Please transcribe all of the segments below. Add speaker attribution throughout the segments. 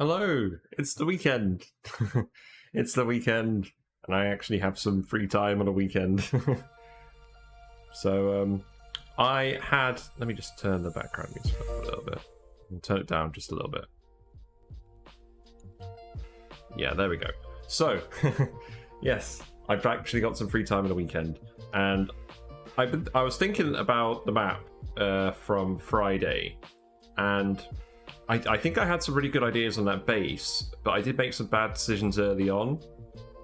Speaker 1: Hello, it's the weekend. It's the weekend, and I actually have some free time on a weekend. So, let me just turn the background music up a little bit. And turn it down just a little bit. Yeah, there we go. So, yes, I've actually got some free time on a weekend, and I was thinking about the map from Friday, and I think I had some really good ideas on that base, but I did make some bad decisions early on.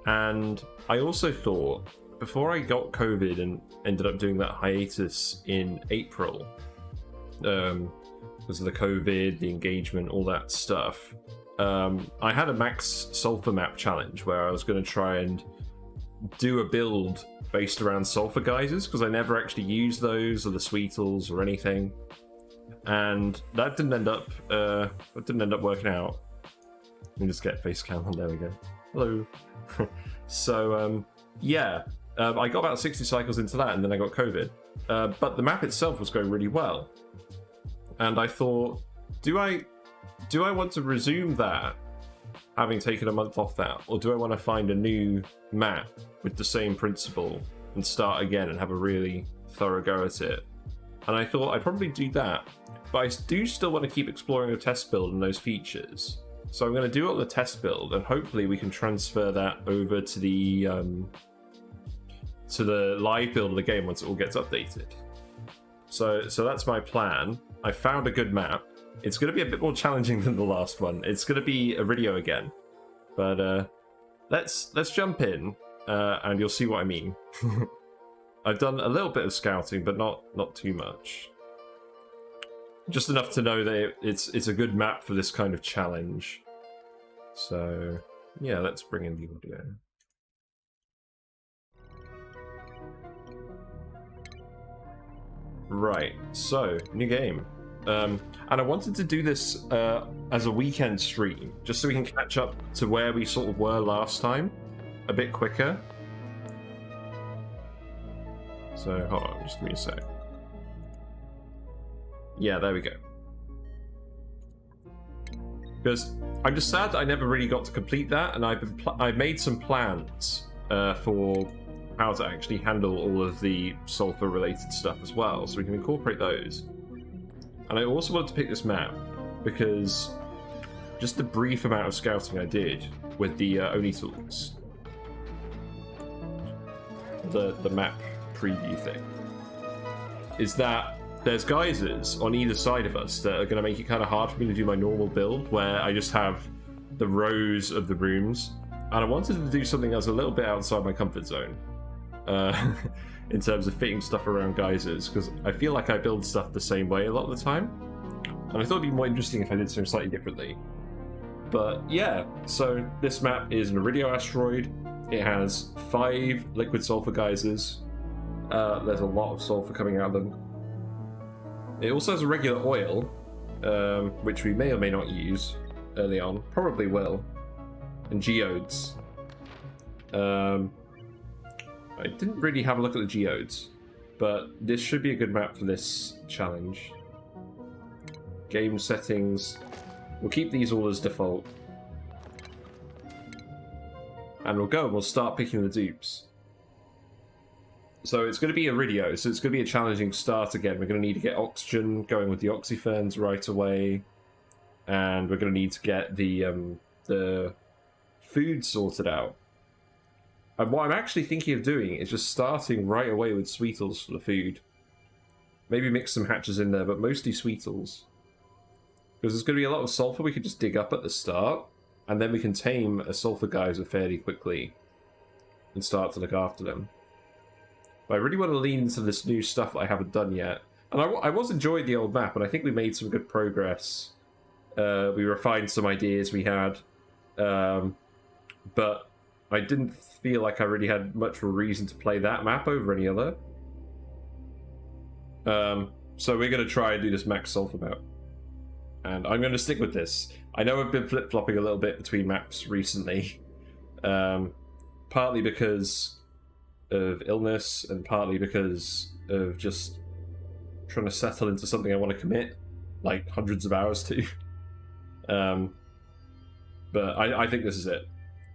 Speaker 1: And I also thought, before I got COVID and ended up doing that hiatus in April, because of the COVID, the engagement, all that stuff, I had a max Sulfur map challenge where I was going to try and do a build based around Sulfur geysers, because I never actually used those or the Sweetles or anything. And that didn't end up working out. Let me just get face cam on. There we go. Hello. So I got about 60 cycles into that, and then I got COVID. But the map itself was going really well, and I thought, do I want to resume that, having taken a month off that, or do I want to find a new map with the same principle and start again and have a really thorough go at it? And I thought I'd probably do that. But I do still want to keep exploring the test build and those features. So I'm going to do it on the test build, and hopefully we can transfer that over to the live build of the game once it all gets updated. So that's my plan. I found a good map. It's going to be a bit more challenging than the last one. It's going to be Iridio again. But let's jump in, and you'll see what I mean. I've done a little bit of scouting, but not too much. Just enough to know that it's a good map for this kind of challenge. So, yeah, let's bring in the audio. Right, so, new game. And I wanted to do this as a weekend stream, just so we can catch up to where we sort of were last time, a bit quicker. So, hold on, just give me a sec. Yeah, there we go. Because I'm just sad that I never really got to complete that, and I've made some plans for how to actually handle all of the Sulfur-related stuff as well, so we can incorporate those. And I also wanted to pick this map because just the brief amount of scouting I did with the ONI tools, the map preview thing, is that there's geysers on either side of us that are going to make it kind of hard for me to do my normal build, where I just have the rows of the rooms. And I wanted to do something that was a little bit outside my comfort zone in terms of fitting stuff around geysers, because I feel like I build stuff the same way a lot of the time. And I thought it'd be more interesting if I did something slightly differently. But yeah, so this map is an Iridio asteroid. It has 5 liquid sulfur geysers. There's a lot of sulfur coming out of them. It also has a regular oil, which we may or may not use early on. Probably will. And geodes. I didn't really have a look at the geodes, but this should be a good map for this challenge. Game settings. We'll keep these all as default. And we'll start picking the dupes. So it's going to be Iridio, so it's going to be a challenging start again. We're going to need to get oxygen going with the oxyferns right away. And we're going to need to get the food sorted out. And what I'm actually thinking of doing is just starting right away with Sweetles for the food. Maybe mix some hatches in there, but mostly Sweetles. Because there's going to be a lot of sulfur we could just dig up at the start, and then we can tame a sulfur geyser fairly quickly and start to look after them. But I really want to lean into this new stuff that I haven't done yet. And I was enjoying the old map, and I think we made some good progress. We refined some ideas we had. But I didn't feel like I really had much of a reason to play that map over any other. So we're going to try and do this max sulfur map. And I'm going to stick with this. I know I've been flip-flopping a little bit between maps recently. Partly because of illness, and partly because of just trying to settle into something I want to commit like hundreds of hours to. But I think this is it.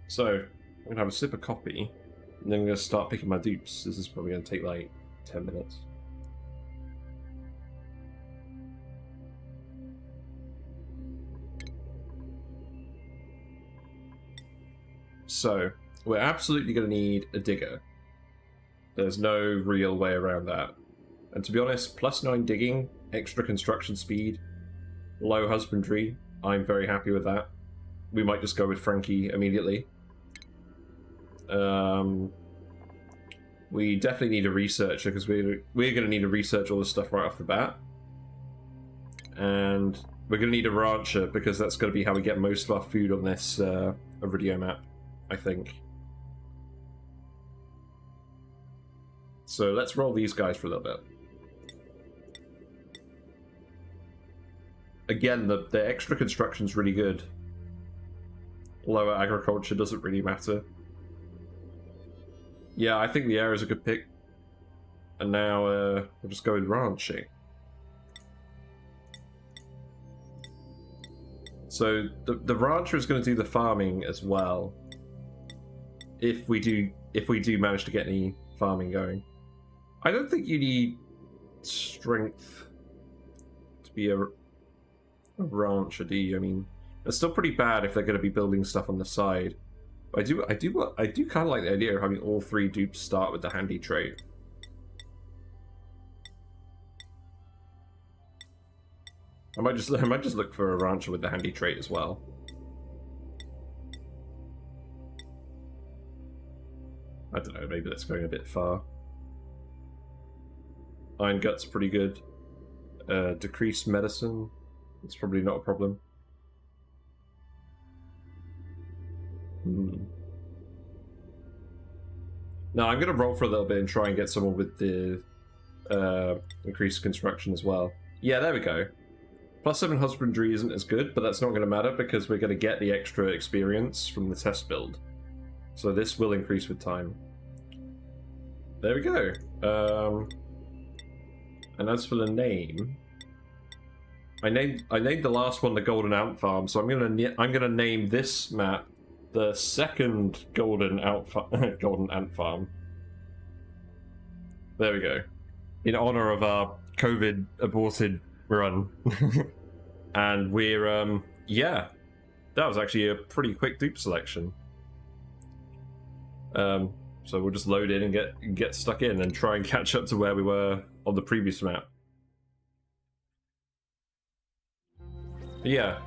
Speaker 1: So, I'm going to have a sip of coffee, and then I'm going to start picking my dupes. This is probably going to take like 10 minutes. So, we're absolutely going to need a digger. There's no real way around that. And to be honest, +9 digging, extra construction speed, low husbandry, I'm very happy with that. We might just go with Frankie immediately. We definitely need a researcher, because we're going to need to research all this stuff right off the bat. And we're going to need a rancher, because that's going to be how we get most of our food on this Iridio map, I think. So let's roll these guys for a little bit. Again, the extra construction's really good. Lower agriculture doesn't really matter. Yeah, I think the air is a good pick. And now we'll just go with ranching. So the rancher is going to do the farming as well. If we do manage to get any farming going. I don't think you need strength to be a rancher, do you? I mean, it's still pretty bad if they're going to be building stuff on the side. I do kind of like the idea of having all 3 dupes start with the handy trait. I might just look for a rancher with the handy trait as well. I don't know, maybe that's going a bit far. Iron Gut's pretty good. Decreased medicine, it's probably not a problem. No, I'm going to roll for a little bit and try and get someone with the increased construction as well. Yeah, there we go. +7 husbandry isn't as good, but that's not going to matter because we're going to get the extra experience from the test build. So this will increase with time. There we go. And as for the name, I named the last one the Golden Ant Farm, so I'm gonna name this map the second Golden Ant Farm. There we go. In honor of our COVID aborted run. And we're yeah, that was actually a pretty quick dupe selection. So we'll just load in and get stuck in and try and catch up to where we were on the previous map. But yeah,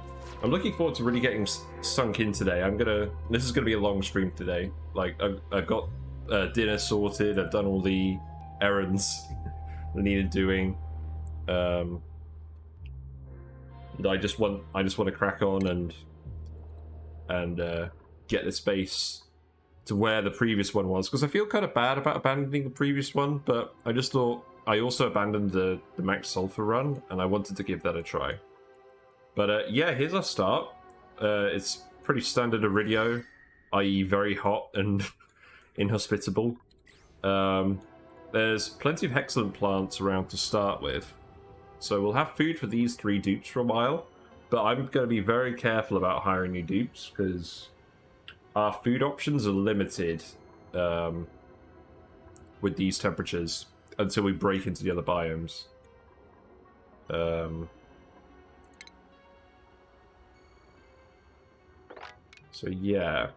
Speaker 1: I'm looking forward to really getting sunk in today. This is gonna be a long stream today. Like I've got dinner sorted. I've done all the errands that needed doing. And I just want to crack on and get this base to where the previous one was, because I feel kind of bad about abandoning the previous one, but I just thought I also abandoned the max sulfur run, and I wanted to give that a try. But yeah, here's our start. It's pretty standard Iridio, i.e. very hot and inhospitable. There's plenty of excellent plants around to start with, so we'll have food for these 3 dupes for a while, but I'm going to be very careful about hiring new dupes, because our food options are limited with these temperatures until we break into the other biomes. So yeah.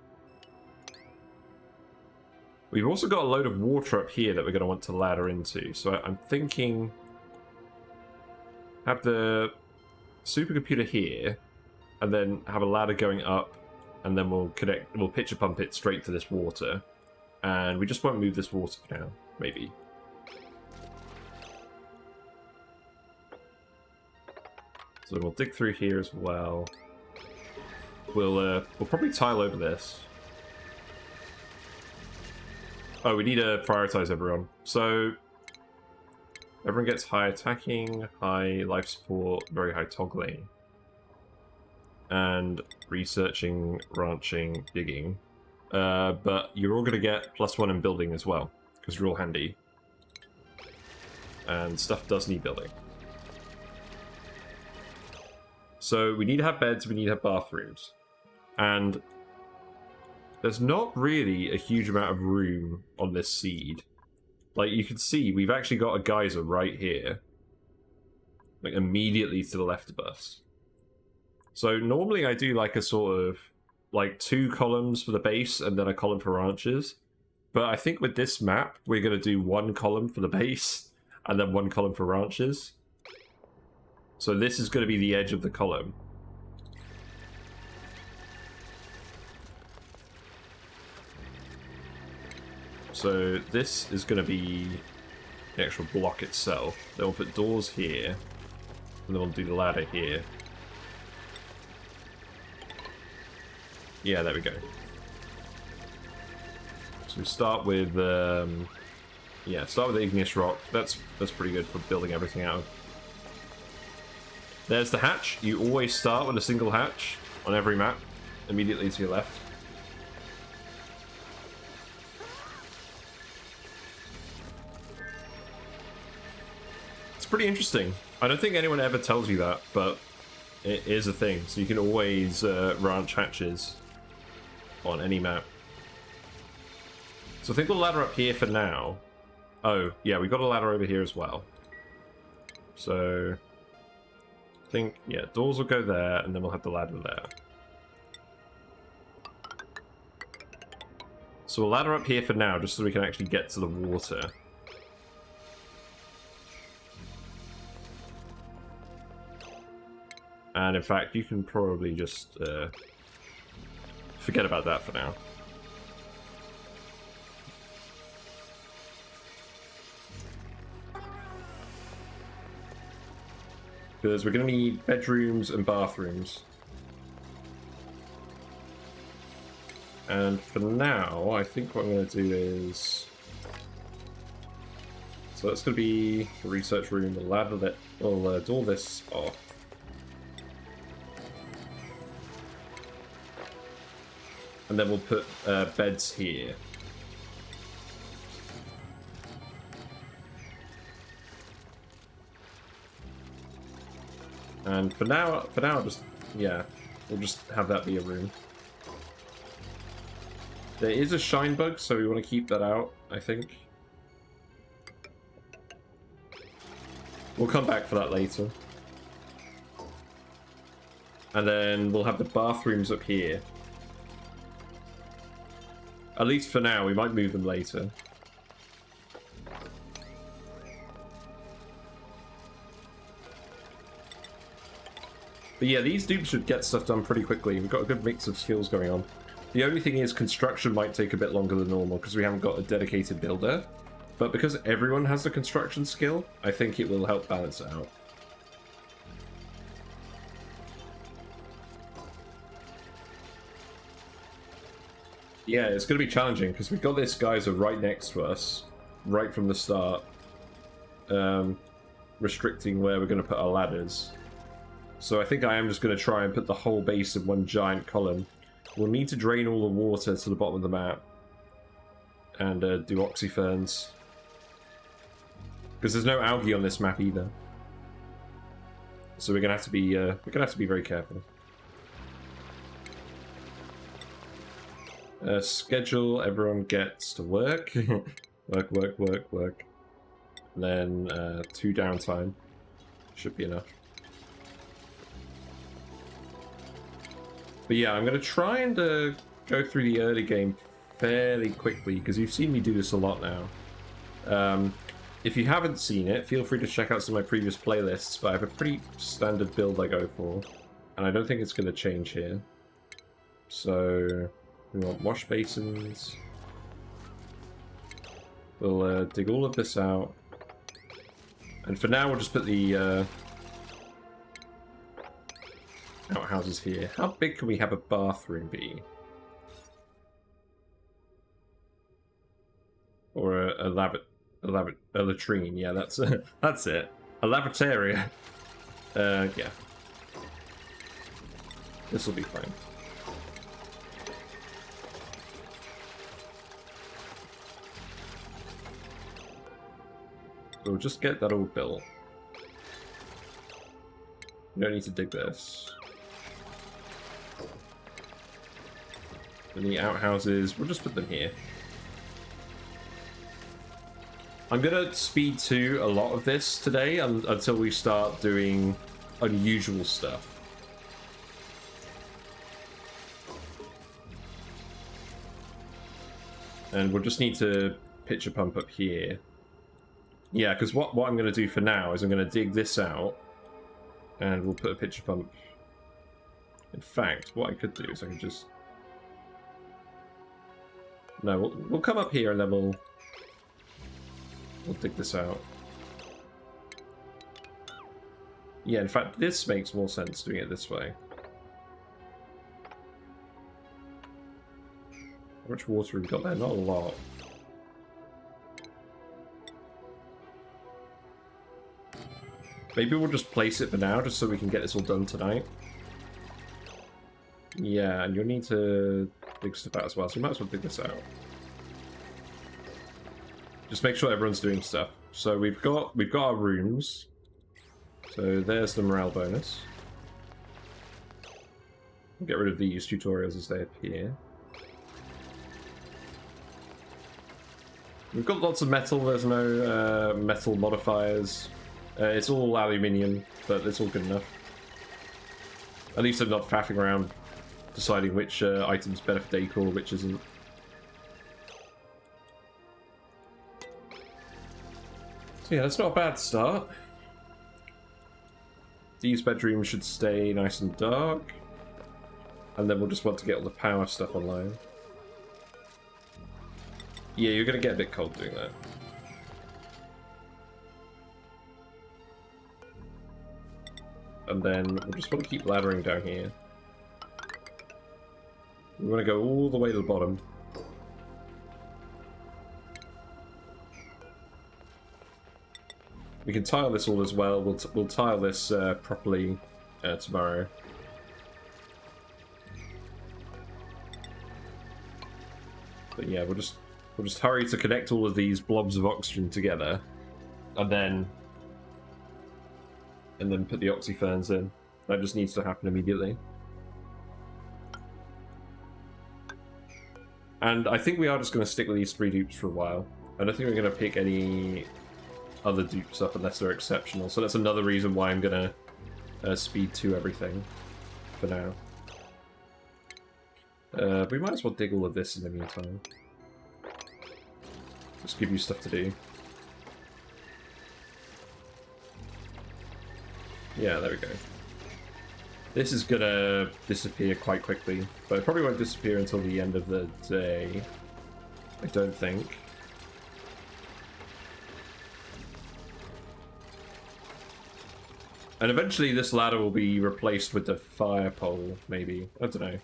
Speaker 1: We've also got a load of water up here that we're going to want to ladder into. So I'm thinking have the supercomputer here, and then have a ladder going up, and then we'll pitcher pump it straight to this water. And we just won't move this water for now, maybe. So we'll dig through here as well. We'll probably tile over this. Oh, we need to prioritize everyone. So everyone gets high attacking, high life support, very high toggling, and researching, ranching, digging. But you're all going to get +1 in building as well, because you're all handy. And stuff does need building. So we need to have beds, we need to have bathrooms. And there's not really a huge amount of room on this seed. Like, you can see, we've actually got a geyser right here. Like, immediately to the left of us. So, normally I do, like, a sort of, like, 2 columns for the base and then a column for ranches. But I think with this map, we're going to do 1 column for the base and then 1 column for ranches. So this is going to be the edge of the column. So this is going to be the actual block itself. Then we'll put doors here, and then we'll do the ladder here. Yeah, there we go. So we start with, yeah, start with the igneous rock. That's pretty good for building everything out of. There's the hatch. You always start with a single hatch on every map, immediately to your left. It's pretty interesting. I don't think anyone ever tells you that, but it is a thing. So you can always ranch hatches on any map. So I think we'll ladder up here for now. Oh, yeah, we've got a ladder over here as well. So I think, yeah, doors will go there, and then we'll have the ladder there. So we'll ladder up here for now, just so we can actually get to the water. And in fact, you can probably just forget about that for now. Because we're going to need bedrooms and bathrooms. And for now, I think what I'm going to do is... So that's going to be the research room, the ladder that will door this off. And then we'll put beds here. And for now, just, yeah, we'll just have that be a room. There is a shine bug, so we want to keep that out, I think. We'll come back for that later. And then we'll have the bathrooms up here. At least for now, we might move them later. But yeah, these dupes should get stuff done pretty quickly. We've got a good mix of skills going on. The only thing is construction might take a bit longer than normal because we haven't got a dedicated builder. But because everyone has the construction skill, I think it will help balance it out. Yeah, it's going to be challenging because we've got this geyser right next to us, right from the start, restricting where we're going to put our ladders. So I think I am just going to try and put the whole base in one giant column. We'll need to drain all the water to the bottom of the map and do oxyferns because there's no algae on this map either. So we're going to have to be very careful. Schedule, everyone gets to work. work. And then 2 downtime. Should be enough. But yeah, I'm going to try and go through the early game fairly quickly, because you've seen me do this a lot now. If you haven't seen it, feel free to check out some of my previous playlists, but I have a pretty standard build I go for, and I don't think it's going to change here. So we want wash basins. We'll dig all of this out. And for now, we'll just put the outhouses here. How big can we have a bathroom be? Or a latrine? Yeah, that's that's it. A lavatoria. Yeah. This will be fine. We'll just get that all built. We don't need to dig this. And the outhouses, we'll just put them here. I'm gonna speed to a lot of this today until we start doing unusual stuff. And we'll just need to pitch a pump up here. Yeah, because what I'm going to do for now is I'm going to dig this out, and we'll put a pitcher pump. In fact, what I could do is I can just... No, we'll come up here and then we'll dig this out. Yeah, in fact, this makes more sense doing it this way. How much water have we got there? Not a lot. Maybe we'll just place it for now, just so we can get this all done tonight. Yeah, and you'll need to dig stuff out as well, so you might as well dig this out. Just make sure everyone's doing stuff. So we've got our rooms. So there's the morale bonus. We'll get rid of these tutorials as they appear. We've got lots of metal, there's no metal modifiers. It's all aluminium, but it's all good enough. At least I'm not faffing around deciding which item's better for decor, which isn't. So yeah, that's not a bad start. These bedrooms should stay nice and dark. And then we'll just want to get all the power stuff online. Yeah, you're going to get a bit cold doing that. And then we'll just want to keep laddering down here. We want to go all the way to the bottom. We can tile this all as well. We'll tile this properly tomorrow. But yeah, we'll just hurry to connect all of these blobs of oxygen together, and then put the oxyferns in. That just needs to happen immediately. And I think we are just going to stick with these 3 dupes for a while. I don't think we're going to pick any other dupes up unless they're exceptional. So that's another reason why I'm going to speed to everything for now. We might as well dig all of this in the meantime. Just give you stuff to do. Yeah, there we go. This is gonna disappear quite quickly, but it probably won't disappear until the end of the day. I don't think. And eventually this ladder will be replaced with the fire pole, maybe. I don't know.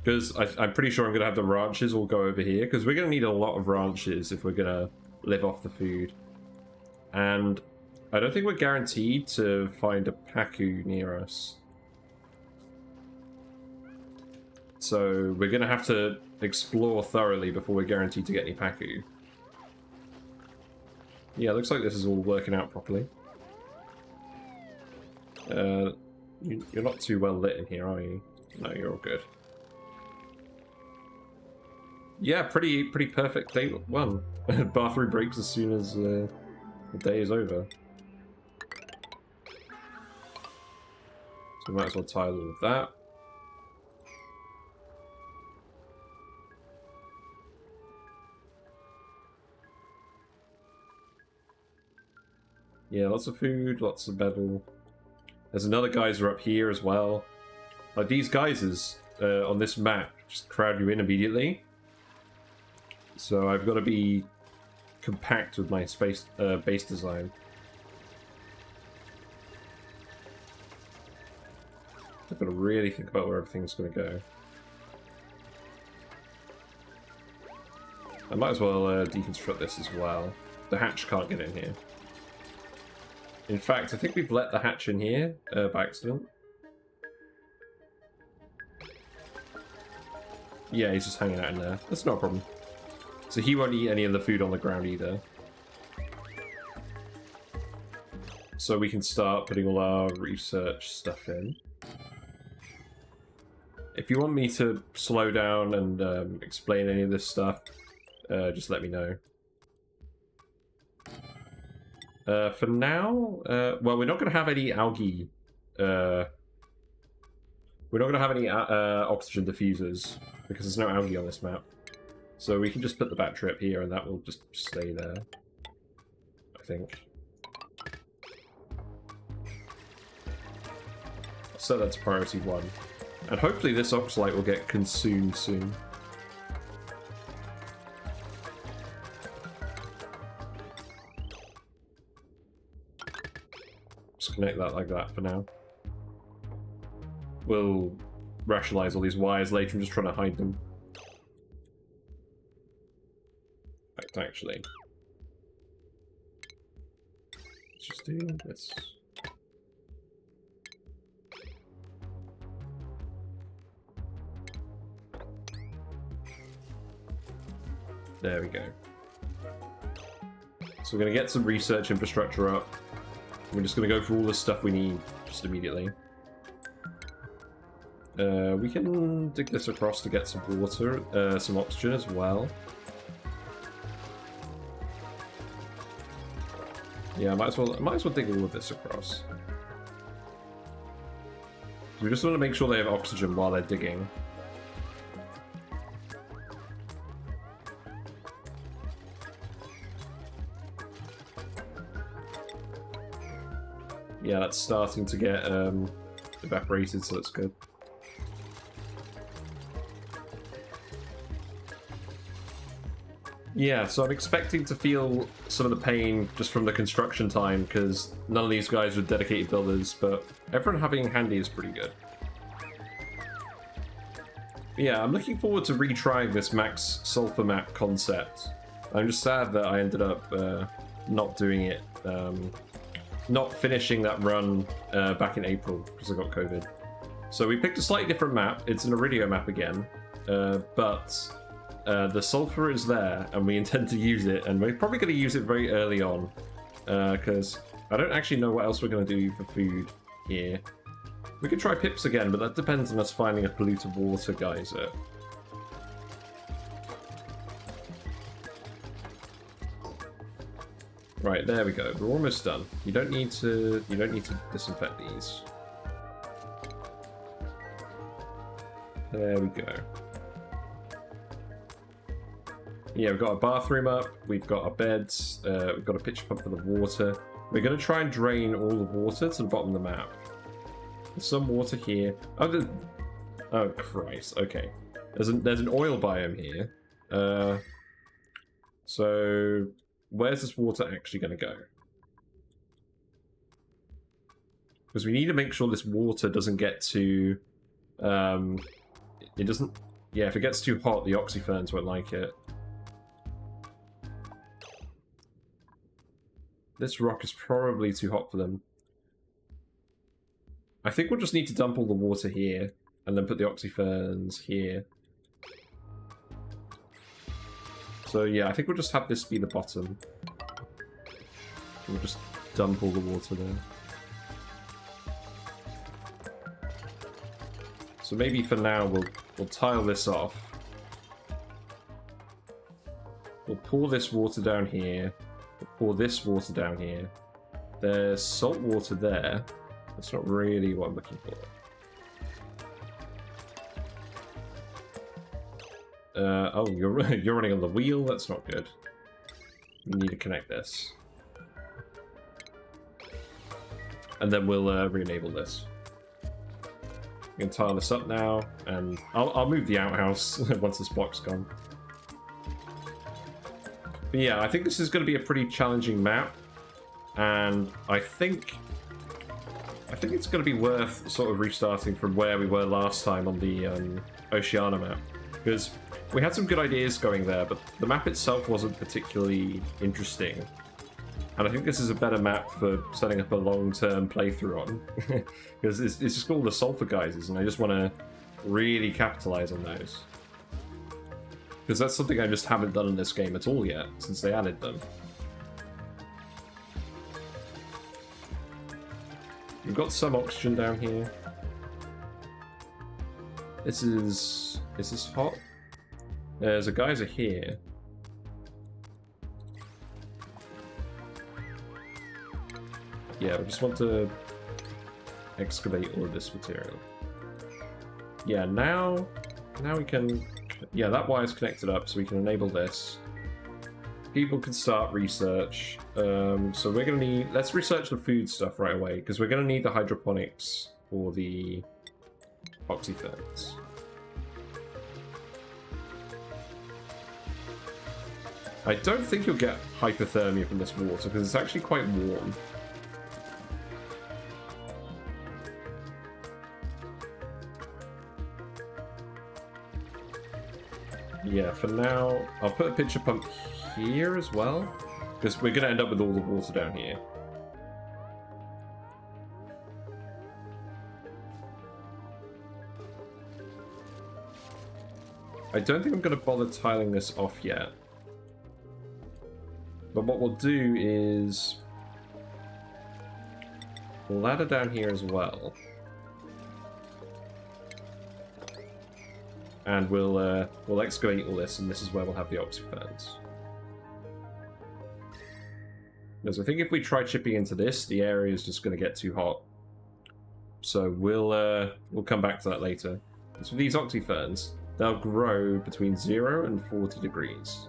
Speaker 1: Because I'm pretty sure I'm going to have the ranches all go over here, because we're going to need a lot of ranches if we're going to live off the food. And I don't think we're guaranteed to find a Pacu near us. So we're going to have to explore thoroughly before we're guaranteed to get any Pacu. Yeah, looks like this is all working out properly. You're not too well lit in here, are you? No, you're all good. Yeah, pretty perfect day 1. Bathroom breaks as soon as the day is over. So we might as well tile all of that. Yeah, lots of food, lots of metal. There's another geyser up here as well. Like, these geysers on this map just crowd you in immediately. So I've got to be compact with my base design. I've got to really think about where everything's going to go. I might as well deconstruct this as well. The hatch can't get in here. In fact, I think we've let the hatch in here by accident. Yeah, he's just hanging out in there. That's not a problem. So he won't eat any of the food on the ground either. so we can start putting all our research stuff in. If you want me to slow down and explain any of this stuff, just let me know. For now, well, we're not going to have any algae. We're not going to have any oxygen diffusers because there's no algae on this map. So we can just put the battery up here and that will just stay there, I think. So that's priority 1. And hopefully this oxalite will get consumed soon. Just connect that like that for now. We'll rationalize all these wires later. I'm just trying to hide them. In fact, actually, let's just do this. There we go. So we're going to get some research infrastructure up. We're just going to go through all the stuff we need just immediately. We can dig this across to get some water, some oxygen as well. Yeah, I might as well dig all of this across. We just want to make sure they have oxygen while they're digging. Yeah, that's starting to get evaporated, so that's good. Yeah, so I'm expecting to feel some of the pain just from the construction time, because none of these guys are dedicated builders, but everyone having handy is pretty good. Yeah, I'm looking forward to retrying this max sulfur map concept. I'm just sad that I ended up not doing it, not finishing that run back in April, because I got COVID. So we picked a slightly different map. It's an Iridio map again, but the sulfur is there, and we intend to use it, and we're probably going to use it very early on, because I don't actually know what else we're going to do for food here. We could try pips again, but that depends on us finding a polluted water geyser. Right, there we go. We're almost done. You don't need to disinfect these. There we go. Yeah, we've got a bathroom up, we've got our beds, we've got a pitcher pump for the water. We're going to try and drain all the water to the bottom of the map. There's some water here. Oh, Christ, okay. There's an oil biome here. So, where's this water actually going to go? Because we need to make sure this water doesn't get too... it doesn't... Yeah, if it gets too hot, the oxyferns won't like it. This rock is probably too hot for them. I think we'll just need to dump all the water here, and then put the oxyferns here. So yeah, I think we'll just have this be the bottom. We'll just dump all the water there. So maybe for now we'll tile this off. We'll pour this water down here. We'll pour this water down here. There's salt water there. That's not really what I'm looking for. Oh, you're running on the wheel? That's not good. We need to connect this. And then we'll re-enable this. We can tile this up now, and I'll move the outhouse once this block's gone. But yeah, I think this is going to be a pretty challenging map, and I think it's going to be worth sort of restarting from where we were last time on the Oceania map, because we had some good ideas going there, but the map itself wasn't particularly interesting. And I think this is a better map for setting up a long-term playthrough on, because it's just all the sulfur geysers, and I just want to really capitalize on those. Because that's something I just haven't done in this game at all yet, since they added them. We've got some oxygen down here. This is this hot? There's a geyser here. Yeah, we just want to excavate all of this material. Yeah, now we can... Yeah, that wire's connected up, so we can enable this. People can start research. So we're going to need... Let's research the food stuff right away, because we're going to need the hydroponics for the oxyferns. I don't think you'll get hypothermia from this water, because it's actually quite warm. Yeah, for now, I'll put a pitcher pump here as well, because we're going to end up with all the water down here. I don't think I'm going to bother tiling this off yet. But what we'll do is... ladder down here as well. And we'll excavate all this, and this is where we'll have the oxyferns. Because I think if we try chipping into this, the area is just going to get too hot. So we'll come back to that later. So these oxyferns, they'll grow between 0 and 40 degrees.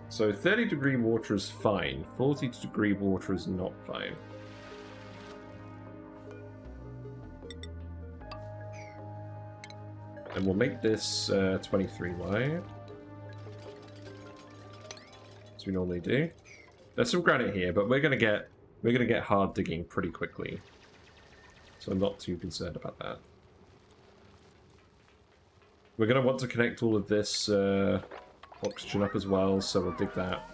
Speaker 1: So 30 degree water is fine. 40 degree water is not fine. And we'll make this 23 wide, as we normally do. There's some granite here, but we're gonna get hard digging pretty quickly, so I'm not too concerned about that. We're gonna want to connect all of this oxygen up as well, so we'll dig that.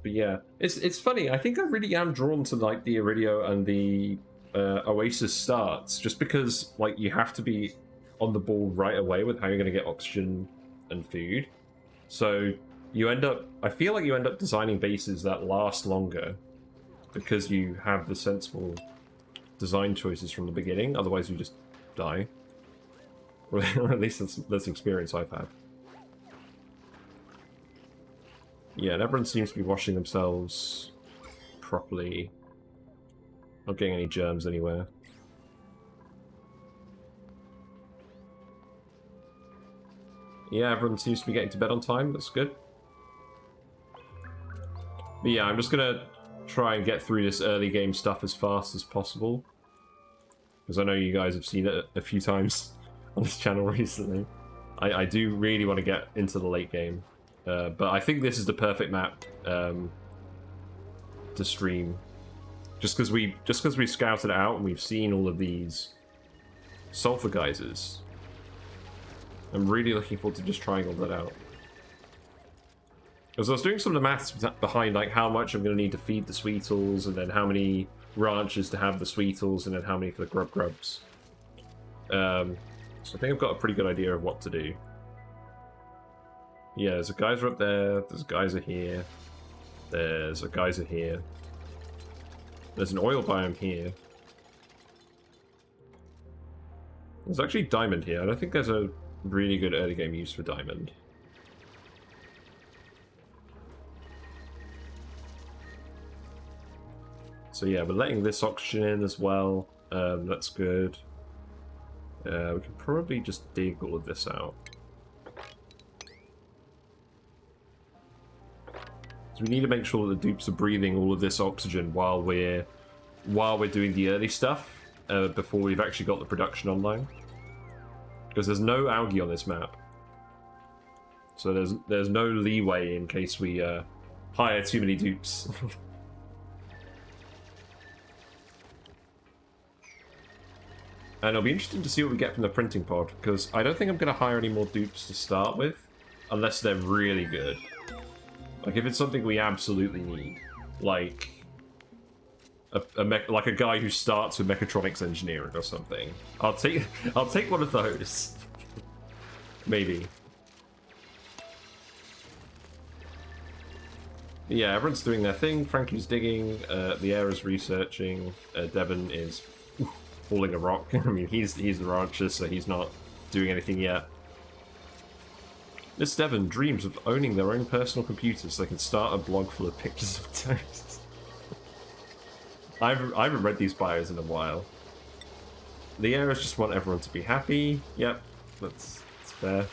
Speaker 1: But yeah, it's funny. I think I really am drawn to like the Iridio and the Oasis starts, just because like you have to be on the ball right away with how you're going to get oxygen and food. So you end up, I feel like you end up designing bases that last longer because you have the sensible design choices from the beginning. Otherwise, you just die. Or at least that's the experience I've had. Yeah, and everyone seems to be washing themselves properly. Not getting any germs anywhere. Yeah, everyone seems to be getting to bed on time. That's good. But yeah, I'm just gonna try and get through this early game stuff as fast as possible, because I know you guys have seen it a few times on this channel recently. I do really want to get into the late game, but I think this is the perfect map to stream. Just because we scouted it out and we've seen all of these sulfur geysers. I'm really looking forward to just trying all that out. Because I was doing some of the maths behind like how much I'm going to need to feed the Sweetles, and then how many ranches to have the Sweetles, and then how many for the grubs. So I think I've got a pretty good idea of what to do. Yeah, there's a geyser up there, there's a geyser here, there's a geyser here. There's an oil biome here. There's actually diamond here. I don't think there's a really good early game use for diamond. So yeah, we're letting this oxygen in as well. That's good. We can probably just dig all of this out. So we need to make sure that the dupes are breathing all of this oxygen while we're doing the early stuff, before we've actually got the production online. Because there's no algae on this map, so there's no leeway in case we hire too many dupes. And it'll be interesting to see what we get from the printing pod, because I don't think I'm going to hire any more dupes to start with, unless they're really good. Like, if it's something we absolutely need, like like a guy who starts with mechatronics engineering or something, I'll take one of those. Maybe. Yeah, everyone's doing their thing. Frankie's digging, the air is researching, Devon is hauling a rock. I mean, he's the rancher, so he's not doing anything yet. Miss Devon dreams of owning their own personal computer so they can start a blog full of pictures of toast. I haven't read these bios in a while. The Airs just want everyone to be happy. Yep, that's fair.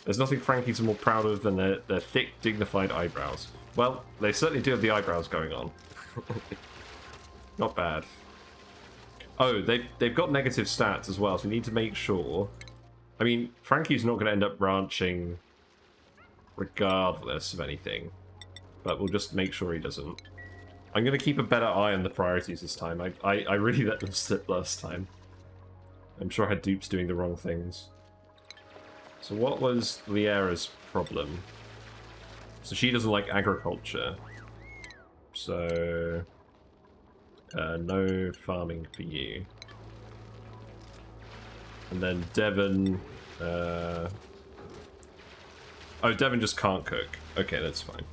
Speaker 1: There's nothing Frankie's more proud of than their thick, dignified eyebrows. Well, they certainly do have the eyebrows going on. Not bad. Oh, they've got negative stats as well, so we need to make sure. I mean, Frankie's not going to end up ranching regardless of anything, but we'll just make sure he doesn't. I'm going to keep a better eye on the priorities this time. I really let them slip last time. I'm sure I had dupes doing the wrong things. So what was Liera's problem? So she doesn't like agriculture. So... no farming for you. And then Devon... Oh, Devon just can't cook. Okay, that's fine.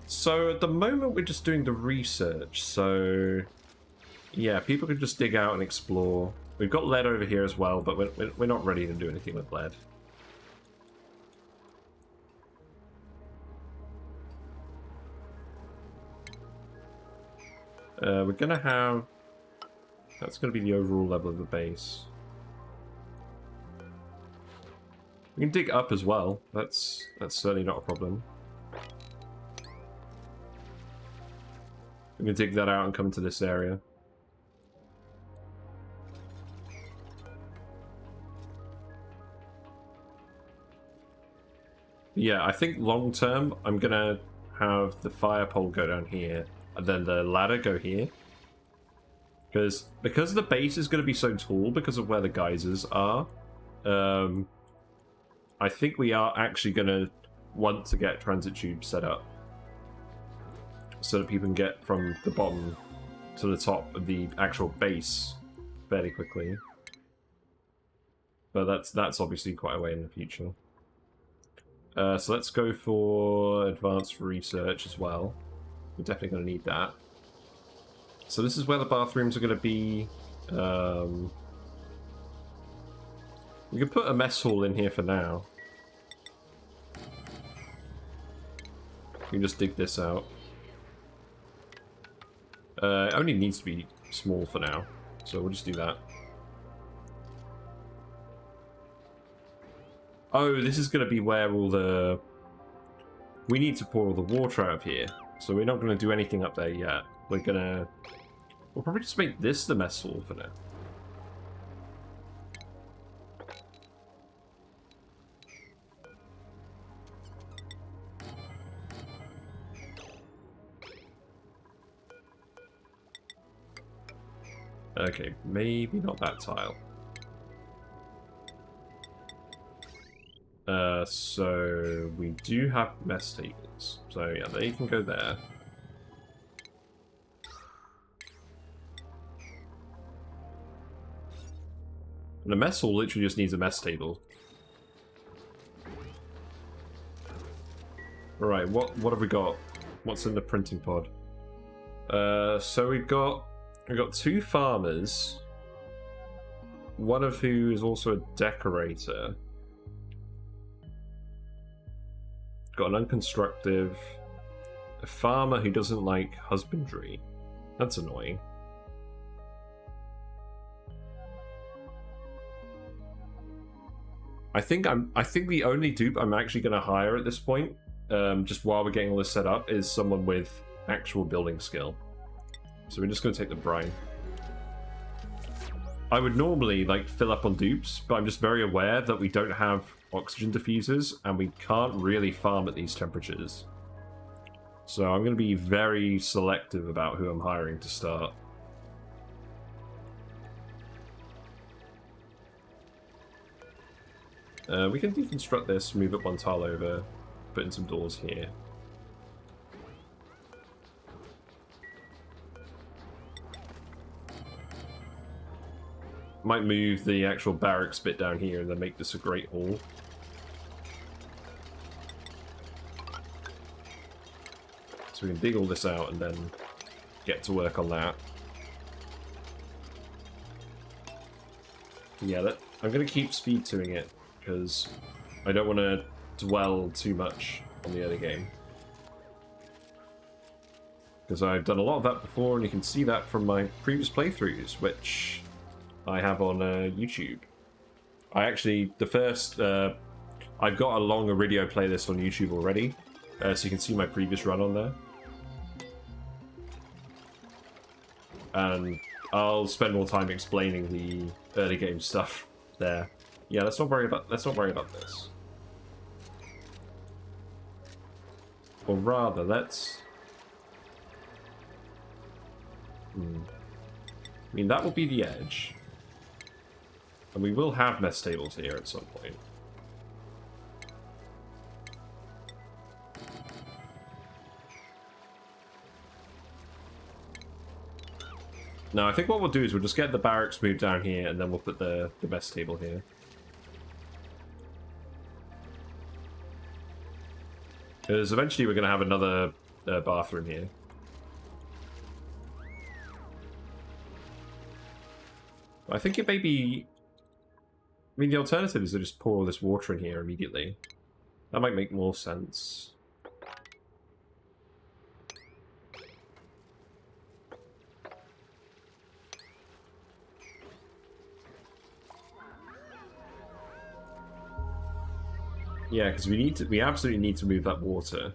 Speaker 1: So at the moment we're just doing the research, so... Yeah, people can just dig out and explore. We've got lead over here as well, but we're not ready to do anything with lead. We're gonna have... That's gonna be the overall level of the base. We can dig up as well. That's certainly not a problem. We can dig that out and come to this area. Yeah, I think long term, I'm gonna have the fire pole go down here, and then the ladder go here. Because the base is going to be so tall because of where the geysers are, I think we are actually going to want to get transit tubes set up. So that people can get from the bottom to the top of the actual base fairly quickly. But that's obviously quite a way in the future. So let's go for advanced research as well. We're definitely going to need that. So this is where the bathrooms are going to be. We can put a mess hall in here for now. We can just dig this out. It only needs to be small for now, so we'll just do that. Oh, this is going to be where all the... We need to pour all the water out of here, so we're not going to do anything up there yet. We're going to... We'll probably just make this the mess hall for now. Okay, maybe not that tile. So we do have mess tables. So yeah, they can go there. And a mess hall literally just needs a mess table. Alright, what have we got? What's in the printing pod? So we've got two farmers. One of who is also a decorator. Got an unconstructive. A farmer who doesn't like husbandry. That's annoying. I think the only dupe I'm actually going to hire at this point, just while we're getting all this set up, is someone with actual building skill. So we're just going to take the brine. I would normally like fill up on dupes, but I'm just very aware that we don't have oxygen diffusers and we can't really farm at these temperatures. So I'm going to be very selective about who I'm hiring to start. We can deconstruct this, move it one tile over, put in some doors here. Might move the actual barracks bit down here and then make this a great hall. So we can dig all this out and then get to work on that. Yeah, I'm going to keep speed 2ing it, because I don't want to dwell too much on the early game. Because I've done a lot of that before, and you can see that from my previous playthroughs, which I have on YouTube. I actually, the first... I've got a long Iridio playlist on YouTube already, so you can see my previous run on there. And I'll spend more time explaining the early game stuff there. Yeah, let's not worry about this. Or rather, let's... I mean, that will be the edge. And we will have mess tables here at some point. No, I think what we'll do is we'll just get the barracks moved down here, and then we'll put the mess table here. Because eventually we're going to have another bathroom here. I think it may be... I mean, the alternative is to just pour all this water in here immediately. That might make more sense. Yeah, because we absolutely need to move that water.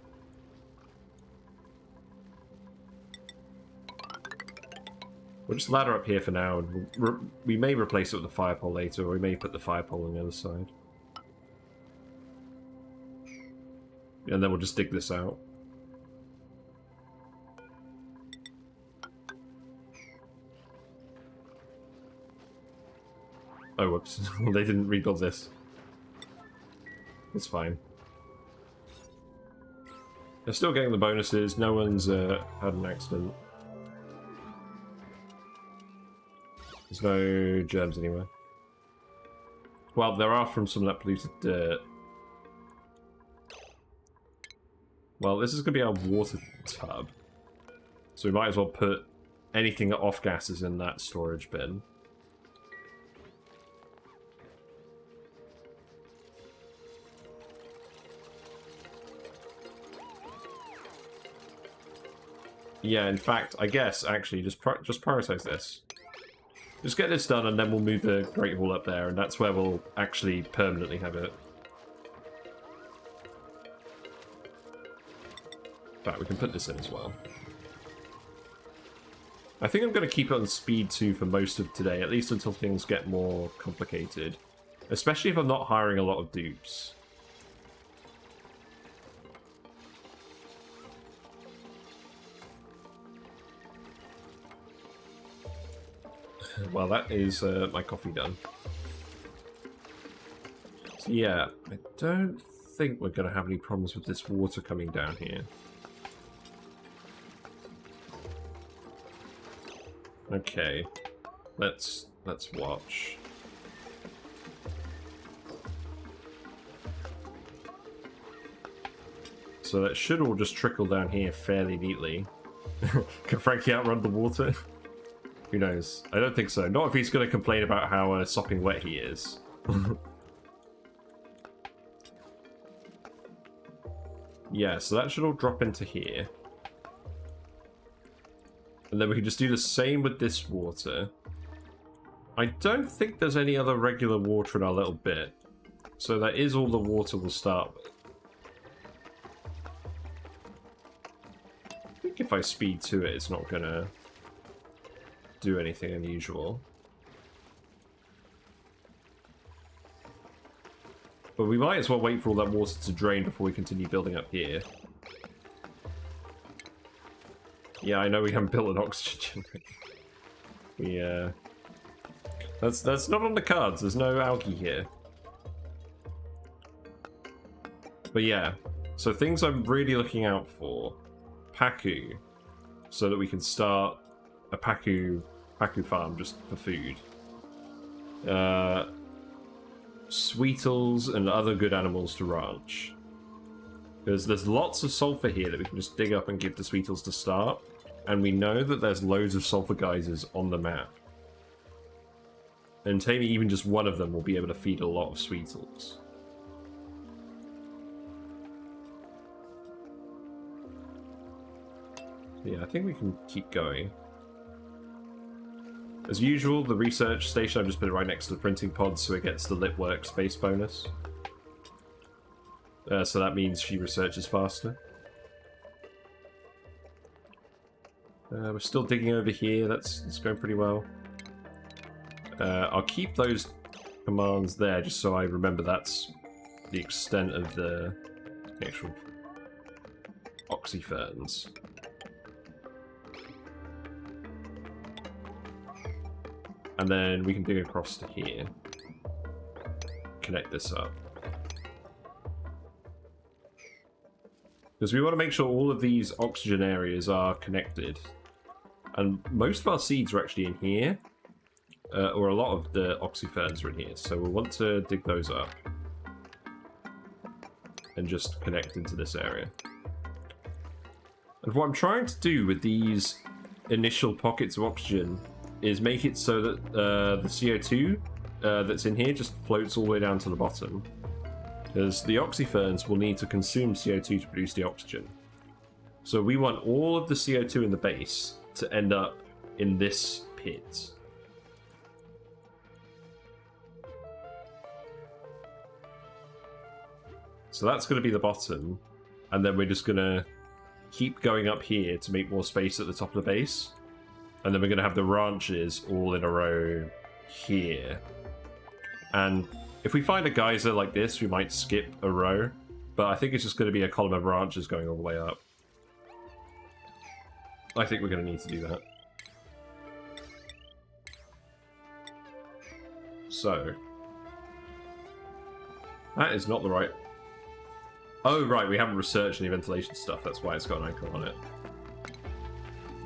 Speaker 1: We'll just ladder up here for now, and we may replace it with the fire pole later, or we may put the fire pole on the other side. And then we'll just dig this out. Oh, whoops. They didn't rebuild this. It's fine. They're still getting the bonuses. No one's had an accident. There's no germs anywhere. Well, there are from some of that polluted dirt. Well, this is going to be our water tub. So we might as well put anything that off gases in that storage bin. Yeah, in fact, I guess, actually, just prioritize this. Just get this done, and then we'll move the Great Hall up there, and that's where we'll actually permanently have it. In fact, we can put this in as well. I think I'm going to keep it on speed 2 for most of today, at least until things get more complicated. Especially if I'm not hiring a lot of dupes. Well, that is my coffee done. So, yeah, I don't think we're going to have any problems with this water coming down here. Okay, let's watch. So that should all just trickle down here fairly neatly. Can Frankie outrun the water? Who knows? I don't think so. Not if he's going to complain about how sopping wet he is. Yeah, so that should all drop into here. And then we can just do the same with this water. I don't think there's any other regular water in our little bit. So that is all the water we'll start with. I think if I speed to it, it's not going to do anything unusual. But we might as well wait for all that water to drain before we continue building up here. Yeah, I know we haven't built an oxygen generator. That's not on the cards. There's no algae here. But yeah, so things I'm really looking out for. Paku, so that we can start a Paku farm just for food. Sweetles and other good animals to ranch. Because there's lots of sulfur here that we can just dig up and give to Sweetles to start. And we know that there's loads of sulfur geysers on the map. And taming even just one of them will be able to feed a lot of Sweetles. Yeah, I think we can keep going. As usual, the research station, I've just put it right next to the printing pod so it gets the lit workspace bonus. So that means she researches faster. We're still digging over here, that's going pretty well. I'll keep those commands there just so I remember that's the extent of the actual oxyferns. And then we can dig across to here. Connect this up. Because we want to make sure all of these oxygen areas are connected. And most of our seeds are actually in here. Or a lot of the oxyferns are in here. So we'll want to dig those up. And just connect into this area. And what I'm trying to do with these initial pockets of oxygen is make it so that the CO2 that's in here just floats all the way down to the bottom. Because the oxyferns will need to consume CO2 to produce the oxygen. So we want all of the CO2 in the base to end up in this pit. So that's going to be the bottom. And then we're just going to keep going up here to make more space at the top of the base. And then we're going to have the ranches all in a row here. And if we find a geyser like this, we might skip a row. But I think it's just going to be a column of ranches going all the way up. I think we're going to need to do that. So. That is not the right... Oh, right, we haven't researched any ventilation stuff. That's why it's got an icon on it.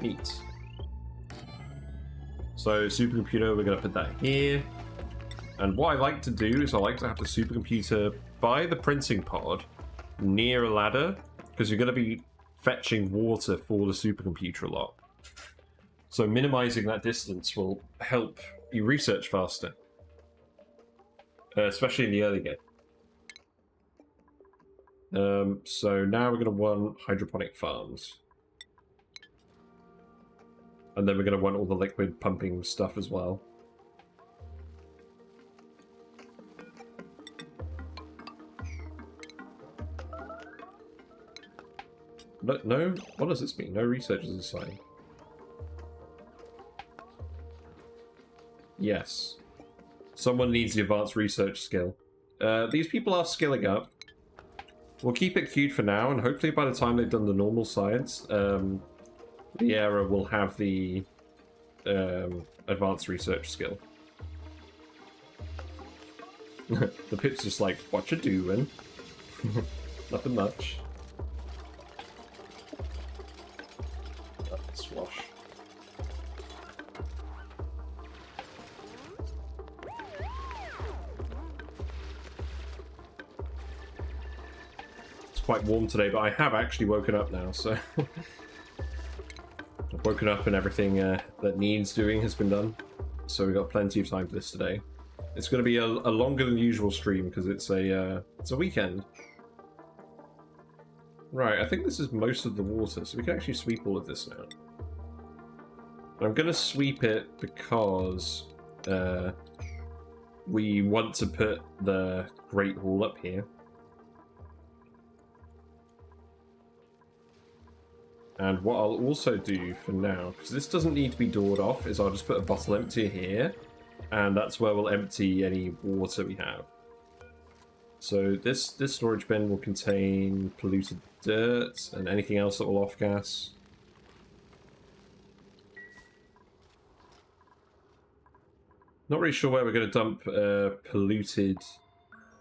Speaker 1: Neat. So, supercomputer, we're going to put that here. And what I like to do is I like to have the supercomputer by the printing pod near a ladder, because you're going to be fetching water for the supercomputer a lot. So minimizing that distance will help you research faster. Especially in the early game. So now we're going to want hydroponic farms. And then we're going to want all the liquid pumping stuff as well. No, what does this mean? No researchers assigned. Yes. Someone needs the advanced research skill. These people are skilling up. We'll keep it queued for now, and hopefully by the time they've done the normal science, the era will have the advanced research skill. The pip's just like, what you doing? Nothing much. Swash. It's quite warm today, but I have actually woken up now, so... I've woken up and everything that needs doing has been done. So we've got plenty of time for this today. It's going to be a longer than usual stream because it's a weekend. Right, I think this is most of the water, so we can actually sweep all of this now. I'm going to sweep it because we want to put the Great Hall up here. And what I'll also do for now, because this doesn't need to be doored off, is I'll just put a bottle emptier here, and that's where we'll empty any water we have. So this storage bin will contain polluted dirt and anything else that will off-gas. Not really sure where we're going to dump polluted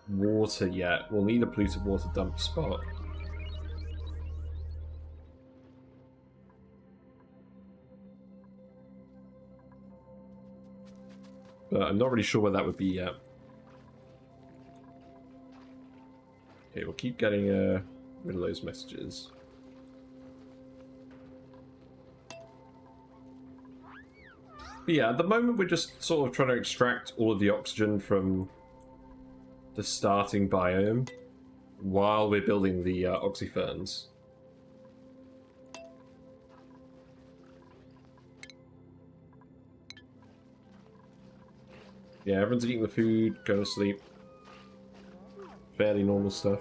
Speaker 1: water yet. We'll need a polluted water dump spot. But I'm not really sure where that would be yet. Okay, we'll keep getting rid of those messages. But yeah, at the moment we're just sort of trying to extract all of the oxygen from the starting biome while we're building the oxyferns. Yeah, everyone's eating the food, going to sleep. Fairly normal stuff.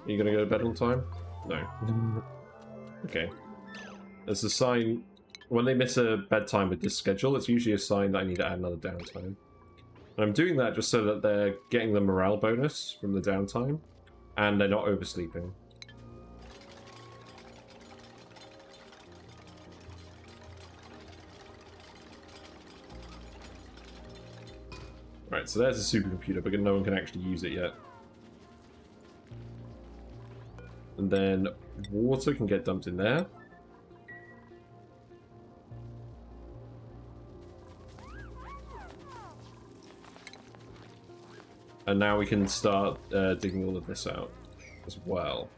Speaker 1: Are you gonna go to bed on time? No. Okay. There's a sign... When they miss a bedtime with this schedule, it's usually a sign that I need to add another downtime. And I'm doing that just so that they're getting the morale bonus from the downtime, and they're not oversleeping. Right, so there's a supercomputer, but no one can actually use it yet. And then water can get dumped in there. And now we can start digging all of this out as well.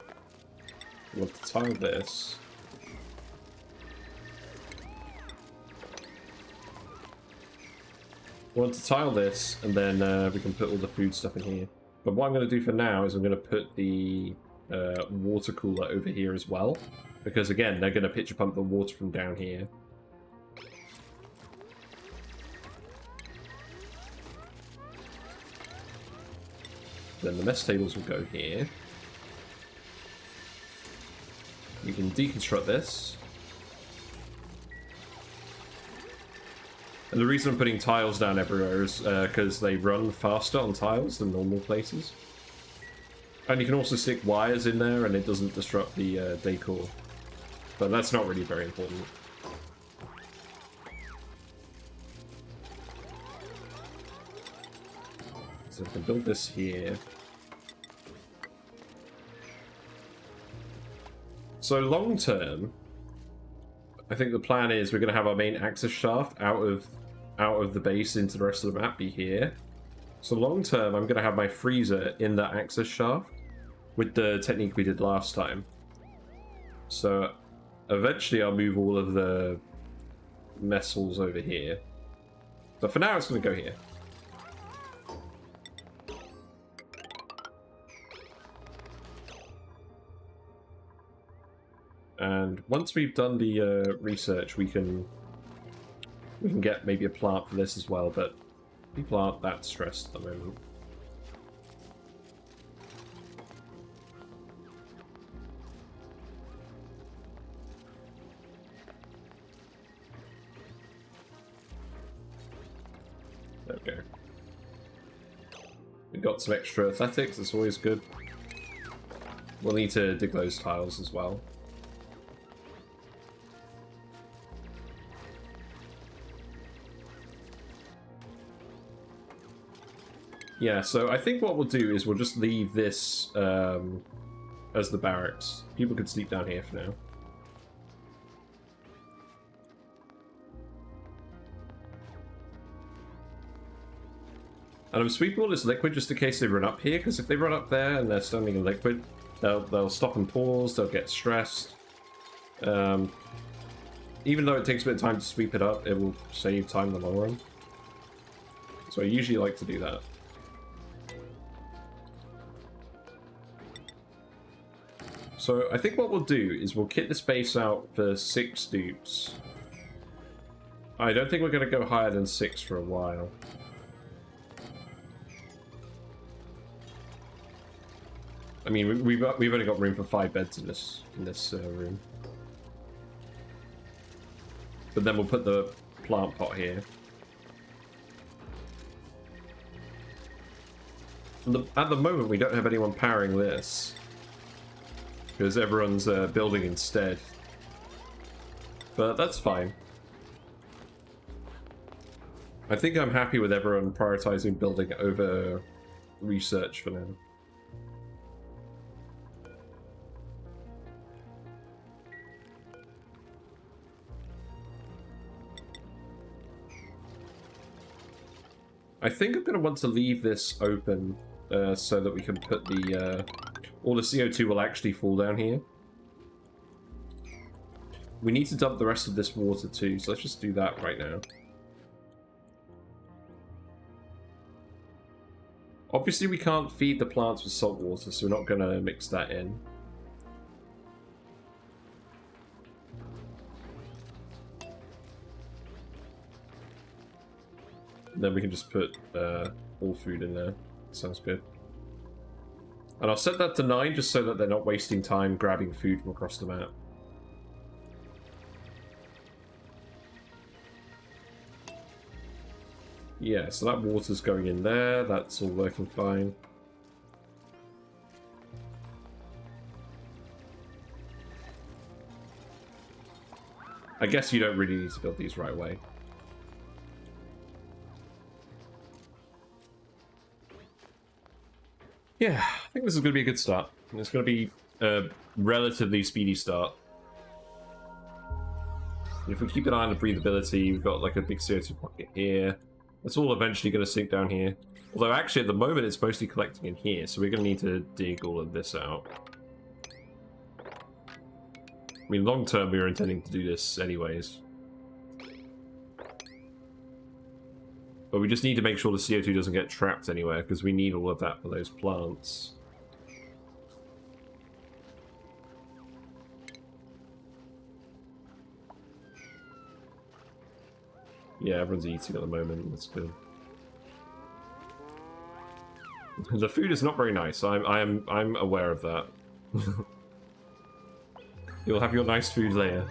Speaker 1: We'll have to tile this. We want to tile this, and then we can put all the food stuff in here. But what I'm going to do for now is I'm going to put the water cooler over here as well. Because again, they're going to pitcher pump the water from down here. Then the mess tables will go here. We can deconstruct this. And the reason I'm putting tiles down everywhere is because they run faster on tiles than normal places. And you can also stick wires in there and it doesn't disrupt the decor. But that's not really very important. So we can build this here. So long term, I think the plan is we're going to have our main access shaft out of the base into the rest of the map be here. So long term, I'm going to have my freezer in that access shaft with the technique we did last time. So eventually I'll move all of the mess halls over here. But for now, it's going to go here. And once we've done the research, we can get maybe a plant for this as well, but people aren't that stressed at the moment. There we go. We got some extra athletics, that's always good. We'll need to dig those tiles as well. Yeah, so I think what we'll do is we'll just leave this as the barracks. People can sleep down here for now. And I'm sweeping all this liquid just in case they run up here, because if they run up there and they're standing in liquid, they'll stop and pause, they'll get stressed. Even though it takes a bit of time to sweep it up, it will save time in the long run. So I usually like to do that. So I think what we'll do is we'll kit this base out for 6 dupes. I don't think we're going to go higher than 6 for a while. I mean, we've only got room for 5 beds in this room. But then we'll put the plant pot here. At the moment, we don't have anyone powering this. Because everyone's building instead. But that's fine. I think I'm happy with everyone prioritizing building over research for now. I think I'm going to want to leave this open so that we can put the... all the CO2 will actually fall down here. We need to dump the rest of this water too, so let's just do that right now. Obviously we can't feed the plants with salt water, so we're not going to mix that in. Then we can just put all food in there. Sounds good. And I'll set that to 9 just so that they're not wasting time grabbing food from across the map. Yeah, so that water's going in there. That's all working fine. I guess you don't really need to build these right away. Yeah, I think this is going to be a good start. It's going to be a relatively speedy start. If we keep an eye on the breathability, we've got like a big CO2 pocket here. It's all eventually going to sink down here. Although actually at the moment it's mostly collecting in here, so we're going to need to dig all of this out. I mean, long term we were intending to do this anyways. But we just need to make sure the CO2 doesn't get trapped anywhere, because we need all of that for those plants. Yeah, everyone's eating at the moment, that's good. The food is not very nice, I'm aware of that. You'll have your nice food later.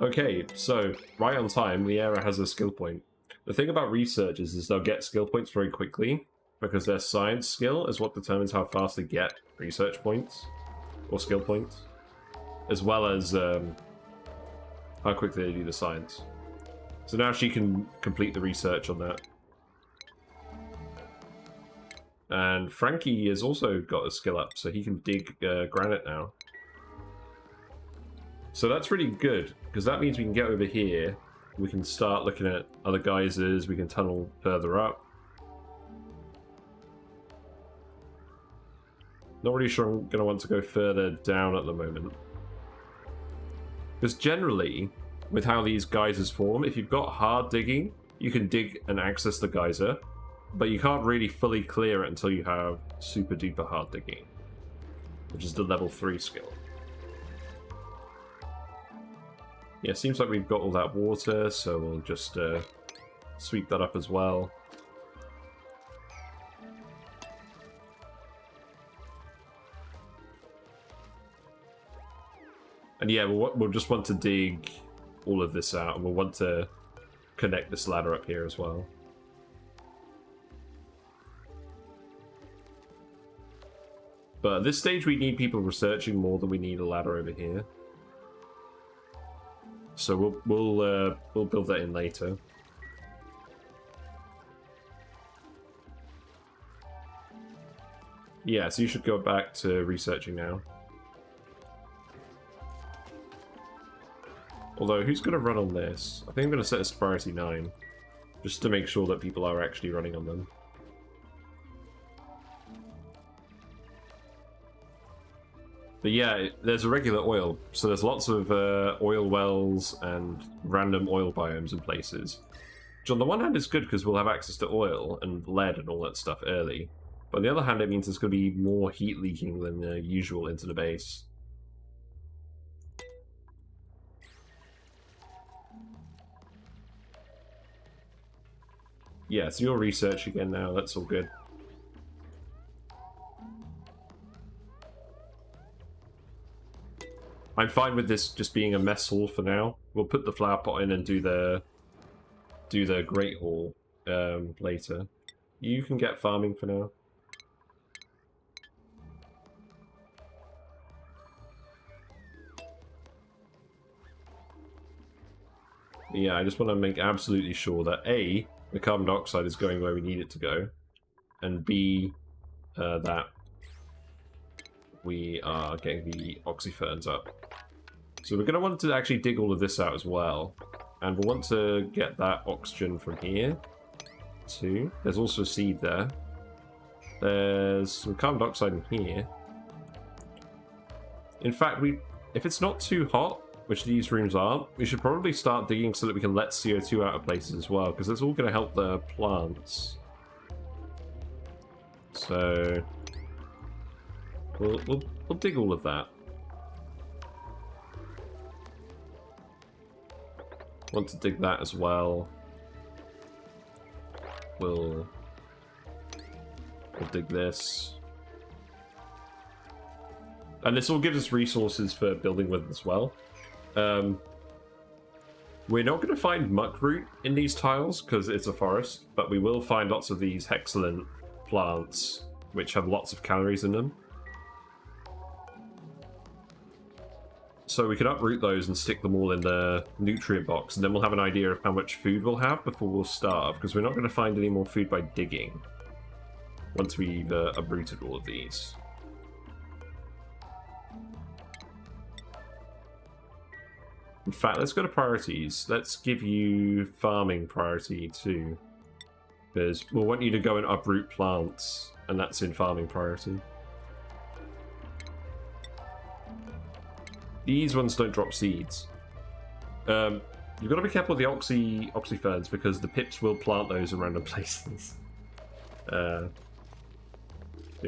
Speaker 1: Okay, so, right on time, Liera has a skill point. The thing about researchers is they'll get skill points very quickly, because their science skill is what determines how fast they get research points, or skill points, as well as how quickly they do the science. So now she can complete the research on that. And Frankie has also got a skill up, so he can dig granite now. So that's really good, because that means we can get over here. We can start looking at other geysers, we can tunnel further up. Not really sure I'm going to want to go further down at the moment. Because generally, with how these geysers form, if you've got hard digging, you can dig and access the geyser, but you can't really fully clear it until you have super duper hard digging, which is the level 3 skill. Yeah, seems like we've got all that water, so we'll just sweep that up as well. And yeah, we'll just want to dig all of this out, and we'll want to connect this ladder up here as well. But at this stage we need people researching more than we need a ladder over here. So we'll build that in later. Yeah, so you should go back to researching now. Although, who's going to run on this? I think I'm going to set this priority 9, just to make sure that people are actually running on them. But yeah, there's a regular oil, so there's lots of oil wells and random oil biomes in places. Which on the one hand is good because we'll have access to oil and lead and all that stuff early. But on the other hand, it means there's going to be more heat leaking than usual into the base. Yeah, so you're research again now, that's all good. I'm fine with this just being a mess hall for now. We'll put the flower pot in and do the Great Hall later. You can get farming for now. Yeah, I just want to make absolutely sure that A, the carbon dioxide is going where we need it to go, and B, that we are getting the oxyferns up. So we're going to want to actually dig all of this out as well, and we'll want to get that oxygen from here. CO2. There's also a seed there. There's some carbon dioxide in here. In fact, if it's not too hot, which these rooms aren't, we should probably start digging so that we can let CO2 out of places as well, because that's all going to help the plants. So we'll dig all of that. Want to dig that as well. We'll dig this. And this all gives us resources for building with as well. We're not going to find muck root in these tiles because it's a forest, but we will find lots of these excellent plants which have lots of calories in them. So we can uproot those and stick them all in the nutrient box, and then we'll have an idea of how much food we'll have before we'll starve, because we're not going to find any more food by digging once we've uprooted all of these. In fact, let's go to priorities. Let's give you farming priority too, because we'll want you to go and uproot plants, and that's in farming priority. These ones don't drop seeds. You've got to be careful with the oxyferns because the pips will plant those in random places. Yeah,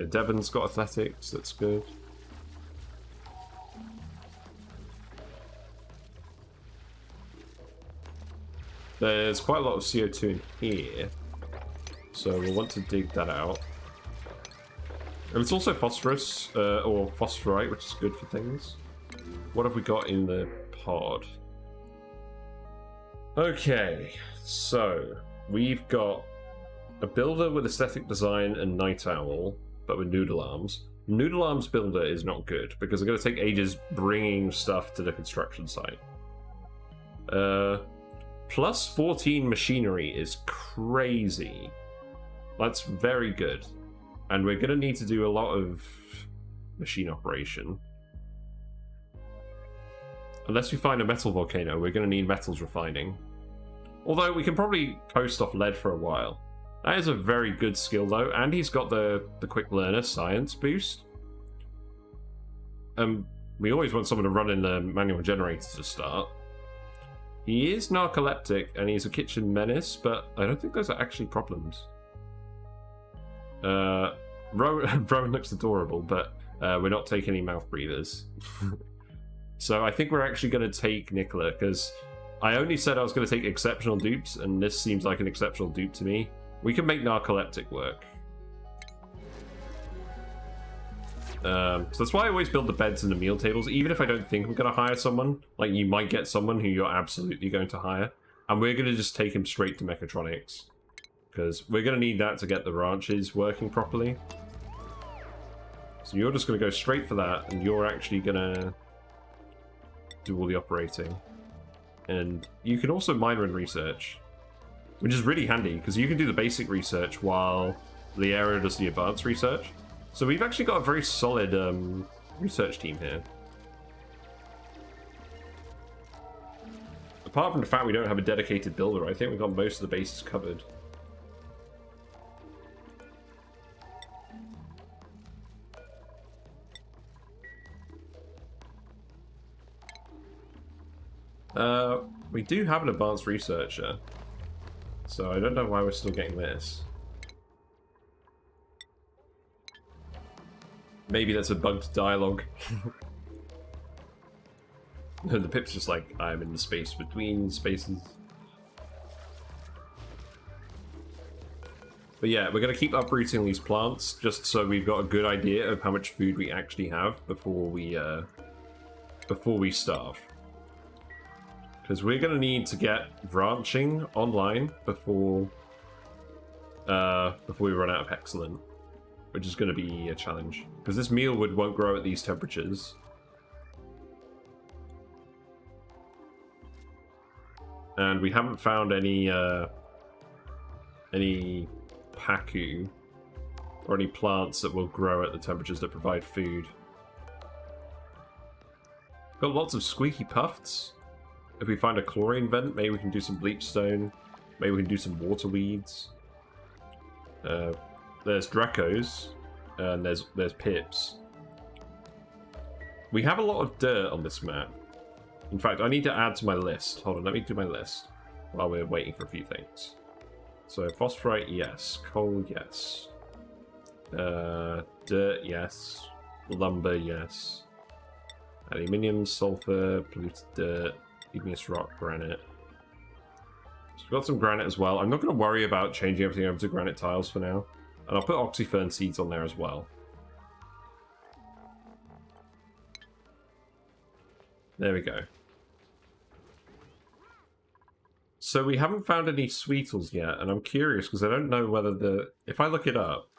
Speaker 1: Devon's got athletics, that's good. There's quite a lot of CO2 in here, so we'll want to dig that out. And it's also phosphorus, or phosphorite, which is good for things. What have we got in the pod? Okay, so we've got a builder with aesthetic design and night owl, but with noodle arms. Noodle arms builder is not good because it's going to take ages bringing stuff to the construction site. Plus 14 machinery is crazy. That's very good. And we're going to need to do a lot of machine operation. Unless we find a metal volcano, we're going to need metals refining. Although we can probably coast off lead for a while. That is a very good skill though, and he's got the quick learner science boost. We always want someone to run in the manual generator to start. He is narcoleptic and he's a kitchen menace, but I don't think those are actually problems. Rowan looks adorable, but we're not taking any mouth breathers. So I think we're actually going to take Nicola, because I only said I was going to take exceptional dupes, and this seems like an exceptional dupe to me. We can make narcoleptic work. So that's why I always build the beds and the meal tables, even if I don't think I'm going to hire someone. Like, you might get someone who you're absolutely going to hire, and we're going to just take him straight to mechatronics, because we're going to need that to get the ranches working properly. So you're just going to go straight for that, and you're actually going to do all the operating. And you can also minor and research, which is really handy, because you can do the basic research while the area does the advanced research. So we've actually got a very solid research team here. Apart from the fact we don't have a dedicated builder, I think we've got most of the bases covered. We do have an advanced researcher, so I don't know why we're still getting this. Maybe that's a bugged dialogue. The pip's just like, I'm in the space between spaces. But yeah, we're going to keep uprooting these plants just so we've got a good idea of how much food we actually have before we starve. Because we're going to need to get ranching online before we run out of excellent, which is going to be a challenge. Because this mealwood won't grow at these temperatures. And we haven't found any paku or any plants that will grow at the temperatures that provide food. Got lots of squeaky puffs. If we find a chlorine vent, maybe we can do some bleach stone. Maybe we can do some water weeds. There's Dracos, and there's Pips. We have a lot of dirt on this map. In fact, I need to add to my list. Hold on, let me do my list while we're waiting for a few things. So, phosphorite, yes. Coal, yes. Dirt, yes. Lumber, yes. Aluminium, sulfur, polluted dirt, igneous rock, granite. So we've got some granite as well. I'm not going to worry about changing everything over to granite tiles for now. And I'll put oxyfern seeds on there as well. There we go. So we haven't found any sweetles yet, and I'm curious because I don't know whether the... If I look it up,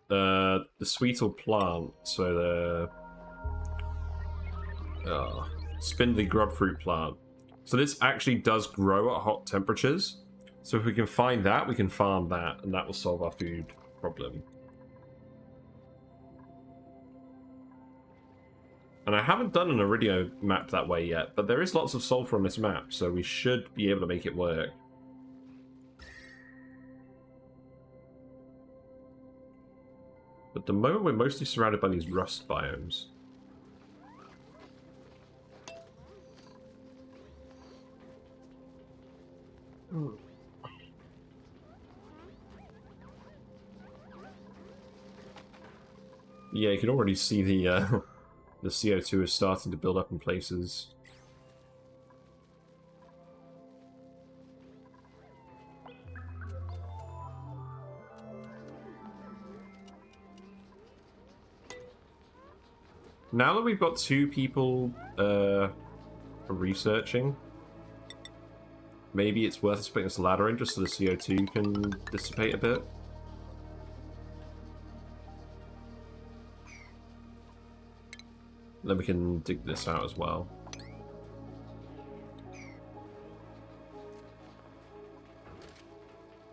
Speaker 1: the sweetle plant, so the spindly grub fruit plant. So this actually does grow at hot temperatures. So if we can find that, we can farm that, and that will solve our food problem. And I haven't done an Iridio map that way yet, but there is lots of sulfur on this map, so we should be able to make it work. But at the moment, we're mostly surrounded by these rust biomes. Yeah, you can already see the CO2 is starting to build up in places. Now that we've got 2 people researching, maybe it's worth us putting this ladder in just so the CO2 can dissipate a bit. Then we can dig this out as well.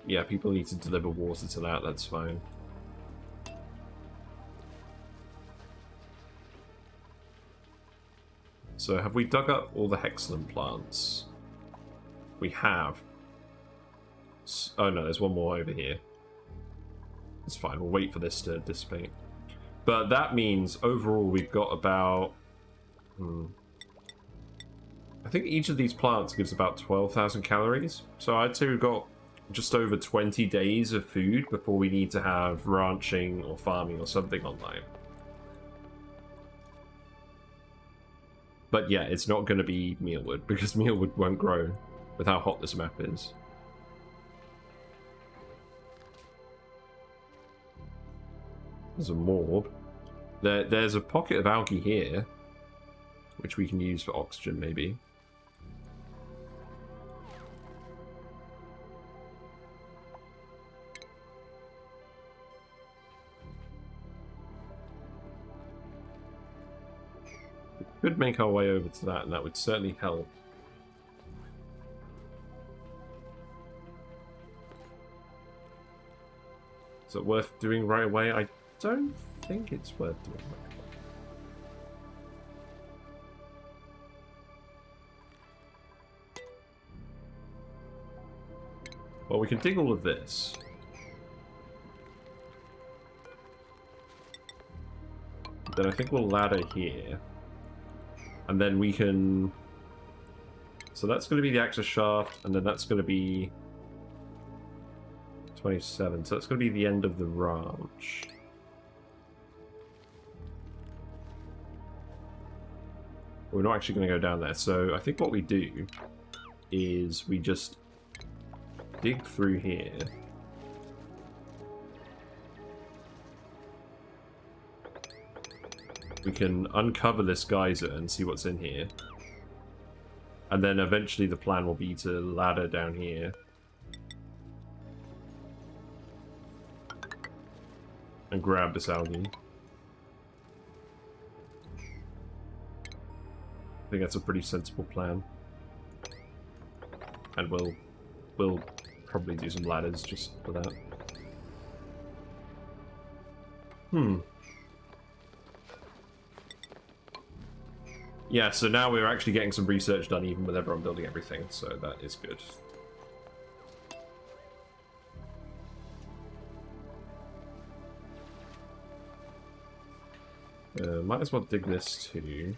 Speaker 1: Yeah, people need to deliver water to that, that's fine. So have we dug up all the hexalum plants? We have. Oh no, there's one more over here. It's fine, we'll wait for this to dissipate. But that means overall we've got about... I think each of these plants gives about 12,000 calories. So I'd say we've got just over 20 days of food before we need to have ranching or farming or something online. But yeah, it's not going to be mealwood, because mealwood won't grow with how hot this map is. There's a morb. There's a pocket of algae here, which we can use for oxygen, maybe. We could make our way over to that, and that would certainly help. Is it worth doing right away? I don't think it's worth doing right away. Well, we can dig all of this. Then I think we'll ladder here. And then we can... So that's going to be the access shaft, and then that's going to be... 27, so that's going to be the end of the ranch. We're not actually going to go down there, so I think what we do is we just dig through here. We can uncover this geyser and see what's in here. And then eventually the plan will be to ladder down here. And grab this algae. I think that's a pretty sensible plan. And we'll probably do some ladders just for that. Yeah, so now we're actually getting some research done even with everyone building everything, so that is good. Might as well dig this too.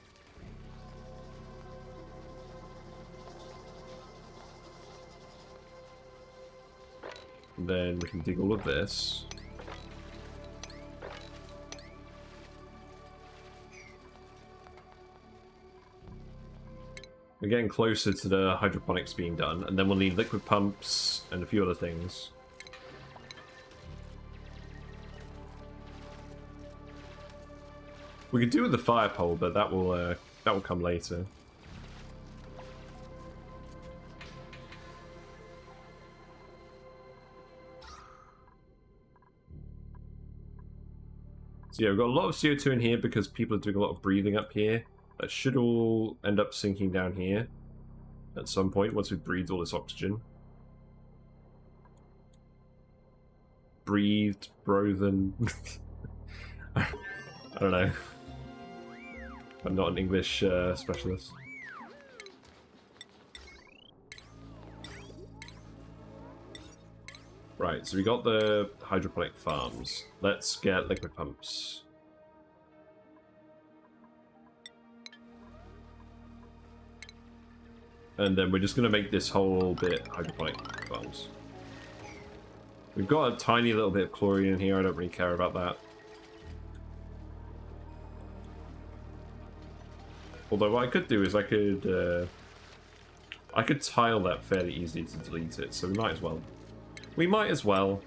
Speaker 1: And then we can dig all of this. We're getting closer to the hydroponics being done, and then we'll need liquid pumps and a few other things. We could do with the fire pole, but that will come later. So yeah, we've got a lot of CO2 in here because people are doing a lot of breathing up here. That should all end up sinking down here at some point once we've breathed all this oxygen. Breathed, brothen. I don't know. I'm not an English specialist. Right, so we got the hydroponic farms. Let's get liquid pumps. And then we're just going to make this whole bit hydroponic farms. We've got a tiny little bit of chlorine in here, I don't really care about that. Although what I could do is I could tile that fairly easily to delete it, so we might as well. We might as well.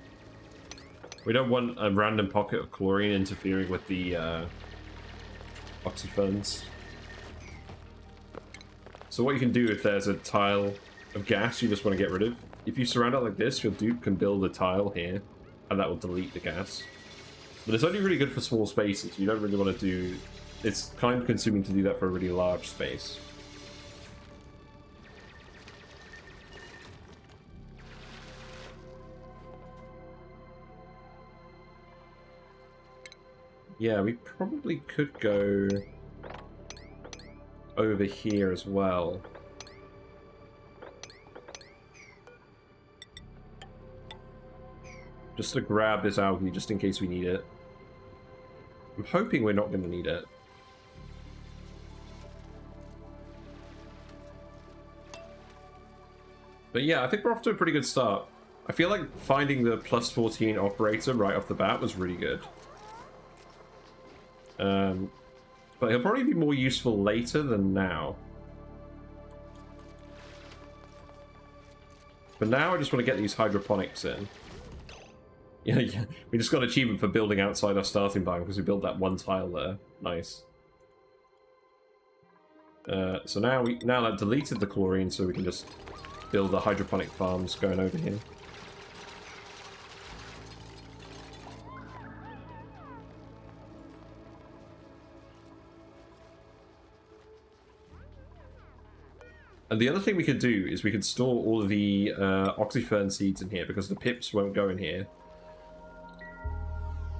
Speaker 1: We don't want a random pocket of chlorine interfering with the oxyferns. So what you can do if there's a tile of gas you just want to get rid of, if you surround it like this, your dupe can build a tile here, and that will delete the gas. But it's only really good for small spaces. You don't really want to do... It's time consuming to do that for a really large space. Yeah, we probably could go over here as well. Just to grab this algae, just in case we need it. I'm hoping we're not going to need it. But yeah, I think we're off to a pretty good start. I feel like finding the plus 14 operator right off the bat was really good. But he'll probably be more useful later than now. But now I just want to get these hydroponics in. Yeah, we just got an achievement for building outside our starting biome because we built that one tile there. Nice. So now that deleted the chlorine, so we can just build the hydroponic farms going over here. And the other thing we could do is we could store all of the oxyfern seeds in here because the pips won't go in here.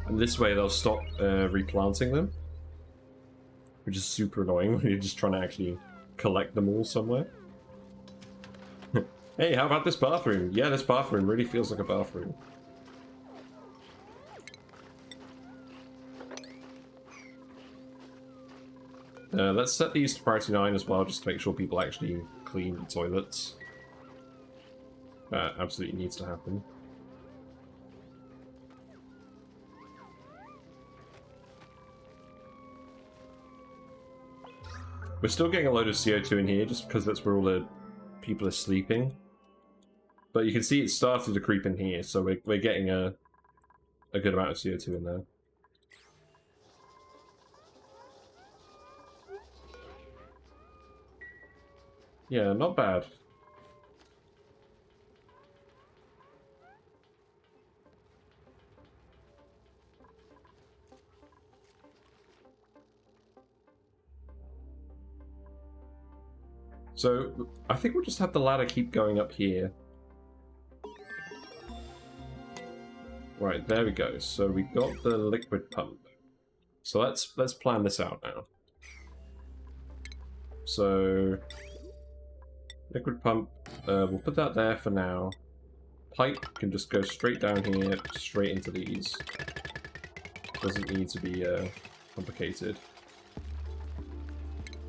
Speaker 1: And this way they'll stop replanting them. Which is super annoying when you're just trying to actually collect them all somewhere. Hey, how about this bathroom? Yeah, this bathroom really feels like a bathroom. Let's set these to priority 9 as well, just to make sure people actually clean the toilets. That absolutely needs to happen. We're still getting a load of CO2 in here, just because that's where all the people are sleeping. But you can see it started to creep in here, so we're getting a good amount of CO2 in there. Yeah, not bad. So, I think we'll just have the ladder keep going up here. Right, there we go. So we got the liquid pump. So let's plan this out now. So liquid pump, we'll put that there for now. Pipe can just go straight down here, straight into these. Doesn't need to be complicated.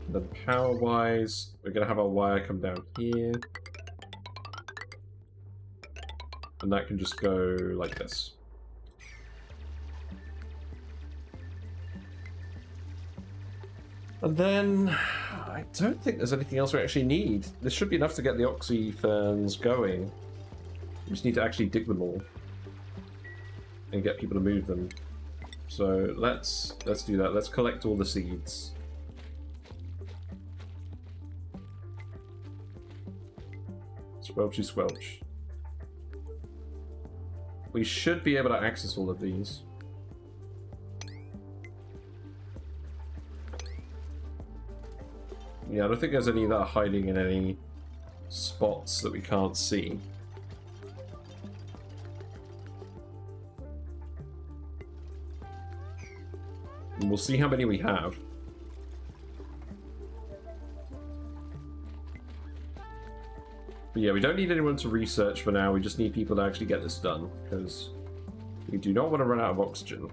Speaker 1: And then power-wise, we're going to have our wire come down here. And that can just go like this. And then, I don't think there's anything else we actually need. This should be enough to get the oxy ferns going. We just need to actually dig them all. And get people to move them. So let's do that. Let's collect all the seeds. Squelchy squelch. We should be able to access all of these. Yeah, I don't think there's any that are hiding in any spots that we can't see. And we'll see how many we have. But yeah, we don't need anyone to research for now, we just need people to actually get this done, because we do not want to run out of oxygen.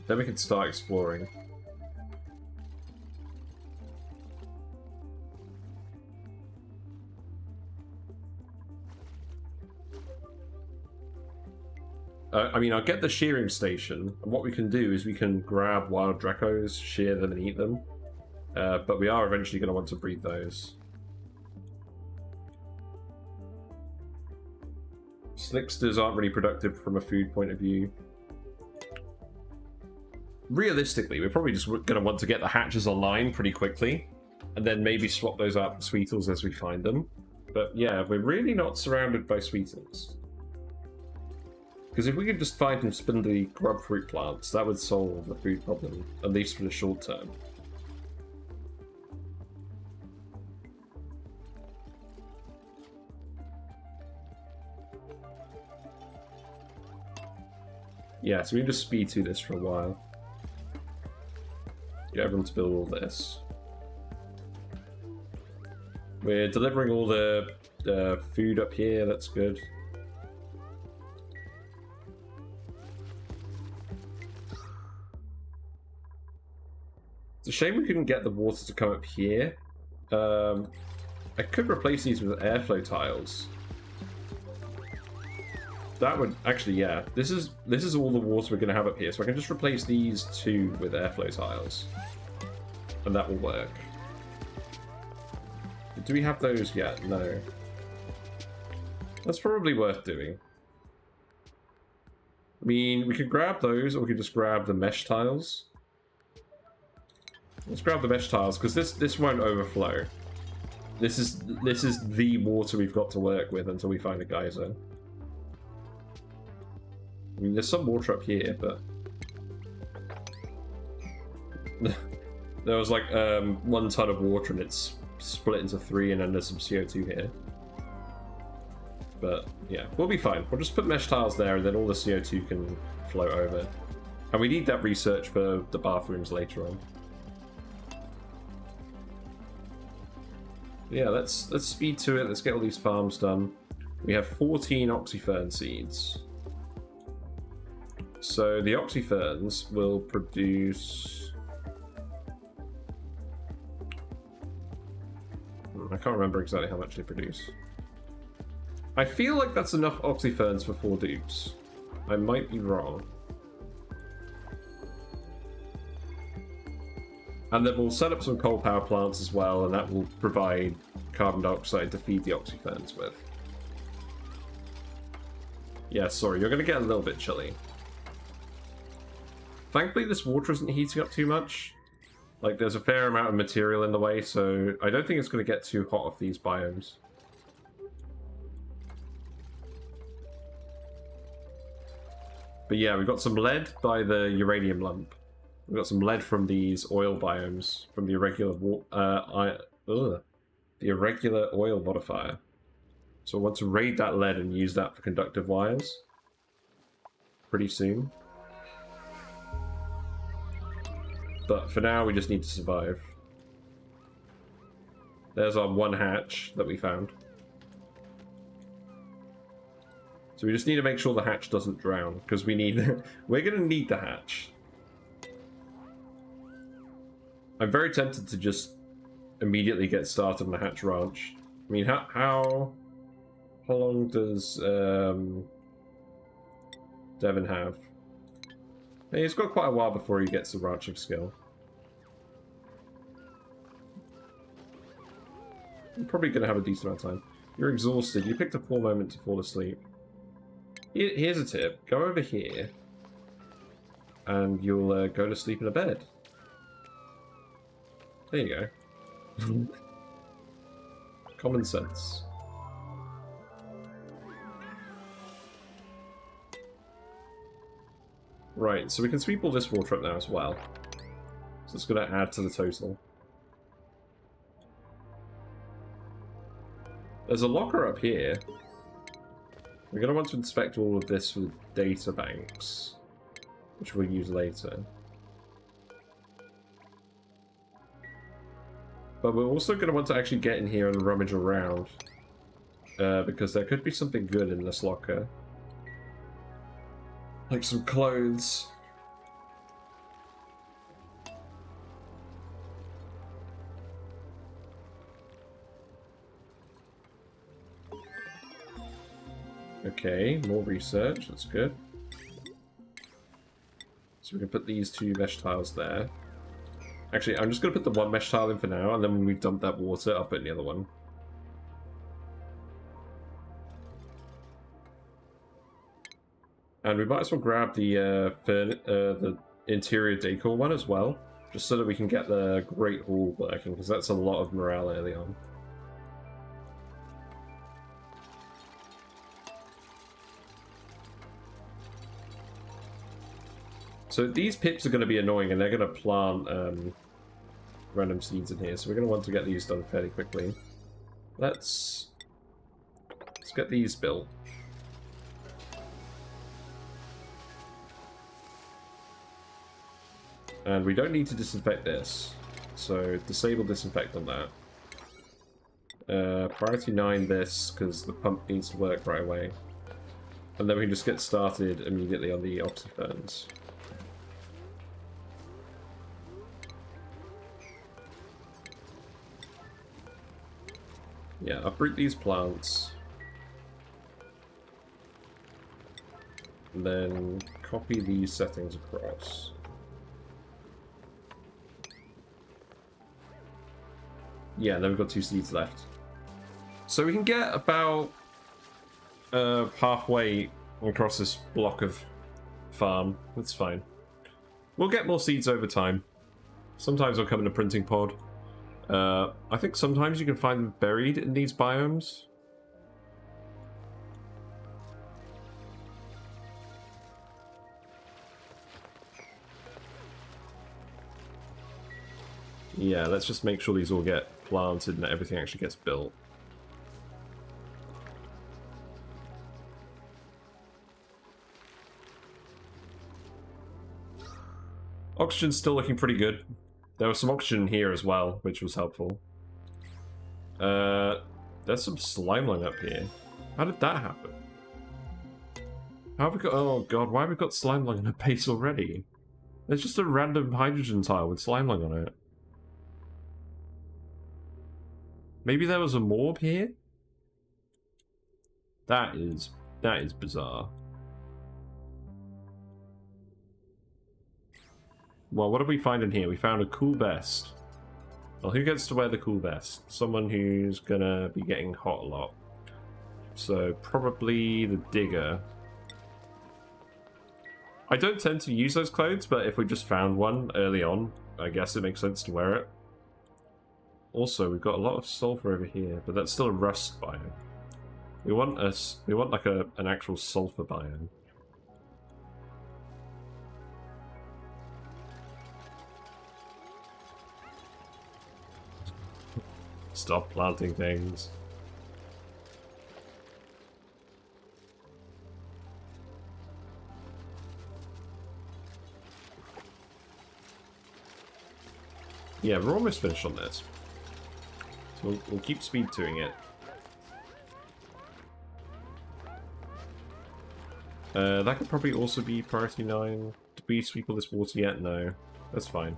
Speaker 1: Then we can start exploring. I mean, I'll get the shearing station, and what we can do is we can grab wild Dracos, shear them, and eat them. But we are eventually going to want to breed those. Slicksters aren't really productive from a food point of view. Realistically, we're probably just going to want to get the hatches online pretty quickly, and then maybe swap those out for Sweetles as we find them. But yeah, we're really not surrounded by Sweetles. Because if we could just find some spindly grub fruit plants, that would solve the food problem, at least for the short term. Yeah, so we can just speed through this for a while. Get everyone to build all this. We're delivering all the food up here, that's good. It's a shame we couldn't get the water to come up here. I could replace these with airflow tiles. That would actually, yeah. This is all the water we're going to have up here, so I can just replace these two with airflow tiles, and that will work. Do we have those yet? No. That's probably worth doing. I mean, we could grab those, or we could just grab the mesh tiles. Let's grab the mesh tiles, because this won't overflow. This is the water we've got to work with until we find a geyser. I mean, there's some water up here, but there was like 1 ton of water and it's split into 3, and then there's some CO2 here. But yeah, we'll be fine. We'll just put mesh tiles there, and then all the CO2 can float over. And we need that research for the bathrooms later on. Yeah, let's speed to it. Let's get all these farms done. We have 14 oxyfern seeds. So the oxyferns will produce... I can't remember exactly how much they produce. I feel like that's enough oxyferns for 4 dupes. I might be wrong. And then we'll set up some coal power plants as well, and that will provide carbon dioxide to feed the oxyferns with. Yeah, sorry, you're going to get a little bit chilly. Thankfully, this water isn't heating up too much. Like, there's a fair amount of material in the way, so I don't think it's going to get too hot off these biomes. But yeah, we've got some lead by the uranium lump. We've got some lead from these oil biomes, from the irregular oil modifier. So I want to raid that lead and use that for conductive wires pretty soon. But for now, we just need to survive. There's our 1 hatch that we found. So we just need to make sure the hatch doesn't drown, because we need... we're going to need the hatch. I'm very tempted to just immediately get started on the hatch ranch. I mean, how long does Devin have? Hey, he's got quite a while before he gets the ranching skill. I'm probably going to have a decent amount of time. You're exhausted. You picked a poor moment to fall asleep. Here's a tip. Go over here, and you'll go to sleep in a bed. There you go. Common sense. Right, so we can sweep all this water up now as well. So it's going to add to the total. There's a locker up here. We're going to want to inspect all of this with data banks, which we'll use later. But we're also going to want to actually get in here and rummage around, because there could be something good in this locker. Like some clothes. Okay, more research, that's good. So we can put these 2 mesh tiles there. Actually, I'm just going to put the 1 mesh tile in for now, and then when we dump that water, I'll put in the other one. And we might as well grab the interior decor one as well, just so that we can get the Great Hall working, because that's a lot of morale early on. So these pips are going to be annoying, and they're going to plant random seeds in here, so we're going to want to get these done fairly quickly. Let's get these built. And we don't need to disinfect this, so disable disinfect on that. Priority 9 this, because the pump needs to work right away. And then we can just get started immediately on the oxyferns. Yeah, uproot these plants. And then copy these settings across. Yeah, then we've got 2 seeds left. So we can get about halfway across this block of farm. That's fine. We'll get more seeds over time. Sometimes they'll come in a printing pod. I think sometimes you can find them buried in these biomes. Yeah, let's just make sure these all get planted and that everything actually gets built. Oxygen's still looking pretty good. There was some oxygen here as well, which was helpful. There's some slime lung up here. How did that happen? How have we got... Oh god, why have we got slime lung in a base already? There's just a random hydrogen tile with slime lung on it. Maybe there was a morb here? That is bizarre. Well, what did we find in here? We found a cool vest. Well, who gets to wear the cool vest? Someone who's gonna be getting hot a lot. So, probably the digger. I don't tend to use those clothes, but if we just found one early on, I guess it makes sense to wear it. Also, we've got a lot of sulfur over here, but that's still a rust biome. We want like an actual sulfur biome. Stop planting things. Yeah, we're almost finished on this. So we'll keep speed doing it. That could probably also be priority 9. Did we sweep all this water yet? No. That's fine.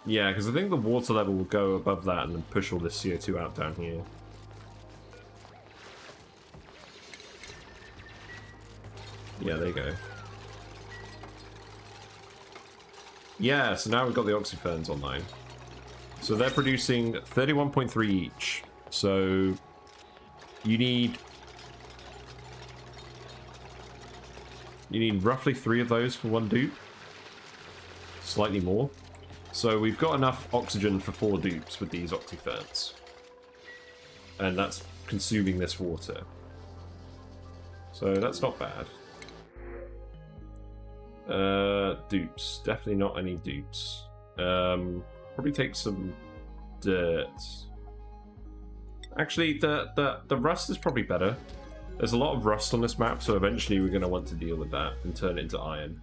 Speaker 1: Yeah, because I think the water level will go above that and then push all this CO2 out down here. Yeah, there you go. Yeah, so now we've got the oxyferns online. So they're producing 31.3 each. So you need roughly 3 of those for 1 dupe. Slightly more. So we've got enough oxygen for 4 dupes with these oxyferns. And that's consuming this water. So that's not bad. Dupes. Definitely not any dupes. Probably take some dirt. Actually, the rust is probably better. There's a lot of rust on this map, so eventually we're going to want to deal with that and turn it into iron.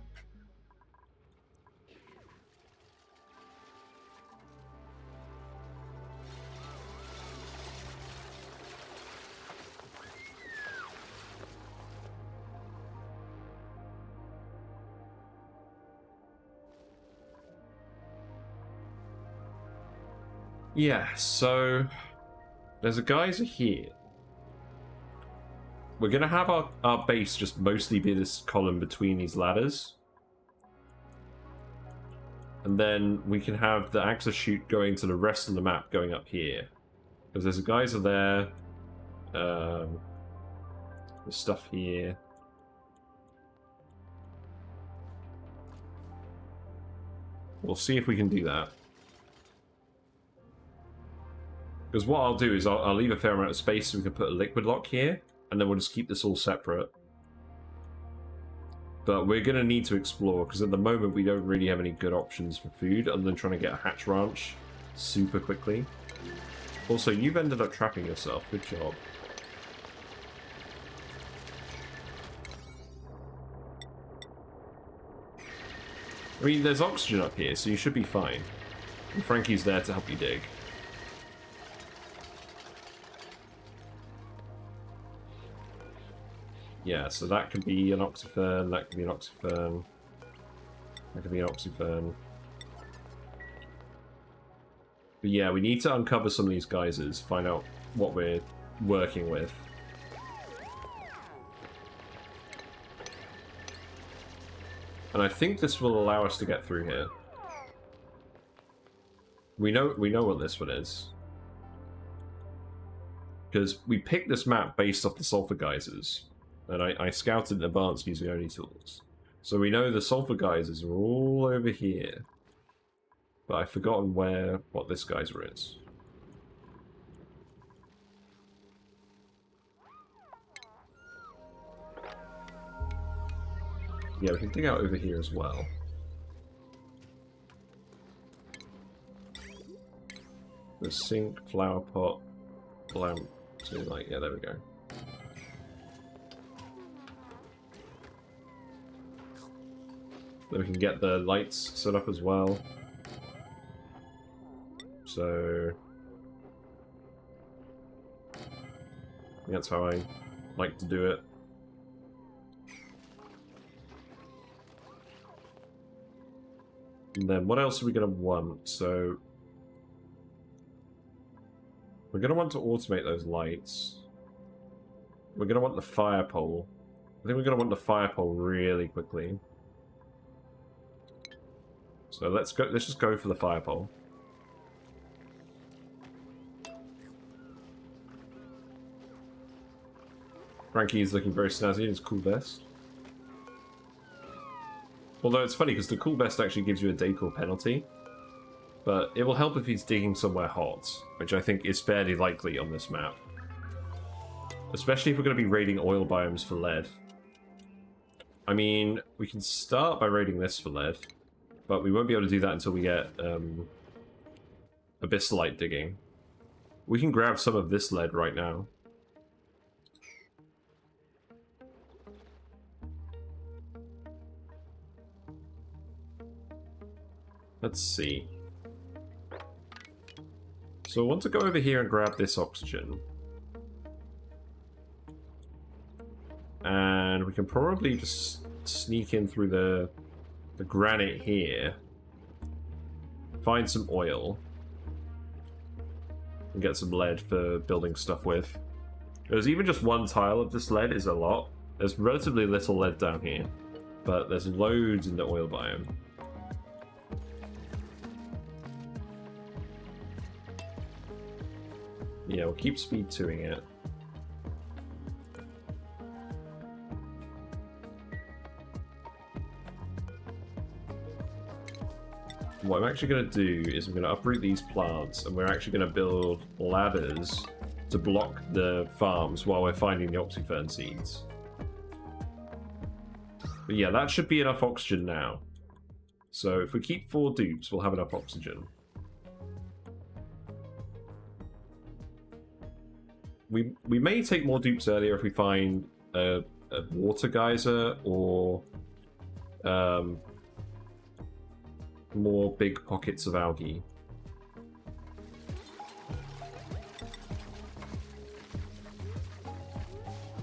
Speaker 1: Yeah, so there's a geyser here. We're going to have our base just mostly be this column between these ladders. And then we can have the access chute going to the rest of the map going up here. Because there's a geyser there. There's stuff here. We'll see if we can do that. Because what I'll do is I'll leave a fair amount of space so we can put a liquid lock here. And then we'll just keep this all separate. But we're going to need to explore, because at the moment we don't really have any good options for food, other than trying to get a hatch ranch super quickly. Also, you've ended up trapping yourself. Good job. I mean, there's oxygen up here, so you should be fine. And Frankie's there to help you dig. Yeah, so that could be an oxyfern, that could be an oxyfern, that could be an oxyfern. But yeah, we need to uncover some of these geysers, find out what we're working with. And I think this will allow us to get through here. We know what this one is. Because we picked this map based off the sulfur geysers. And I scouted in advance using ONI tools. So we know the sulfur geysers are all over here. But I've forgotten what this geyser is. Yeah, we can dig out over here as well. The sink, flower pot, lamp. So like, yeah, there we go. Then we can get the lights set up as well. So that's how I like to do it. And then what else are we going to want? So we're going to want to automate those lights. We're going to want the fire pole. I think we're going to want the fire pole really quickly. So let's just go for the fire pole. Frankie is looking very snazzy in his cool vest. Although it's funny because the cool vest actually gives you a decor penalty. But it will help if he's digging somewhere hot, which I think is fairly likely on this map. Especially if we're going to be raiding oil biomes for lead. I mean, we can start by raiding this for lead. But we won't be able to do that until we get abyssalite digging. We can grab some of this lead right now. Let's see. So I want to go over here and grab this oxygen. And we can probably just sneak in through the granite here. Find some oil. And get some lead for building stuff with. Because even just one tile of this lead is a lot. There's relatively little lead down here. But there's loads in the oil biome. Yeah, we'll keep speed 2ing it. What I'm actually going to do is I'm going to uproot these plants, and we're actually going to build ladders to block the farms while we're finding the oxyfern seeds. But yeah, that should be enough oxygen now. So if we keep 4 dupes, we'll have enough oxygen. We may take more dupes earlier if we find a water geyser or more big pockets of algae.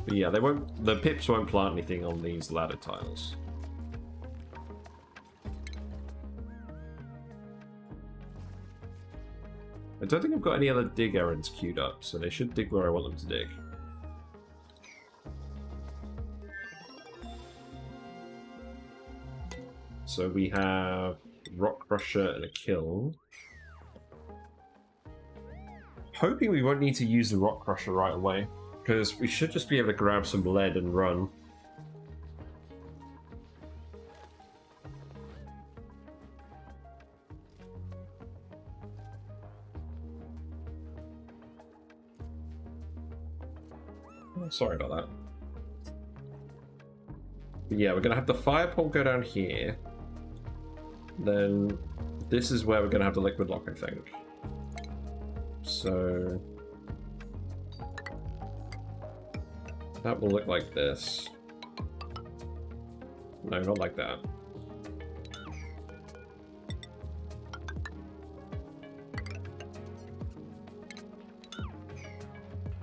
Speaker 1: But yeah, the pips won't plant anything on these ladder tiles. I don't think I've got any other dig errands queued up, so they should dig where I want them to dig. So we have rock crusher and a kiln. Hoping we won't need to use the rock crusher right away, because we should just be able to grab some lead and run. Oh, sorry about that. But yeah, we're going to have the fire pole go down here. Then this is where we're going to have the liquid lock, I think. So that will look like this. No, not like that.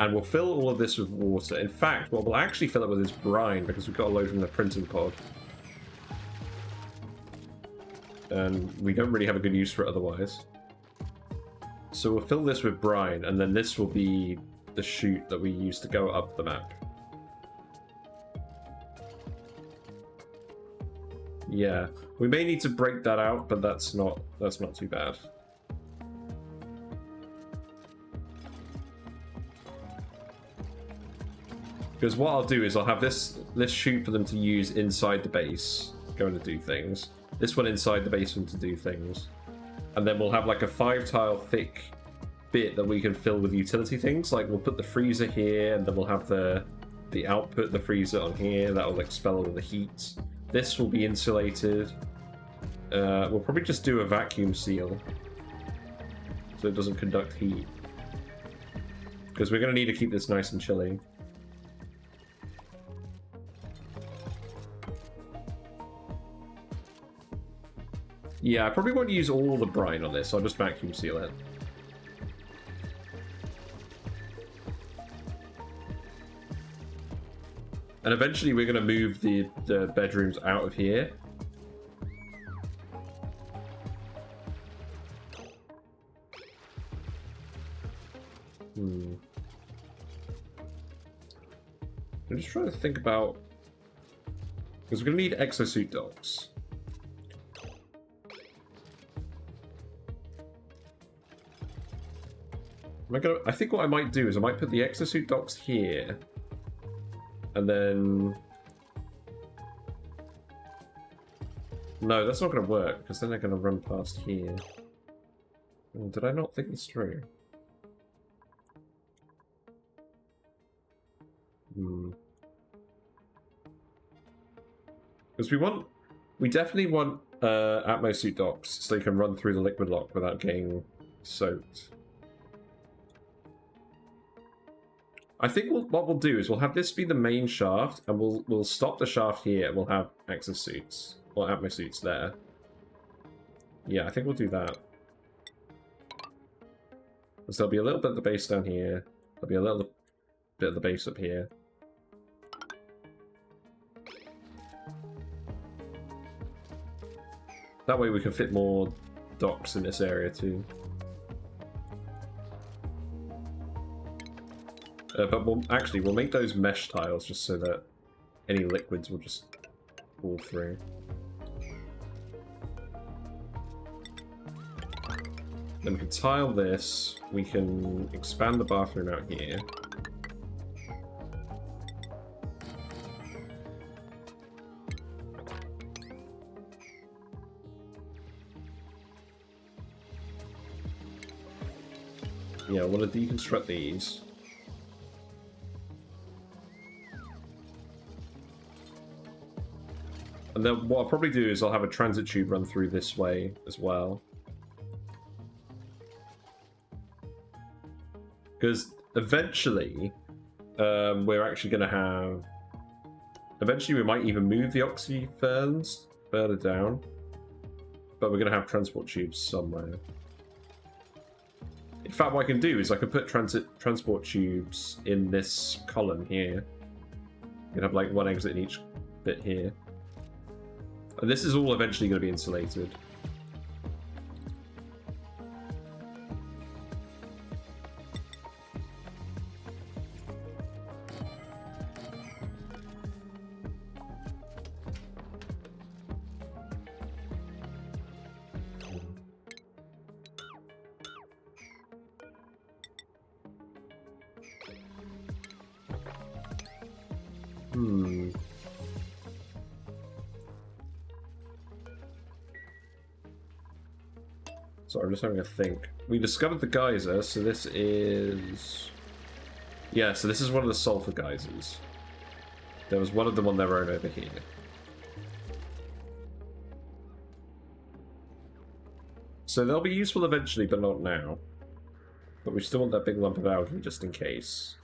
Speaker 1: And we'll fill all of this with water. In fact, what we'll actually fill it with is brine, because we've got a load from the printing pod. And we don't really have a good use for it otherwise. So we'll fill this with brine, and then this will be the chute that we use to go up the map. Yeah, we may need to break that out, but that's not too bad. Because what I'll do is I'll have this chute for them to use inside the base, going to do things. This one inside the basement to do things. And then we'll have like a 5-tile thick bit that we can fill with utility things. Like we'll put the freezer here, and then we'll have the output, the freezer on here. That'll expel all the heat. This will be insulated. We'll probably just do a vacuum seal, so it doesn't conduct heat. Because we're going to need to keep this nice and chilly. Yeah, I probably won't use all the brine on this. I'll just vacuum seal it. And eventually we're going to move the bedrooms out of here. I'm just trying to think about... Because we're going to need exosuit docks. I think what I might do is I might put the exosuit docks here, and then... No, that's not going to work, because then they're going to run past here. Oh, did I not think this through? Because we definitely want atmosuit docks, so they can run through the liquid lock without getting soaked. I think what we'll do is we'll have this be the main shaft, and we'll stop the shaft here, and we'll have exosuits, or atmosuits there. Yeah, I think we'll do that. So there'll be a little bit of the base down here. There'll be a little bit of the base up here. That way we can fit more docks in this area too. But we'll make those mesh tiles just so that any liquids will just fall through. Then we can tile this. We can expand the bathroom out here. Yeah, I want to deconstruct these. And then what I'll probably do is I'll have a transit tube run through this way as well. Because eventually, we're actually going to have... Eventually we might even move the oxy ferns further down. But we're going to have transport tubes somewhere. In fact, what I can do is I can put transport tubes in this column here. You can have like one exit in each bit here. And this is all eventually going to be insulated. Sorry, I'm just having a think. We discovered the geyser, so this is... Yeah, so this is one of the sulfur geysers. There was one of them on their own over here. So they'll be useful eventually, but not now. But we still want that big lump of algae just in case.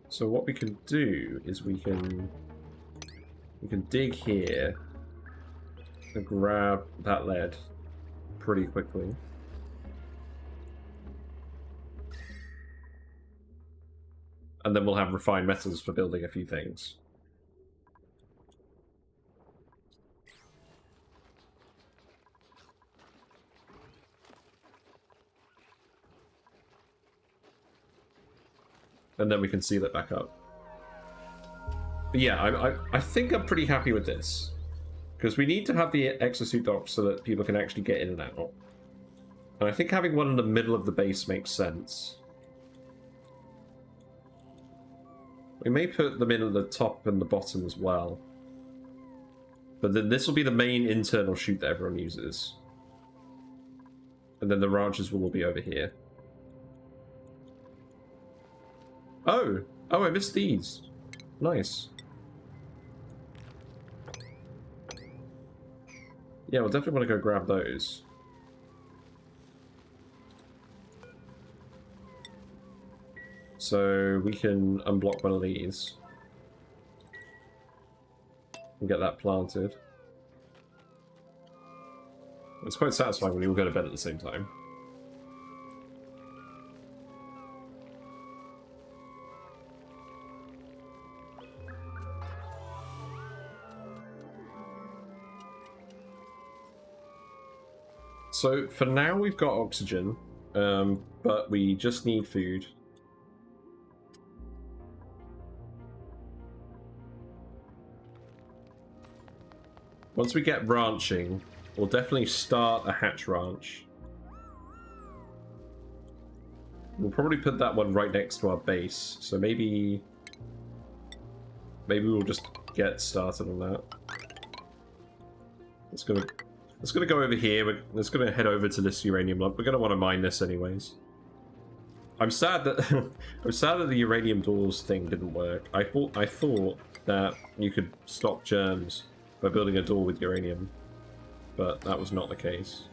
Speaker 1: So what we can do is we can dig here and grab that lead pretty quickly. And then we'll have refined metals for building a few things. And then we can seal it back up. But yeah, I think I'm pretty happy with this. Because we need to have the exosuit docks so that people can actually get in and out. And I think having one in the middle of the base makes sense. We may put them in at the top and the bottom as well. But then this will be the main internal chute that everyone uses. And then the ranches will all be over here. Oh! Oh, I missed these. Nice. Yeah, we'll definitely want to go grab those. So we can unblock one of these. And get that planted. It's quite satisfying when you all go to bed at the same time. So for now we've got oxygen, but we just need food. Once we get ranching, we'll definitely start a hatch ranch. We'll probably put that one right next to our base, so maybe we'll just get started on that. It's gonna go over here. It's gonna head over to this uranium lump. We're gonna want to mine this anyways. I'm sad that I'm sad that the uranium doors thing didn't work. I thought that you could stop germs by building a door with uranium, but that was not the case.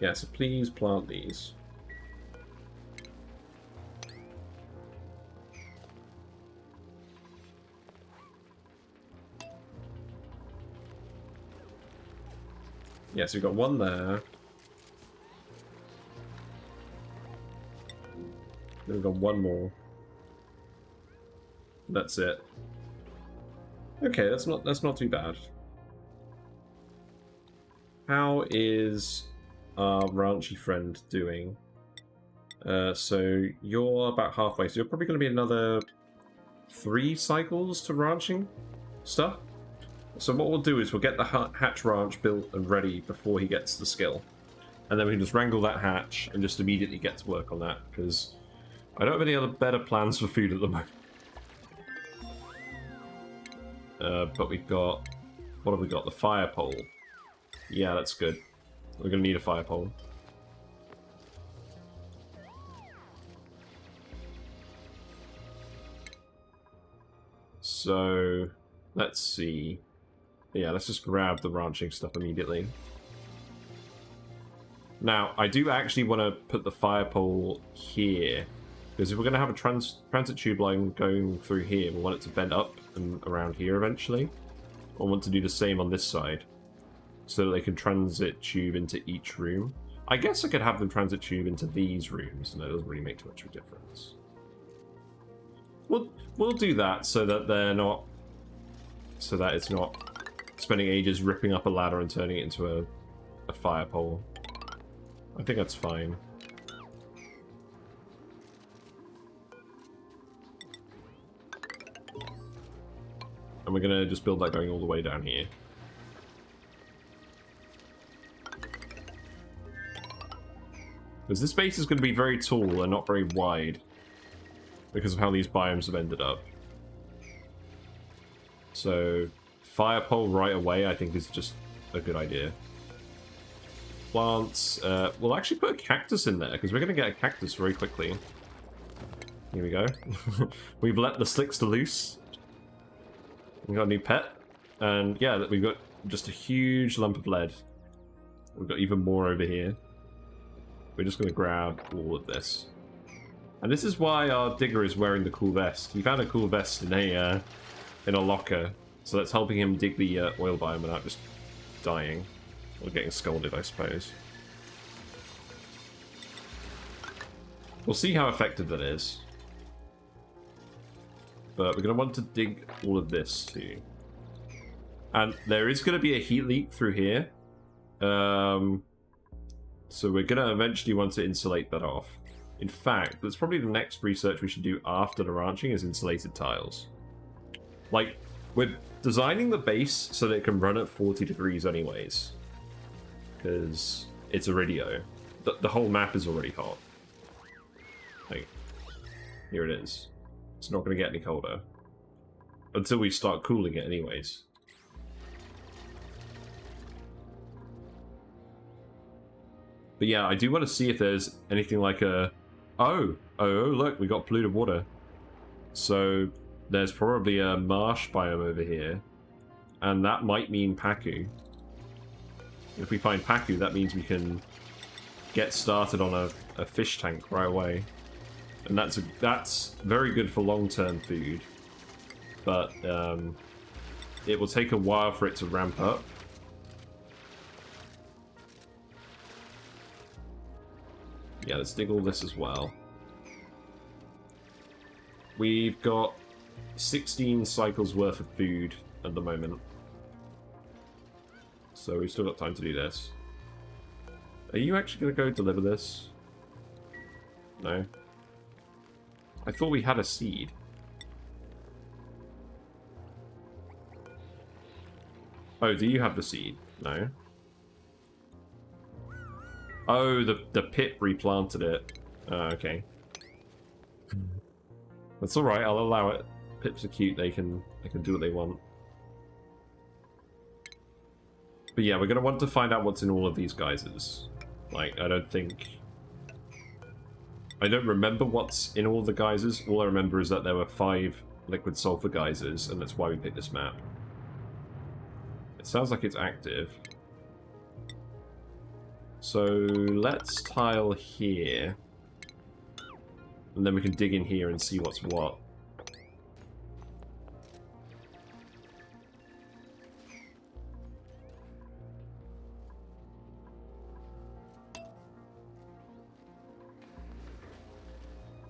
Speaker 1: Yeah, so please plant these. Yeah, so we've got one there. Then we've got one more. That's it. Okay, that's not too bad. How is our ranchy friend doing? So you're about halfway, so you're probably going to be another 3 cycles to ranching stuff. So what we'll do is we'll get the hatch ranch built and ready before he gets the skill. And then we can just wrangle that hatch and just immediately get to work on that, because I don't have any other better plans for food at the moment. But we've got... What have we got? The fire pole. Yeah, that's good. We're going to need a fire pole. So, let's see. Yeah, let's just grab the ranching stuff immediately. Now, I do actually want to put the fire pole here, because if we're going to have a transit tube line going through here, we want it to bend up and around here eventually. I want to do the same on this side, so that they can transit tube into each room. I guess I could have them transit tube into these rooms, and that doesn't really make too much of a difference. We'll do that so that they're not... So that it's not spending ages ripping up a ladder and turning it into a fire pole. I think that's fine. And we're gonna just build that going all the way down here. Because this base is going to be very tall and not very wide, because of how these biomes have ended up. So, fire pole right away I think is just a good idea. Plants, we'll actually put a cactus in there, because we're going to get a cactus very quickly. Here we go. We've let the slickster loose. We've got a new pet. And yeah, we've got just a huge lump of lead. We've got even more over here. We're just going to grab all of this. And this is why our digger is wearing the cool vest. He found a cool vest in a locker. So that's helping him dig the oil biome without just dying. Or getting scolded, I suppose. We'll see how effective that is. But we're going to want to dig all of this too. And there is going to be a heat leak through here. So we're going to eventually want to insulate that off. In fact, that's probably the next research we should do after the ranching is insulated tiles. Like, we're designing the base so that it can run at 40 degrees anyways. Because it's Iridio. The whole map is already hot. Like, here it is. It's not going to get any colder. Until we start cooling it anyways. But yeah, I do want to see if there's anything like a... Oh, look, we got polluted water. So there's probably a marsh biome over here. And that might mean Paku. If we find Paku, that means we can get started on a fish tank right away. And that's very good for long-term food. But it will take a while for it to ramp up. Yeah, let's dig all this as well. We've got 16 cycles worth of food at the moment. So we've still got time to do this. Are you actually going to go deliver this? No. I thought we had a seed. Oh, do you have the seed? No. Oh, the pit replanted it. Okay. That's alright, I'll allow it. Pips are cute, they can do what they want. But yeah, we're going to want to find out what's in all of these geysers. Like, I don't remember what's in all the geysers. All I remember is that there were 5 liquid sulfur geysers, and that's why we picked this map. It sounds like it's active. So let's tile here. And then we can dig in here and see what's what.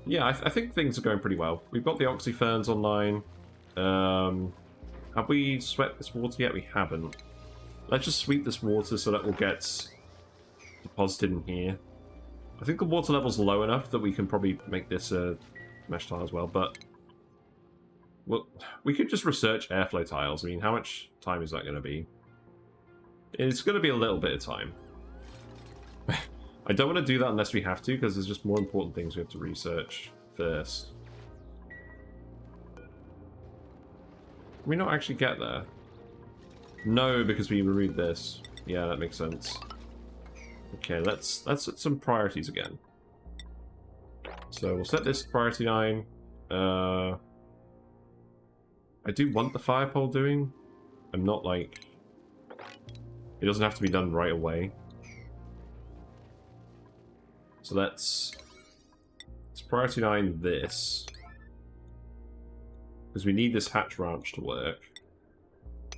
Speaker 1: Yeah, I think things are going pretty well. We've got the oxyferns online. Have we swept this water yet? We haven't. Let's just sweep this water so that will get deposited in here. I think the water level's low enough that we can probably make this a mesh tile as well, but well, we could just research airflow tiles. I mean, how much time is that going to be? It's going to be a little bit of time. I don't want to do that unless we have to, because there's just more important things we have to research first. Can we not actually get there? No, because we removed this. Yeah, that makes sense. Okay, let's set some priorities again. So we'll set this priority 9. I do want the fire pole doing. I'm not like... It doesn't have to be done right away. So let's priority 9 this. Because we need this hatch ranch to work.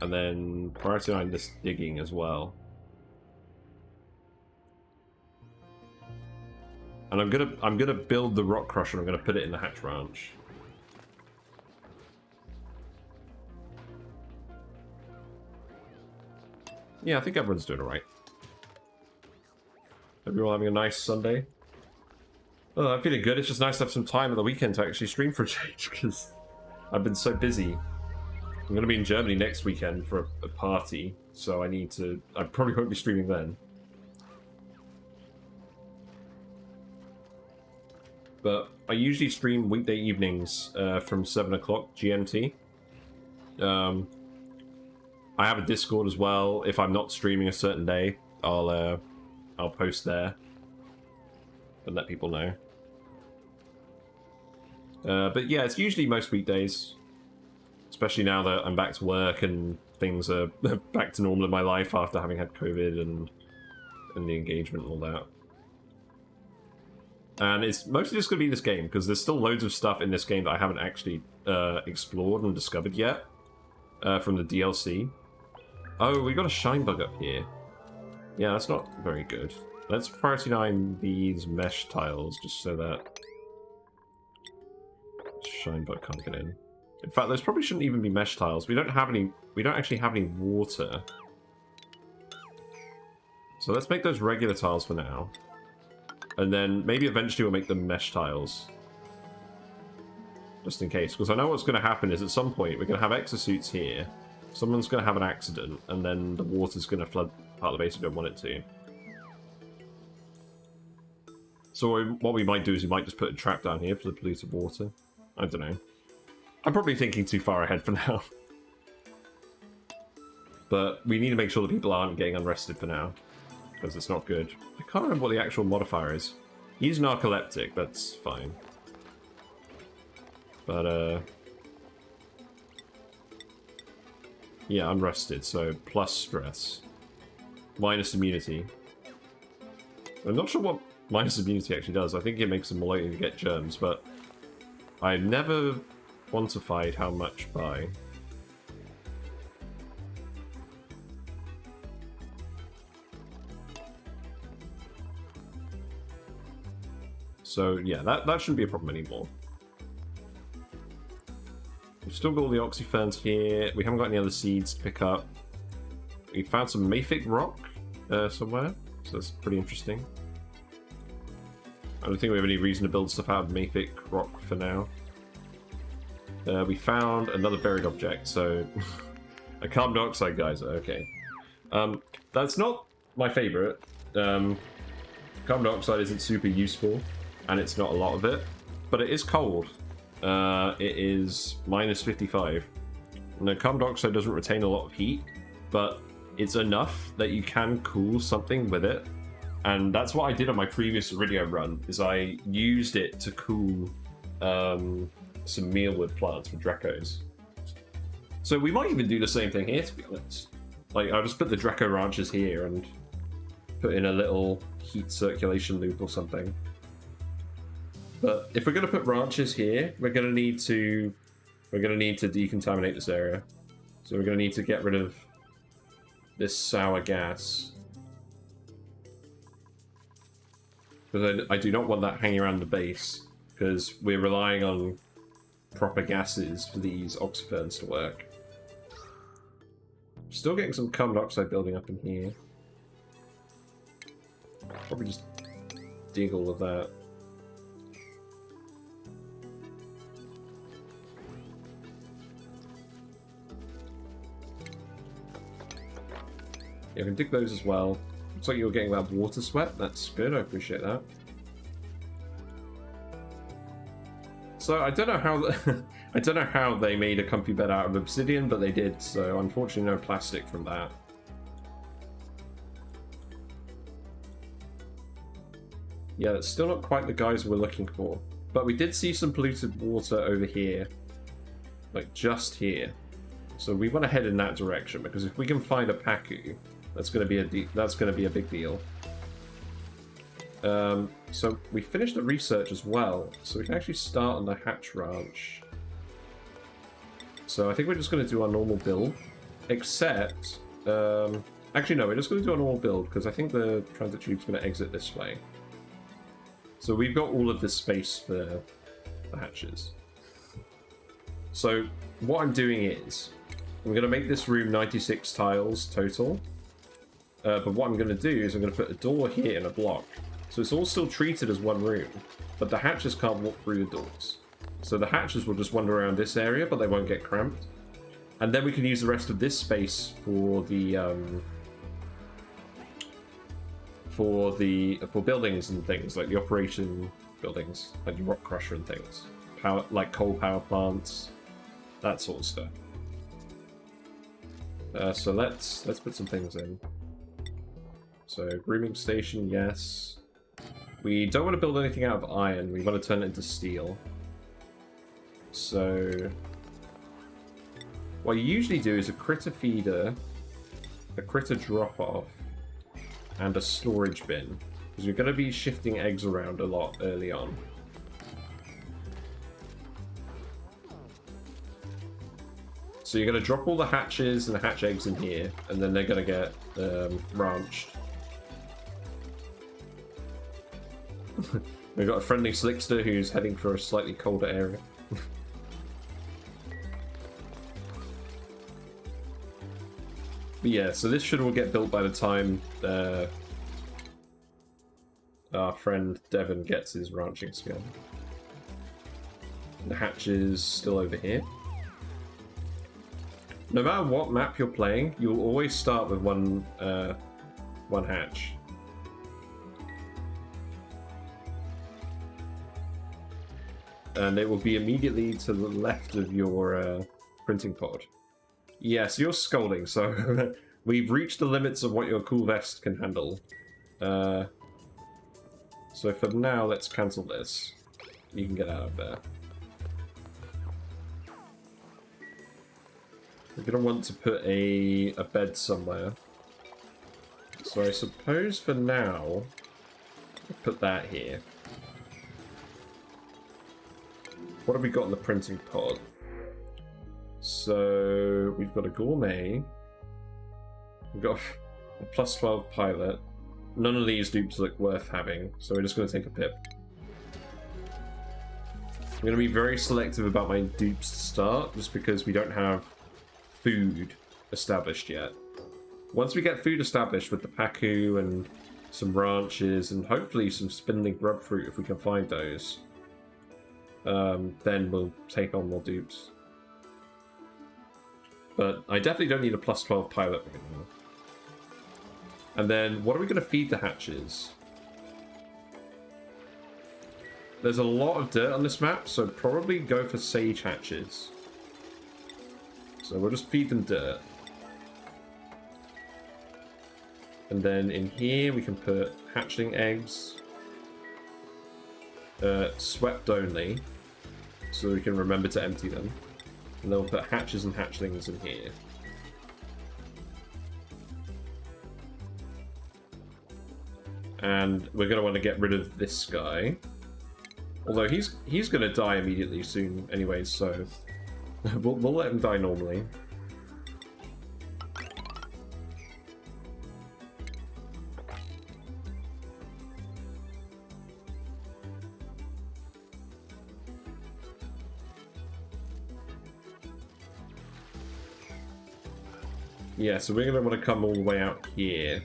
Speaker 1: And then priority 9 this digging as well. And I'm gonna build the rock crusher and I'm gonna put it in the hatch ranch. Yeah, I think everyone's doing alright. Hope you're all having a nice Sunday. Oh, I'm feeling good. It's just nice to have some time at the weekend to actually stream for a change, because I've been so busy. I'm going to be in Germany next weekend for a party, so I need to... I probably won't be streaming then. But I usually stream weekday evenings from 7 o'clock GMT. I have a Discord as well. If I'm not streaming a certain day, I'll post there and let people know. But yeah, it's usually most weekdays. Especially now that I'm back to work and things are back to normal in my life after having had COVID and the engagement and all that. And it's mostly just going to be this game, because there's still loads of stuff in this game that I haven't actually explored and discovered yet from the DLC. Oh, we got a shine bug up here. Yeah, that's not very good. Let's priority 9 these mesh tiles, just so that shine bug can't get in. In fact, those probably shouldn't even be mesh tiles. We don't actually have any water. So let's make those regular tiles for now. And then maybe eventually we'll make them mesh tiles. Just in case. Because I know what's going to happen is at some point we're going to have exosuits here. Someone's going to have an accident. And then the water's going to flood part of the base we don't want it to. So what we might do is we might just put a trap down here for the polluted water. I don't know. I'm probably thinking too far ahead for now. But we need to make sure that people aren't getting unrested for now. Because it's not good. I can't remember what the actual modifier is. He's narcoleptic, that's fine. But, yeah, unrested, so plus stress. Minus immunity. I'm not sure what minus immunity actually does. I think it makes them more likely to get germs, but I've never quantified how much by. So yeah, that shouldn't be a problem anymore. We've still got all the oxyferns here. We haven't got any other seeds to pick up. We found some mafic rock somewhere, so that's pretty interesting. I don't think we have any reason to build stuff out of mafic rock for now. We found another buried object, so a carbon dioxide geyser. Okay, that's not my favorite. Carbon dioxide isn't super useful, and it's not a lot of it, but it is cold. It is minus 55. Now, carbon dioxide doesn't retain a lot of heat, but it's enough that you can cool something with it. And that's what I did on my previous Iridium run, is I used it to cool some mealwood plants for Drecos. So we might even do the same thing here, to be honest. Like, I'll just put the Dreco ranches here, and put in a little heat circulation loop or something. But if we're going to put ranches here, we're going to need to decontaminate this area. So we're going to need to get rid of this sour gas. Because I do not want that hanging around the base, because we're relying on proper gases for these oxyferns to work. Still getting some carbon dioxide building up in here. Probably just dig all of that. Yeah, I can dig those as well. Looks like you're getting that water sweat. That's good, I appreciate that. So I don't know how I don't know how they made a comfy bed out of obsidian, but they did, so unfortunately no plastic from that. Yeah, it's still not quite the guys we're looking for. But we did see some polluted water over here. Like just here. So we want to head in that direction, because if we can find a Pacu, that's going to be a big deal. So we finished the research as well, so we can actually start on the Hatch Ranch. So I think we're just going to do our normal build, except... actually no, we're just going to do our normal build, because I think the transit tube's going to exit this way. So we've got all of this space for the hatches. So what I'm doing is, I'm going to make this room 96 tiles total. But what I'm going to do is I'm going to put a door here and a block. So it's all still treated as one room, but the hatches can't walk through the doors. So the hatches will just wander around this area, but they won't get cramped. And then we can use the rest of this space for the for buildings and things, like the operation buildings, like the rock crusher and things, like coal power plants, that sort of stuff. So let's put some things in. So grooming station, yes. We don't want to build anything out of iron. We want to turn it into steel. So what you usually do is a critter feeder, a critter drop off, and a storage bin, because you're going to be shifting eggs around a lot early on. So you're going to drop all the hatches and the hatch eggs in here, and then they're going to get ranched. We've got a friendly slickster who's heading for a slightly colder area. But yeah, so this should all get built by the time our friend Devon gets his ranching skill. The hatch is still over here. No matter what map you're playing, you'll always start with one hatch. And it will be immediately to the left of your printing pod. Yeah, so you're scolding, so we've reached the limits of what your cool vest can handle. So for now, let's cancel this. You can get out of there. We're going to want to put a bed somewhere. So I suppose for now, we'll put that here. What have we got in the printing pod? So we've got a gourmet. We've got a plus 12 pilot. None of these dupes look worth having, so we're just going to take a pip. I'm going to be very selective about my dupes to start, just because we don't have food established yet. Once we get food established with the Pacu and some ranches and hopefully some spindling grub fruit if we can find those, then we'll take on more dupes. But I definitely don't need a plus 12 pilot right now. And then what are we going to feed the hatches? There's a lot of dirt on this map, so probably go for sage hatches. So we'll just feed them dirt. And then in here we can put hatchling eggs. Swept only, so we can remember to empty them. And then we'll put hatches and hatchlings in here. And we're going to want to get rid of this guy. Although he's going to die immediately soon anyway, so we'll let him die normally. Yeah, so we're going to want to come all the way out here.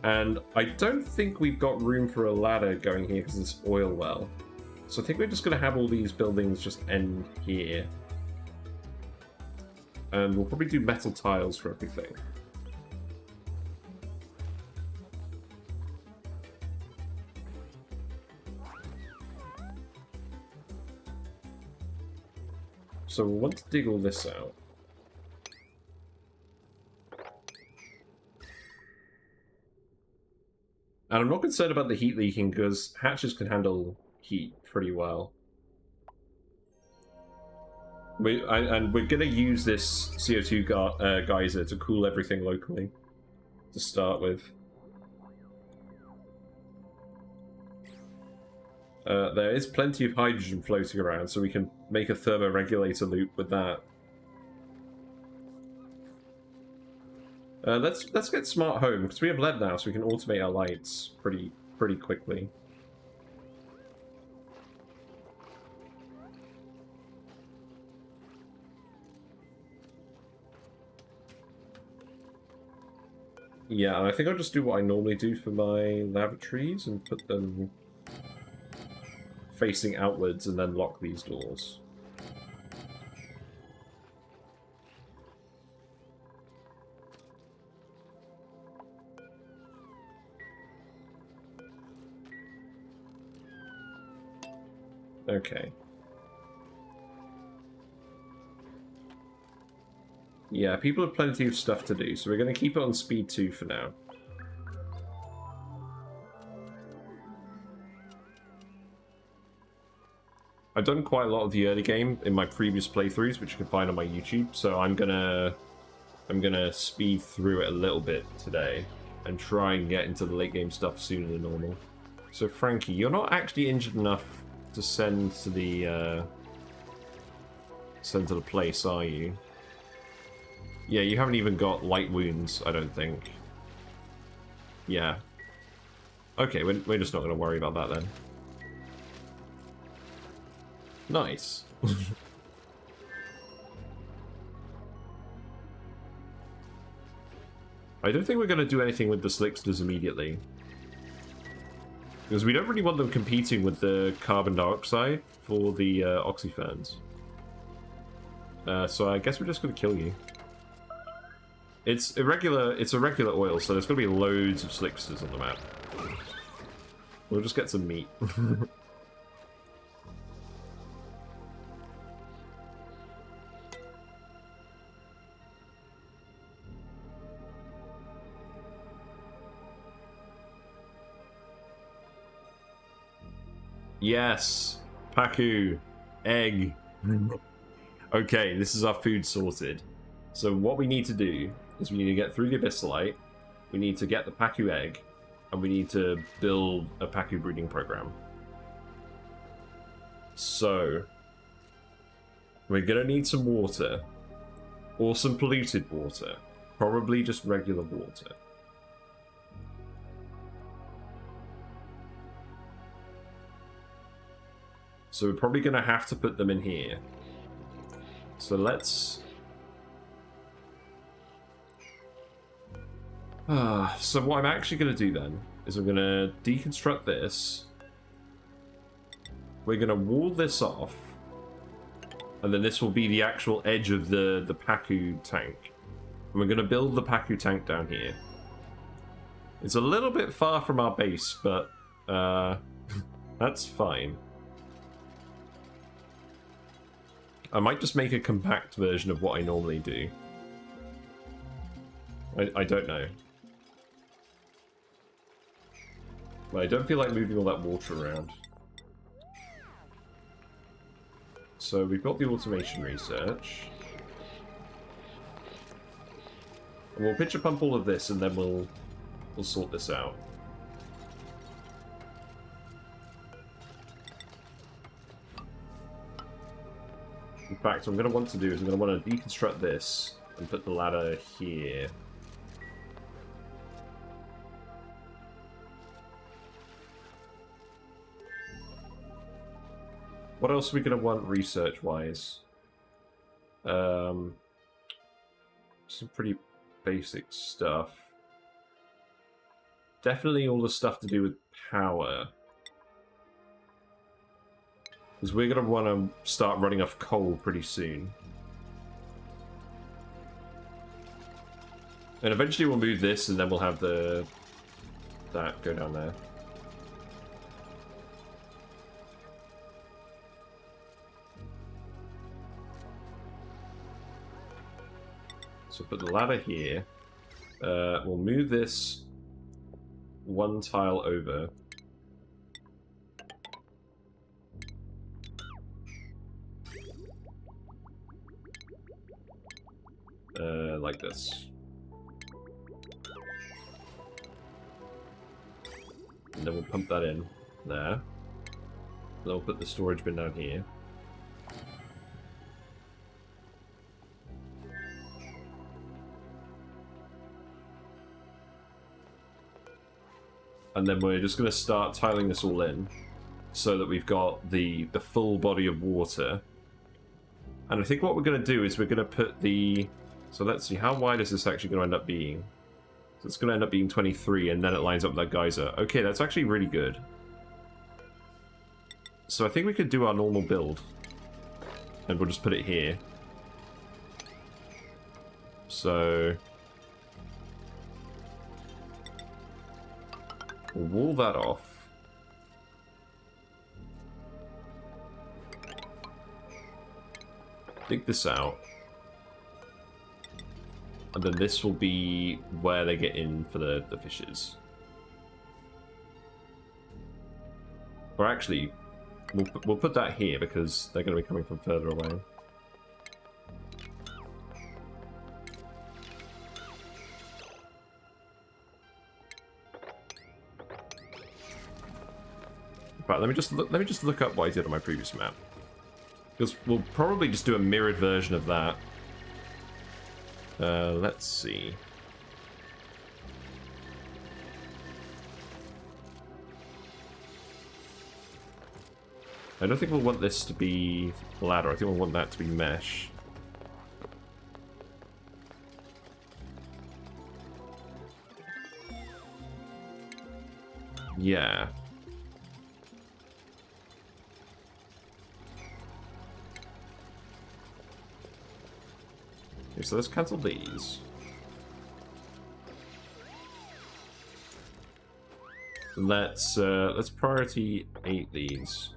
Speaker 1: And I don't think we've got room for a ladder going here because it's oil well. So I think we're just going to have all these buildings just end here. And we'll probably do metal tiles for everything. So we'll want to dig all this out. And I'm not concerned about the heat leaking because hatches can handle heat pretty well. And we're going to use this CO2 geyser to cool everything locally to start with. There is plenty of hydrogen floating around, so we can make a thermoregulator loop with that. Let's get smart home because we have LED now, so we can automate our lights pretty quickly. Yeah, and I think I'll just do what I normally do for my lavatories and put them facing outwards and then lock these doors. Okay. Yeah, people have plenty of stuff to do, so we're going to keep it on speed 2 for now. I've done quite a lot of the early game in my previous playthroughs, which you can find on my YouTube, so I'm gonna speed through it a little bit today and try and get into the late game stuff sooner than normal. So Frankie, you're not actually injured enough to send to the place, are you? Yeah, you haven't even got light wounds, I don't think. Yeah. Okay, we're just not going to worry about that then. Nice. I don't think we're going to do anything with the slicksters immediately. Because we don't really want them competing with the carbon dioxide for the oxyferns. So I guess we're just going to kill you. It's a regular oil, so there's going to be loads of slicksters on the map. We'll just get some meat. Yes! Paku! Egg! Okay, this is our food sorted. So what we need to do is we need to get through the Abyssalite, we need to get the Paku egg, and we need to build a Paku breeding program. So, we're gonna need some water. Or some polluted water. Probably just regular water. So we're probably going to have to put them in here. So let's... so what I'm actually going to do then is I'm going to deconstruct this. We're going to wall this off. And then this will be the actual edge of the Paku tank. And we're going to build the Paku tank down here. It's a little bit far from our base, but that's fine. I might just make a compact version of what I normally do. I don't know. But I don't feel like moving all that water around. So we've got the automation research. We'll pitcher pump all of this, and then we'll sort this out. In fact, what I'm going to want to do is I'm going to want to deconstruct this and put the ladder here. What else are we going to want research-wise? Some pretty basic stuff. Definitely all the stuff to do with power. Because we're going to want to start running off coal pretty soon. And eventually we'll move this, and then we'll have that go down there. So put the ladder here. We'll move this one tile over. Like this. And then we'll pump that in there. Then we'll put the storage bin down here. And then we're just going to start tiling this all in so that we've got the full body of water. And I think what we're going to do is we're going to put the... So let's see, how wide is this actually going to end up being? So it's going to end up being 23, and then it lines up with that geyser. Okay, that's actually really good. So I think we could do our normal build. And we'll just put it here. So... we'll wall that off. Dig this out. And then this will be where they get in for the fishes. Or actually, we'll put that here because they're going to be coming from further away. Right, let me just look up what I did on my previous map. Because we'll probably just do a mirrored version of that. Let's see. I don't think we'll want this to be ladder. I think we'll want that to be mesh. Yeah. Okay, so let's cancel these. Let's priority 8 these.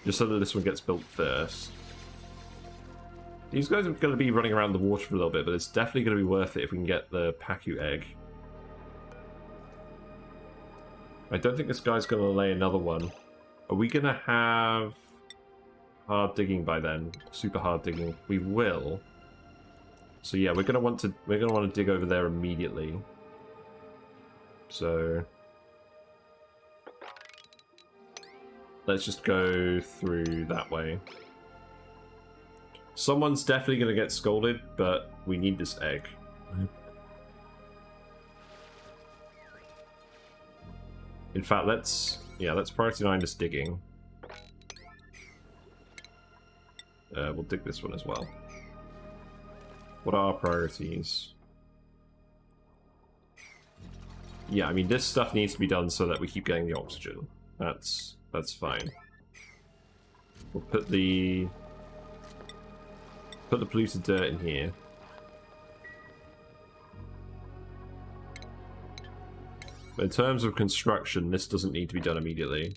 Speaker 1: Just so that this one gets built first. These guys are going to be running around the water for a little bit, but it's definitely going to be worth it if we can get the Pacu egg. I don't think this guy's going to lay another one. Are we going to have hard digging by then? Super hard digging. We will. So yeah, we're going to want to dig over there immediately. So let's just go through that way. Someone's definitely going to get scolded, but we need this egg. In fact, let's priority 9 this digging. We'll dig this one as well. What are our priorities? Yeah, I mean, this stuff needs to be done so that we keep getting the oxygen. That's fine. We'll put the polluted dirt in here. But in terms of construction, this doesn't need to be done immediately.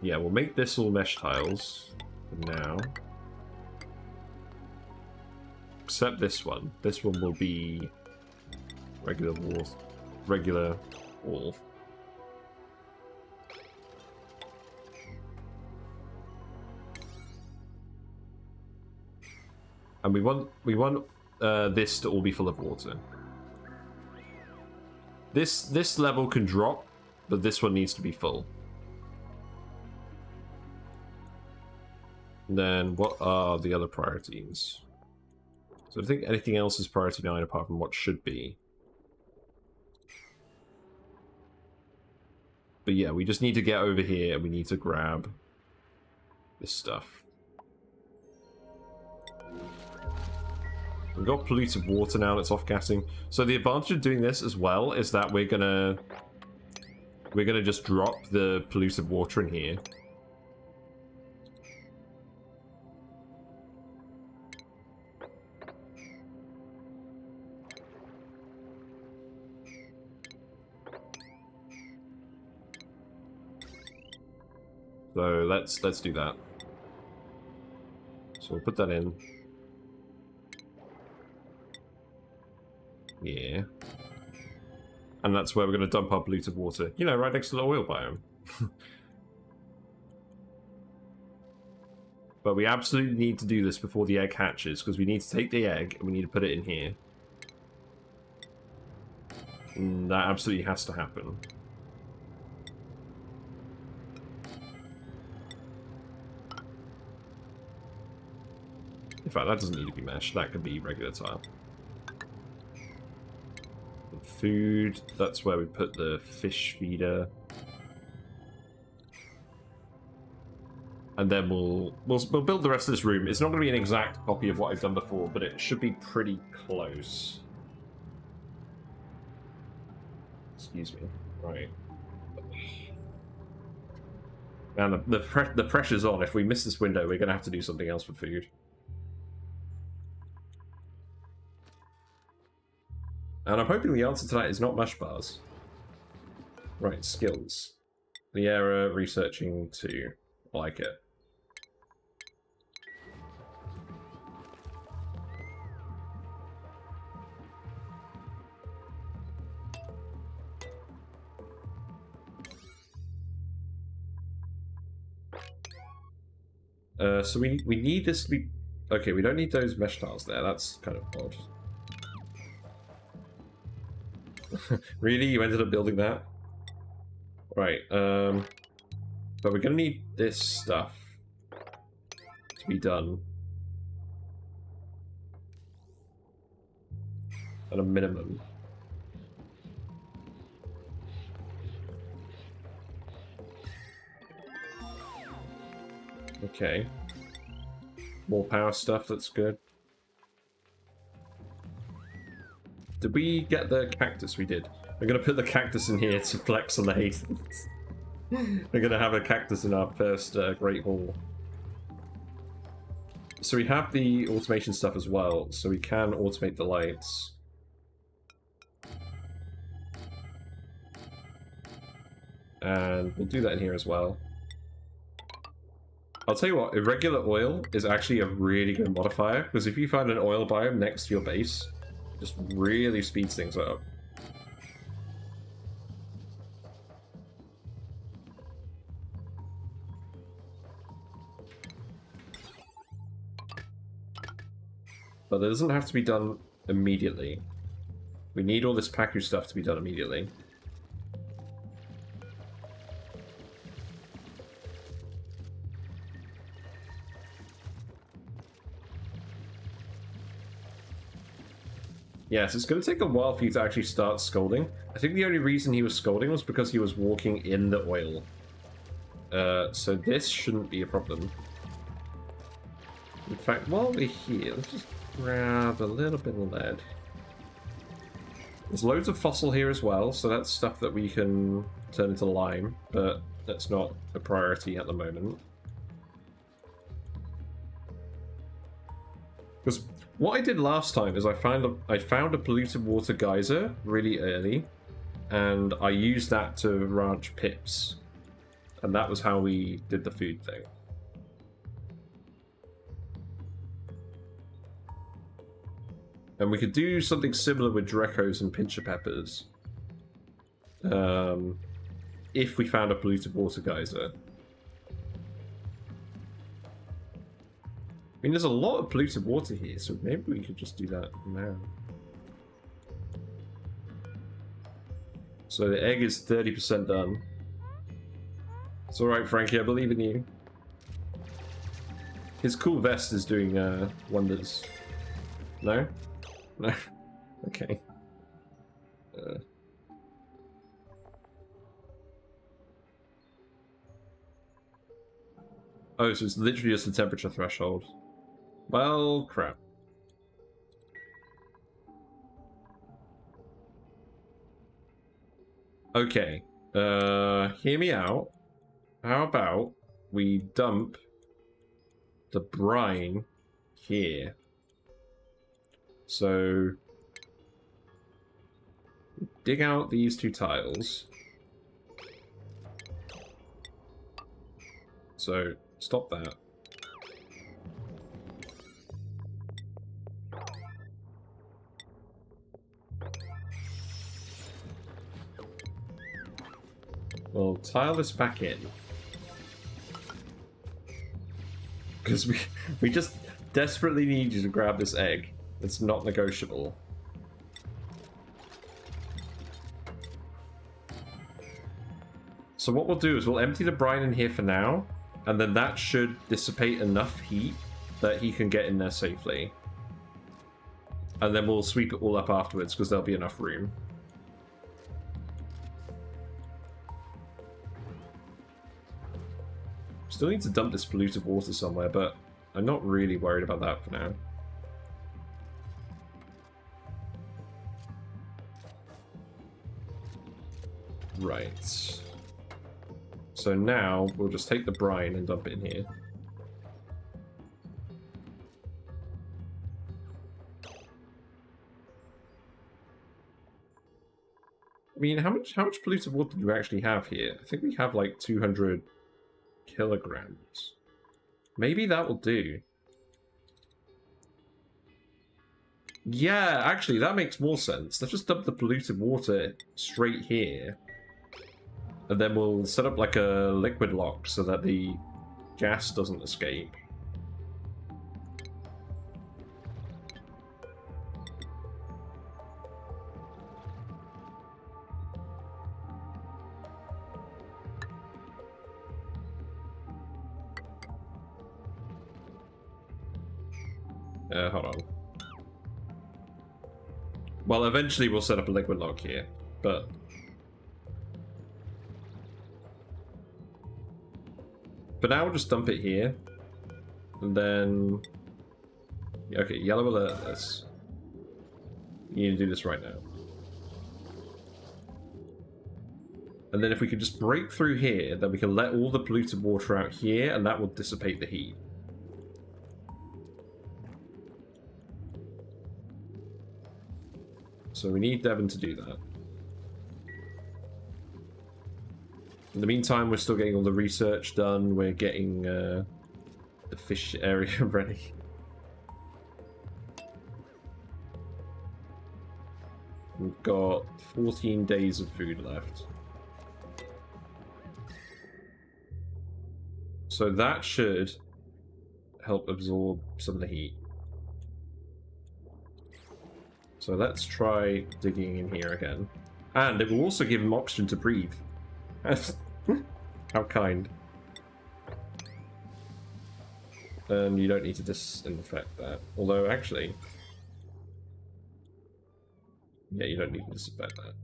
Speaker 1: Yeah, we'll make this all mesh tiles for now. Except this one. This one will be regular walls. Regular wall. And we want this to all be full of water. This level can drop, but this one needs to be full. And then what are the other priorities? So I think anything else is priority 9 apart from what should be. But yeah, we just need to get over here and we need to grab this stuff. We've got polluted water now that's off-gassing. So the advantage of doing this as well is that we're gonna just drop the polluted water in here. So let's do that. So we'll put that in. Yeah. And that's where we're going to dump our polluted water. You know, right next to the oil biome. But we absolutely need to do this before the egg hatches, because we need to take the egg and we need to put it in here. And that absolutely has to happen. In fact, that doesn't need to be mesh. That could be regular tile. Food, that's where we put the fish feeder. And then we'll build the rest of this room. It's not going to be an exact copy of what I've done before, but it should be pretty close. Excuse me. Right. Man, the pressure's on. If we miss this window, we're going to have to do something else for food. And I'm hoping the answer to that is not mush bars. Right, skills. The error, researching 2. I like it. So we need this to be... Okay, we don't need those mesh tiles there. That's kind of odd. Really? You ended up building that? Right, but we're gonna need this stuff to be done. At a minimum. Okay. More power stuff, that's good. Did we get the cactus? We did. I'm gonna put the cactus in here to flex on the Hathens. We're gonna have a cactus in our first Great Hall. So we have the automation stuff as well, so we can automate the lights. And we'll do that in here as well. I'll tell you what, irregular oil is actually a really good modifier, because if you find an oil biome next to your base, it just really speeds things up. But it doesn't have to be done immediately. We need all this package stuff to be done immediately. Yes, it's going to take a while for you to actually start scolding. I think the only reason he was scolding was because he was walking in the oil. So this shouldn't be a problem. In fact, while we're here, let's just grab a little bit of lead. There's loads of fossil here as well, so that's stuff that we can turn into lime, but that's not a priority at the moment. Because what I did last time is I found a polluted water geyser really early, and I used that to ranch pips, and that was how we did the food thing. And we could do something similar with Drecos and Pincher Peppers. If we found a polluted water geyser. mean, there's a lot of polluted water here, so maybe we could just do that now. So the egg is 30% done. It's alright, Frankie, I believe in you. His cool vest is doing wonders. No? No? Okay. Oh, so it's literally just the temperature threshold. Well, crap. Okay. Hear me out. How about we dump the brine here? So dig out these 2 tiles. So stop that. We'll tile this back in. Because we just desperately need you to grab this egg. It's not negotiable. So what we'll do is we'll empty the brine in here for now, and then that should dissipate enough heat that he can get in there safely. And then we'll sweep it all up afterwards, because there'll be enough room. Still need to dump this polluted water somewhere, but I'm not really worried about that for now. Right. So now we'll just take the brine and dump it in here. I mean, how much polluted water do we actually have here? I think we have like 200 kilograms. Maybe that will do. Yeah, actually, that makes more sense. Let's just dump the polluted water straight here. And then we'll set up like a liquid lock so that the gas doesn't escape. Hold on. Well, eventually we'll set up a liquid lock here, but... For now, we'll just dump it here. And then... Okay, yellow alert this. You need to do this right now. And then if we could just break through here, then we can let all the polluted water out here, and that will dissipate the heat. So we need Devon to do that. In the meantime, we're still getting all the research done. We're getting the fish area ready. We've got 14 days of food left. So that should help absorb some of the heat. So let's try digging in here again. And it will also give him oxygen to breathe. How kind. And you don't need to disinfect that. Although, actually... Yeah, you don't need to disinfect that.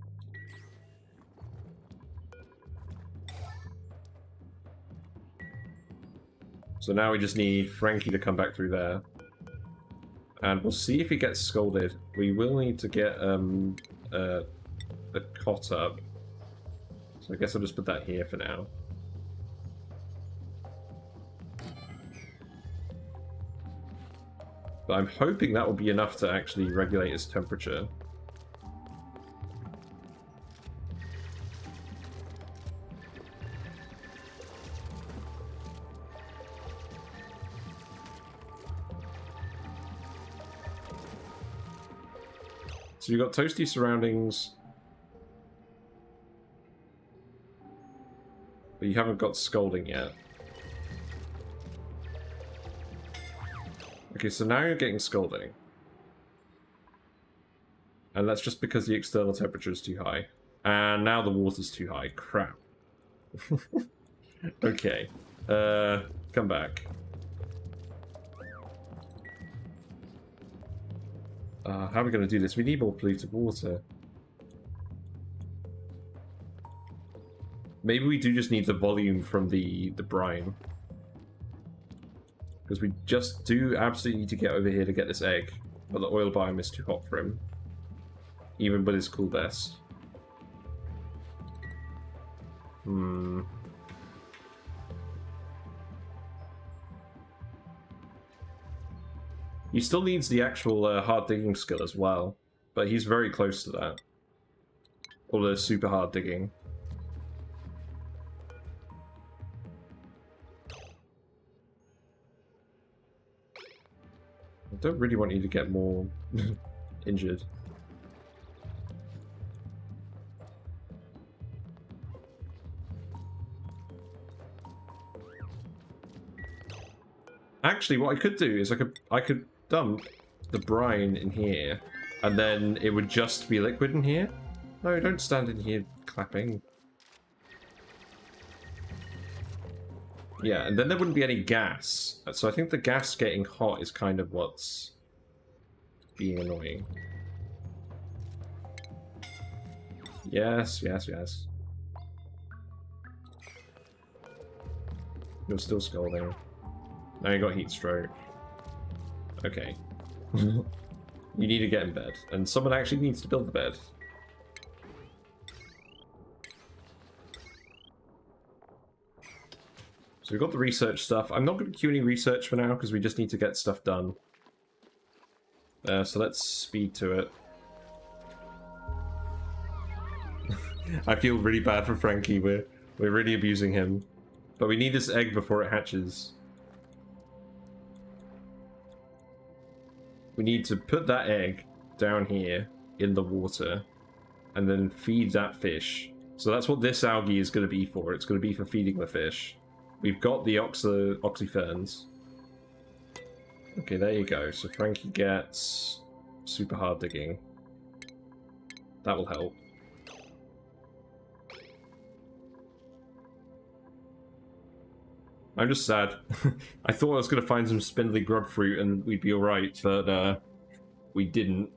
Speaker 1: So now we just need Frankie to come back through there. And we'll see if he gets scolded. We will need to get the cot up. So I guess I'll just put that here for now. But I'm hoping that will be enough to actually regulate his temperature. So you've got toasty surroundings. But you haven't got scolding yet. Okay, so now you're getting scalding. And that's just because the external temperature is too high. And now the water's too high. Crap. Okay. Come back. How are we going to do this? We need more polluted water. Maybe we do just need the volume from the brine. Because we just do absolutely need to get over here to get this egg. But the oil biome is too hot for him. Even with his cool best. He still needs the actual hard digging skill as well. But he's very close to that. Or the super hard digging. I don't really want you to get more injured. Actually, what I could do is I could dump the brine in here, and then it would just be liquid in here. No, don't stand in here clapping. Yeah, and then there wouldn't be any gas. So I think the gas getting hot is kind of what's being annoying. Yes, yes, yes. You're still scalding. Now you got heat stroke. Okay. You need to get in bed. And someone actually needs to build the bed. So we've got the research stuff. I'm not going to queue any research for now because we just need to get stuff done. So let's speed to it. I feel really bad for Frankie. We're really abusing him. But we need this egg before it hatches. We need to put that egg down here in the water and then feed that fish. So that's what this algae is going to be for. It's going to be for feeding the fish. We've got the oxyferns. Okay, there you go. So Frankie gets super hard digging. That will help. I'm just sad. I thought I was going to find some spindly grub fruit and we'd be alright, but we didn't.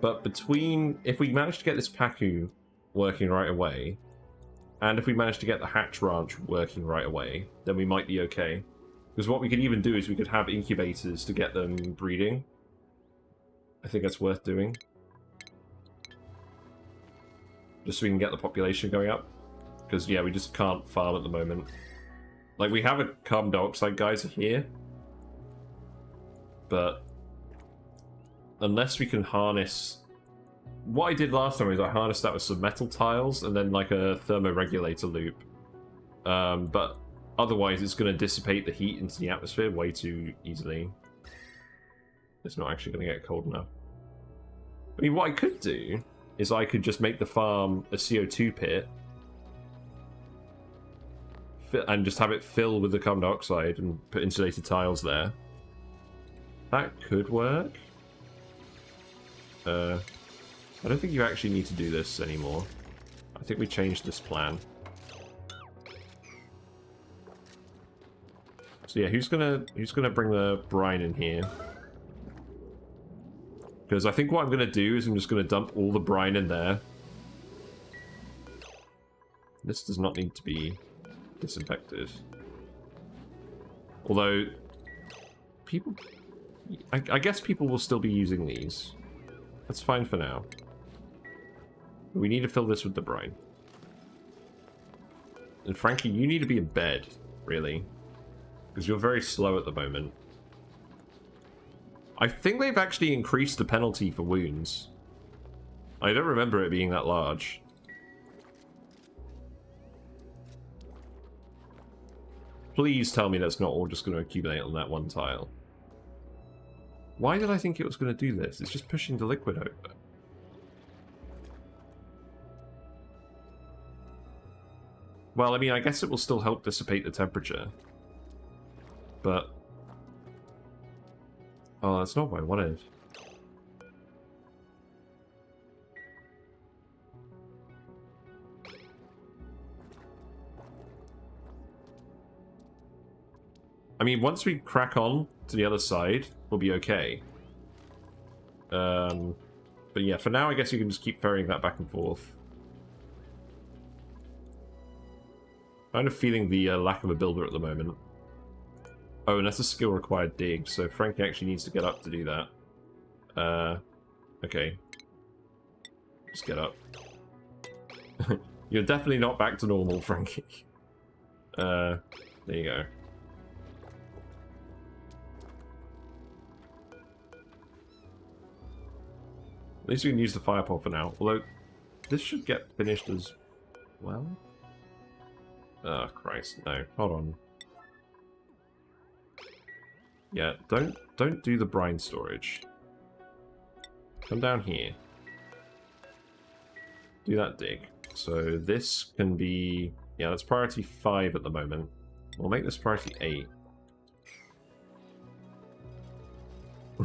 Speaker 1: But between... if we manage to get this Pacu working right away, and if we manage to get the Hatch Ranch working right away, then we might be okay. Because what we could even do is we could have incubators to get them breeding. I think that's worth doing. Just so we can get the population going up. Because, yeah, we just can't farm at the moment. Like, we have a carbon dioxide geyser here. But... unless we can harness... what I did last time is I harnessed that with some metal tiles and then, like, a thermoregulator loop. But otherwise, it's going to dissipate the heat into the atmosphere way too easily. It's not actually going to get cold enough. I mean, what I could do is I could just make the farm a CO2 pit and just have it fill with the carbon dioxide and put insulated tiles there. That could work. I don't think you actually need to do this anymore. I think we changed this plan. So yeah, who's gonna bring the brine in here? Because I think what I'm going to do is I'm just going to dump all the brine in there. This does not need to be disinfected. Although, people... I guess people will still be using these. That's fine for now. We need to fill this with the brine. And Frankie, you need to be in bed, really. Because you're very slow at the moment. I think they've actually increased the penalty for wounds. I don't remember it being that large. Please tell me that's not all just going to accumulate on that one tile. Why did I think it was going to do this? It's just pushing the liquid over. Well, I mean, I guess it will still help dissipate the temperature. But... oh, that's not what I wanted. I mean, once we crack on to the other side, we'll be okay. But yeah, for now, I guess you can just keep ferrying that back and forth. Kind of feeling the lack of a builder at the moment. Oh, and that's a skill required dig, so Frankie actually needs to get up to do that. Okay. Just get up. You're definitely not back to normal, Frankie. There you go. At least we can use the fire pole for now. Although, this should get finished as well. Oh, Christ, no. Hold on. Yeah, don't do the brine storage. Come down here. Do that dig. So this can be... yeah, that's priority 5 at the moment. We'll make this priority 8.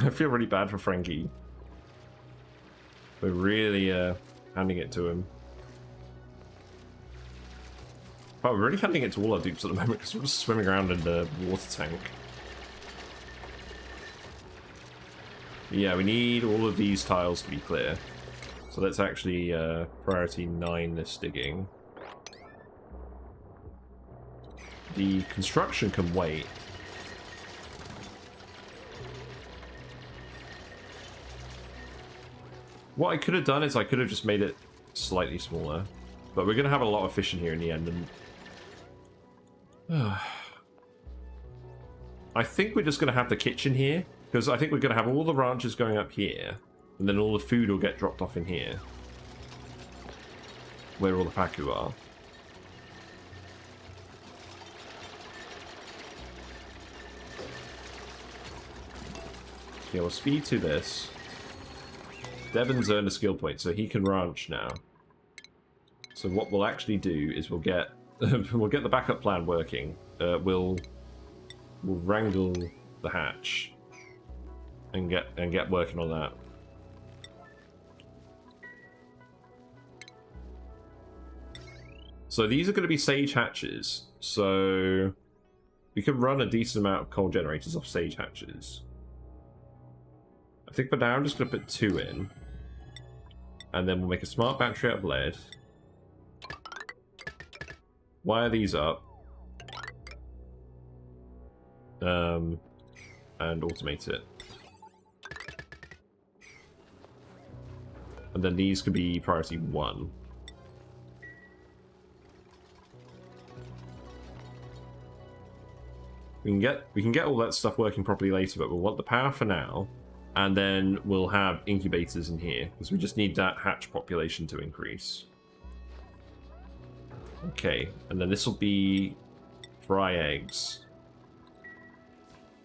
Speaker 1: I feel really bad for Frankie. We're really handing it to him. Oh, we're really handing it to all our dupes at the moment because we're just swimming around in the water tank. Yeah, we need all of these tiles to be clear. So let's actually priority 9 this digging. The construction can wait. What I could have done is I could have just made it slightly smaller. But we're going to have a lot of fish in here in the end. And I think we're just going to have the kitchen here. Because I think we're going to have all the ranches going up here. And then all the food will get dropped off in here. Where all the Paku are. Okay, we'll speed to this. Devon's earned a skill point, so he can ranch now. So what we'll actually do is we'll get we'll get the backup plan working. We'll wrangle the hatch and get working on that. So these are going to be sage hatches. So we can run a decent amount of coal generators off sage hatches. I think for now I'm just going to put 2 in. And then we'll make a smart battery out of lead. Wire these up. And automate it. And then these could be priority 1. We can get all that stuff working properly later, but we'll want the power for now. And then we'll have incubators in here, because we just need that hatch population to increase. Okay, and then this will be fry eggs.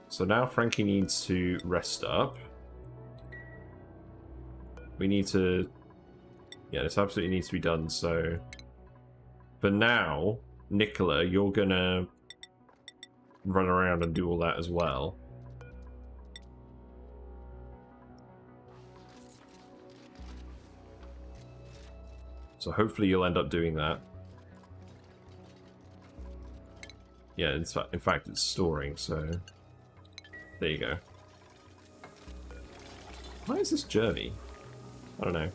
Speaker 1: So now Frankie needs to rest up. We need to... yeah, this absolutely needs to be done, so... for now, Nicola, you're gonna run around and do all that as well. So hopefully you'll end up doing that. Yeah, in fact it's storing, so... there you go. Why is this Jervy? I don't know.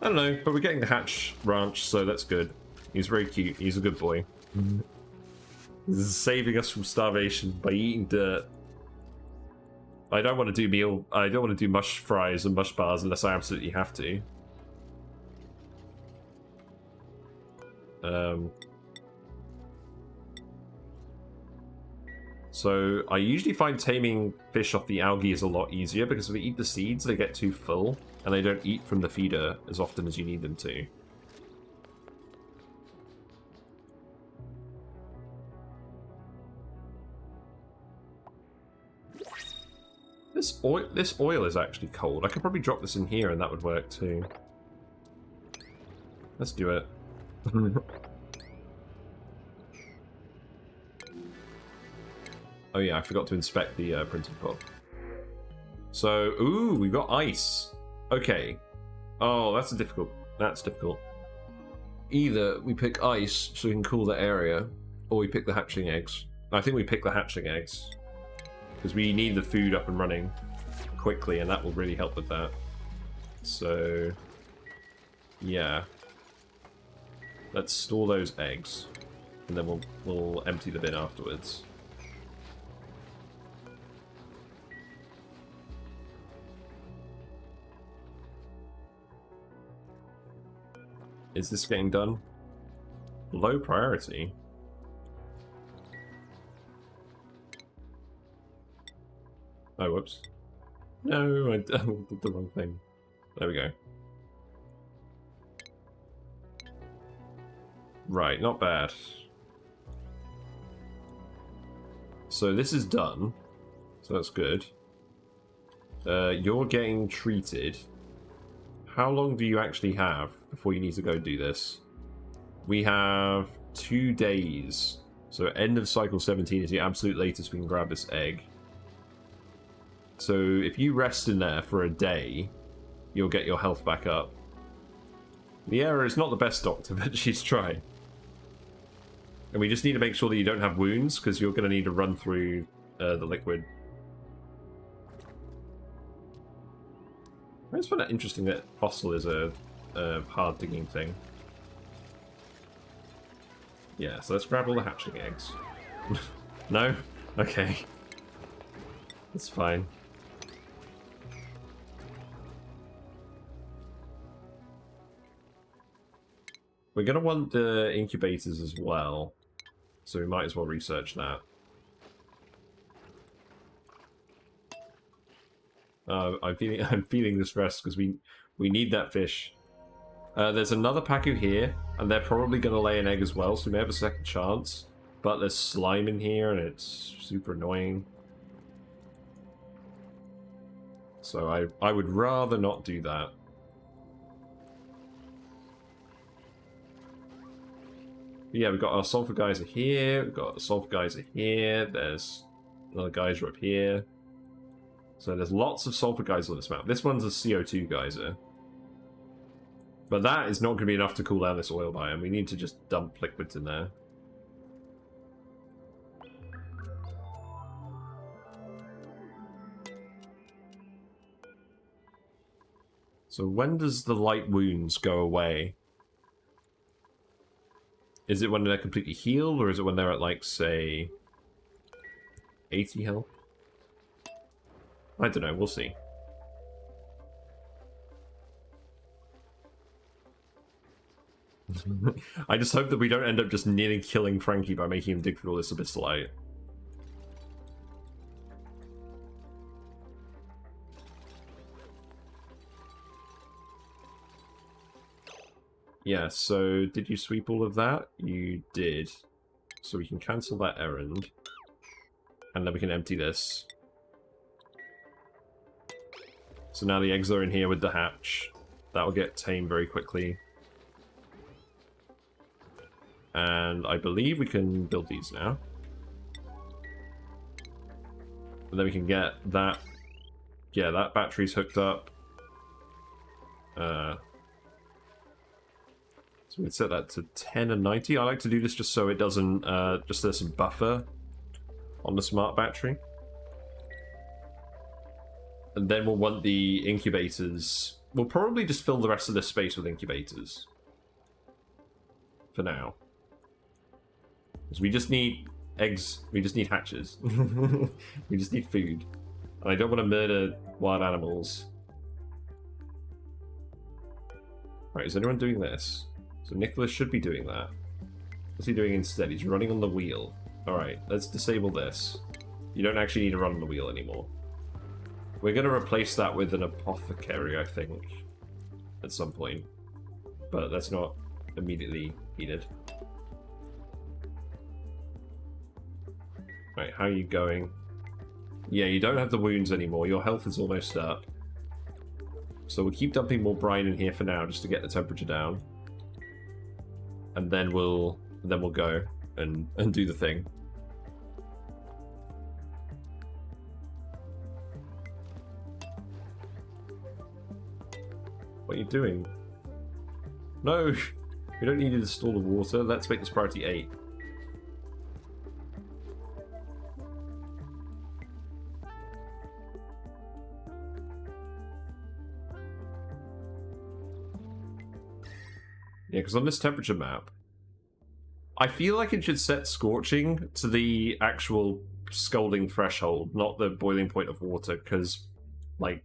Speaker 1: I don't know, but we're getting the hatch ranch, so that's good. He's very cute. He's a good boy. This is saving us from starvation by eating dirt. I don't want to do I don't want to do mush fries and mush bars unless I absolutely have to. So I usually find taming fish off the algae is a lot easier because if they eat the seeds, they get too full and they don't eat from the feeder as often as you need them to. This oil is actually cold. I could probably drop this in here and that would work too. Let's do it. Oh yeah, I forgot to inspect the printing pod. So, ooh, we've got ice. Okay. Oh, that's difficult. That's difficult. Either we pick ice so we can cool the area, or we pick the hatchling eggs. I think we pick the hatchling eggs. Because we need the food up and running quickly, and that will really help with that. So, yeah. Let's store those eggs, and then we'll empty the bin afterwards. Is this getting done? Low priority. Oh, whoops. No, I did the wrong thing. There we go. Right, not bad. So this is done. So that's good. You're getting treated. How long do you actually have before you need to go do this? We have 2 days. So end of cycle 17 is the absolute latest we can grab this egg. So if you rest in there for a day, you'll get your health back up. Liera is not the best doctor, but she's trying. And we just need to make sure that you don't have wounds, because you're going to need to run through the liquid. I just find it interesting that fossil is a hard digging thing. Yeah, so let's grab all the hatchling eggs. No? Okay. That's fine. We're going to want the incubators as well, so we might as well research that. I'm feeling distressed because we need that fish. There's another Pacu here, and they're probably going to lay an egg as well, so we may have a second chance. But there's slime in here, and it's super annoying. So I would rather not do that. But yeah, we've got our sulfur geyser here, we've got a sulfur geyser here, there's another geyser up here. So there's lots of sulfur geysers on this map. This one's a CO2 geyser. But that is not going to be enough to cool down this oil biome. We need to just dump liquids in there. So when does the light wounds go away? Is it when they're completely healed, or is it when they're at, like, say, 80 health? I don't know, we'll see. I just hope that we don't end up just nearly killing Frankie by making him dig through all this abyssalite. Yeah, so did you sweep all of that? You did. So we can cancel that errand. And then we can empty this. So now the eggs are in here with the hatch. That will get tamed very quickly. And I believe we can build these now. And then we can get that... Yeah, that battery's hooked up. So we can set that to 10 and 90. I like to do this just so it doesn't... just there's some buffer on the smart battery. And then we'll want the incubators. We'll probably just fill the rest of this space with incubators. For now. Because we just need eggs. We just need hatches. We just need food. And I don't want to murder wild animals. Right, is anyone doing this? So Nicholas should be doing that. What's he doing instead? He's running on the wheel. Alright, let's disable this. You don't actually need to run on the wheel anymore. We're going to replace that with an apothecary, I think. At some point. But that's not immediately needed. Right, how are you going? Yeah, you don't have the wounds anymore. Your health is almost up. So we'll keep dumping more brine in here for now, just to get the temperature down. And then we'll go and do the thing. What are you doing? No! We don't need you to store the water. Let's make this priority 8. Yeah, because on this temperature map, I feel like it should set scorching to the actual scalding threshold, not the boiling point of water, because, like,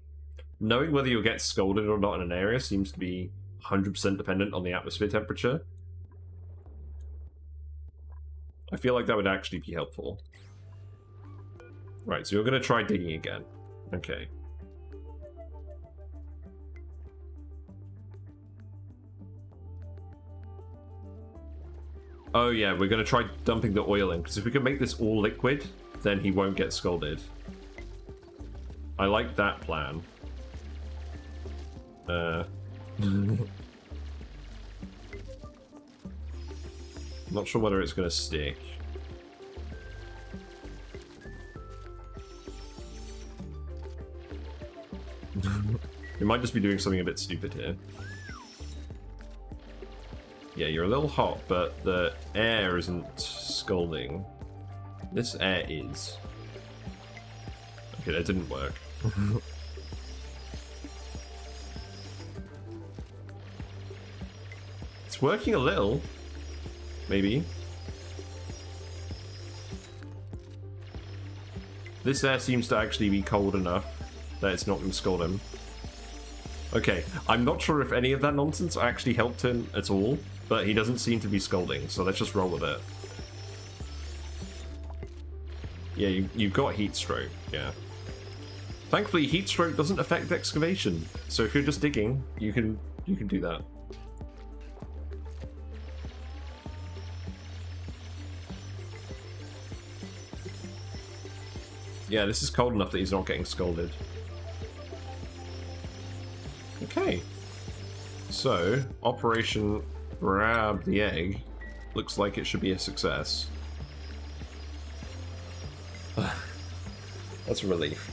Speaker 1: knowing whether you'll get scalded or not in an area seems to be 100% dependent on the atmosphere temperature. I feel like that would actually be helpful. Right, so you're going to try digging again. Okay. Oh yeah, we're going to try dumping the oil in, because if we can make this all liquid, then he won't get scalded. I like that plan. Not sure whether it's going to stick. We might just be doing something a bit stupid here. Yeah, you're a little hot, but the air isn't scalding. This air is. Okay, that didn't work. It's working a little. Maybe. This air seems to actually be cold enough that it's not going to scald him. Okay, I'm not sure if any of that nonsense actually helped him at all, but he doesn't seem to be scalding, so let's just roll with it. Yeah, you've got heat stroke, yeah. Thankfully, heat stroke doesn't affect excavation, so if you're just digging, you can do that. Yeah, this is cold enough that he's not getting scalded. Okay. So, Operation Grab the Egg looks like it should be a success. That's a relief.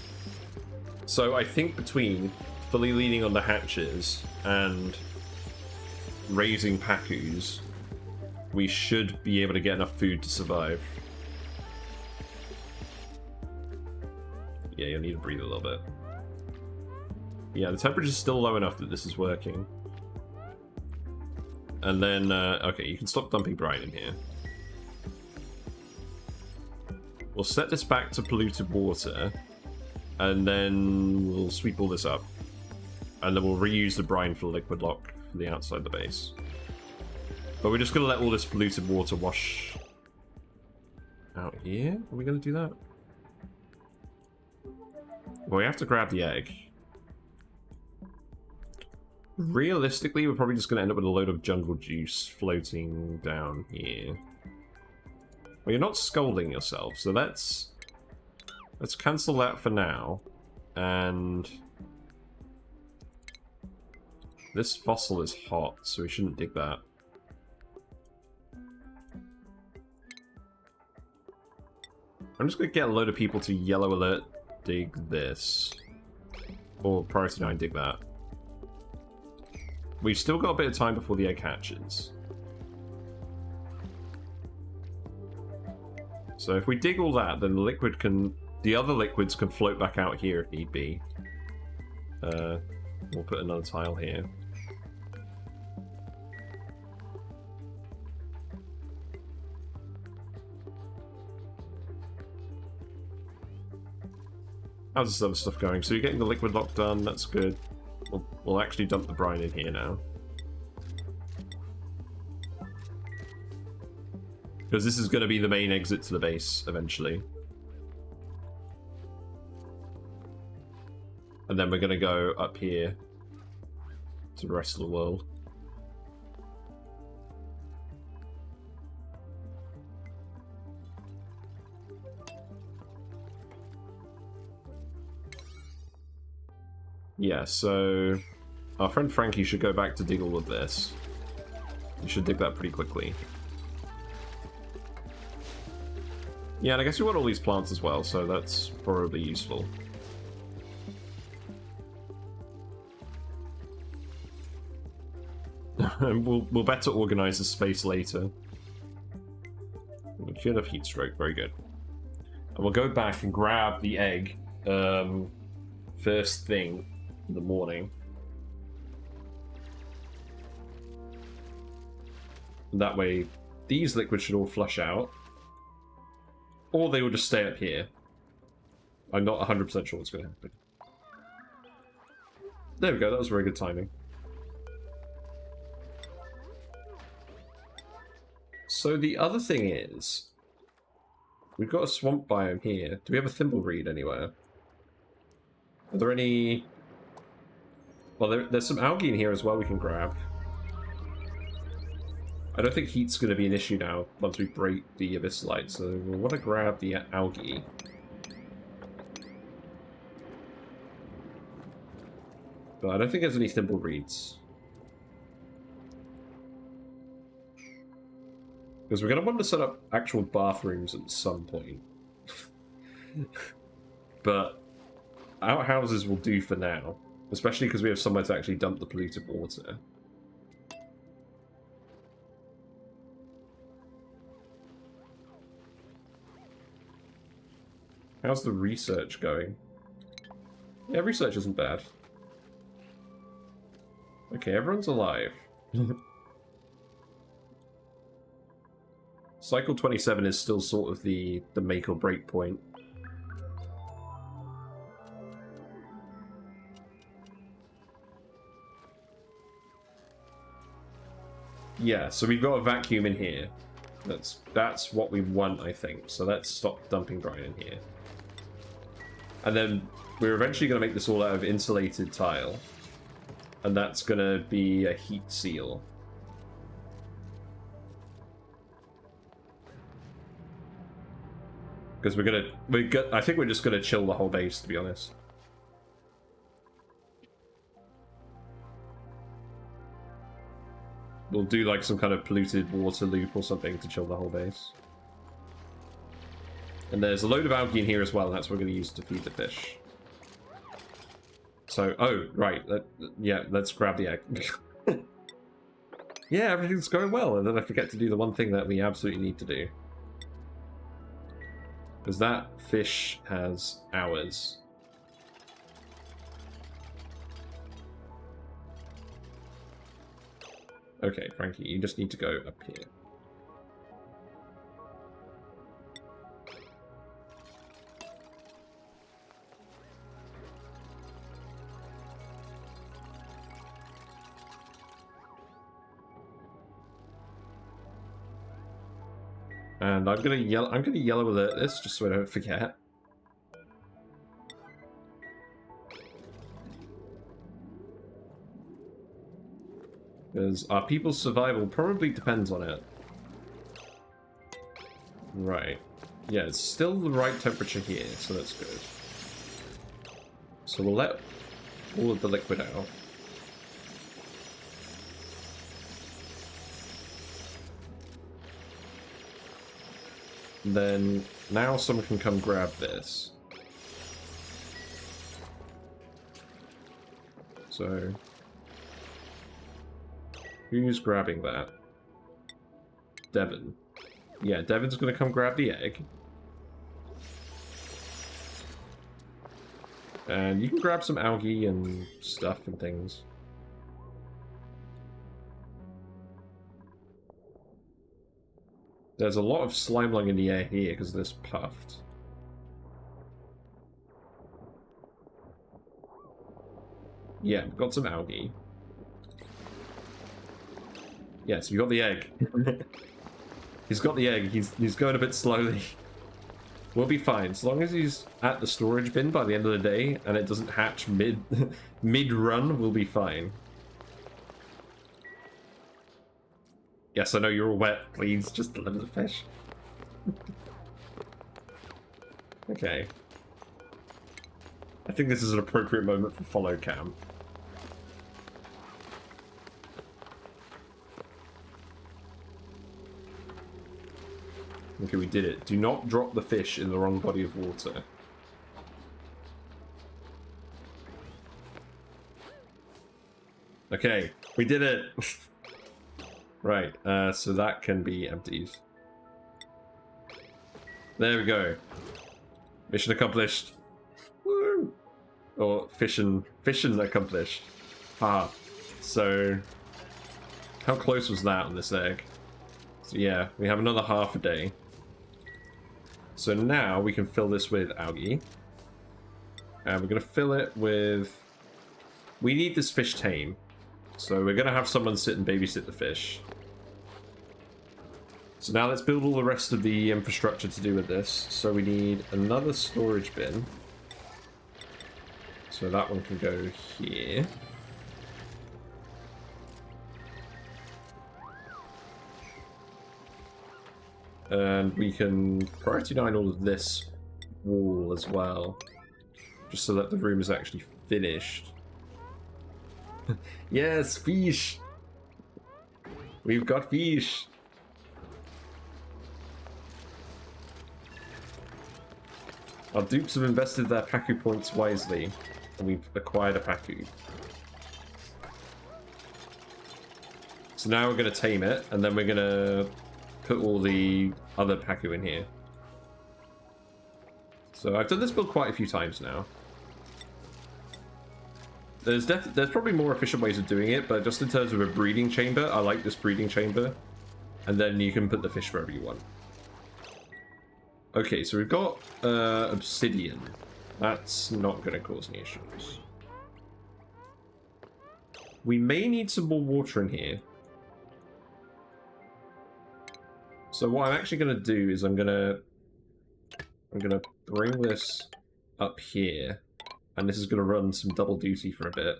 Speaker 1: So I think between fully leaning on the hatches and raising Pacus, we should be able to get enough food to survive. Yeah, you'll need to breathe a little bit. Yeah, the temperature's still low enough that this is working. And then, okay, you can stop dumping brine in here. We'll set this back to polluted water, and then we'll sweep all this up. And then we'll reuse the brine for the liquid lock for the outside the base. But we're just going to let all this polluted water wash out here? Are we going to do that? Well, we have to grab the egg. Realistically, we're probably just going to end up with a load of jungle juice floating down here. Well, you're not scalding yourself, so let's cancel that for now. And this fossil is hot, so we shouldn't dig that. I'm just going to get a load of people to yellow alert dig this. Or priority 9 dig that. We've still got a bit of time before the egg hatches. So if we dig all that, then the other liquids can float back out here if need be. We'll put another tile here. How's this other stuff going? So you're getting the liquid lock done, that's good. We'll actually dump the brine in here now. Because this is going to be the main exit to the base, eventually. And then we're going to go up here to the rest of the world. Yeah, so our friend Frankie should go back to dig all of this. He should dig that pretty quickly. Yeah, and I guess we want all these plants as well, so that's probably useful. We'll better organize the space later. Cure of heat stroke, very good. And we'll go back and grab the egg first thing in the morning. And that way, these liquids should all flush out. Or they will just stay up here. I'm not 100% sure what's going to happen. There we go, that was very good timing. So the other thing is, we've got a swamp biome here. Do we have a thimbleweed anywhere? Are there any... Well, there's some algae in here as well we can grab. I don't think heat's going to be an issue now once we break the abyssite, so we'll want to grab the algae. But I don't think there's any thimbleweeds. Because we're going to want to set up actual bathrooms at some point. But outhouses will do for now. Especially because we have somewhere to actually dump the polluted water. How's the research going? Yeah, research isn't bad. Okay, everyone's alive. Cycle 27 is still sort of the make or break point. Yeah, so we've got a vacuum in here. That's what we want, I think. So let's stop dumping brine in here. And then we're eventually going to make this all out of insulated tile. And that's going to be a heat seal. Because I think we're just gonna chill the whole base, to be honest. We'll do like some kind of polluted water loop or something to chill the whole base. And there's a load of algae in here as well, and that's what we're gonna use to feed the fish. So, oh, right, yeah, let's grab the egg. Yeah, everything's going well, and then I forget to do the one thing that we absolutely need to do. Because that fish has hours. Okay, Frankie, you just need to go up here. And I'm gonna yellow alert this just so I don't forget. Because our people's survival probably depends on it. Right. Yeah, it's still the right temperature here, so that's good. So we'll let all of the liquid out. Then now someone can come grab this. So who's grabbing that? Devon. Yeah, Devon's gonna come grab the egg. And you can grab some algae and stuff and things. There's a lot of slime lung in the air here because this puffed. Yeah, we've got some algae. Yes, we got the egg. He's got the egg. He's going a bit slowly. We'll be fine. As long as he's at the storage bin by the end of the day and it doesn't hatch mid-run, we'll be fine. Yes, I know you're all wet. Please, just deliver the fish. Okay. I think this is an appropriate moment for follow cam. Okay, we did it. Do not drop the fish in the wrong body of water. Okay, we did it. Right, so that can be emptied. There we go. Mission accomplished. Woo! Or fission accomplished. Ah, so how close was that on this egg? So yeah, we have another half a day. So now we can fill this with algae. And we're going to fill it with... We need this fish tame. So we're going to have someone sit and babysit the fish. So now let's build all the rest of the infrastructure to do with this. So we need another storage bin. So that one can go here. And we can priority 9 all of this wall as well. Just so that the room is actually finished. Yes, fish! We've got fish! Our dupes have invested their Paku points wisely, and we've acquired a Paku. So now we're going to tame it, and then we're going to put all the other Paku in here. So I've done this build quite a few times now. There's probably more efficient ways of doing it, but just in terms of a breeding chamber, I like this breeding chamber. And then you can put the fish wherever you want. Okay, so we've got obsidian. That's not going to cause any issues. We may need some more water in here. So what I'm actually going to do is I'm gonna bring this up here, and this is going to run some double duty for a bit.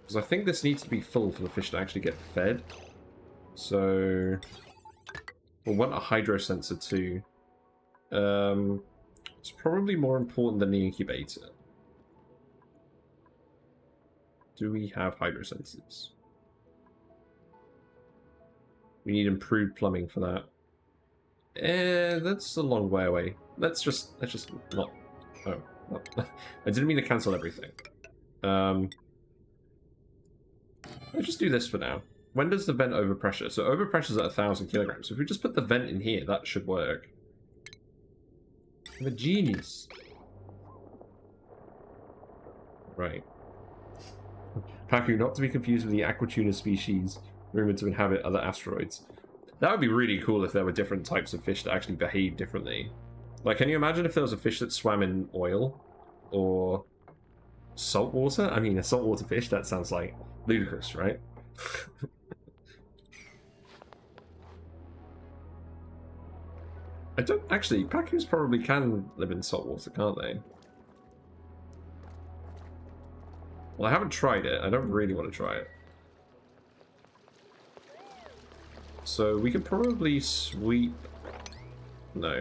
Speaker 1: Because I think this needs to be full for the fish to actually get fed. So we'll want a hydro sensor too. It's probably more important than the incubator. Do we have hydro sensors? We need improved plumbing for that. That's a long way away. Let's just not. Oh, no. I didn't mean to cancel everything. Let's just do this for now. When does the vent overpressure? So overpressure is at 1,000 kilograms. So if we just put the vent in here, that should work. I'm a genius. Right. Paku, not to be confused with the aquatuna species rumored to inhabit other asteroids. That would be really cool if there were different types of fish that actually behave differently. Like, can you imagine if there was a fish that swam in oil? Or salt water? I mean, a saltwater fish, that sounds like ludicrous, right? I don't... Actually, Pakus probably can live in salt water, can't they? Well, I haven't tried it. I don't really want to try it. So we could probably sweep... No.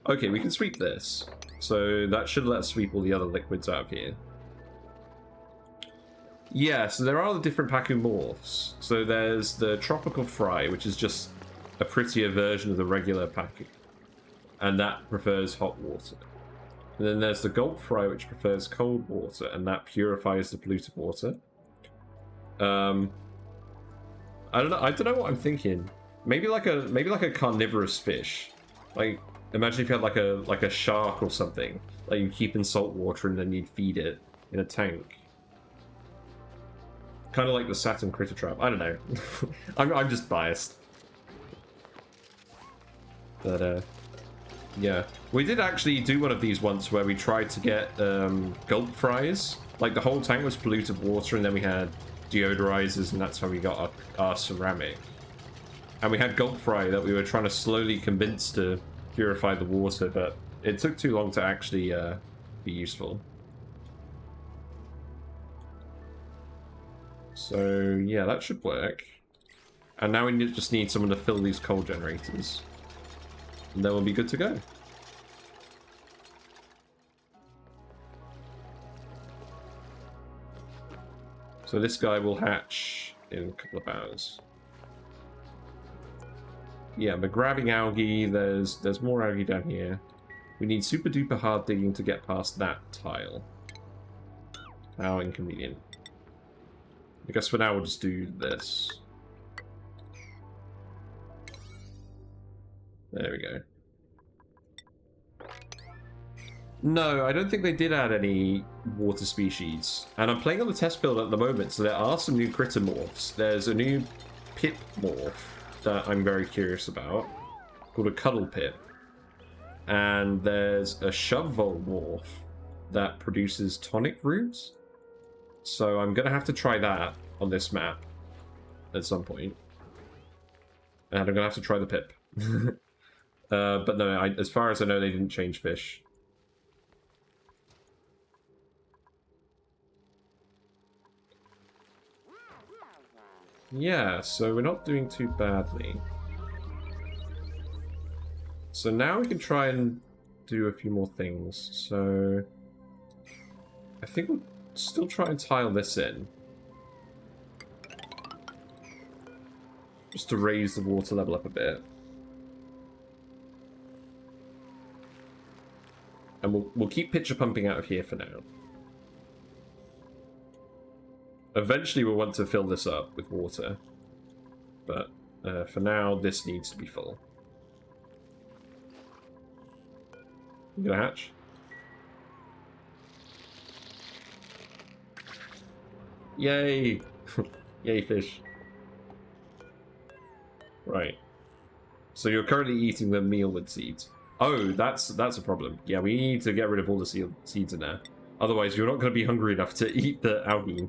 Speaker 1: Okay, we can sweep this. So that should let us sweep all the other liquids out of here. Yeah, so there are the different Paku morphs. So there's the Tropical Fry, which is just a prettier version of the regular Paku. And that prefers hot water. And then there's the Gulp Fry, which prefers cold water, and that purifies the polluted water. I don't know what I'm thinking. Maybe like a carnivorous fish. Like, imagine if you had like a shark or something. Like you keep in salt water and then you'd feed it in a tank. Kind of like the Saturn critter trap. I don't know. I'm just biased. But yeah, we did actually do one of these once where we tried to get gulp fries. Like the whole tank was polluted water, and then we had deodorizers, and that's how we got our ceramic. And we had gulp fry that we were trying to slowly convince to purify the water, but it took too long to actually be useful. So yeah, that should work. And now we just need someone to fill these coal generators. And then we'll be good to go. So this guy will hatch in a couple of hours. Yeah, we're grabbing algae. There's more algae down here. We need super duper hard digging to get past that tile. How inconvenient. I guess for now we'll just do this. There we go. No, I don't think they did add any water species. And I'm playing on the test build at the moment, so there are some new critter morphs. There's a new pip morph that I'm very curious about, called a cuddle pip. And there's a shove-vole morph that produces tonic roots. So I'm going to have to try that on this map at some point. And I'm going to have to try the pip. But no, as far as I know, they didn't change fish. Yeah, so we're not doing too badly. So now we can try and do a few more things. So I think we'll still try and tile this in. Just to raise the water level up a bit. And we'll keep pitcher pumping out of here for now. Eventually we'll want to fill this up with water. But for now, this needs to be full. You gonna hatch? Yay! Yay, fish. Right. So you're currently eating the mealwood seeds. Oh, that's a problem. Yeah, we need to get rid of all the seeds in there. Otherwise, you're not going to be hungry enough to eat the algae.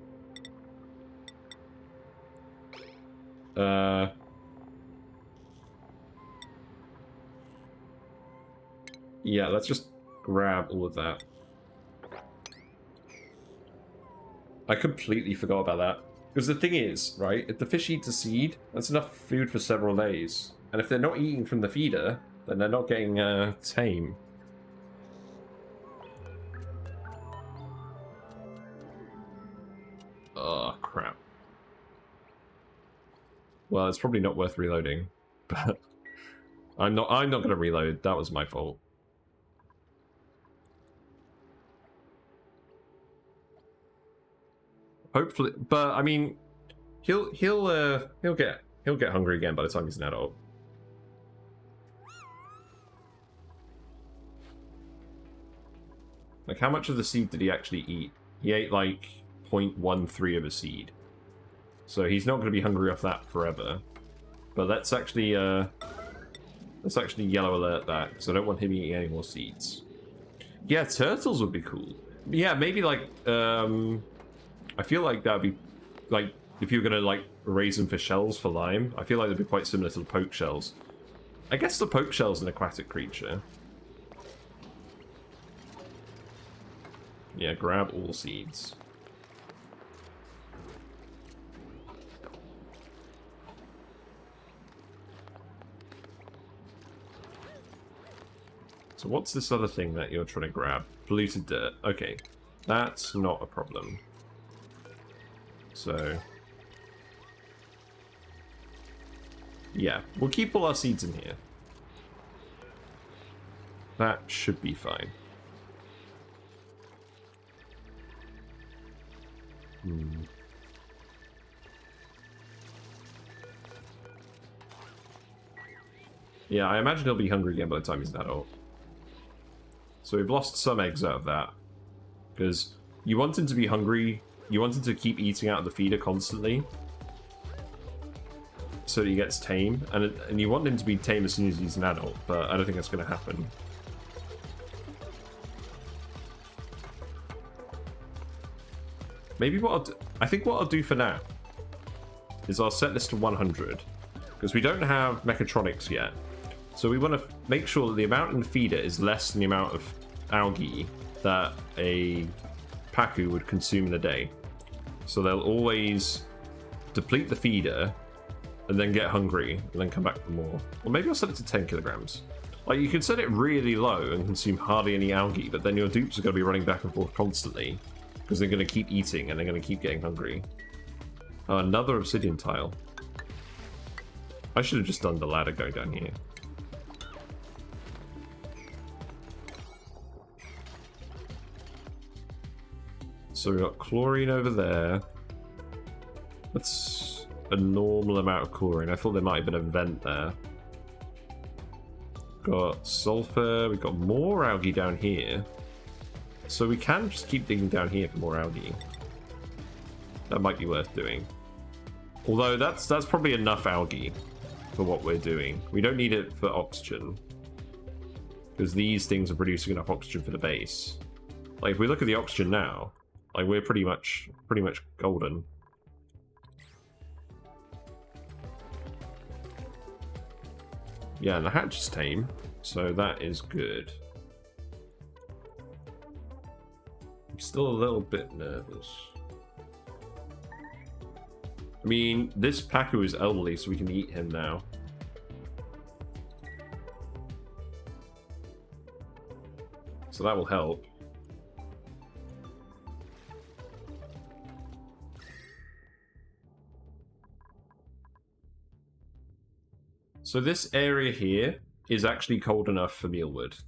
Speaker 1: Yeah, let's just grab all of that. I completely forgot about that. Because the thing is, right, if the fish eats a seed, that's enough food for several days. And if they're not eating from the feeder, then they're not getting tame. Oh, crap. Well, it's probably not worth reloading, but I'm not going to reload. That was my fault. Hopefully, but I mean, he'll get hungry again by the time he's an adult. Like, how much of the seed did he actually eat? He ate like 0.13 of a seed. So he's not going to be hungry off that forever. But let's actually yellow alert that, because I don't want him eating any more seeds. Yeah, turtles would be cool. Yeah, maybe like, I feel like that'd be, like, if you're going to like raise them for shells for lime, I feel like they'd be quite similar to the poke shells. I guess the poke shell's an aquatic creature. Yeah, grab all seeds. So what's this other thing that you're trying to grab? Polluted dirt. Okay, that's not a problem. So yeah, we'll keep all our seeds in here. That should be fine. Yeah, I imagine he'll be hungry again by the time he's an adult. So we've lost some eggs out of that. Because you want him to be hungry, you want him to keep eating out of the feeder constantly. So that he gets tame. And you want him to be tame as soon as he's an adult, but I don't think that's going to happen. Maybe I think what I'll do for now is I'll set this to 100. Because we don't have mechatronics yet. So we want to make sure that the amount in the feeder is less than the amount of algae that a pacu would consume in a day. So they'll always deplete the feeder and then get hungry and then come back for more. Or maybe I'll set it to 10 kilograms. Like, you can set it really low and consume hardly any algae, but then your dupes are going to be running back and forth constantly because they're going to keep eating and they're going to keep getting hungry. Oh, another obsidian tile. I should have just done the ladder going down here. So we've got chlorine over there. That's a normal amount of chlorine. I thought there might have been a vent there. Got sulfur. We've got more algae down here. So we can just keep digging down here for more algae. That might be worth doing. Although that's probably enough algae for what we're doing. We don't need it for oxygen. Because these things are producing enough oxygen for the base. Like, if we look at the oxygen now, like, we're pretty much golden. Yeah, and the hatch is tame, so that is good. I'm still a little bit nervous. I mean, this Pacu is elderly, so we can eat him now. So that will help. So this area here is actually cold enough for mealwood.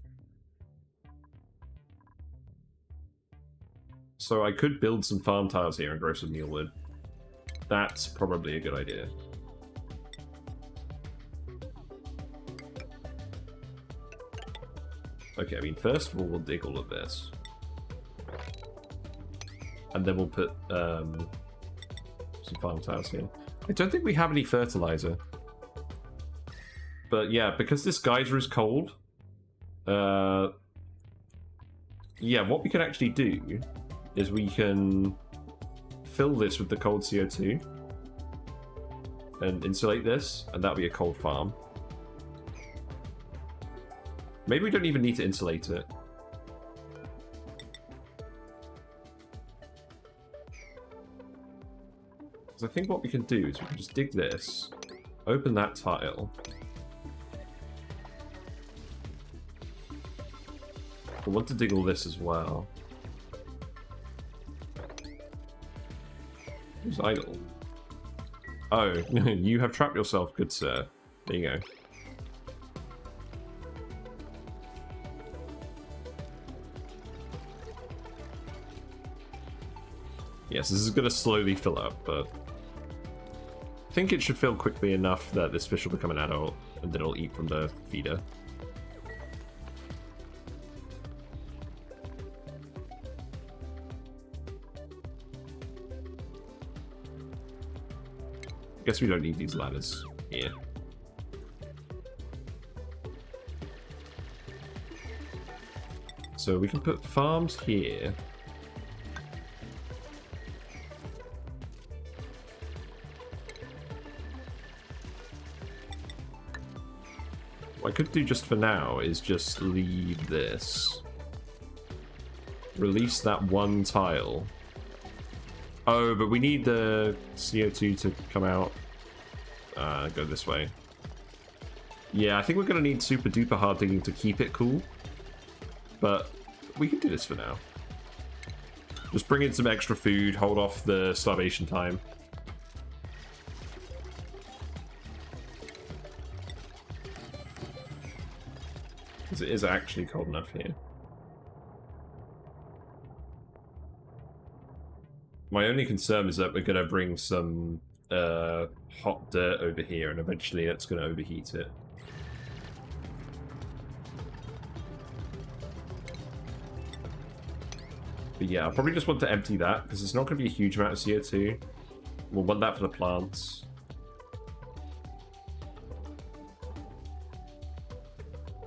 Speaker 1: So I could build some farm tiles here and grow some mealwood. That's probably a good idea. Okay, I mean, first of all, we'll dig all of this. And then we'll put some farm tiles here. I don't think we have any fertilizer. But yeah, because this geyser is cold, yeah, what we can actually do is we can fill this with the cold CO2 and insulate this, and that'll be a cold farm. Maybe we don't even need to insulate it. Because I think what we can do is we can just dig this, open that tile. I want to dig all this as well. Who's idle? Oh, you have trapped yourself, good sir. There you go. Yes, this is going to slowly fill up, but I think it should fill quickly enough that this fish will become an adult, and then it'll eat from the feeder. I guess we don't need these ladders here. So we can put farms here. What I could do just for now is just leave this. Release that one tile. Oh, but we need the CO2 to come out. Go this way. Yeah, I think we're going to need super duper hard digging to keep it cool. But we can do this for now. Just bring in some extra food, hold off the starvation time. Because it is actually cold enough here. My only concern is that we're going to bring some hot dirt over here, and eventually it's going to overheat it. But yeah, I probably just want to empty that, because it's not going to be a huge amount of CO2. We'll want that for the plants.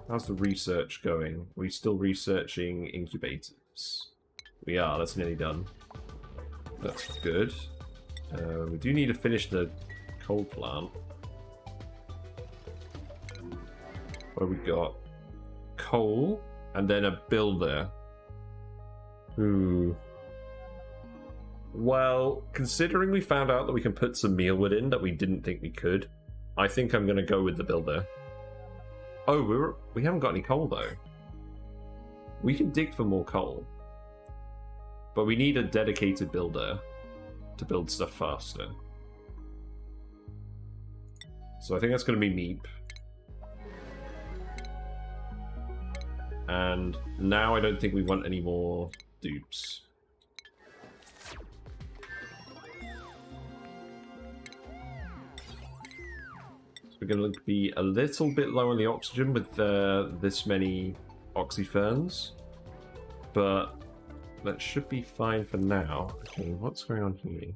Speaker 1: How's the research going? Are we still researching incubators? We are, that's nearly done. That's good. We do need to finish the coal plant. Where we got coal and then a builder. Well, considering we found out that we can put some mealwood in that we didn't think we could, I think I'm going to go with the builder. Oh, we haven't got any coal though. We can dig for more coal. But we need a dedicated builder to build stuff faster. So I think that's going to be Meep. And now I don't think we want any more dupes. we're going to be a little bit low on the oxygen with this many oxyferns, but that should be fine for now. Okay, what's going on here?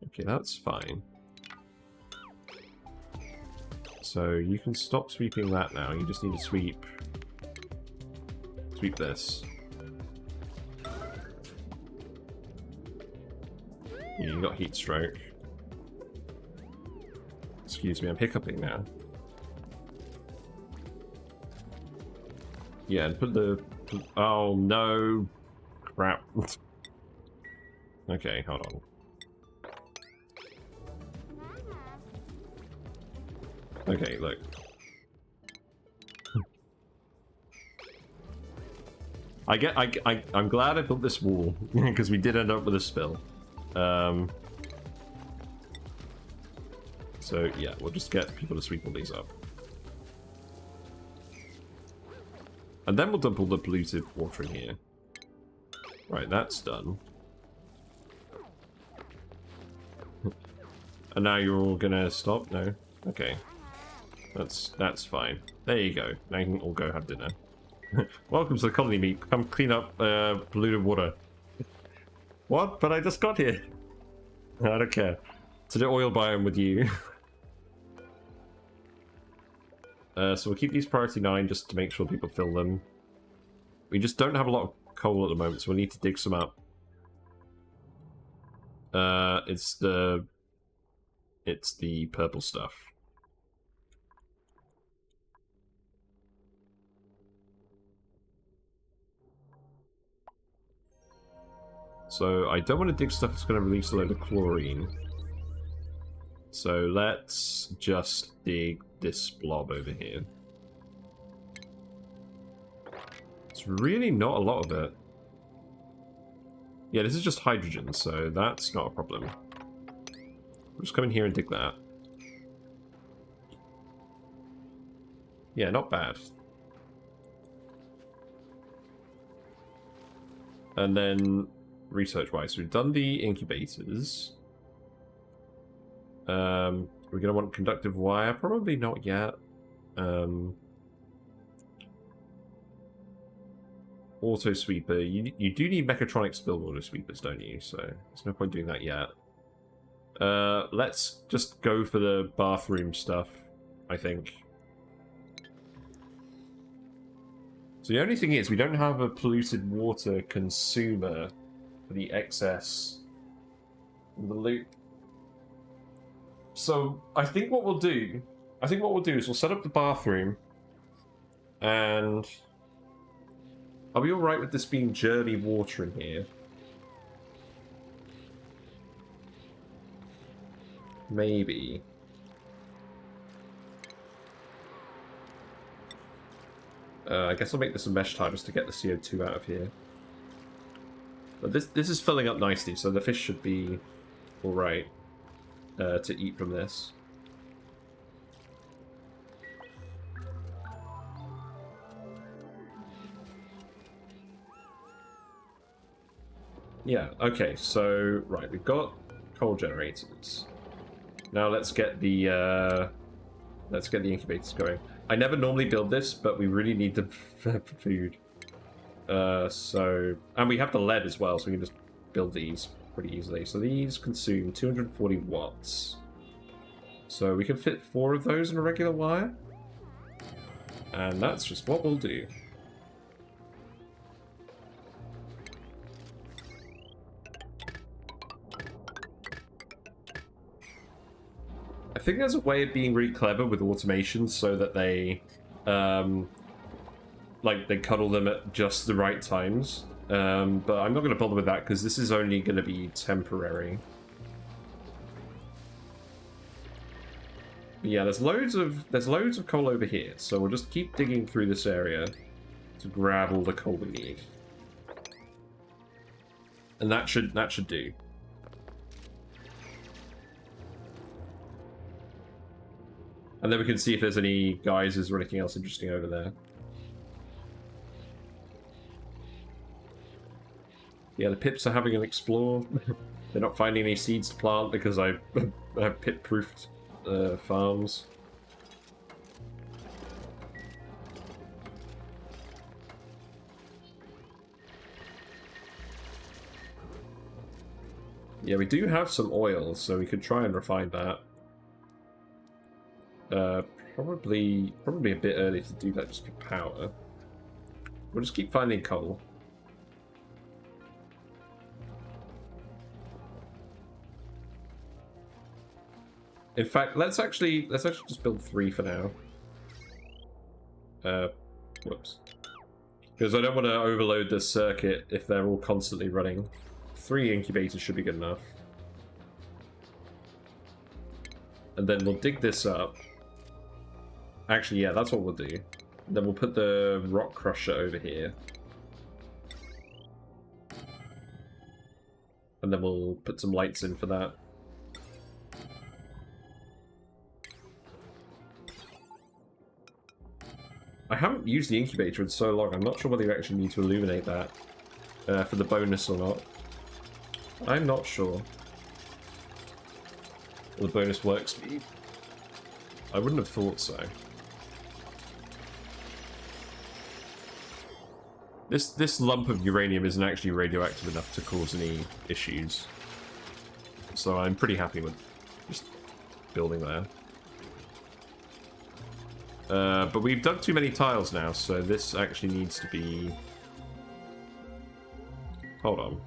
Speaker 1: Okay, that's fine. So you can stop sweeping that now. You just need to sweep this. Yeah, you got heat stroke. Excuse me, I'm hiccuping now. Yeah, and put the... Oh, no. Crap. Okay, hold on. Okay, look. I'm glad I built this wall, because we did end up with a spill. So, yeah, we'll just get people to sweep all these up. And then we'll dump all the polluted water in here. Right, that's done. And now you're all gonna stop? No? Okay. That's fine. There you go. Now you can all go have dinner. Welcome to the colony meet. Come clean up polluted water. What? But I just got here. I don't care. To the oil biome with you. So we'll keep these priority 9 just to make sure people fill them. We just don't have a lot of coal at the moment, so we'll need to dig some up. It's the purple stuff. So I don't want to dig stuff that's going to release a load of chlorine. So let's just dig this blob over here. It's really not a lot of it. Yeah, this is just hydrogen, so that's not a problem. We'll just come in here and dig that. Yeah, not bad. And then, research-wise, so we've done the incubators. We're going to want conductive wire? Probably not yet. Auto sweeper. You do need mechatronic spill water sweepers, don't you? So there's no point doing that yet. Let's just go for the bathroom stuff, I think. So the only thing is, we don't have a polluted water consumer for the excess in the loop. So I think what we'll do is we'll set up the bathroom, and I'll be alright with this being journey water in here. Maybe. I guess I'll make this a mesh tile just to get the CO2 out of here. But this is filling up nicely, so the fish should be alright to eat from this. Yeah, okay, so, right, we've got coal generators. Now let's get the incubators going. I never normally build this, but we really need the food. And we have the lead as well, so we can just build these pretty easily. So these consume 240 watts. So we can fit 4 of those in a regular wire. And that's just what we'll do. I think there's a way of being really clever with automation so that they, like, they cuddle them at just the right times. But I'm not going to bother with that because this is only going to be temporary. But yeah, there's loads of coal over here, so we'll just keep digging through this area to grab all the coal we need. And that should do. And then we can see if there's any geysers or anything else interesting over there. Yeah, the pips are having an explore. They're not finding any seeds to plant because I have pit-proofed farms. Yeah, we do have some oil, so we could try and refine that. Probably a bit early to do that just for power. We'll just keep finding coal. In fact, let's actually just build 3 for now. Whoops. Because I don't want to overload the circuit if they're all constantly running. 3 incubators should be good enough. And then we'll dig this up. Actually, yeah, that's what we'll do. Then we'll put the rock crusher over here. And then we'll put some lights in for that. I haven't used the incubator in so long, I'm not sure whether you actually need to illuminate that for the bonus or not. I'm not sure. Or the bonus work speed. I wouldn't have thought so. This lump of uranium isn't actually radioactive enough to cause any issues. So I'm pretty happy with just building there. But we've dug too many tiles now, so this actually needs to be... Hold on.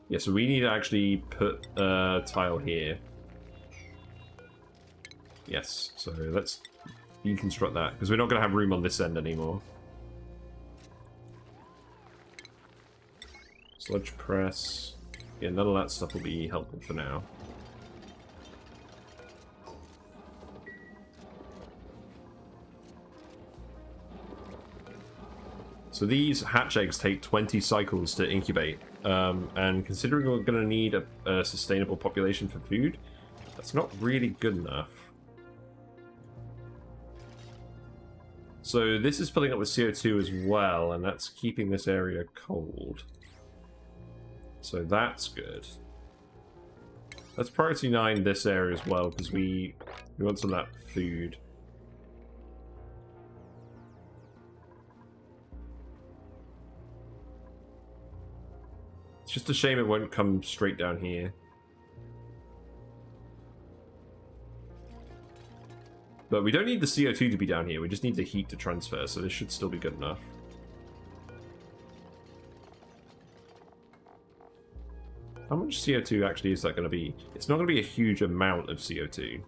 Speaker 1: Yeah, so we need to actually put a tile here. Yes, so let's deconstruct that, because we're not going to have room on this end anymore. Sludge press. Yeah, none of that stuff will be helpful for now. So these hatch eggs take 20 cycles to incubate, and considering we're going to need a sustainable population for food, that's not really good enough. So this is filling up with CO2 as well, and that's keeping this area cold. So that's good. Let's priority 9 this area as well, because we want some of that food. It's just a shame it won't come straight down here. But we don't need the CO2 to be down here, we just need the heat to transfer, so this should still be good enough. How much CO2 actually is that going to be? It's not going to be a huge amount of CO2.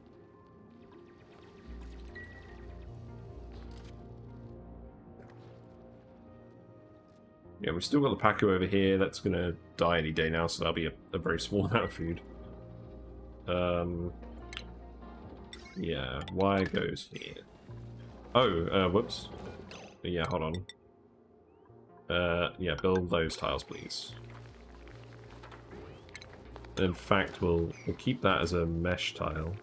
Speaker 1: Yeah, we've still got the Pacu over here. That's going to die any day now, so that'll be a very small amount of food. Yeah, Y goes here. Oh, whoops. Yeah, hold on. Yeah, build those tiles, please. In fact, we'll keep that as a mesh tile.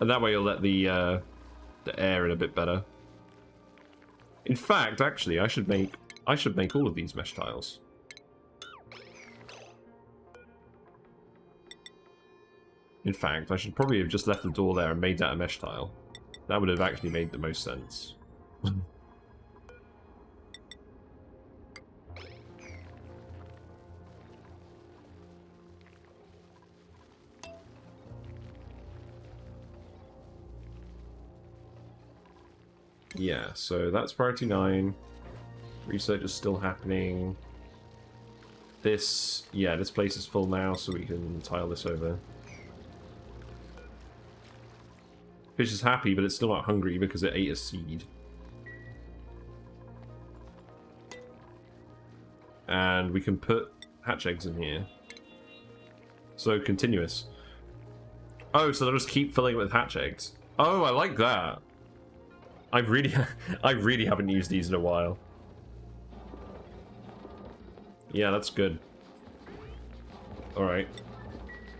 Speaker 1: And that way you'll let the air in a bit better. In fact, actually, I should make all of these mesh tiles. In fact, I should probably have just left the door there and made that a mesh tile. That would have actually made the most sense. Yeah, so that's priority 9. Research is still happening. This, yeah, this place is full now, so we can tile this over. Fish is happy, but it's still not hungry because it ate a seed. And we can put hatch eggs in here. So, continuous. Oh, so they'll just keep filling it with hatch eggs. Oh, I like that. I really haven't used these in a while. Yeah, that's good. Alright.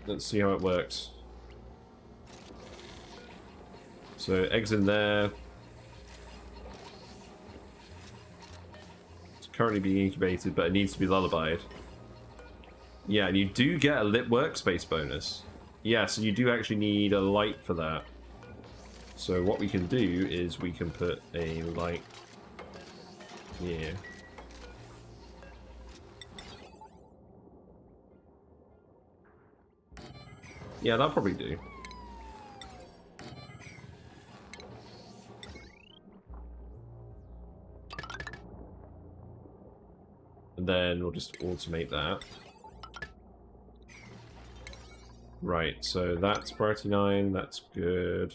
Speaker 1: Let's see how it works. So, eggs in there. It's currently being incubated, but it needs to be lullabied. Yeah, and you do get a lit workspace bonus. Yeah, so you do actually need a light for that. So what we can do is we can put a light here. Yeah, that'll probably do. And then we'll just automate that. Right, so that's priority 9, that's good.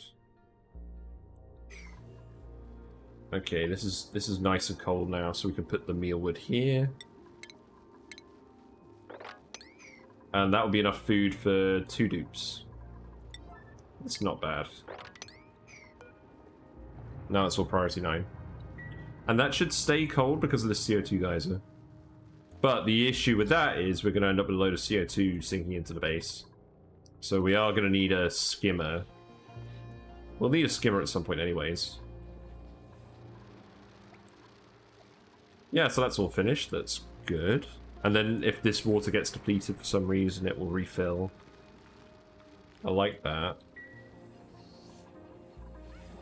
Speaker 1: Okay, this is nice and cold now, so we can put the mealwood here. And that will be enough food for 2 dupes. It's not bad. Now it's all priority 9. And that should stay cold because of the CO2 geyser. But the issue with that is we're going to end up with a load of CO2 sinking into the base. So we are going to need a skimmer. We'll need a skimmer at some point anyways. Yeah, so that's all finished. That's good. And then if this water gets depleted for some reason, it will refill. I like that.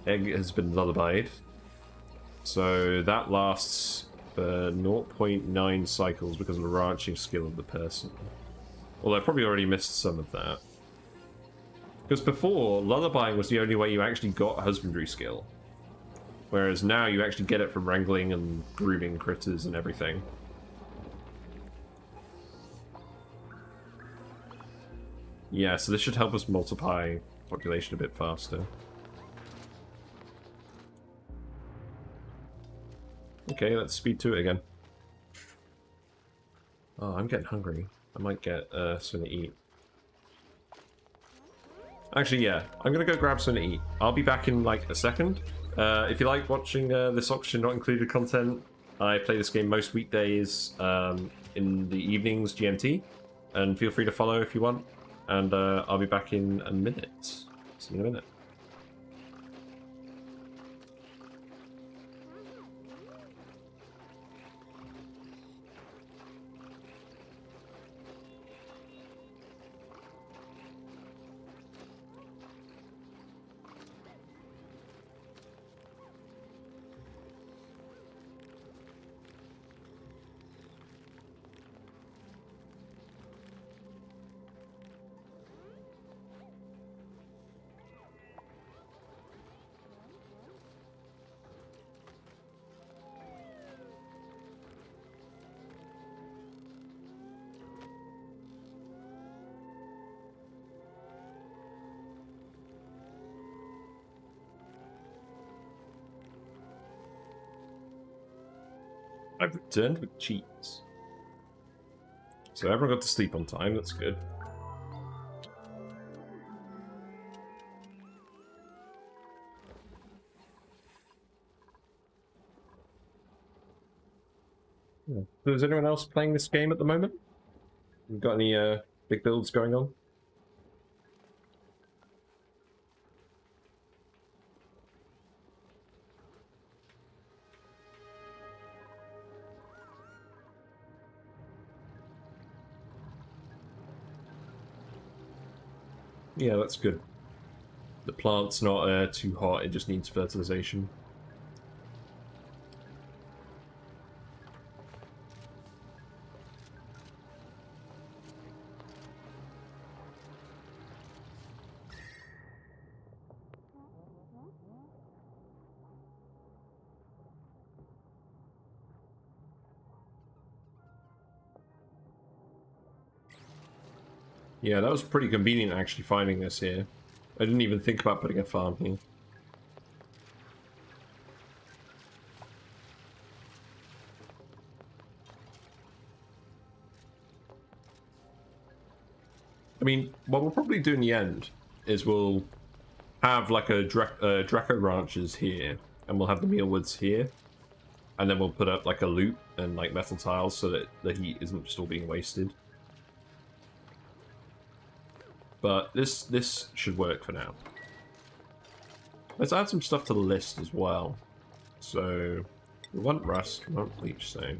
Speaker 1: Egg has been lullabied. So that lasts for 0.9 cycles because of the ranching skill of the person. Although I probably already missed some of that. Because before, lullabying was the only way you actually got husbandry skill. Whereas now you actually get it from wrangling and grooming critters and everything. Yeah, so this should help us multiply population a bit faster. Okay, let's speed to it again. Oh, I'm getting hungry. I might get something to eat. Actually, yeah, I'm gonna go grab something to eat. I'll be back in like a second. If you like watching this Oxygen Not Included content, I play this game most weekdays in the evenings GMT, and feel free to follow if you want. And I'll be back in a minute. See you in a minute. I've returned with cheats. So everyone got to sleep on time, that's good. Yeah. So is anyone else playing this game at the moment? You got any big builds going on? Yeah, that's good. The plant's not too hot, it just needs fertilization. Yeah, that was pretty convenient actually finding this here. I didn't even think about putting a farm here. I mean, what we'll probably do in the end is we'll have like a Draco ranches here, and we'll have the mealwoods here, and then we'll put up like a loop and like metal tiles so that the heat isn't just all being wasted. But this should work for now. Let's add some stuff to the list as well. So we want rust, we want bleach stone.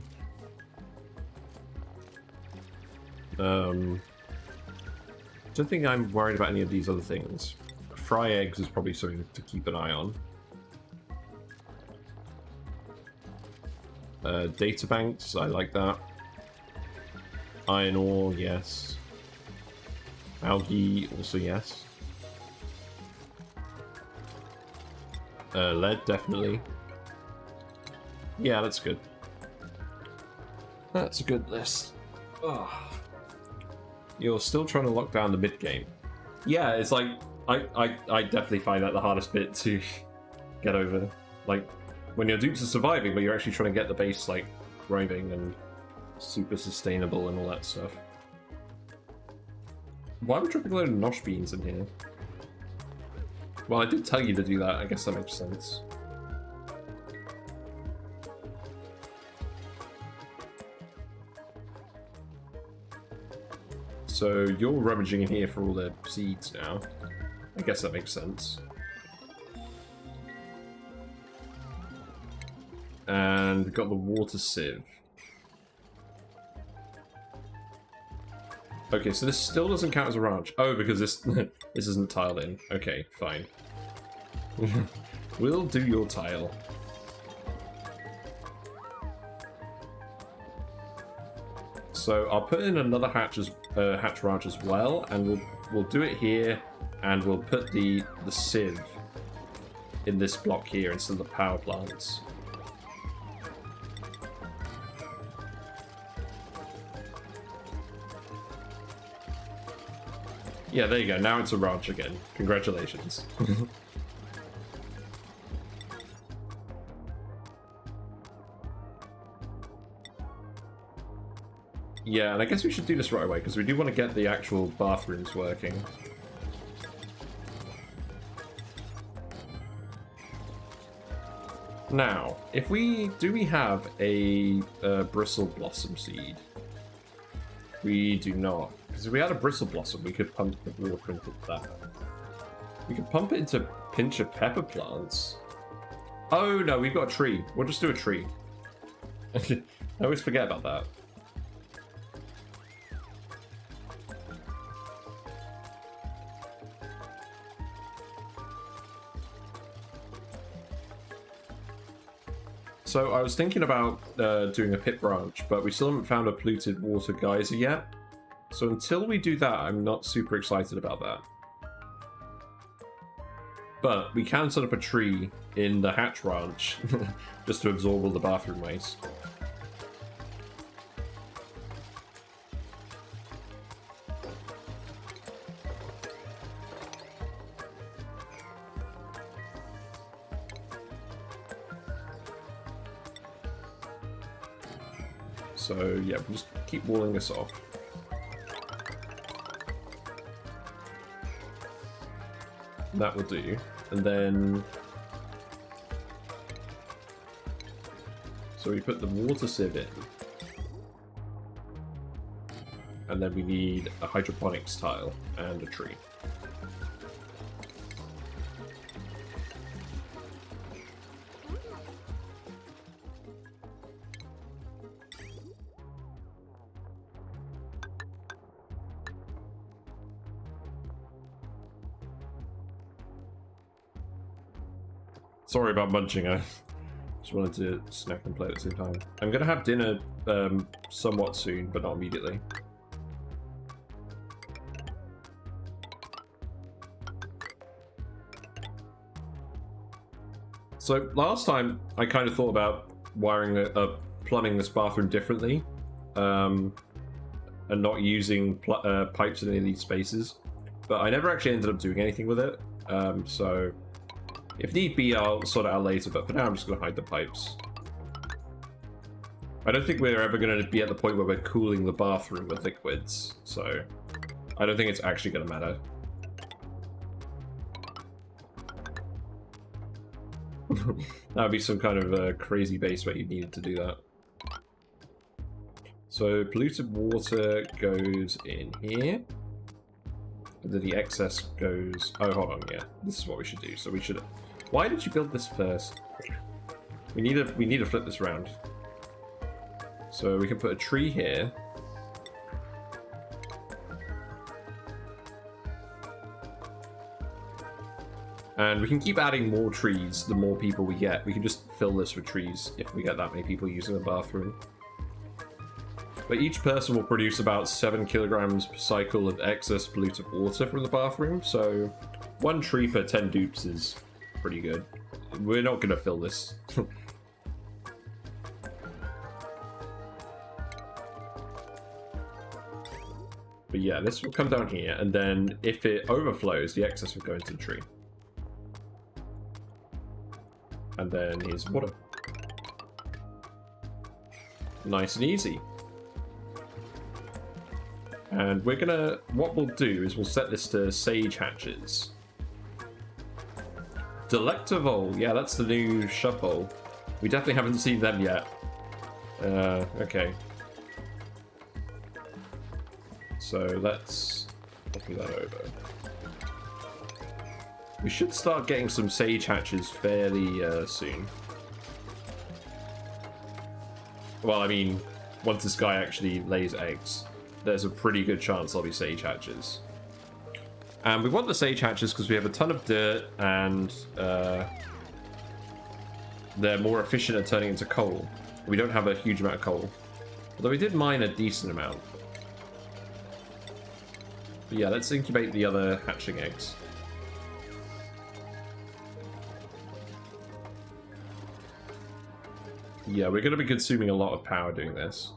Speaker 1: Don't think I'm worried about any of these other things. fry eggs is probably something to keep an eye on. Data banks, I like that. Iron ore, yes. Algae, also yes. Lead, definitely. Yeah, that's good. That's a good list. Oh. You're still trying to lock down the mid game. Yeah, it's like I definitely find that the hardest bit to get over. Like when your dupes are surviving, but you're actually trying to get the base like thriving and super sustainable and all that stuff. Why would dropping a load of nosh beans in here? Well, I did tell you to do that. I guess that makes sense. So you're rummaging in here for all the seeds now. I guess that makes sense. And we've got the water sieve. Okay, so this still doesn't count as a ranch. Oh, because this this isn't tiled in. Okay, fine. We'll do your tile. So I'll put in another hatch ranch as well, and we'll do it here, and we'll put the sieve in this block here instead of the power plants. Yeah, there you go. Now it's a ranch again. Congratulations. Yeah, and I guess we should do this right away, because we do want to get the actual bathrooms working. Now, if we have a bristle blossom seed? We do not. Because if we had a bristle blossom, we could pump the water into that. We could pump it into pincher pepper plants. Oh no, we've got a tree. We'll just do a tree. I always forget about that. So I was thinking about doing a pit branch, but we still haven't found a polluted water geyser yet. So until we do that, I'm not super excited about that. But we can set up a tree in the hatch ranch just to absorb all the bathroom waste. So yeah, we'll just keep walling this off. That will do. And then... so we put the water sieve in. And then we need a hydroponics tile and a tree. Sorry about munching, I just wanted to snack and play at the same time. I'm going to have dinner somewhat soon, but not immediately. So last time, I kind of thought about wiring plumbing this bathroom differently, and not using pipes in any of these spaces, but I never actually ended up doing anything with it, so... if need be, I'll sort it out later, but for now I'm just going to hide the pipes. I don't think we're ever going to be at the point where we're cooling the bathroom with liquids, so I don't think it's actually going to matter. That would be some kind of crazy base where you needed to do that. So polluted water goes in here. And then the excess goes... oh, hold on, yeah. This is what we should do. So we should... why did you build this first? We need to flip this around. So we can put a tree here. And we can keep adding more trees the more people we get. We can just fill this with trees if we get that many people using the bathroom. But each person will produce about 7 kilograms per cycle of excess polluted water from the bathroom, so 1 tree per 10 dupes is pretty good. We're not going to fill this. But yeah, this will come down here, and then if it overflows, the excess will go into the tree. And then here's water. Nice and easy. And we're gonna, what we'll do is we'll set this to sage hatches. Delectavole, yeah, that's the new shovel. We definitely haven't seen them yet. Okay. So let's copy that over. We should start getting some sage hatches fairly soon. Well, I mean, once this guy actually lays eggs, there's a pretty good chance there'll be sage hatches. And we want the sage hatches because we have a ton of dirt and they're more efficient at turning into coal. We don't have a huge amount of coal. Although we did mine a decent amount. But yeah, let's incubate the other hatching eggs. Yeah, we're going to be consuming a lot of power doing this.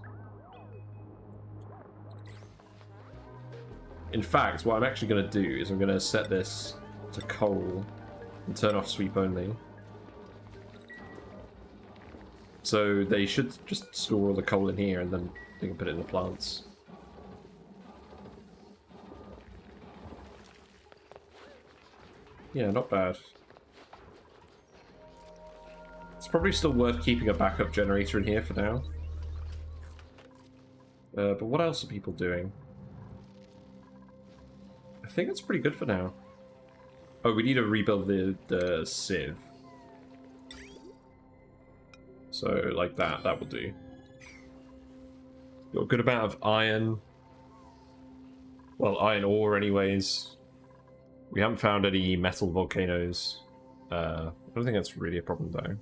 Speaker 1: In fact, what I'm actually going to do is I'm going to set this to coal and turn off sweep only. So they should just store all the coal in here and then they can put it in the plants. Yeah, not bad. It's probably still worth keeping a backup generator in here for now. But what else are people doing? I think it's pretty good for now. Oh, we need to rebuild the sieve. So, like that will do. Got a good amount of iron. Well, iron ore anyways. We haven't found any metal volcanoes. I don't think that's really a problem though.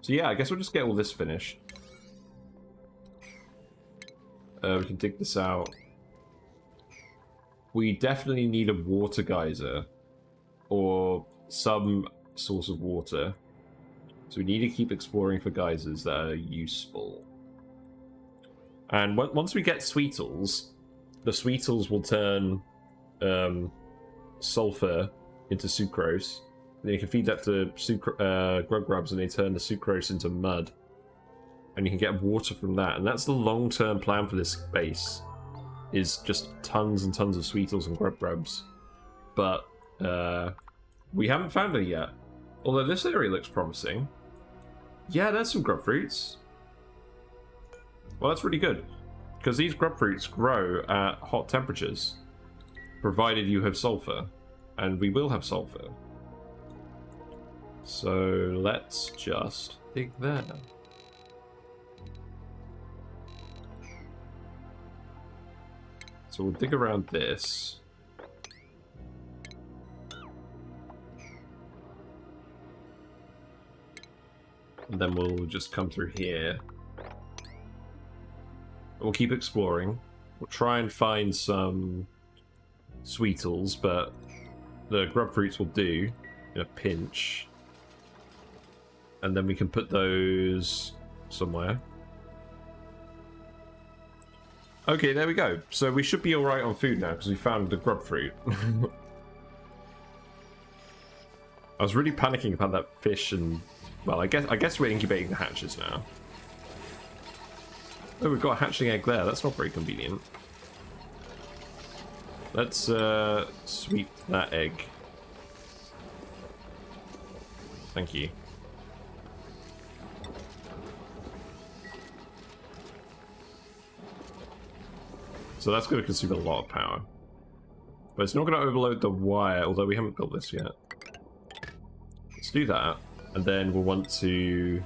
Speaker 1: So yeah, I guess we'll just get all this finished. We can dig this out. We definitely need a water geyser. Or some source of water. So we need to keep exploring for geysers that are useful. And once we get Sweetles, the Sweetles will turn sulfur into sucrose. Then you can feed that to grubs and they turn the sucrose into mud. And you can get water from that. And that's the long-term plan for this base. Is just tons and tons of Sweetles and grubs. But we haven't found any yet. Although this area looks promising. Yeah, there's some grub fruits. Well, that's really good. Because these grub fruits grow at hot temperatures. Provided you have sulfur. And we will have sulfur. So let's just dig there. So we'll dig around this. And then we'll just come through here. We'll keep exploring. We'll try and find some Sweetles, but the grub fruits will do in a pinch. And then we can put those somewhere. Okay, there we go. So we should be alright on food now, because we found the grub fruit. I was really panicking about that fish and... Well, I guess we're incubating the hatches now. Oh, we've got a hatching egg there. That's not very convenient. Let's sweep that egg. Thank you. So that's going to consume a lot of power. But it's not going to overload the wire, although we haven't built this yet. Let's do that. And then we'll want to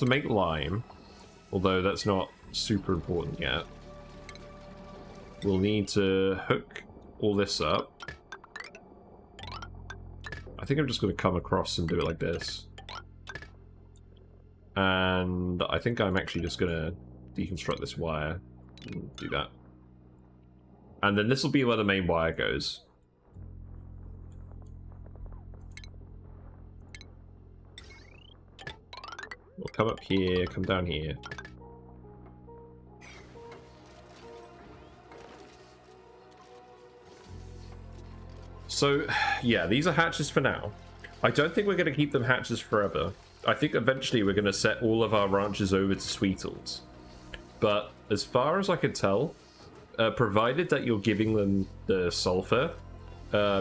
Speaker 1: make lime. although that's not super important yet. We'll need to hook all this up. I think I'm just going to come across and do it like this. And I think I'm actually just going to deconstruct this wire and do that. And then this will be where the main wire goes. We'll come up here, come down here. So, yeah, these are hatches for now. I don't think we're going to keep them hatches forever. I think eventually we're going to set all of our ranches over to Sweetles. But as far as I can tell, provided that you're giving them the sulfur,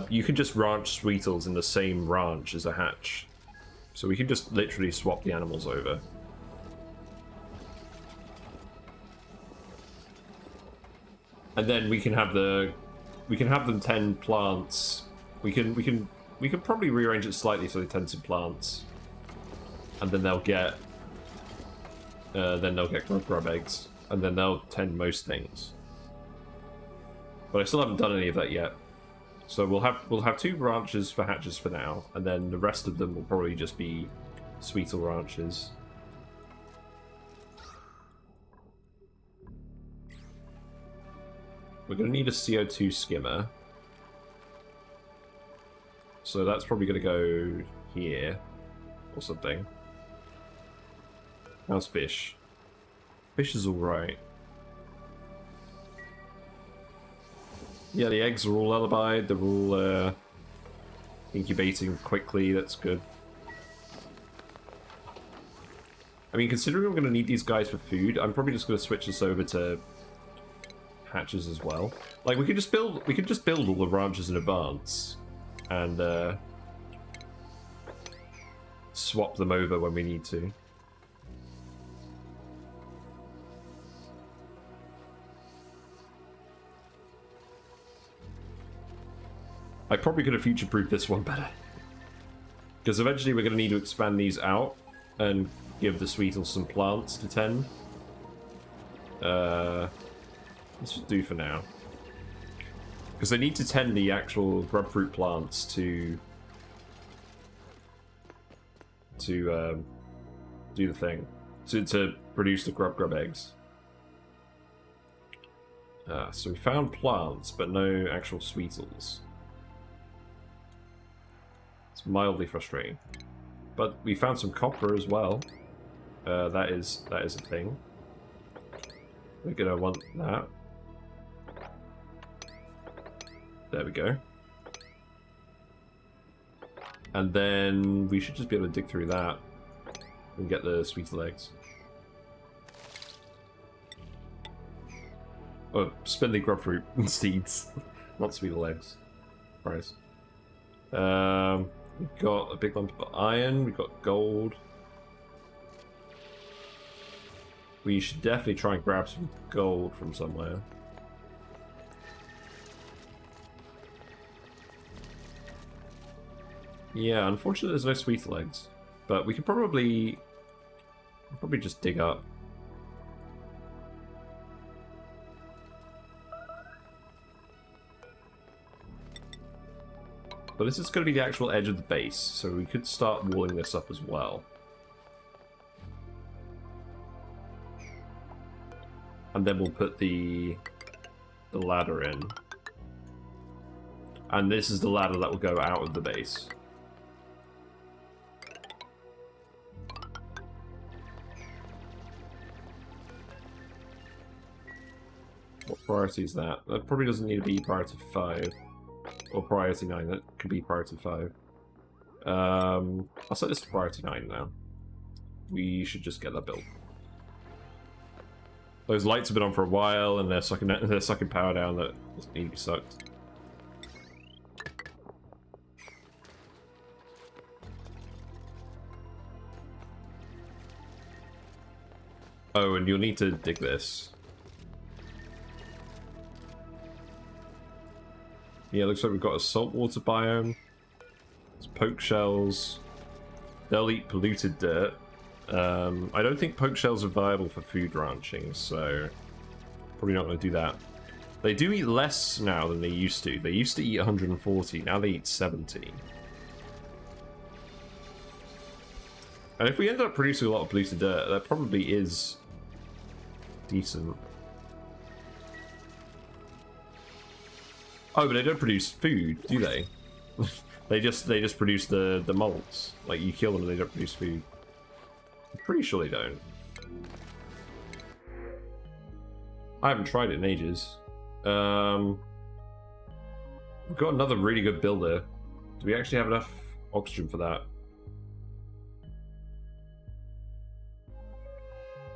Speaker 1: you can just ranch Sweetles in the same ranch as a hatch. So we can just literally swap the animals over. And then we can have them tend plants. We can probably rearrange it slightly so they tend some plants. And then they'll get grub eggs. And then they'll tend most things. But I still haven't done any of that yet. So we'll have 2 ranches for hatches for now, and then the rest of them will probably just be Sweetle ranches. We're going to need a CO2 skimmer. So that's probably going to go here, or something. How's fish? Fish is alright. Yeah, the eggs are all lullabied, they're all incubating quickly, that's good. I mean, considering we're going to need these guys for food, I'm probably just going to switch this over to hatches as well. Like, we could just build all the ranches in advance, and swap them over when we need to. I probably could have future-proofed this one better. Because eventually we're going to need to expand these out and give the Sweetles some plants to tend. Let's do for now. Because they need to tend the actual grub fruit plants to do the thing. To produce the grub eggs. So we found plants, but no actual Sweetles. It's mildly frustrating. But we found some copper as well. That is a thing. We're gonna want that. There we go. And then we should just be able to dig through that and get the Sweetle eggs. Oh, spin the grub fruit and seeds, not Sweetle eggs. Price. We've got a big lump of iron, we've got gold. We should definitely try and grab some gold from somewhere. Yeah, unfortunately there's no Sweetle eggs. But we could probably just dig up. But this is going to be the actual edge of the base, so we could start walling this up as well. And then we'll put the ladder in. And this is the ladder that will go out of the base. What priority is that? That probably doesn't need to be priority 5. Or priority 9, that could be priority 5. I'll set this to priority 9 now. We should just get that built. Those lights have been on for a while and they're sucking power down that doesn't need to be sucked. Oh, and you'll need to dig this. Yeah, looks like we've got a saltwater biome. There's poke shells. They'll eat polluted dirt. I don't think poke shells are viable for food ranching, so probably not going to do that. They do eat less now than they used to. They used to eat 140, now they eat 70. And if we end up producing a lot of polluted dirt, that probably is decent. Oh, but they don't produce food, do they? they just produce the molds. Like, you kill them and they don't produce food. I'm pretty sure they don't. I haven't tried it in ages. We've got another really good builder. Do we actually have enough oxygen for that?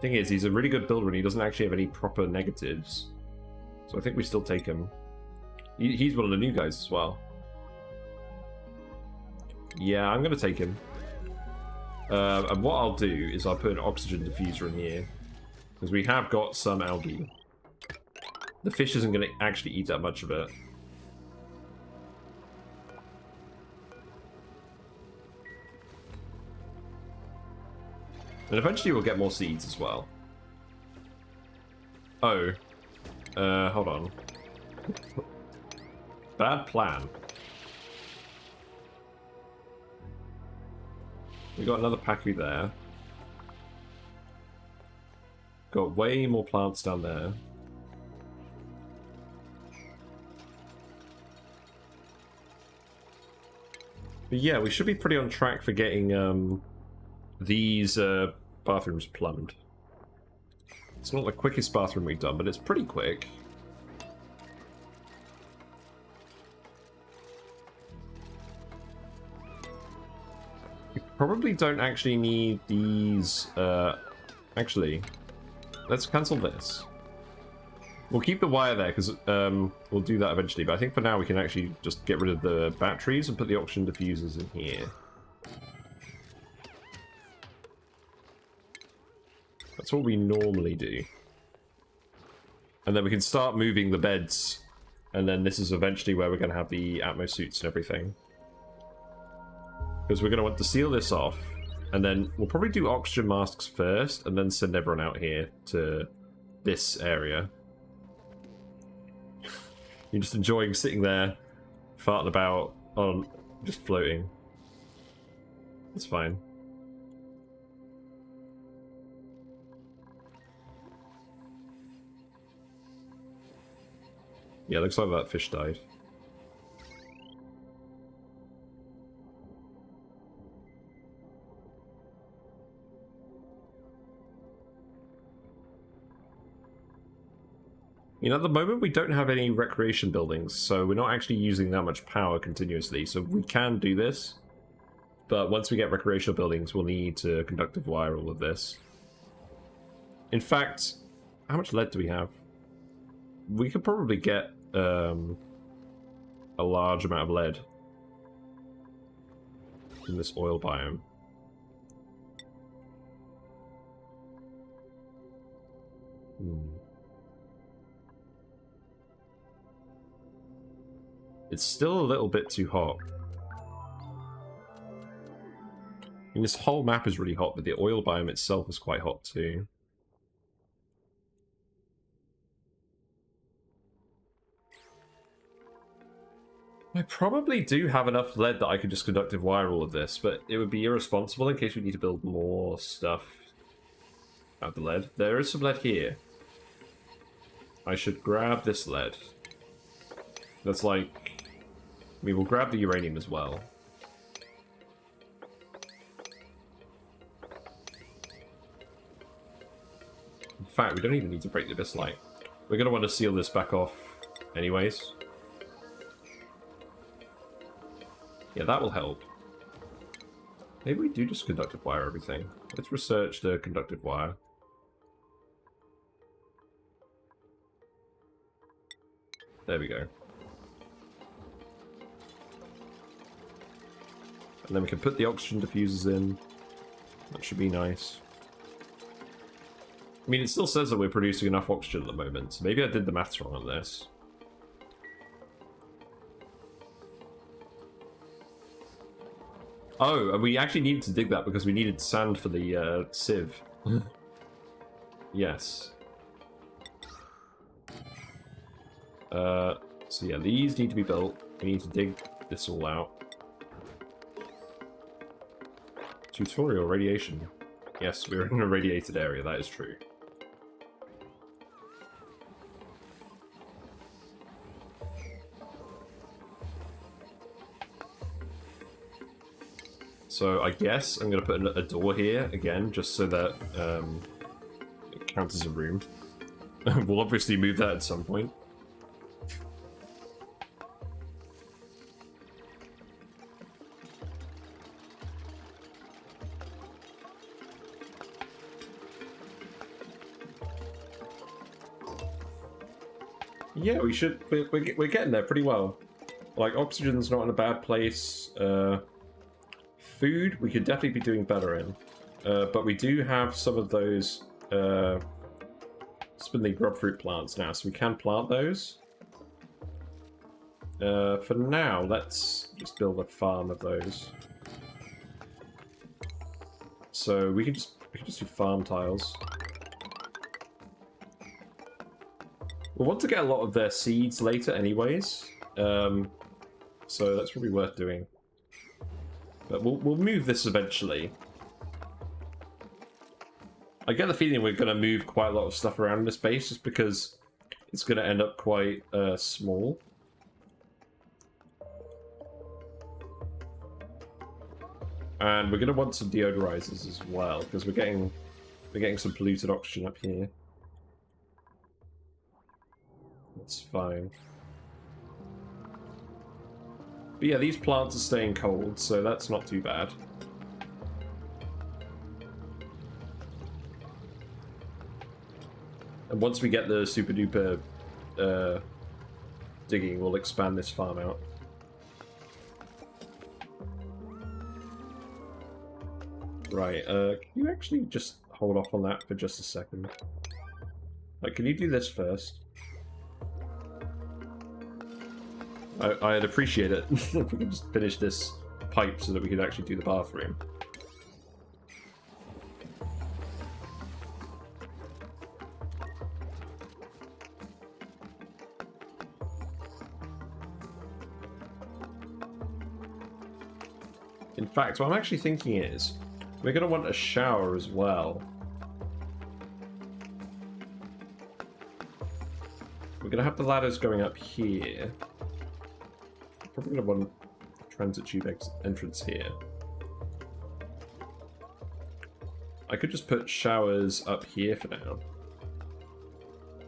Speaker 1: Thing is, he's a really good builder and he doesn't actually have any proper negatives. So I think we still take him. He's one of the new guys as well. Yeah, I'm going to take him. And what I'll do is I'll put an oxygen diffuser in here. Because we have got some algae. The fish isn't going to actually eat that much of it. And eventually we'll get more seeds as well. Oh. Hold on. Bad plan. We got another Paku there. Got way more plants down there. But yeah, we should be pretty on track for getting these bathrooms plumbed. It's not the quickest bathroom we've done, but it's pretty quick. We probably don't actually need these. Actually, let's cancel this. We'll keep the wire there because we'll do that eventually. But I think for now we can actually just get rid of the batteries and put the oxygen diffusers in here. That's what we normally do. And then we can start moving the beds. And then this is eventually where we're going to have the Atmo suits and everything. Because we're going to want to seal this off. And then we'll probably do oxygen masks first. And then send everyone out here to this area. You're just enjoying sitting there, farting about, on just floating. It's fine. Yeah, looks like that fish died. You know, at the moment we don't have any recreation buildings, so we're not actually using that much power continuously, so we can do this. But once we get recreational buildings, we'll need to conductive wire all of this. In fact, how much lead do we have? We could probably get a large amount of lead in this oil biome. It's still a little bit too hot. I mean, this whole map is really hot, but the oil biome itself is quite hot too. I probably do have enough lead that I could just conductive wire all of this, but it would be irresponsible in case we need to build more stuff out of the lead. There is some lead here. I should grab this lead. That's like... I mean, we'll grab the uranium as well. In fact, we don't even need to break the abyss light. We're going to want to seal this back off anyways. Yeah, that will help. Maybe we do just conductive wire everything. Let's research the conductive wire. There we go. And then we can put the oxygen diffusers in. That should be nice. I mean, it still says that we're producing enough oxygen at the moment, so maybe I did the maths wrong on this. Oh, and we actually needed to dig that because we needed sand for the sieve. Yes. So yeah, these need to be built. We need to dig this all out. Tutorial radiation. Yes, we're in a radiated area, that is true. So I guess I'm going to put a door here again, just so that it counts as a room. We'll obviously move that at some point. Yeah, we should. We're getting there pretty well. Like, oxygen's not in a bad place. Food, we could definitely be doing better in. But we do have some of those spindly grub fruit plants now, so we can plant those. For now, let's just build a farm of those. So we can just do farm tiles. We'll want to get a lot of their seeds later anyways, so that's probably worth doing. But we'll move this eventually. I get the feeling we're going to move quite a lot of stuff around in this base just because it's going to end up quite small. And we're going to want some deodorizers as well because we're getting some polluted oxygen up here. That's fine. But yeah, these plants are staying cold, so that's not too bad. And once we get the super duper digging, we'll expand this farm out. Right, can you actually just hold off on that for just a second? Like, can you do this first? I'd appreciate it if we could just finish this pipe so that we could actually do the bathroom. In fact, what I'm actually thinking is, we're going to want a shower as well. We're going to have the ladders going up here. Probably going to want transit tube entrance here. I could just put showers up here for now.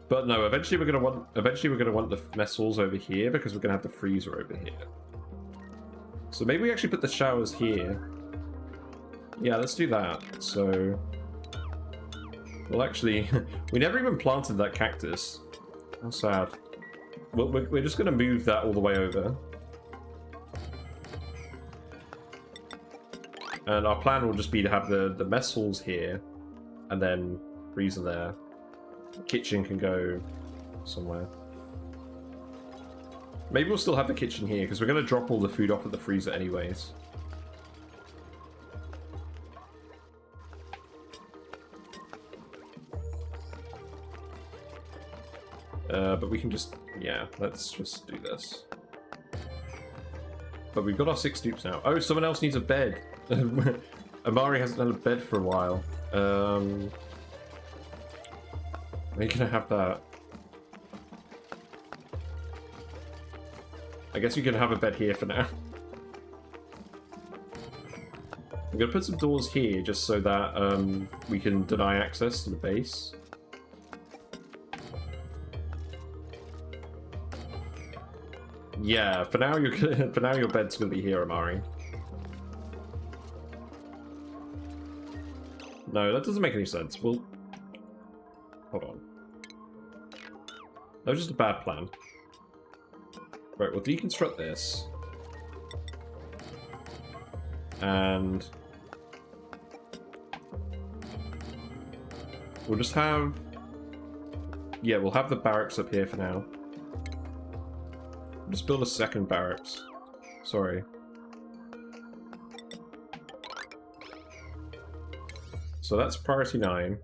Speaker 1: But no, eventually we're going to want the mess halls over here because we're going to have the freezer over here. So maybe we actually put the showers here. Yeah, let's do that. So, well, actually, we never even planted that cactus. How sad. We're just going to move that all the way over. And our plan will just be to have the mess halls here, and then freezer there. The kitchen can go somewhere. Maybe we'll still have the kitchen here, because we're going to drop all the food off at the freezer anyways. But we can just, yeah, let's just do this. But we've got our 6 dupes now. Oh, someone else needs a bed. Amari hasn't had a bed for a while. We're gonna have that. I guess you can have a bed here for now. I'm gonna put some doors here just so that we can deny access to the base. Yeah, for now your bed's gonna be here, Amari. No, that doesn't make any sense. Well, hold on. That was just a bad plan. Right, we'll deconstruct this. And we'll just have... Yeah, we'll have the barracks up here for now. Just build a second barracks. Sorry. So that's priority 9.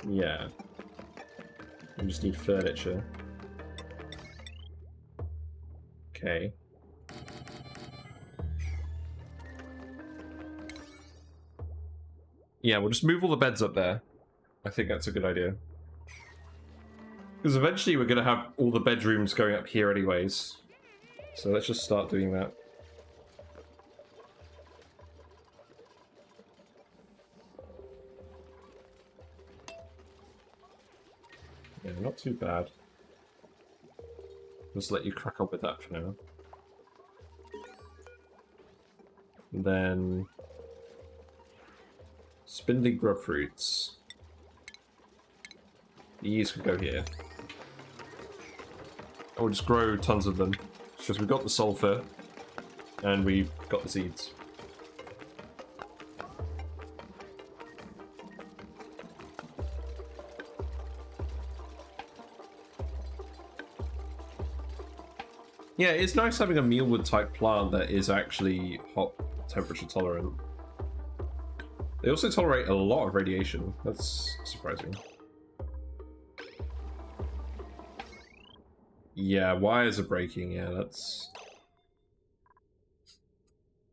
Speaker 1: Yeah. We just need furniture. Okay. Yeah, we'll just move all the beds up there. I think that's a good idea. Because eventually we're going to have all the bedrooms going up here anyways. So let's just start doing that. Yeah, not too bad. Just let you crack on with that for now. And then... spindly grub fruits. These could go here. Or just grow tons of them. Because we've got the sulfur. And we've got the seeds. Yeah, it's nice having a mealwood type plant that is actually hot temperature tolerant. They also tolerate a lot of radiation. That's surprising. Yeah, wires are breaking. Yeah, that's...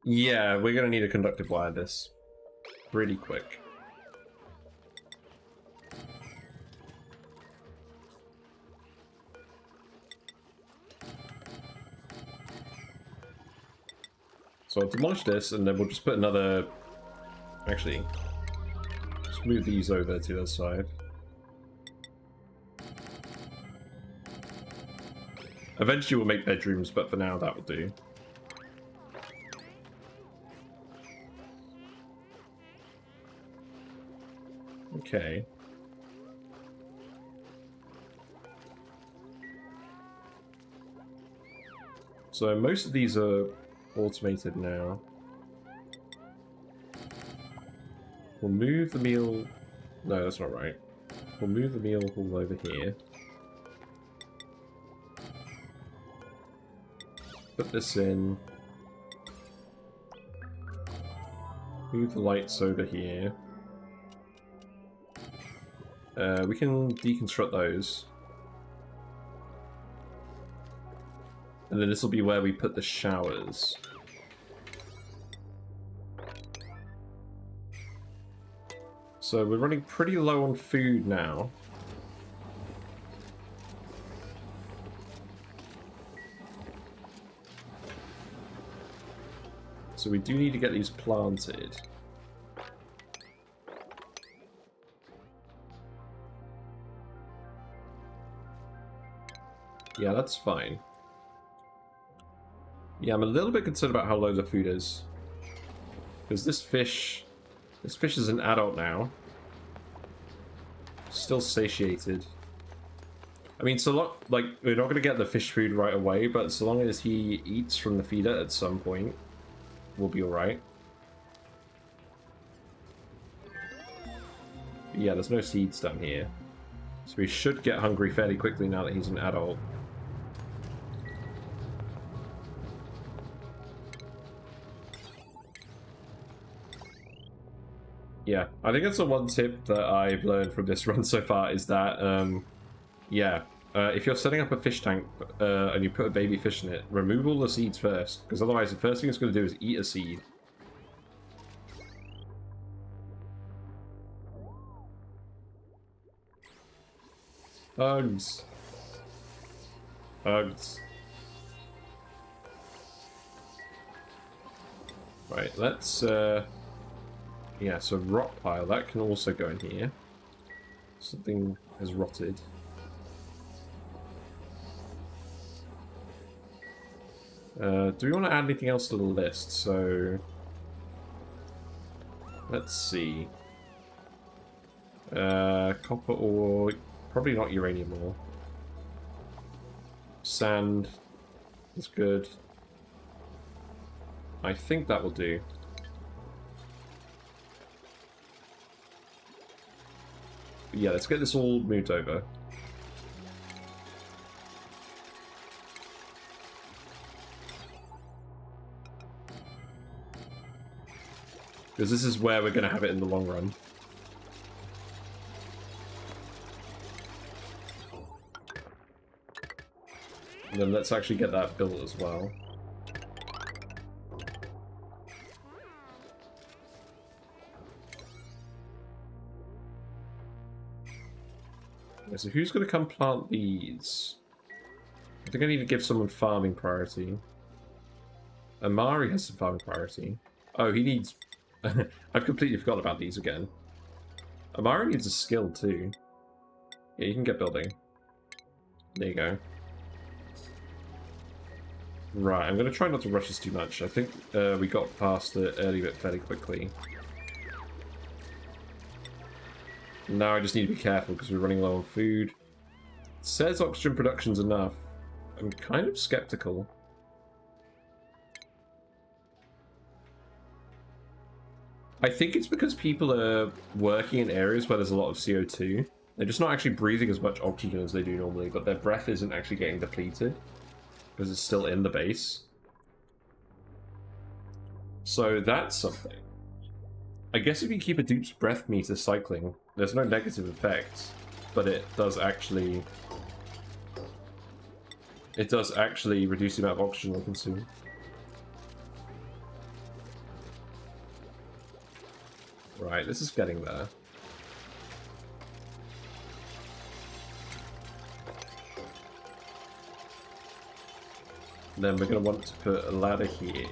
Speaker 1: yeah, we're going to need a conductive wire this. Pretty quick. So I'll demolish this, and then we'll just put another... actually, just move these over to the side. Eventually we'll make bedrooms, but for now that will do. Okay. So most of these are automated now. We'll move the meal... no, that's not right. We'll move the meal hall over here. Put this in. Move the lights over here. We can deconstruct those. And then this will be where we put the showers. So we're running pretty low on food now. So we do need to get these planted. Yeah, that's fine. Yeah, I'm a little bit concerned about how low the food is. Because this fish is an adult now. Still satiated. I mean, so long, like, we're not going to get the fish food right away, but so long as he eats from the feeder at some point, we'll be alright. Yeah, there's no seeds down here. So we should get hungry fairly quickly now that he's an adult. Yeah, I think that's the one tip that I've learned from this run so far is that, if you're setting up a fish tank and you put a baby fish in it, remove all the seeds first, because otherwise the first thing it's going to do is eat a seed. Hugs. Hugs. Right, let's... yeah, so rot pile, that can also go in here. Something has rotted. Do we want to add anything else to the list? So... let's see. Copper ore... probably not uranium ore. Sand is good. I think that will do. Yeah, let's get this all moved over. Because this is where we're going to have it in the long run. And then let's actually get that built as well. Okay, so who's going to come plant these? I think I need to give someone farming priority. Amari has some farming priority. Oh, he needs... I've completely forgot about these again. Amari needs a skill too. Yeah, you can get building. There you go. Right, I'm going to try not to rush this too much. I think we got past the early bit fairly quickly. Now I just need to be careful because we're running low on food. It says oxygen production's enough. I'm kind of skeptical. I think it's because people are working in areas where there's a lot of CO2. They're just not actually breathing as much oxygen as they do normally, but their breath isn't actually getting depleted because it's still in the base. So that's something. I guess if you keep a dupe's breath meter cycling, there's no negative effects, but it does actually reduce the amount of oxygen they consume. Right, this is getting there. Then we're going to want to put a ladder here.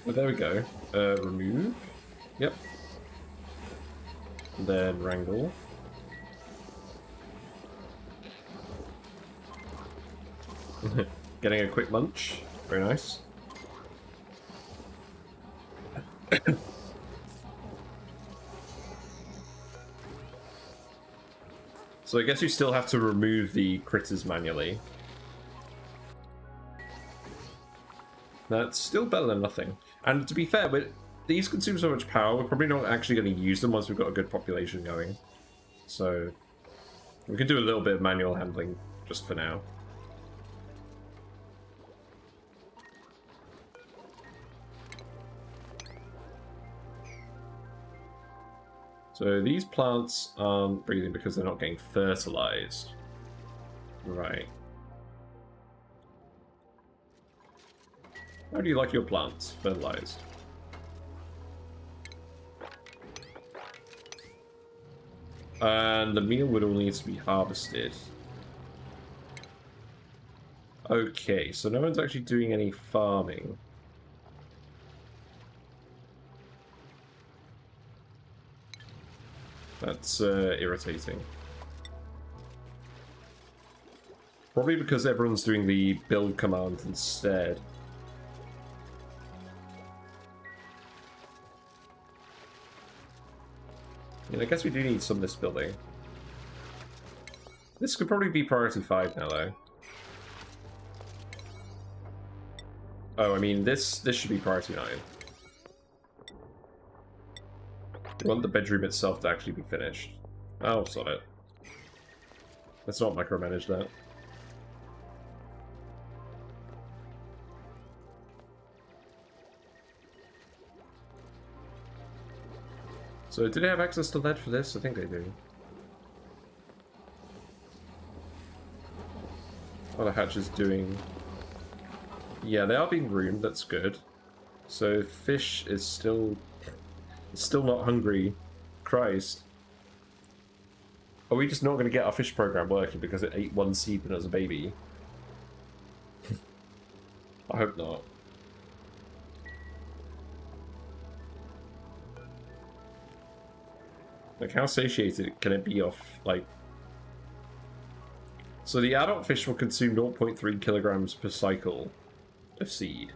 Speaker 1: Oh, there we go. Remove. Yep. And then wrangle. Getting a quick munch. Very nice. So I guess you still have to remove the critters manually. That's still better than nothing. And to be fair, these consume so much power, we're probably not actually going to use them once we've got a good population going. So we can do a little bit of manual handling just for now. So these plants aren't breathing because they're not getting fertilized. Right. How do you like your plants fertilized? And the mealwood all needs to be harvested. Okay, so no one's actually doing any farming. That's irritating. Probably because everyone's doing the build command instead. I guess we do need some of this building. This could probably be priority 5 now, though. Oh, I mean, this should be priority 9. We want the bedroom itself to actually be finished. Oh, sod it. Let's not micromanage that. So, do they have access to lead for this? I think they do. What the hatch is doing... Yeah, they are being groomed, that's good. So, fish is still not hungry. Christ. Are we just not going to get our fish program working because it ate one seed when it was a baby? I hope not. Like, how satiated can it be off, like... So the adult fish will consume 0.3 kilograms per cycle of seed.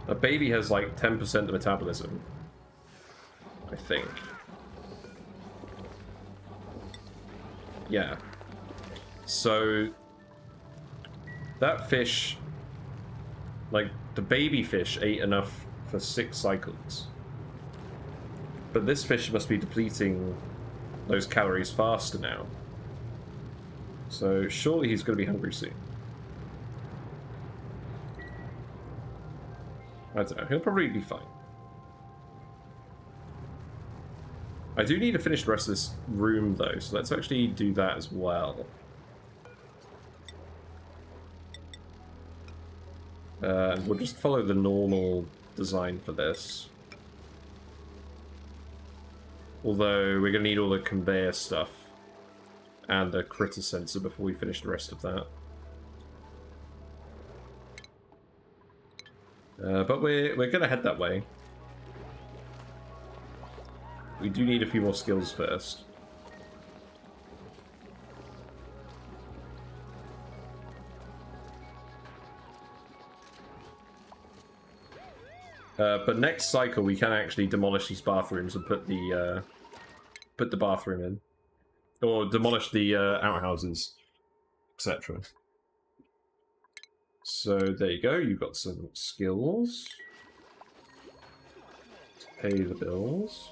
Speaker 1: A baby has, like, 10% of metabolism. I think. Yeah. So... That fish... Like, the baby fish ate enough for 6 cycles. But this fish must be depleting those calories faster now. So surely he's going to be hungry soon. I don't know. He'll probably be fine. I do need to finish the rest of this room, though, so let's actually do that as well. We'll just follow the normal design for this. Although, we're going to need all the conveyor stuff and the critter sensor before we finish the rest of that. But we're going to head that way. We do need a few more skills first. But next cycle we can actually demolish these bathrooms and put the bathroom in, or demolish the outhouses, etc. So there you go. You've got some skills. Pay the bills.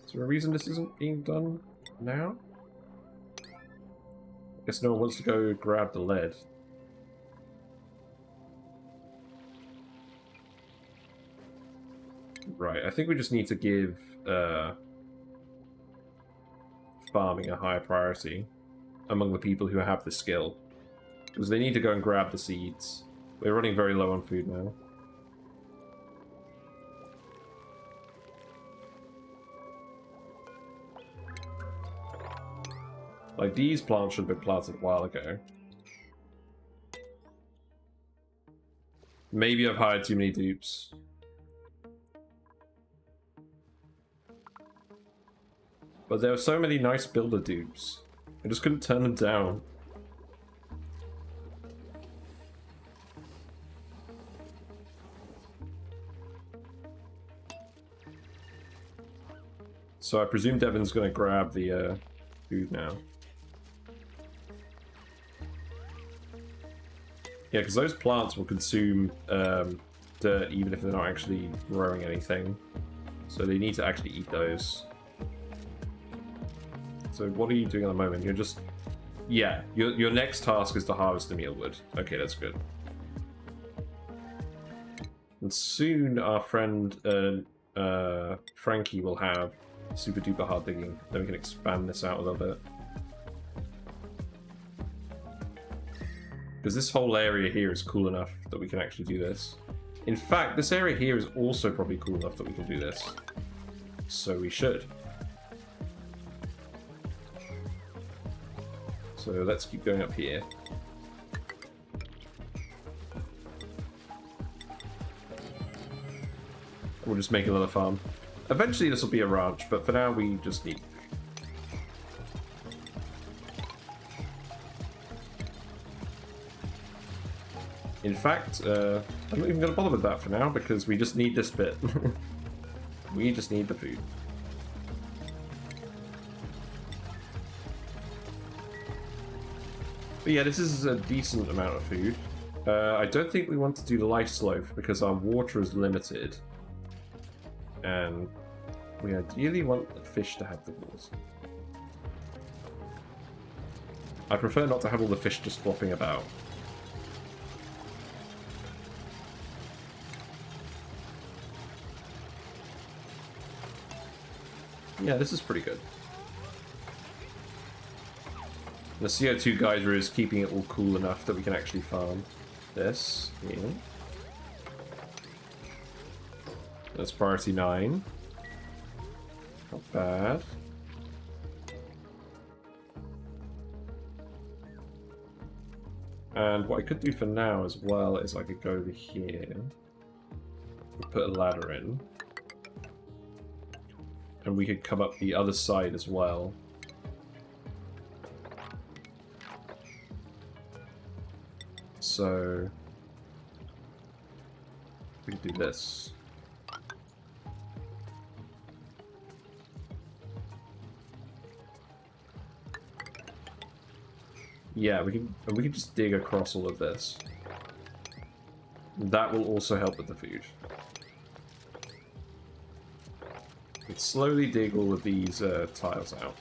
Speaker 1: Is there a reason this isn't being done now? I guess no one wants to go grab the lead. Right, I think we just need to give farming a higher priority among the people who have the skill. Because they need to go and grab the seeds. We're running very low on food now. Like, these plants should have been planted a while ago. Maybe I've hired too many dupes. But there were so many nice builder dupes. I just couldn't turn them down. So I presume Devon's going to grab the food now. Yeah, because those plants will consume dirt even if they're not actually growing anything. So they need to actually eat those. So what are you doing at the moment? You're just... Yeah, your next task is to harvest the mealwood. Okay, that's good. And soon our friend Frankie will have super duper hard digging. Then we can expand this out a little bit. Because this whole area here is cool enough that we can actually do this. In fact, this area here is also probably cool enough that we can do this. So we should. So let's keep going up here. We'll just make another farm. Eventually this will be a ranch, but for now we just need... In fact, I'm not even going to bother with that for now, because we just need this bit. We just need the food. But yeah, this is a decent amount of food. I don't think we want to do the life slope, because our water is limited. And we ideally want the fish to have the water. I prefer not to have all the fish just flopping about. Yeah, this is pretty good. The CO2 geyser is keeping it all cool enough that we can actually farm this here. That's priority 9. Not bad. And what I could do for now as well is I could go over here, put a ladder in, and we could come up the other side as well. So we can do this. Yeah, we can just dig across all of this. That will also help with the food. Let's slowly dig all of these tiles out.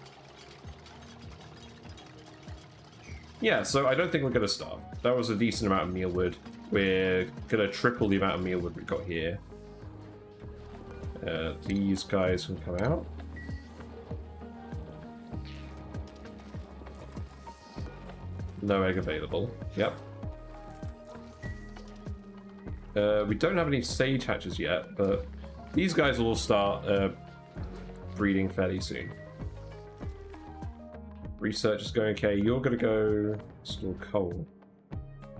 Speaker 1: Yeah, so I don't think we're going to stop. That was a decent amount of mealwood. We're going to triple the amount of mealwood we've got here. These guys can come out. No egg available. Yep. We don't have any sage hatches yet, but these guys will all start breeding fairly soon. Research is going okay. You're going to go store coal.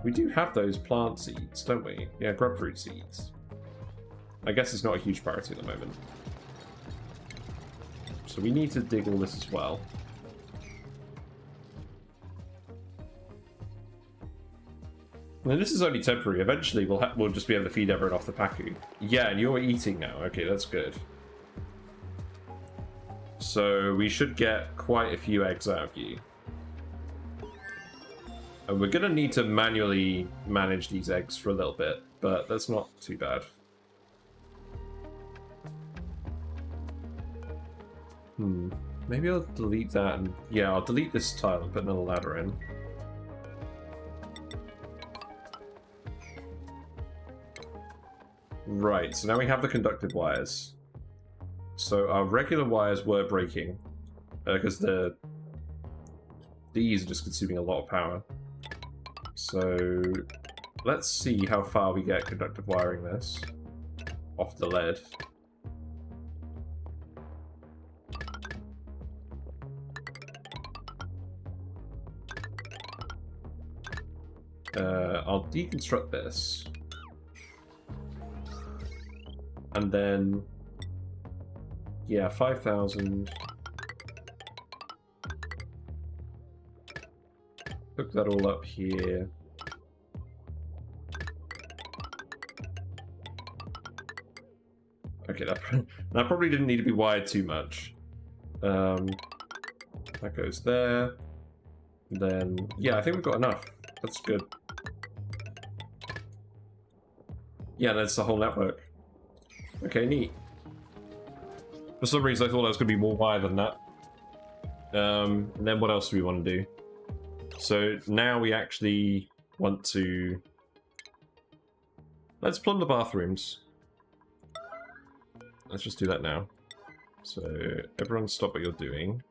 Speaker 1: We do have those plant seeds, don't we? Yeah, grubfruit seeds. I guess it's not a huge priority at the moment. So we need to dig all this as well. And this is only temporary. Eventually, we'll just be able to feed everyone off the Paku. Yeah, and you're eating now. Okay, that's good. So we should get quite a few eggs out of you. And we're going to need to manually manage these eggs for a little bit, but that's not too bad. Maybe I'll delete that and... Yeah, I'll delete this tile and put another ladder in. Right, so now we have the conductive wires. So our regular wires were breaking because these are just consuming a lot of power. So let's see how far we get conductive wiring this off the lead. I'll deconstruct this. And then, yeah, 5,000. Hook that all up here. Okay, that probably didn't need to be wired too much. That goes there. Then, yeah, I think we've got enough. That's good. Yeah, that's the whole network. Okay, neat. For some reason I thought that was going to be more wire than that. And then what else do we want to do? So now we actually want to... Let's plumb the bathrooms. Let's just do that now. So everyone stop what you're doing.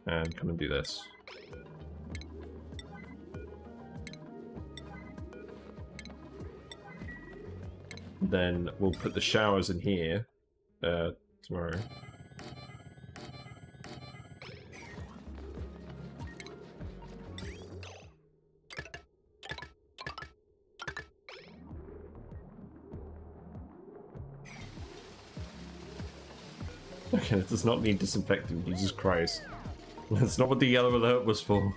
Speaker 1: And come and do this. Then we'll put the showers in here tomorrow. Okay, it does not need disinfecting, Jesus Christ. That's not what the yellow alert was for.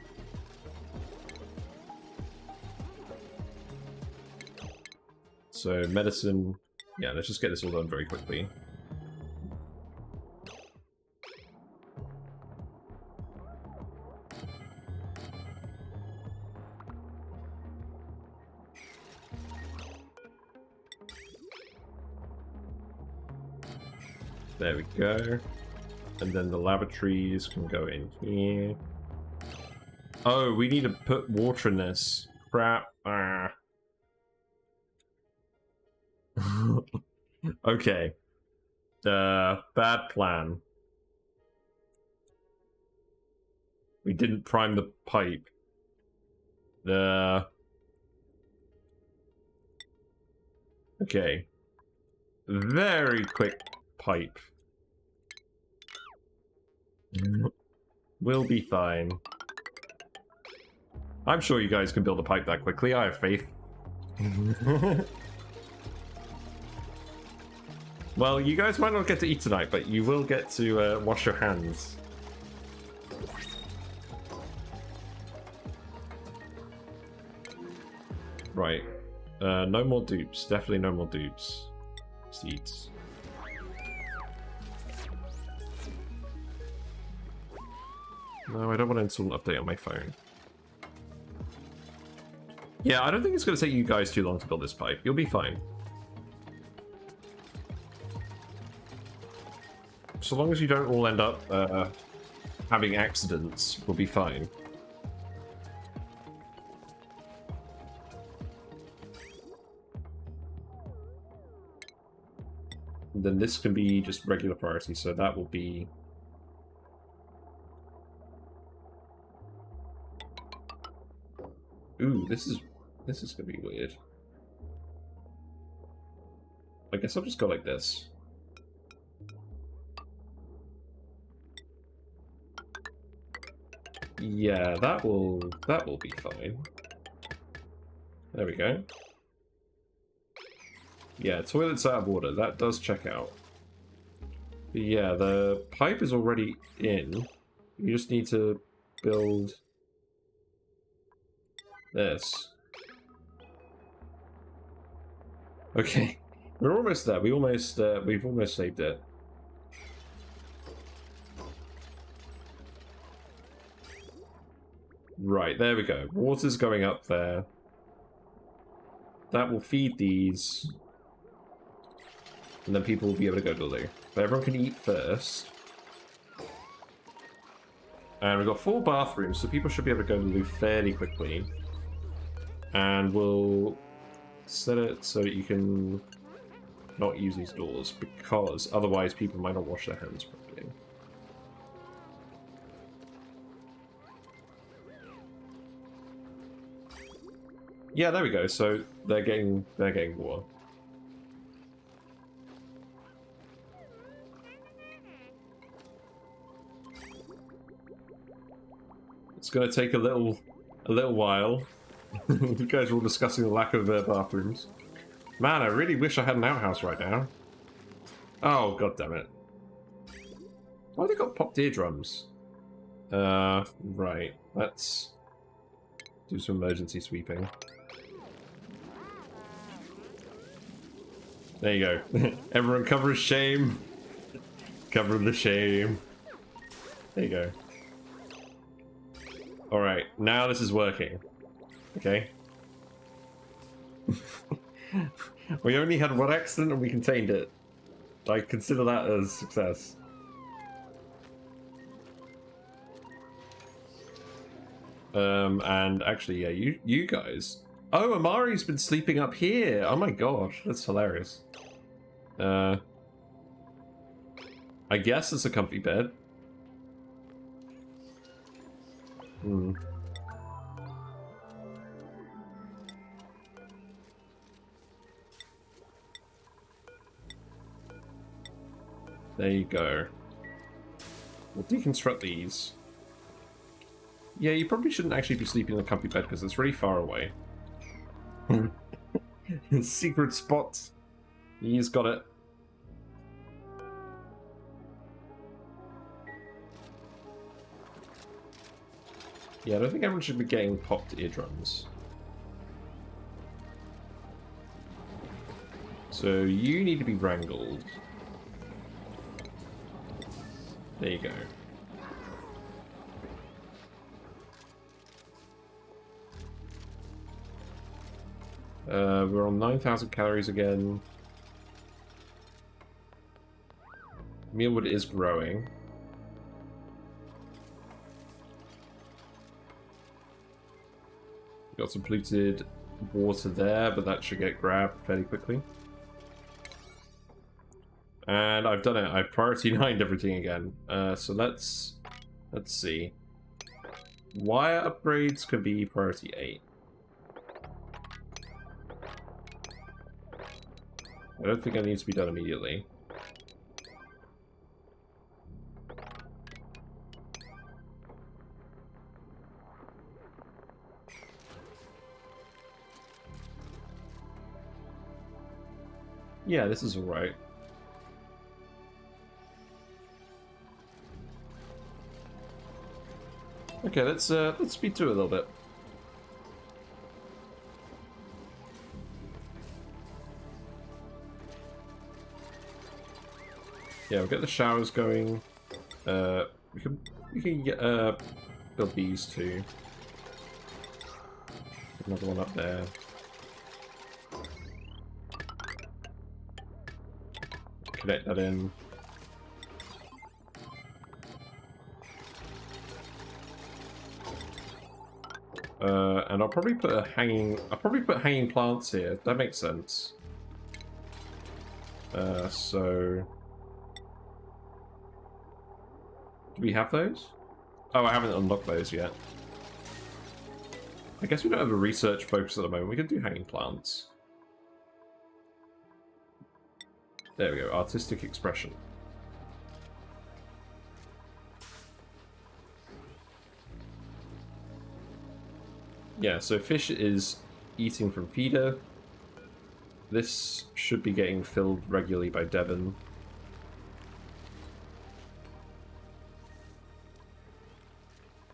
Speaker 1: So, medicine... Yeah, let's just get this all done very quickly. There we go. And then the lavatories can go in here. Oh, we need to put water in this. Crap. Ah. Okay. Bad plan. We didn't prime the pipe. Okay. Very quick pipe. We'll be fine. I'm sure you guys can build a pipe that quickly. I have faith. Well, you guys might not get to eat tonight, but you will get to wash your hands. Right. No more dupes. Definitely no more dupes. Seeds. No, I don't want to install an update on my phone. Yeah, I don't think it's going to take you guys too long to build this pipe. You'll be fine. So long as you don't all end up having accidents, we'll be fine. And then this can be just regular priority, so that will be... Ooh, this is gonna be weird. I guess I'll just go like this. Yeah, that will be fine. There we go. Yeah, toilet's out of order. That does check out. But yeah, the pipe is already in. You just need to build this. Okay, we're almost there. We've almost saved it. Right, there we go. Water's going up there. That will feed these. And then people will be able to go to the loo. But everyone can eat first. And we've got 4 bathrooms, so people should be able to go to the loo fairly quickly. And we'll set it so that you can not use these doors, because otherwise people might not wash their hands properly. Yeah, there we go. So they're getting water. It's going to take a little while. You guys are all discussing the lack of bathrooms. Man, I really wish I had an outhouse right now. Oh, god damn it. Why have they got popped eardrums? Right. Let's do some emergency sweeping. There you go. Everyone cover his shame. Cover the shame. There you go. Alright, now this is working. Okay. We only had 1 accident and we contained it. I consider that as success. And actually, yeah, you guys. Oh, Amari's been sleeping up here. Oh my god, that's hilarious. I guess it's a comfy bed. Hmm. There you go. We'll deconstruct these. Yeah, you probably shouldn't actually be sleeping in a comfy bed because it's really far away. Secret spot. He's got it. Yeah, I don't think everyone should be getting popped eardrums. So you need to be wrangled. There you go. We're on 9,000 calories again. Mealwood is growing. Got some polluted water there, but that should get grabbed fairly quickly. And I've done it. I've priority 9'd everything again. So let's see. Wire upgrades could be priority 8. I don't think that needs to be done immediately. Yeah, this is alright. Okay, let's speed through it a little bit. Yeah, we'll get the showers going. We can get build these too. Another one up there. Connect that in. And I'll probably put hanging plants here. That makes sense. So do we have those? Oh, I haven't unlocked those yet. I guess we don't have a research focus at the moment. We can do hanging plants. There we go. Artistic expression. Yeah, so fish is eating from feeder. This should be getting filled regularly by Devon.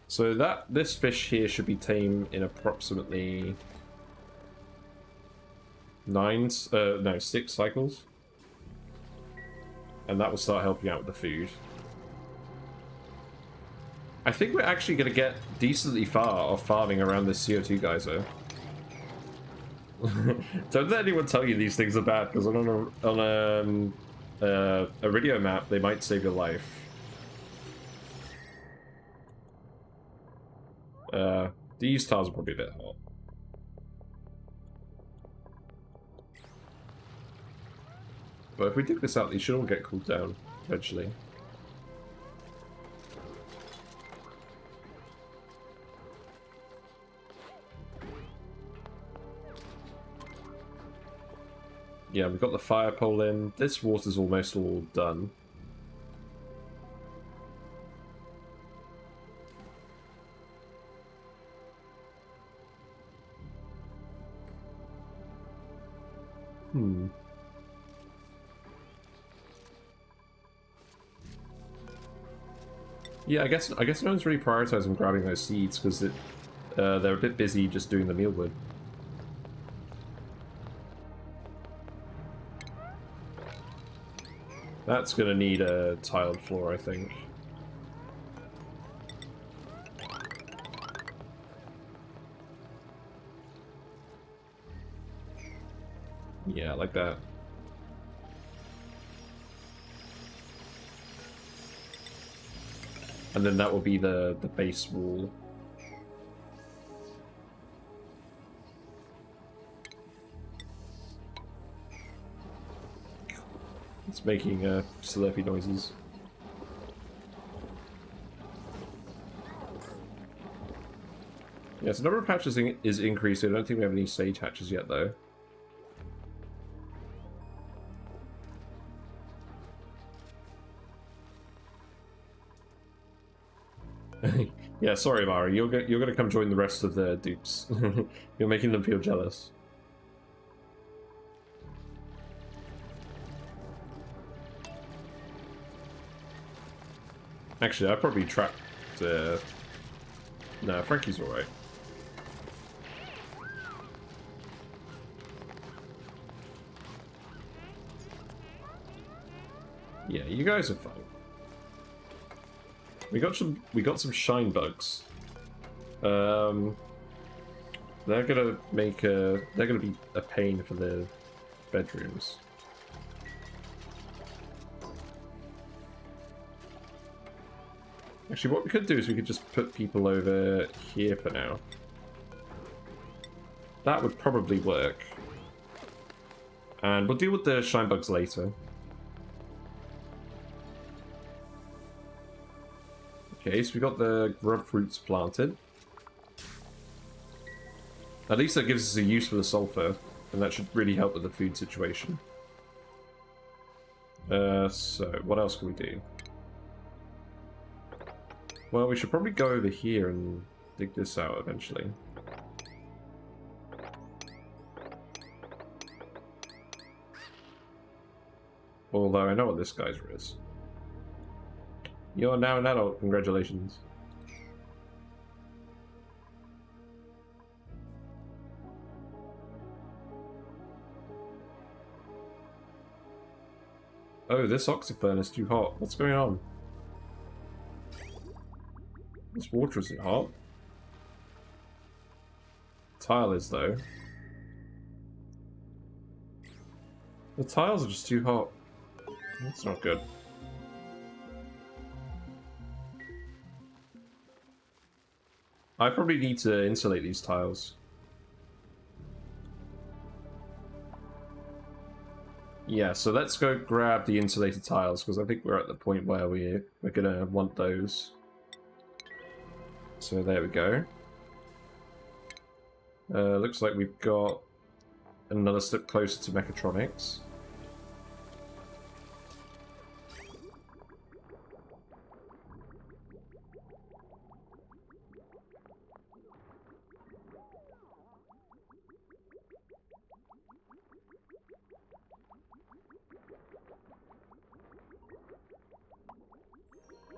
Speaker 1: So this fish here should be tame in approximately 6 cycles. And that will start helping out with the food. I think we're actually going to get decently far off farming around this CO2 geyser. Don't let anyone tell you these things are bad, because on a radio map, they might save your life. These tiles are probably a bit hot. But if we dig this out, these should all get cooled down eventually. Yeah, we've got the fire pole in. This water's almost all done. Yeah, I guess no one's really prioritizing grabbing those seeds because they're a bit busy just doing the mealwood. That's gonna need a tiled floor, I think. Yeah, like that. And then that will be the base wall. It's making slurpy noises. Yeah, so the number of hatches is increasing. I don't think we have any sage hatches yet, though. Yeah, sorry, Mari. You're gonna come join the rest of the dupes. You're making them feel jealous. Actually, I probably trapped. No, Frankie's alright. Yeah, you guys are fine. We got some shine bugs. They're gonna be a pain for the bedrooms. Actually, what we could do is we could just put people over here for now. That would probably work. And we'll deal with the shine bugs later. Okay, so we got the grub fruits planted. At least that gives us a use for the sulfur, and that should really help with the food situation. So what else can we do? Well, we should probably go over here and dig this out eventually. Although I know what this geyser is. You're now an adult, congratulations. Oh, this oxyfern is too hot. What's going on? This water isn't hot. Tile is, though. The tiles are just too hot. That's not good. I probably need to insulate these tiles. Yeah, so let's go grab the insulated tiles, because I think we're at the point where we're gonna want those. So there we go. Looks like we've got another step closer to mechatronics.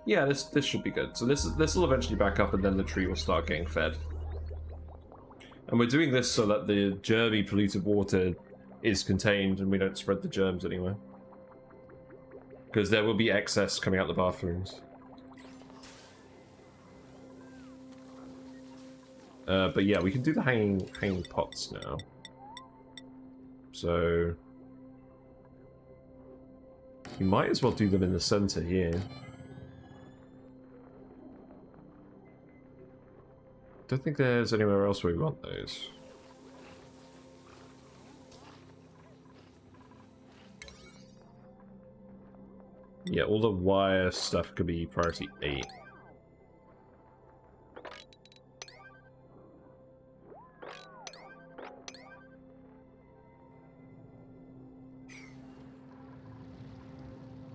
Speaker 1: Yeah, this should be good. So this will eventually back up, and then the tree will start getting fed. And we're doing this so that the germy polluted water is contained, and we don't spread the germs anywhere. Because there will be excess coming out the bathrooms. But yeah, we can do the hanging pots now. So you might as well do them in the center here. Don't think there's anywhere else where we want those. Yeah, all the wire stuff could be priority 8.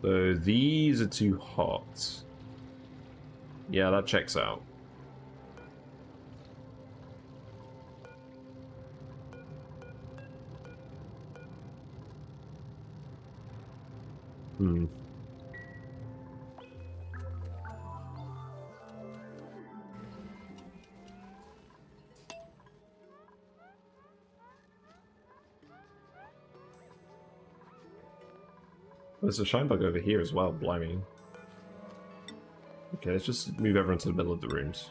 Speaker 1: So these are too hot. Yeah, that checks out. Hmm. There's a shine bug over here as well, blimey. Okay, let's just move everyone to the middle of the rooms.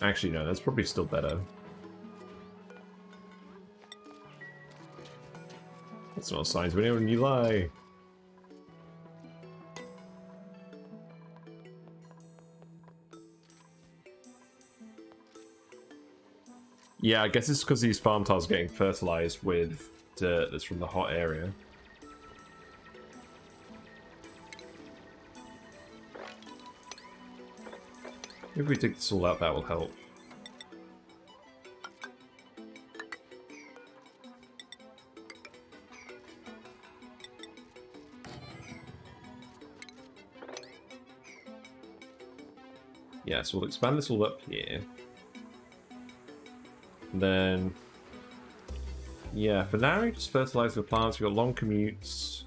Speaker 1: Actually, no, that's probably still better. That's not a sign to anyone, you lie. Yeah, I guess it's because these farm tiles are getting fertilized with dirt that's from the hot area. If we dig this all out, that will help. Yeah, so we'll expand this all up here. And then, yeah, for now, we just fertilize the plants. We've got long commutes,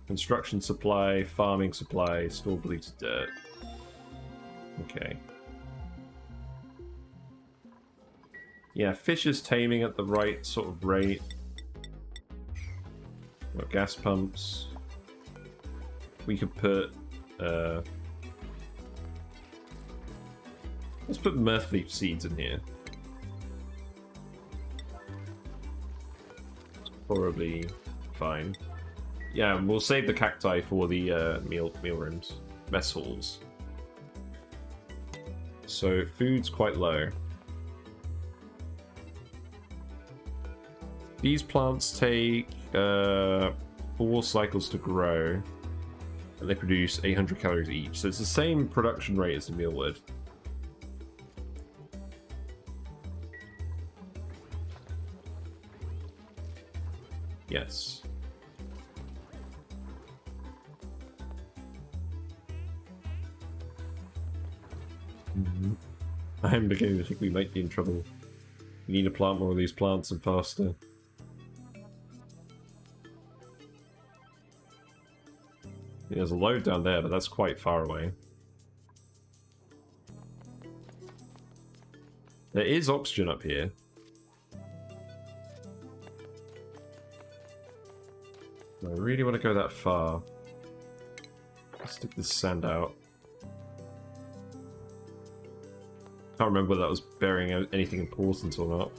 Speaker 1: construction supply, farming supply, store bleached dirt. Okay. Yeah, fish is taming at the right sort of rate. Got gas pumps. We could put, let's put mirth leaf seeds in here. It's probably fine. Yeah, we'll save the cacti for the meal rooms, mess halls. So food's quite low. These plants take 4 cycles to grow, and they produce 800 calories each. So it's the same production rate as the meal would. Yes. I'm beginning to think we might be in trouble. We need to plant more of these plants and faster. Yeah, there's a load down there, but that's quite far away. There is oxygen up here. I really want to go that far. Let's stick this sand out. Can't remember whether that was bearing anything important or not.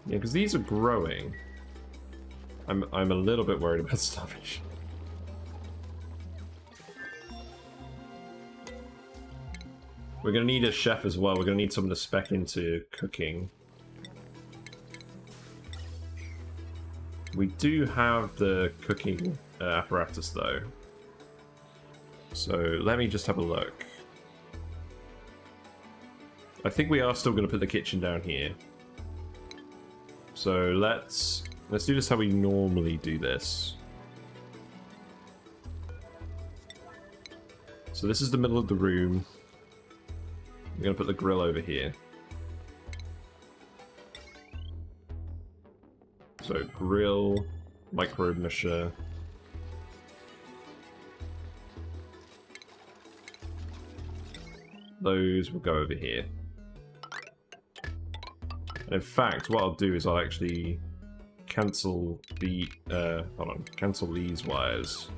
Speaker 1: Yeah, because these are growing. I'm a little bit worried about starvation. We're gonna need a chef as well. We're gonna need someone to spec into cooking. We do have the cooking apparatus though. So let me just have a look. I think we are still gonna put the kitchen down here. So let's do this how we normally do this. So this is the middle of the room. We're gonna put the grill over here. So grill, micro misher. Those will go over here. And in fact, what I'll do is I'll actually cancel the cancel these wires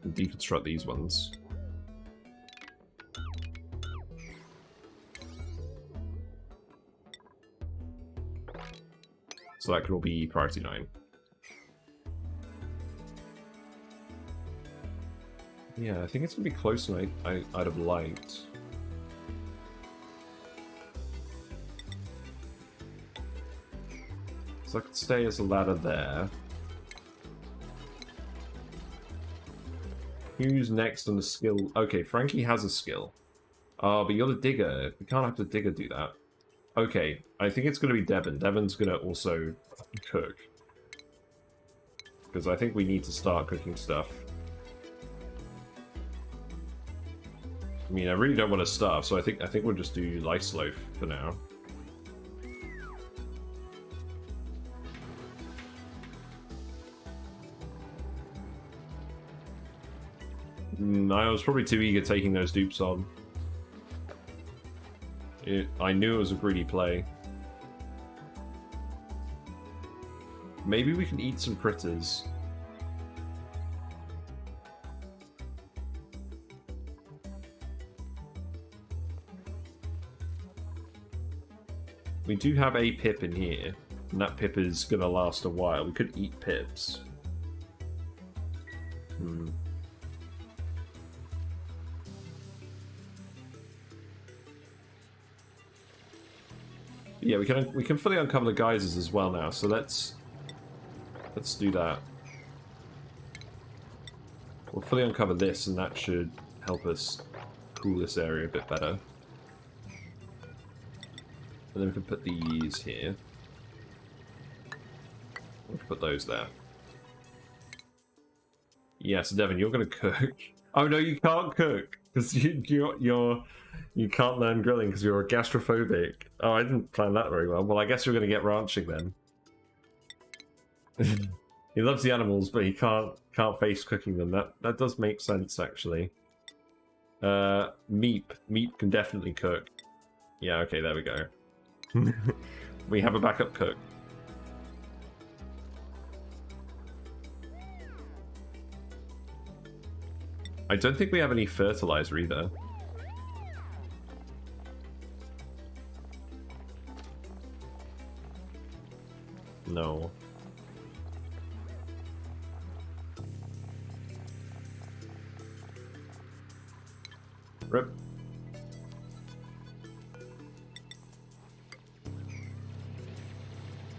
Speaker 1: and deconstruct these ones. So that will be priority 9. Yeah, I think it's gonna be closer than I'd have liked. So I could stay as a ladder there. Who's next on the skill? Okay, Frankie has a skill. Oh, but you're the digger. We can't have the digger do that. Okay, I think it's going to be Devon. Devon's going to also cook. Because I think we need to start cooking stuff. I mean, I really don't want to starve, so I think we'll just do Lice Loaf for now. I was probably too eager taking those dupes on. I knew it was a greedy play. Maybe we can eat some critters. We do have a pip in here, and that pip is going to last a while. We could eat pips. Yeah, we can fully uncover the geysers as well now, so let's do that. We'll fully uncover this, and that should help us cool this area a bit better. And then we can put these here. We can put those there. Yes, Devon, you're gonna cook. Oh no, you can't cook because you can't learn grilling because you're gastrophobic. Oh, I didn't plan that very well. Well, I guess you're gonna get ranching then. He loves the animals, but he can't face cooking them. That does make sense actually. Meep can definitely cook. Yeah, okay, there we go. We have a backup cook. I don't think we have any fertilizer either. No. Rip.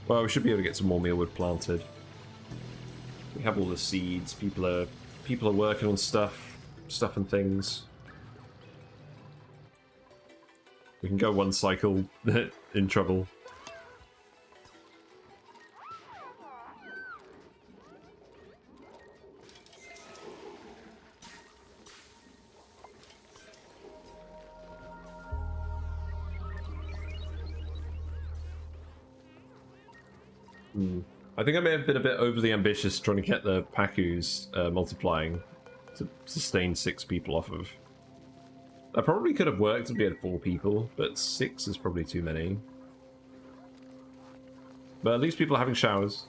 Speaker 1: Well, we should be able to get some more mealwood planted. We have all the seeds. People are working on stuff and things. We can go one cycle in trouble. I think I may have been a bit overly ambitious trying to get the Pakus multiplying to sustain 6 people off of. That probably could have worked if we had 4 people, but 6 is probably too many. But at least people are having showers.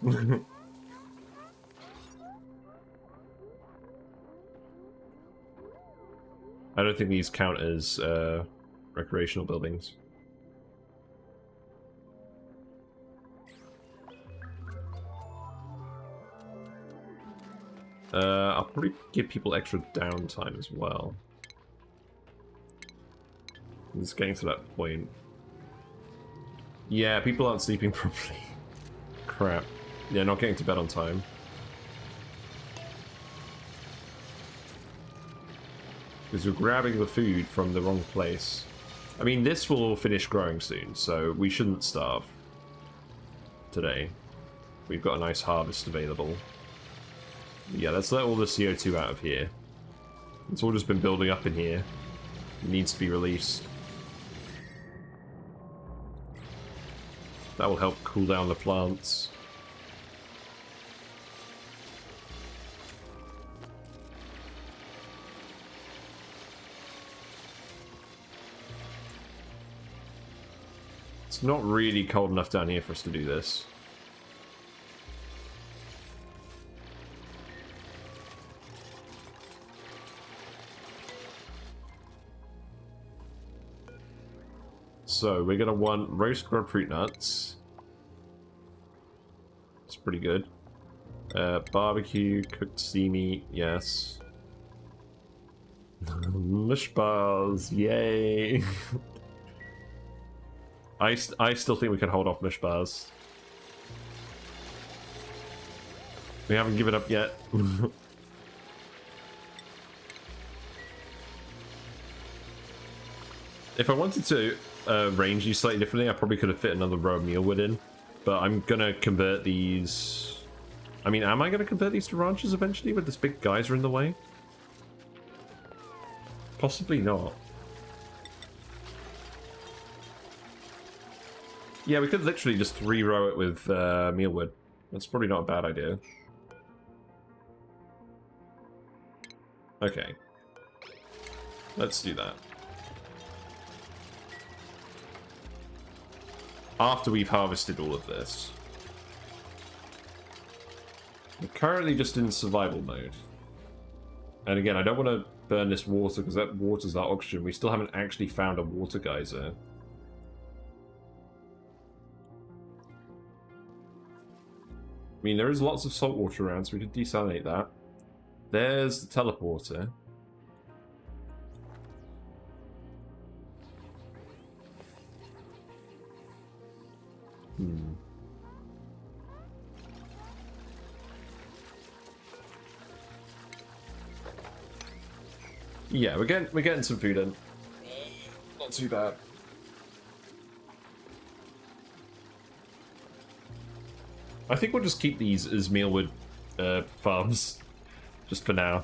Speaker 1: I don't think these count as recreational buildings. I'll probably give people extra downtime as well. It's getting to that point. Yeah, people aren't sleeping properly. Crap. Yeah, not getting to bed on time. Because we're grabbing the food from the wrong place. I mean, this will finish growing soon, so we shouldn't starve today. We've got a nice harvest available. Yeah, let's let all the CO2 out of here. It's all just been building up in here. It needs to be released. That will help cool down the plants. It's not really cold enough down here for us to do this. So we're gonna want roast grapefruit nuts. It's pretty good. Barbecue, cooked sea meat, yes. Mush bars, yay! I still think we can hold off mush bars. We haven't given up yet. If I wanted to range these slightly differently, I probably could have fit another row of mealwood in. But I'm gonna convert these... I mean, am I gonna convert these to ranches eventually with this big geyser in the way? Possibly not. Yeah, we could literally just re-row it with mealwood. That's probably not a bad idea. Okay. Let's do that. After we've harvested all of this. We're currently just in survival mode. And again, I don't want to burn this water because that water's our oxygen. We still haven't actually found a water geyser. I mean, there is lots of salt water around, so we could desalinate that. There's the teleporter. Yeah, we're getting some food in. Not too bad. I think we'll just keep these as mealwood farms, just for now,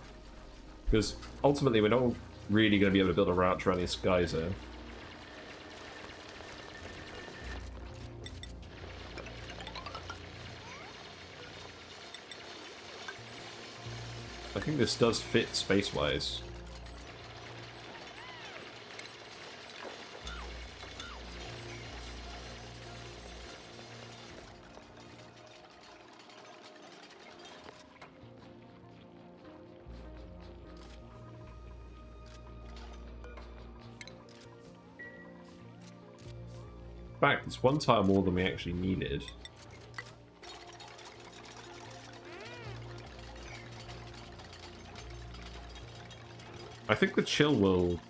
Speaker 1: because ultimately we're not really going to be able to build a ranch around this geyser. I think this does fit space-wise. In fact, it's one tile more than we actually needed. I think the chill will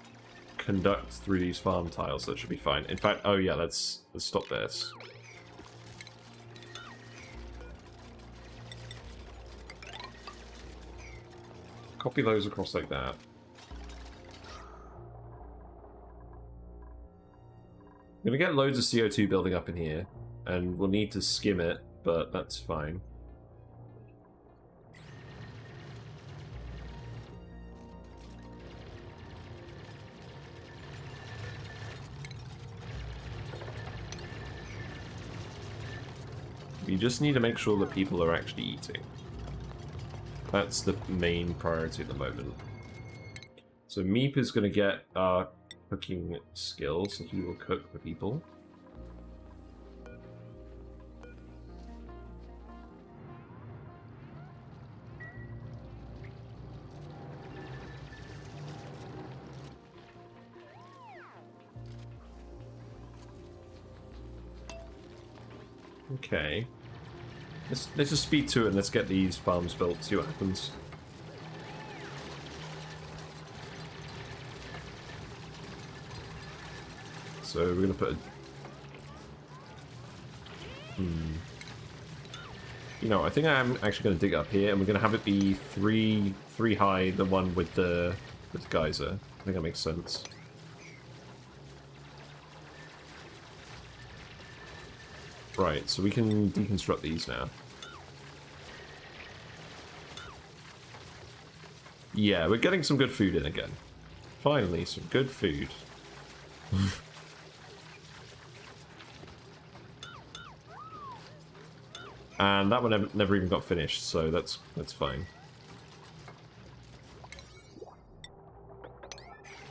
Speaker 1: conduct through these farm tiles, so that should be fine. In fact, oh yeah, let's stop this. Copy those across like that. I'm gonna get loads of CO2 building up in here, and we'll need to skim it, but that's fine. We just need to make sure that people are actually eating. That's the main priority at the moment. So Meep is going to get our cooking skills, so he will cook for people. Okay. Let's just speed to it and let's get these farms built, see what happens. So we're gonna put a... You know, I think I'm actually gonna dig up here, and we're gonna have it be three high, the one with the geyser. I think that makes sense. Right, so we can deconstruct these now. Yeah, we're getting some good food in again. Finally, some good food. And that one never even got finished, so that's fine.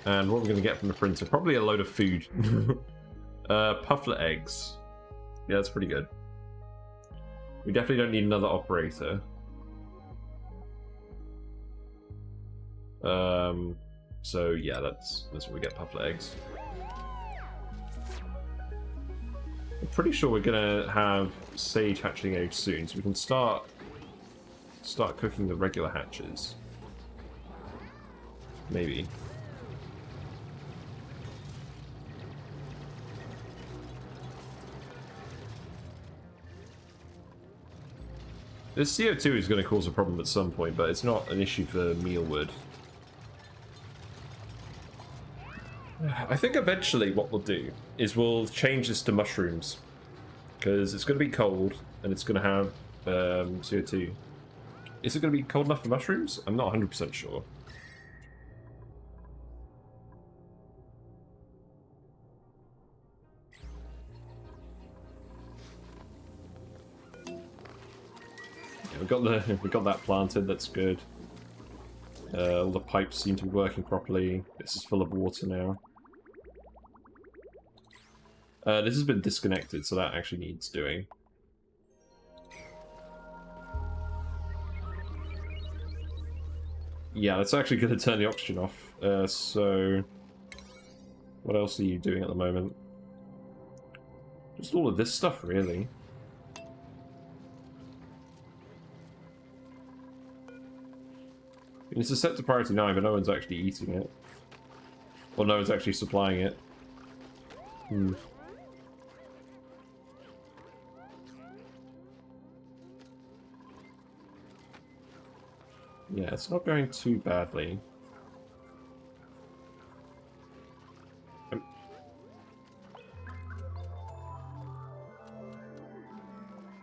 Speaker 1: And what we're going to get from the printer? Probably a load of food. Pufflet eggs. Yeah, that's pretty good. We definitely don't need another operator. So yeah, that's what we get, pufflet eggs. I'm pretty sure we're gonna have sage hatching eggs soon, so we can start cooking the regular hatches. Maybe. This CO2 is going to cause a problem at some point, but it's not an issue for mealwood. I think eventually what we'll do is we'll change this to mushrooms, because it's going to be cold and it's going to have CO2. Is it going to be cold enough for mushrooms? I'm not 100% sure. We got that planted. That's good. All the pipes seem to be working properly. This is full of water now. This has been disconnected, so that actually needs doing. Yeah, that's actually going to turn the oxygen off. So, what else are you doing at the moment? Just all of this stuff, really. It's set to priority 9, but no one's actually eating it. Or no one's actually supplying it. Yeah, it's not going too badly.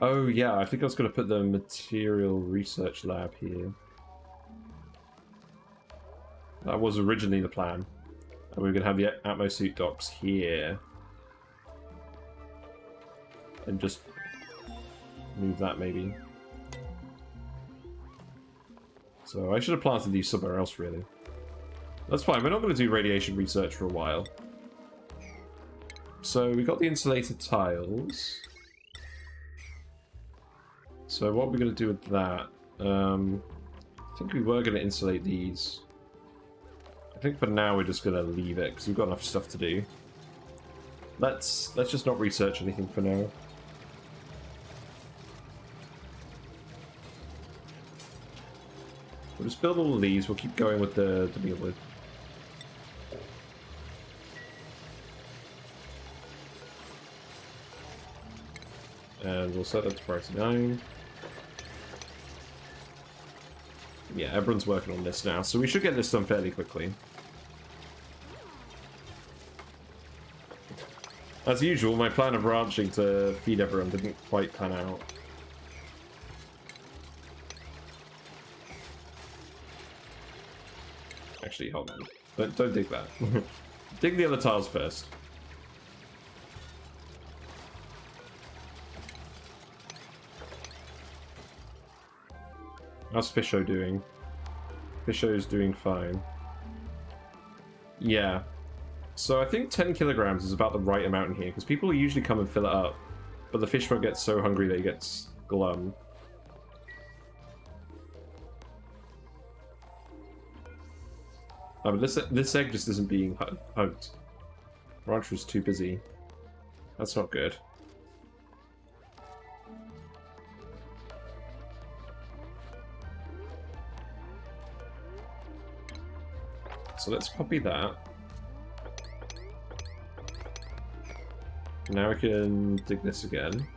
Speaker 1: Oh yeah, I think I was going to put the material research lab here. That was originally the plan. And we were going to have the atmosuit docks here. And just move that maybe. So I should have planted these somewhere else, really. That's fine, we're not going to do radiation research for a while. So we got the insulated tiles. So what are we going to do with that? I think we were going to insulate these. I think for now we're just going to leave it because we've got enough stuff to do. Let's just not research anything for now. We'll just build all of these. We'll keep going with the mealwood. And we'll set that to priority 9. Yeah, everyone's working on this now, so we should get this done fairly quickly. As usual, my plan of ranching to feed everyone didn't quite pan out. Actually, hold on. Don't dig that. Dig the other tiles first. How's Fisho doing? Fisho's doing fine. Yeah. So I think 10 kilograms is about the right amount in here, because people usually come and fill it up, but the fish won't get so hungry that he gets glum. Oh, but this egg just isn't being hugged. Ranch was too busy. That's not good. So let's copy that. Now we can dig this again.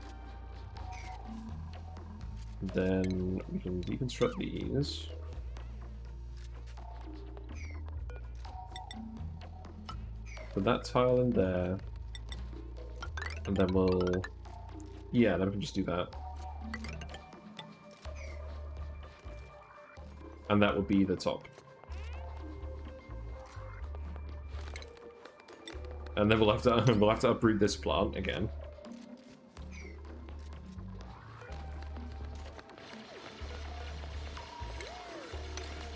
Speaker 1: Then we can deconstruct these. Put that tile in there. And then we'll... Yeah, then we can just do that. And that will be the top. And then we'll have to uproot this plant again.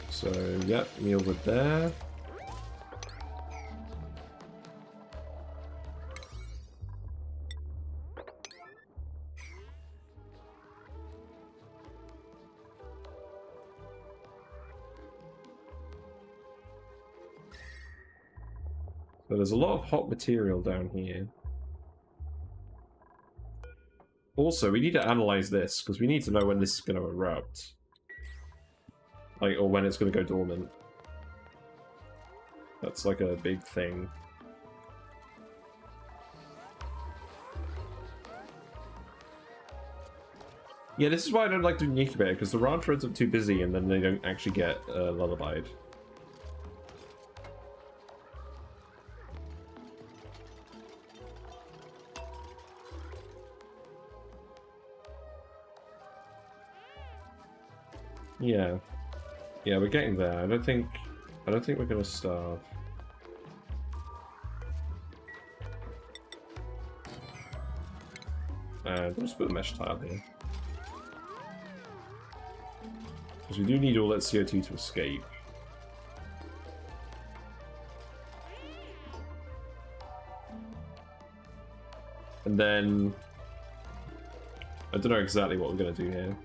Speaker 1: So, yep, mealwood there. So there's a lot of hot material down here. Also, we need to analyze this, because we need to know when this is going to erupt. Like, or when it's going to go dormant. That's like a big thing. Yeah, this is why I don't like doing incubator, because the rancher ends up too busy and then they don't actually get lullabied. Yeah. Yeah, we're getting there. I don't think we're gonna starve. And we'll just put a mesh tile here. Because we do need all that CO2 to escape. And then... I don't know exactly what we're gonna do here.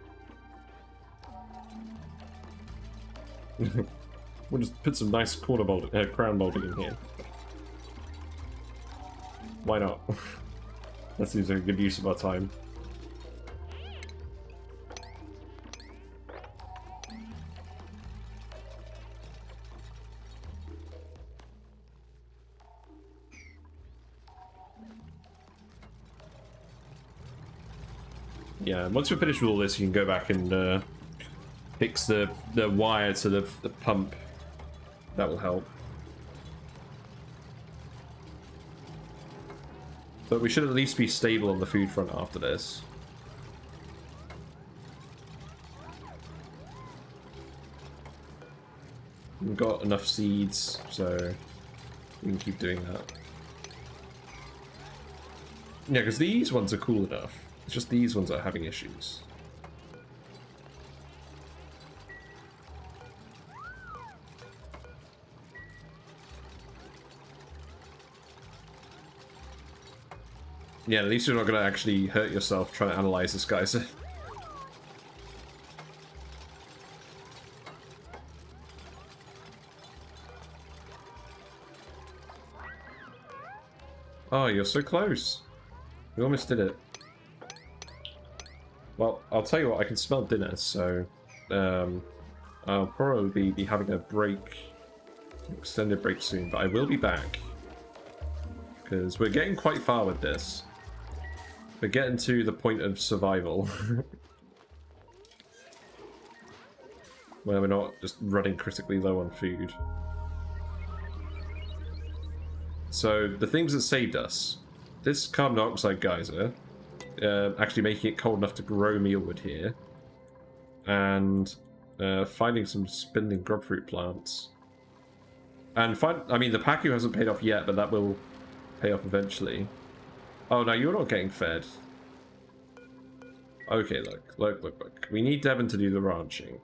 Speaker 1: We'll just put some nice crown molding in here. Why not? That seems like a good use of our time. Yeah, once you're finished with all this, you can go back and fix the wire to the pump. That will help. But we should at least be stable on the food front after this. We've got enough seeds, so we can keep doing that. Yeah, because these ones are cool enough. It's just these ones that are having issues. Yeah, at least you're not going to actually hurt yourself trying to analyze this geyser. Oh, you're so close. You almost did it. Well, I'll tell you what, I can smell dinner, so I'll probably be having a break, an extended break soon, but I will be back. Because we're getting quite far with this. We're getting to the point of survival. Where we're not just running critically low on food. So, the things that saved us. This carbon dioxide geyser. Actually making it cold enough to grow mealwood here. And finding some spindling grubfruit plants. And I mean, the Pacu hasn't paid off yet, but that will pay off eventually. Oh, no, you're not getting fed. Okay, look. We need Devon to do the ranching.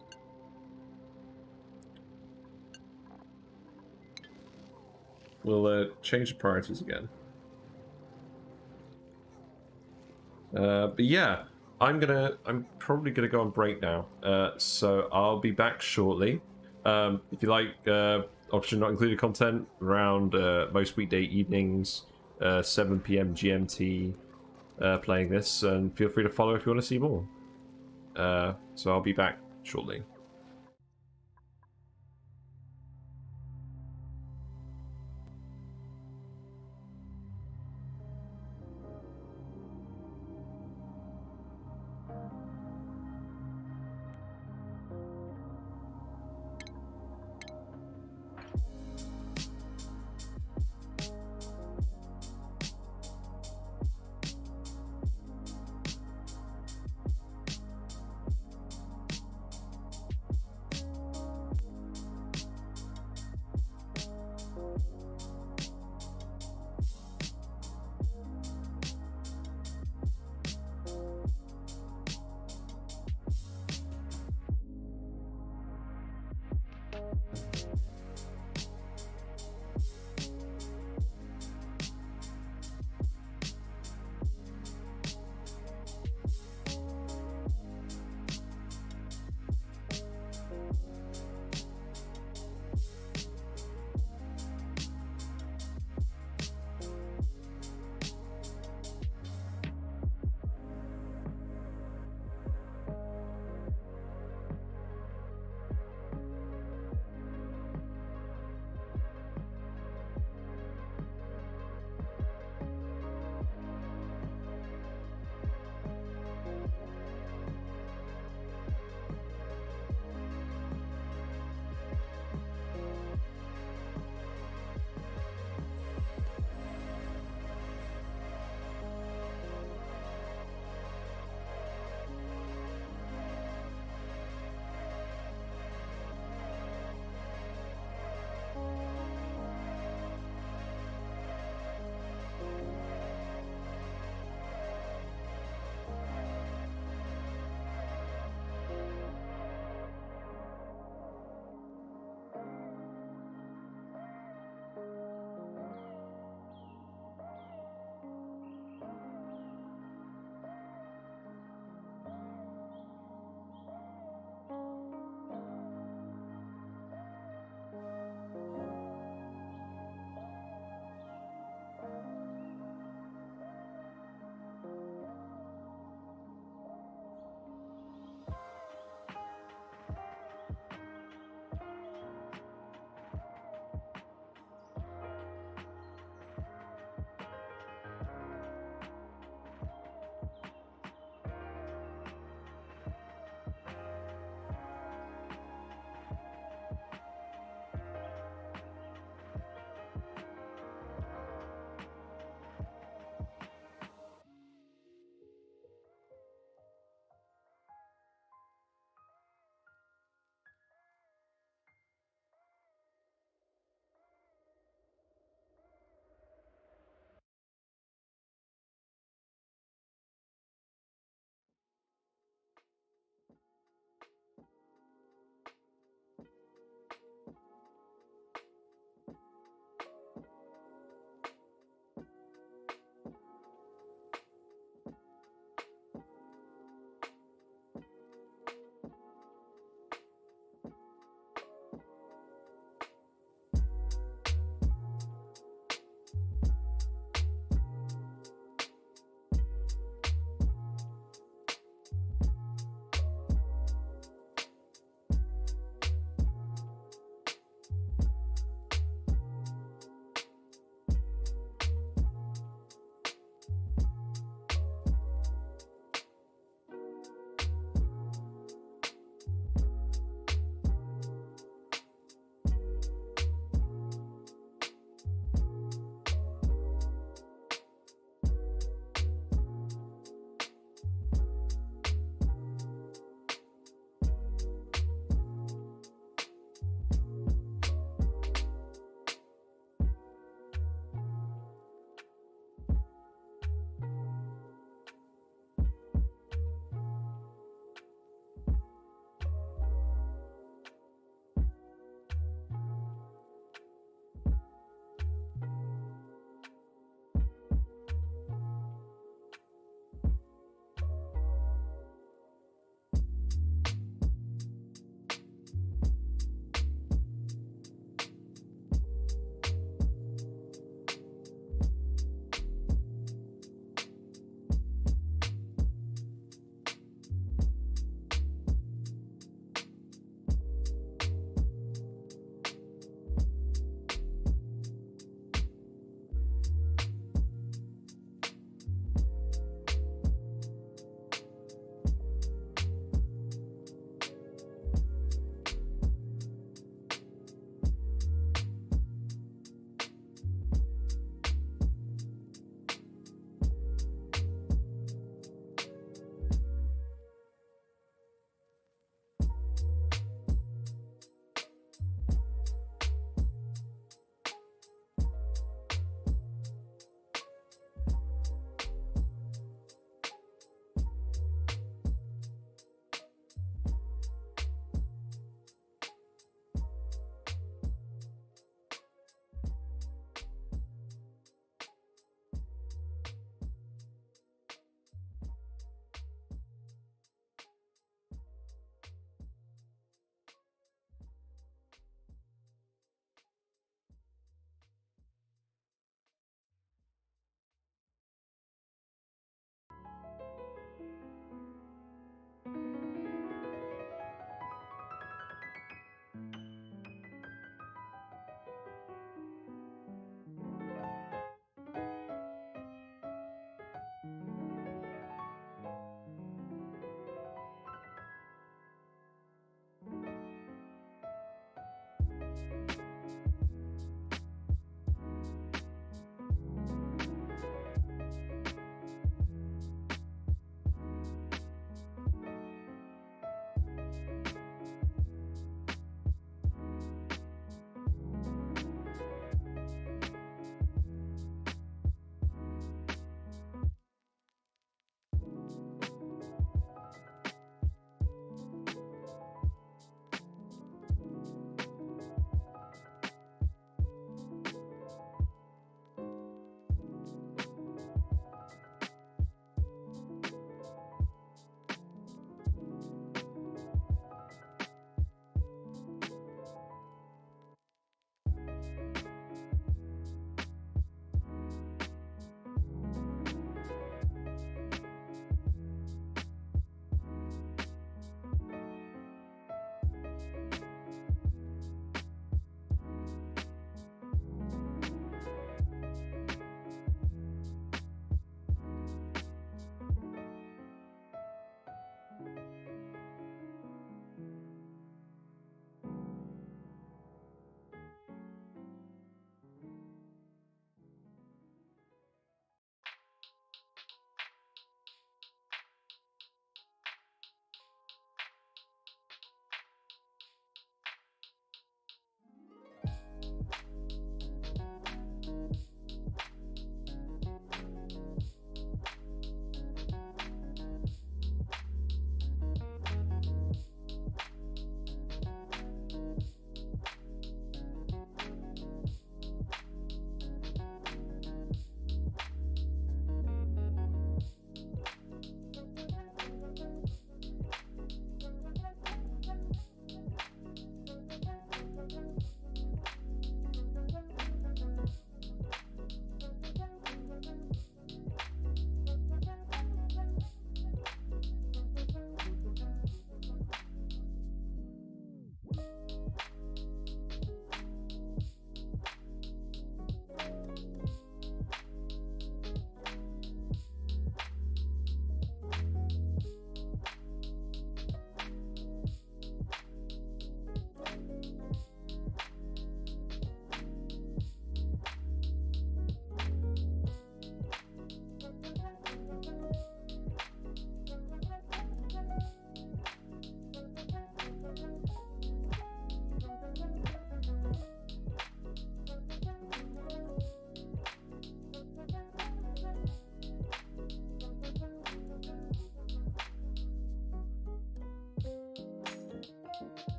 Speaker 1: We'll change the priorities again. But yeah, I'm probably gonna go on break now. So I'll be back shortly. If you like option not included content around most weekday evenings, 7 PM GMT, playing this, and feel free to follow if you want to see more. So I'll be back shortly.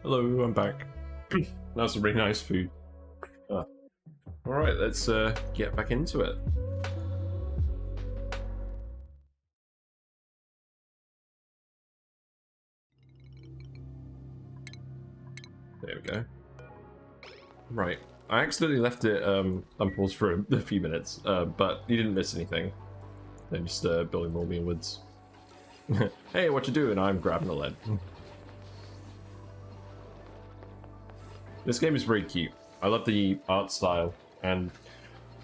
Speaker 1: Hello, I'm back. That's some really nice food. Alright, let's get back into it. There we go. Right. I accidentally left it unpaused for a few minutes, but you didn't miss anything. Then just building more meal woods. Hey, what you doing? I'm grabbing the lead. This game is very cute. I love the art style, and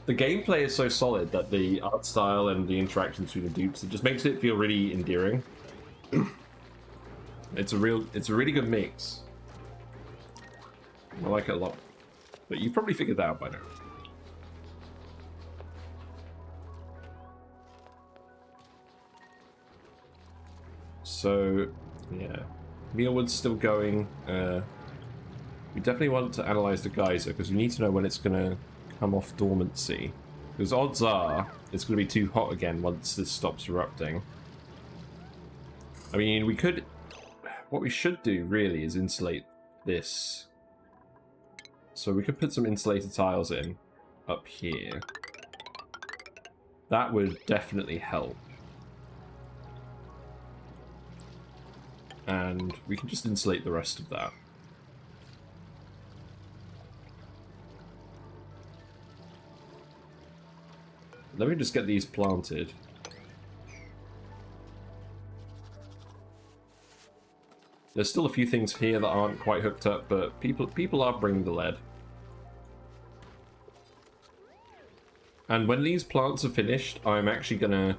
Speaker 1: the gameplay is so solid that the art style and the interactions between the dupes, it just makes it feel really endearing. It's a really good mix. I like it a lot. But you probably figured that out by now. So, yeah. Mealwood's still going. We definitely want to analyze the geyser, because we need to know when it's going to come off dormancy. Because odds are it's going to be too hot again once this stops erupting. I mean, we could... What we should do, really, is insulate this. So we could put some insulated tiles in up here. That would definitely help. And we can just insulate the rest of that. Let me just get these planted. There's still a few things here that aren't quite hooked up, but people are bringing the lead. And when these plants are finished, I'm actually gonna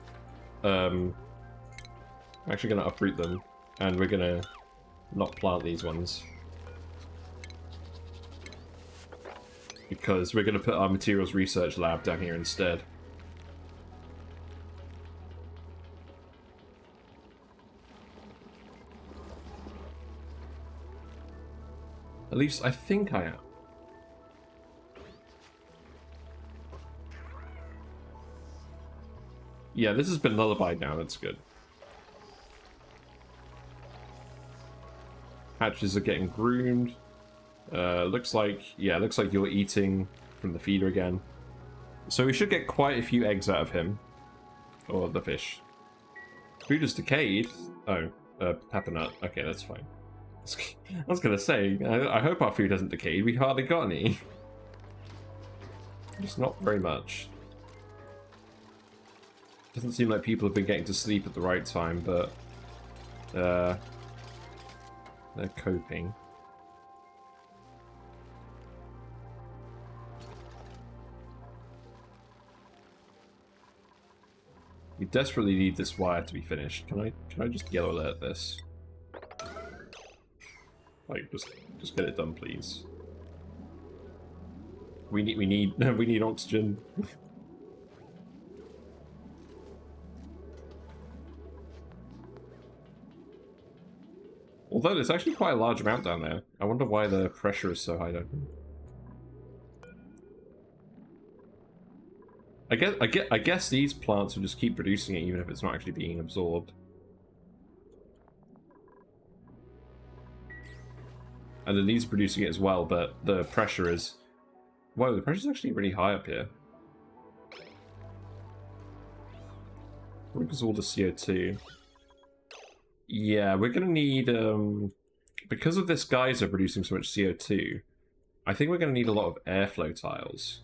Speaker 1: uproot them, and we're gonna not plant these ones. Because we're gonna put our materials research lab down here instead. At least I think I am. Yeah, this has been nullified now, that's good. Hatches are getting groomed. Looks like you're eating from the feeder again. So we should get quite a few eggs out of him. Or the fish. Food is decayed. Oh, pepper nut. Okay, that's fine. I was gonna say, I hope our food hasn't decayed. We hardly got any. Just not very much. Doesn't seem like people have been getting to sleep at the right time, but they're coping. We desperately need this wire to be finished. Can I just yellow alert this? Like, just get it done, please. We need oxygen. Although there's actually quite a large amount down there. I wonder why the pressure is so high down here. I guess these plants will just keep producing it even if it's not actually being absorbed. And then these are producing it as well, but the pressure is... Whoa, the pressure's actually really high up here. Because all the CO2. Yeah, we're gonna need, because of this geyser producing so much CO2, I think we're gonna need a lot of airflow tiles.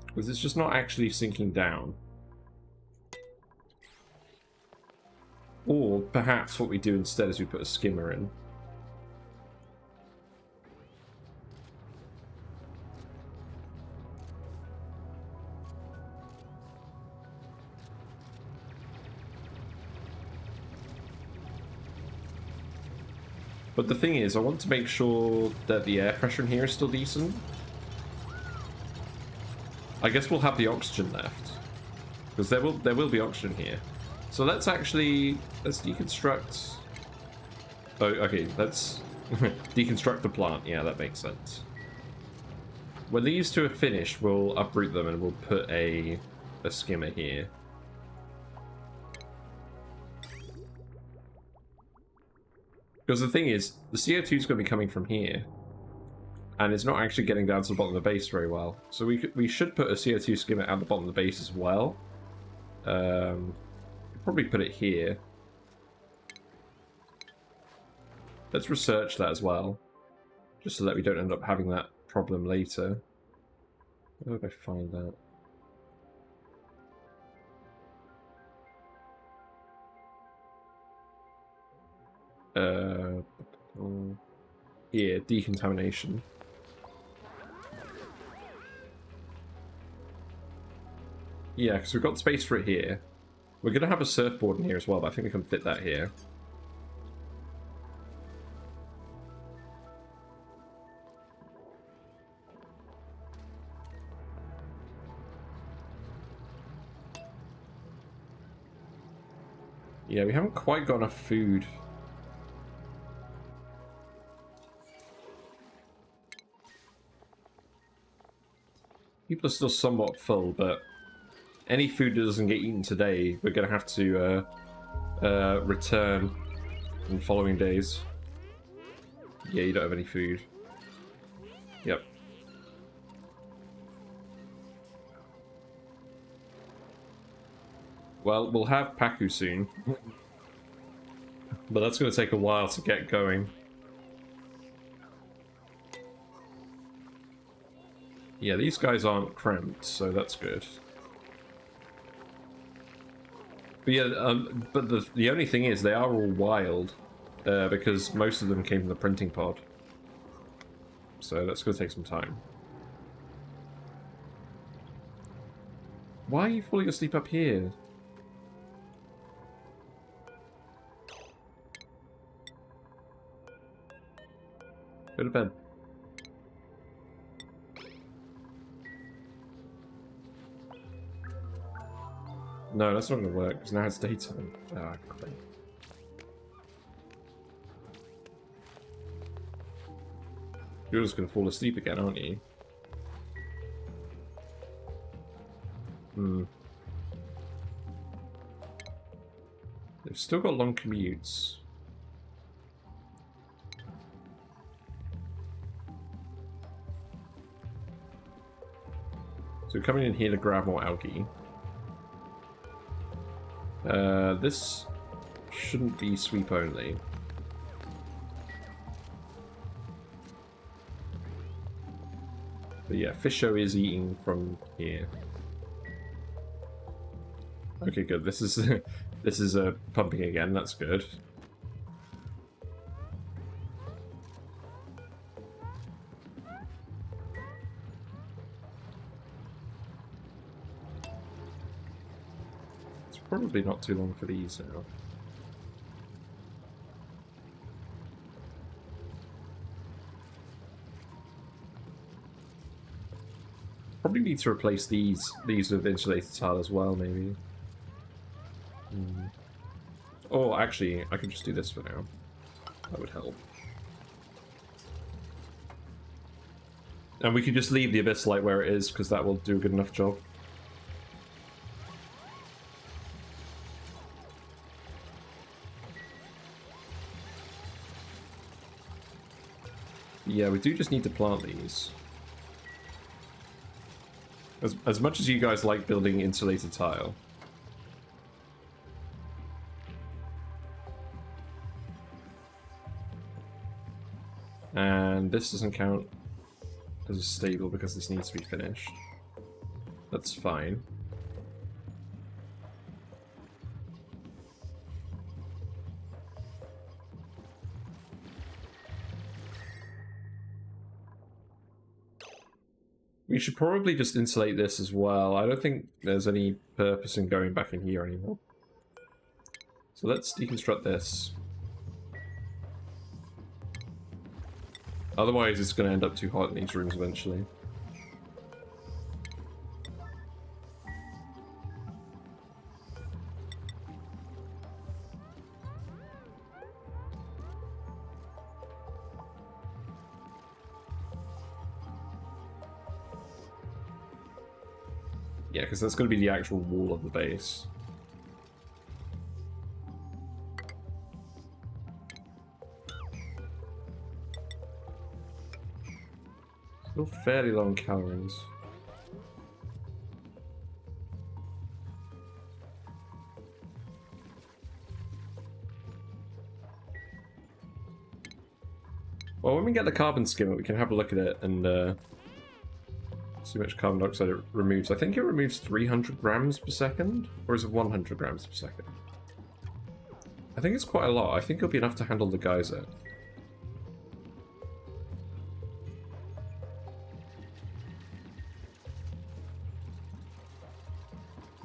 Speaker 1: Because it's just not actually sinking down. Or perhaps what we do instead is we put a skimmer in. But the thing is, I want to make sure that the air pressure in here is still decent. I guess we'll have the oxygen left. Because there will be oxygen here. So let's deconstruct... Oh, okay, let's deconstruct the plant. Yeah, that makes sense. When these two are finished, we'll uproot them and we'll put a skimmer here. Because the thing is, the CO2 is going to be coming from here, and it's not actually getting down to the bottom of the base very well. So we should put a CO2 skimmer at the bottom of the base as well. Probably put it here. Let's research that as well, just so that we don't end up having that problem later. Where would I find that? Here, decontamination. Yeah, because we've got space for it here. We're going to have a surfboard in here as well, but I think we can fit that here. Yeah, we haven't quite got enough food. People are still somewhat full, but any food that doesn't get eaten today, we're going to have to return in following days. Yeah, you don't have any food. Yep. Well, we'll have Paku soon. But that's going to take a while to get going. Yeah, these guys aren't cramped, so that's good. But yeah, but the only thing is, they are all wild, because most of them came from the printing pod. So that's going to take some time. Why are you falling asleep up here? Go to bed. No, that's not going to work, because now it's daytime. Ah, great. You're just going to fall asleep again, aren't you? Hmm. They've still got long commutes. So we're coming in here to grab more algae. This shouldn't be sweep only. But yeah, Fisho is eating from here. Okay, good. This is this is pumping again. That's good. Probably not too long for these now. Probably need to replace these with insulated tile as well, maybe. Oh, actually, I can just do this for now. That would help. And we could just leave the Abyss Light where it is, because that will do a good enough job. Yeah, we do just need to plant these. As much as you guys like building insulated tile. And this doesn't count as stable because this needs to be finished. That's fine. We should probably just insulate this as well. I don't think there's any purpose in going back in here anymore. So let's deconstruct this. Otherwise it's going to end up too hot in these rooms eventually. Yeah, because that's going to be the actual wall of the base. fairly low on calories. Well, when we get the carbon skimmer, we can have a look at it and see how much carbon dioxide it removes. I think it removes 300 grams per second, or is it 100 grams per second? I think it's quite a lot. I think it'll be enough to handle the geyser.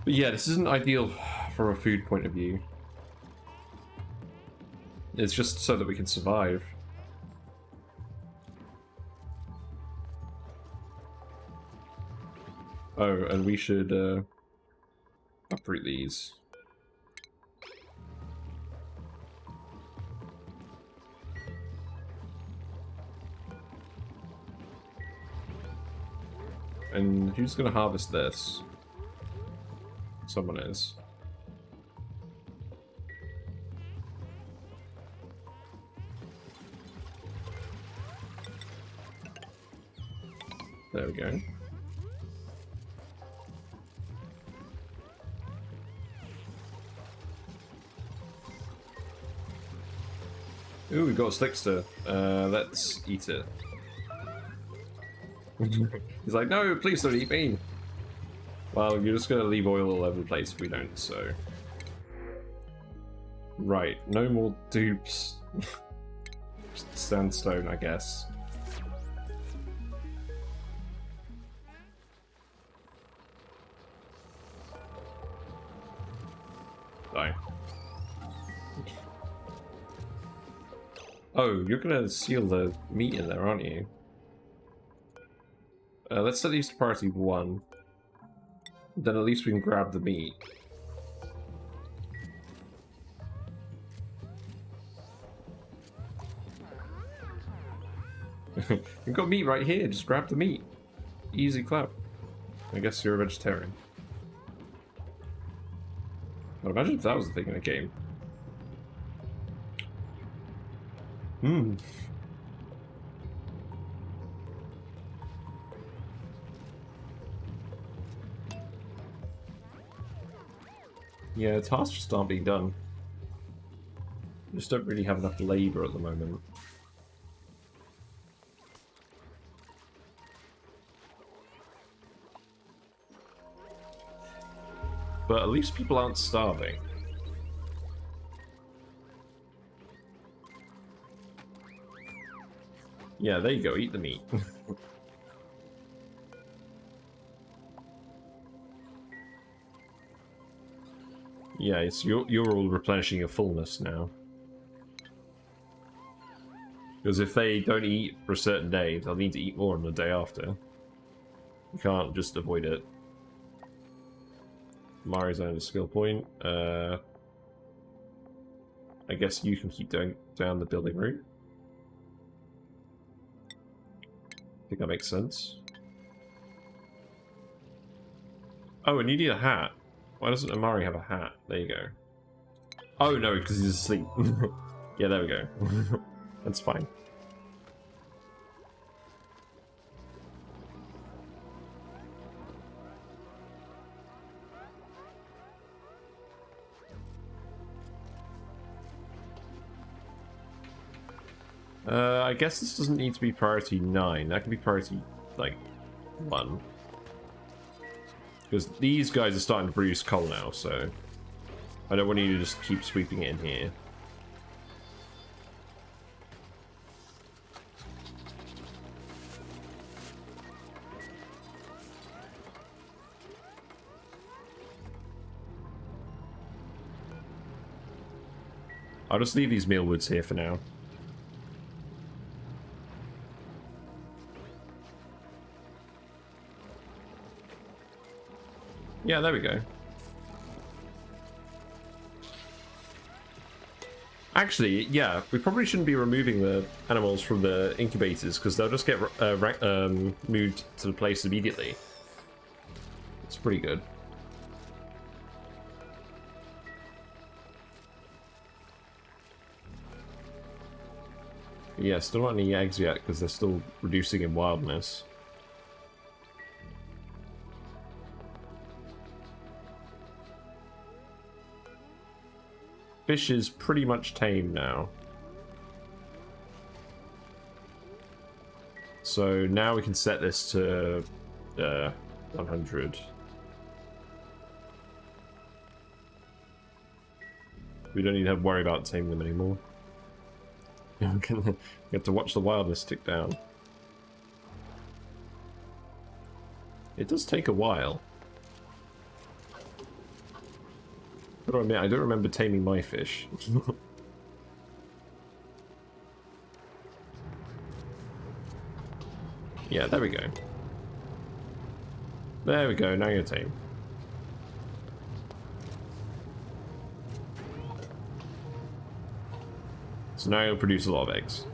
Speaker 1: But yeah, this isn't ideal from a food point of view. It's just so that we can survive. Oh, and we should uproot these. And who's going to harvest this? Someone is. There we go. Ooh, we got a Slickster. Let's eat it. He's like, no, please don't eat me. Well, you're just gonna leave oil all over the place if we don't, so. Right, no more dupes. Just sandstone, I guess. Die. Oh, you're gonna seal the meat in there, aren't you? Let's set these to priority 1. Then at least we can grab the meat. You've got meat right here, just grab the meat. Easy clap. I guess you're a vegetarian. But imagine if that was the thing in a game. Hmm. Yeah, tasks just aren't being done. We just don't really have enough labor at the moment. But at least people aren't starving. Yeah, there you go, eat the meat. Yeah, it's you're all replenishing your fullness now. Because if they don't eat for a certain day, they'll need to eat more on the day after. You can't just avoid it. Mari's earned a skill point. I guess you can keep down the building route. I think that makes sense. Oh, and you need a hat. Why doesn't Amari have a hat? There you go. Oh no, because he's asleep. Yeah, there we go. That's fine. I guess this doesn't need to be priority 9. That can be priority, like, 1. Because these guys are starting to produce coal now, so I don't want you to just keep sweeping it in here. I'll just leave these mealwoods here for now. Yeah, there we go. Actually, yeah, we probably shouldn't be removing the animals from the incubators because they'll just get moved to the place immediately. It's pretty good. Yeah, still not any eggs yet because they're still reducing in wildness. fish is pretty much tame now. So now we can set this to 100. We don't need to worry about taming them anymore. We have to watch the wildness tick down. It does take a while. Gotta admit, I don't remember taming my fish. Yeah, there we go. There we go, now you're tame. So now you'll produce a lot of eggs.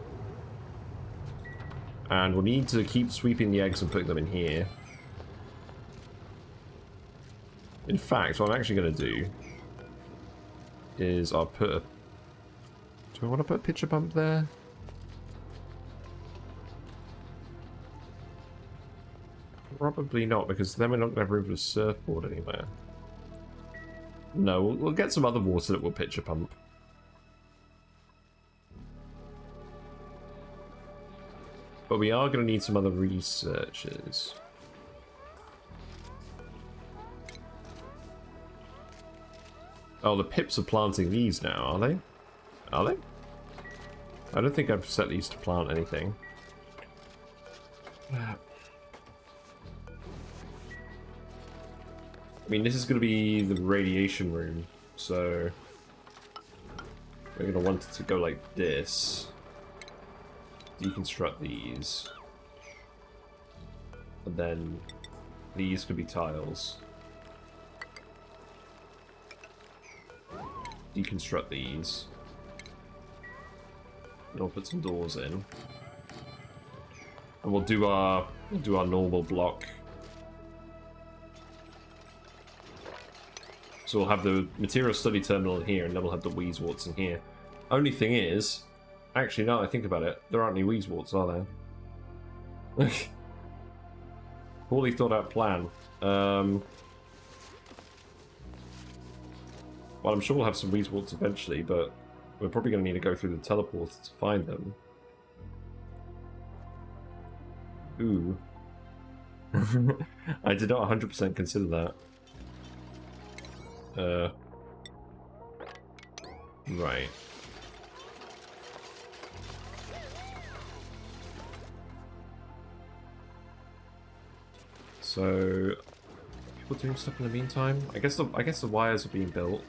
Speaker 1: And we'll need to keep sweeping the eggs and putting them in here. In fact, what I'm actually going to do is I'll put a... Do I want to put a pitcher pump there? Probably not, because then we're not going to have room for a surfboard anywhere. No, we'll get some other water that will pitcher pump. But we are going to need some other researchers. Oh, the pips are planting these now, are they? Are they? I don't think I've set these to plant anything. I mean, this is going to be the radiation room, so we're going to want it to go like this. Deconstruct these. And then these could be tiles. Deconstruct these. And I'll put some doors in. And we'll do our normal block. So we'll have the material study terminal in here, and then we'll have the Weezewarts in here. Only thing is, actually, now that I think about it, there aren't any Weezewarts, are there? Poorly thought out plan. Well, I'm sure we'll have some Weezewarts eventually, but we're probably going to need to go through the teleporter to find them. Ooh. I did not 100% consider that. Right. So, people doing stuff in the meantime? I guess the wires are being built.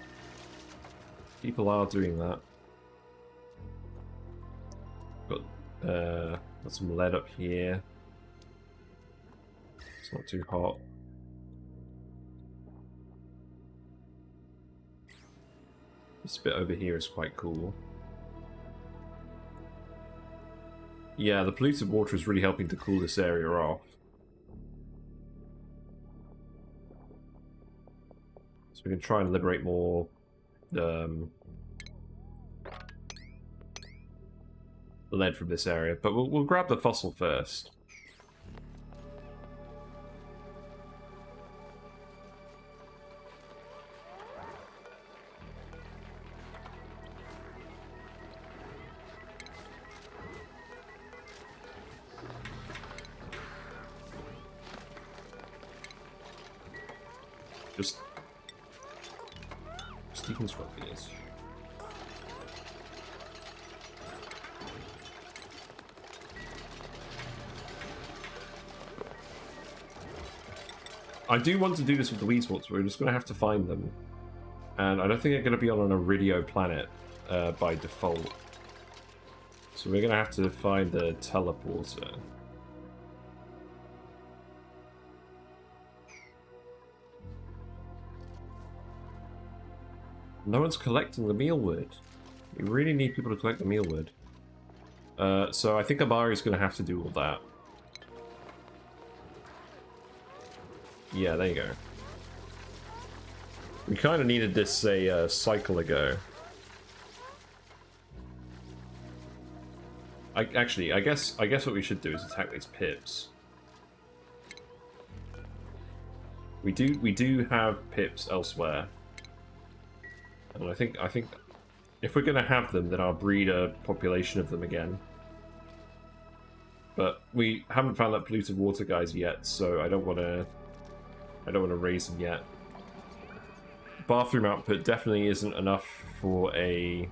Speaker 1: People are doing that. Got some lead up here. It's not too hot. This bit over here is quite cool. Yeah, the polluted water is really helping to cool this area off. So we can try and liberate more lead from this area, but we'll grab the fossil first. Just deconstruct these. I do want to do this with the Weezewarts, we're just going to have to find them. And I don't think they're going to be on an Iridio planet by default. So we're going to have to find the teleporter. No one's collecting the mealwood. We really need people to collect the mealwood. So I think Amari's going to have to do all that. Yeah, there you go. We kind of needed this a cycle ago. I guess what we should do is attack these pips. We do have pips elsewhere. And I think If we're going to have them, then I'll breed a population of them again. But we haven't found that polluted water guys yet, so I don't want to raise them yet. Bathroom output definitely isn't enough for a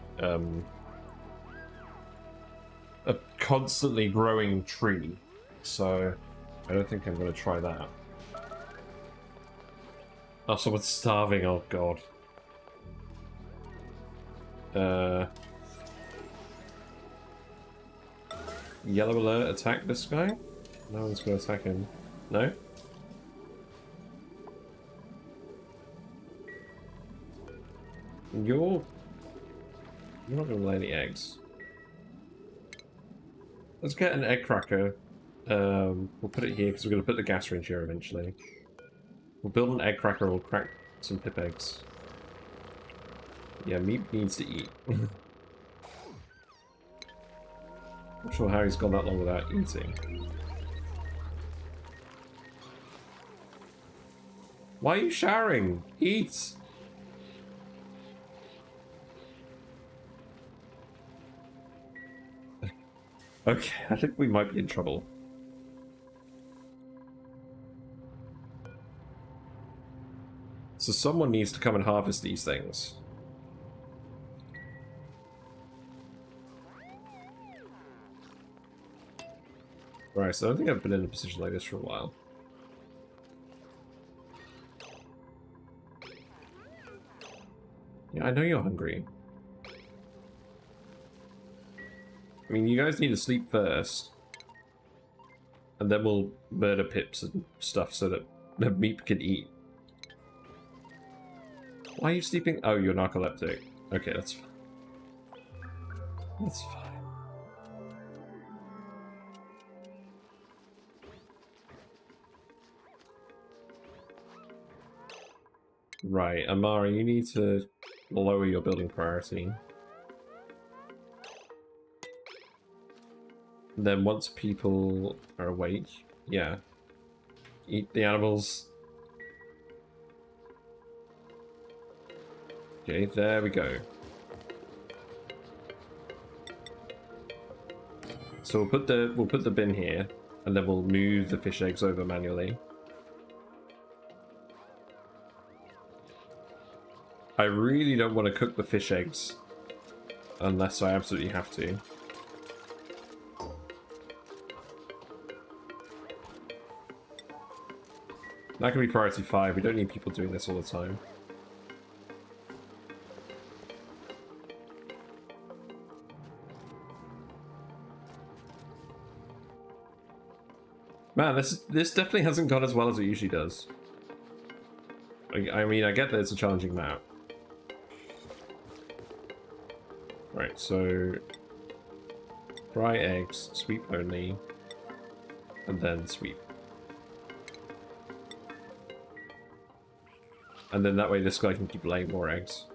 Speaker 1: constantly growing tree, so I don't think I'm going to try that. Oh, someone's starving. Oh god. Yellow alert, attack this guy? No one's going to attack him. No? You're not going to lay any eggs. Let's get an egg cracker. We'll put it here because we're going to put the gas range here eventually. We'll build an egg cracker, we'll crack some pip eggs. Yeah, meat needs to eat. Not sure how he's gone that long without eating. Why are you showering? Eat! Okay, I think we might be in trouble. So someone needs to come and harvest these things. Right, so I don't think I've been in a position like this for a while. Yeah, I know you're hungry. I mean, you guys need to sleep first. And then we'll murder pips and stuff so that the meat can eat. Why are you sleeping? Oh, you're narcoleptic. Okay, that's fine. That's fine. Right, Amara, you need to lower your building priority. Then once people are awake, yeah, eat the animals. Okay, there we go. So we'll put the bin here, and then we'll move the fish eggs over manually. I really don't want to cook the fish eggs unless I absolutely have to. That can be priority 5. We don't need people doing this all the time. Man, this definitely hasn't gone as well as it usually does. I mean, I get that it's a challenging map. Right, so fry eggs, sweep only, and then sweep. And then that way this guy can keep laying more eggs.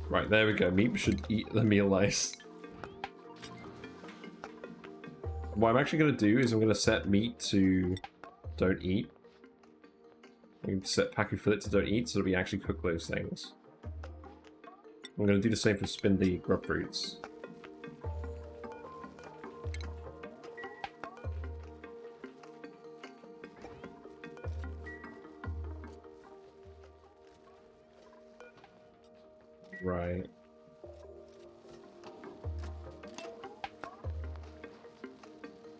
Speaker 1: Right, there we go. Meat should eat the meal nice. What I'm actually going to do is I'm going to set meat to don't eat. I'm going to set Paku fillet to don't eat so that we actually cook those things. I'm going to do the same for spindly grub fruits. Right.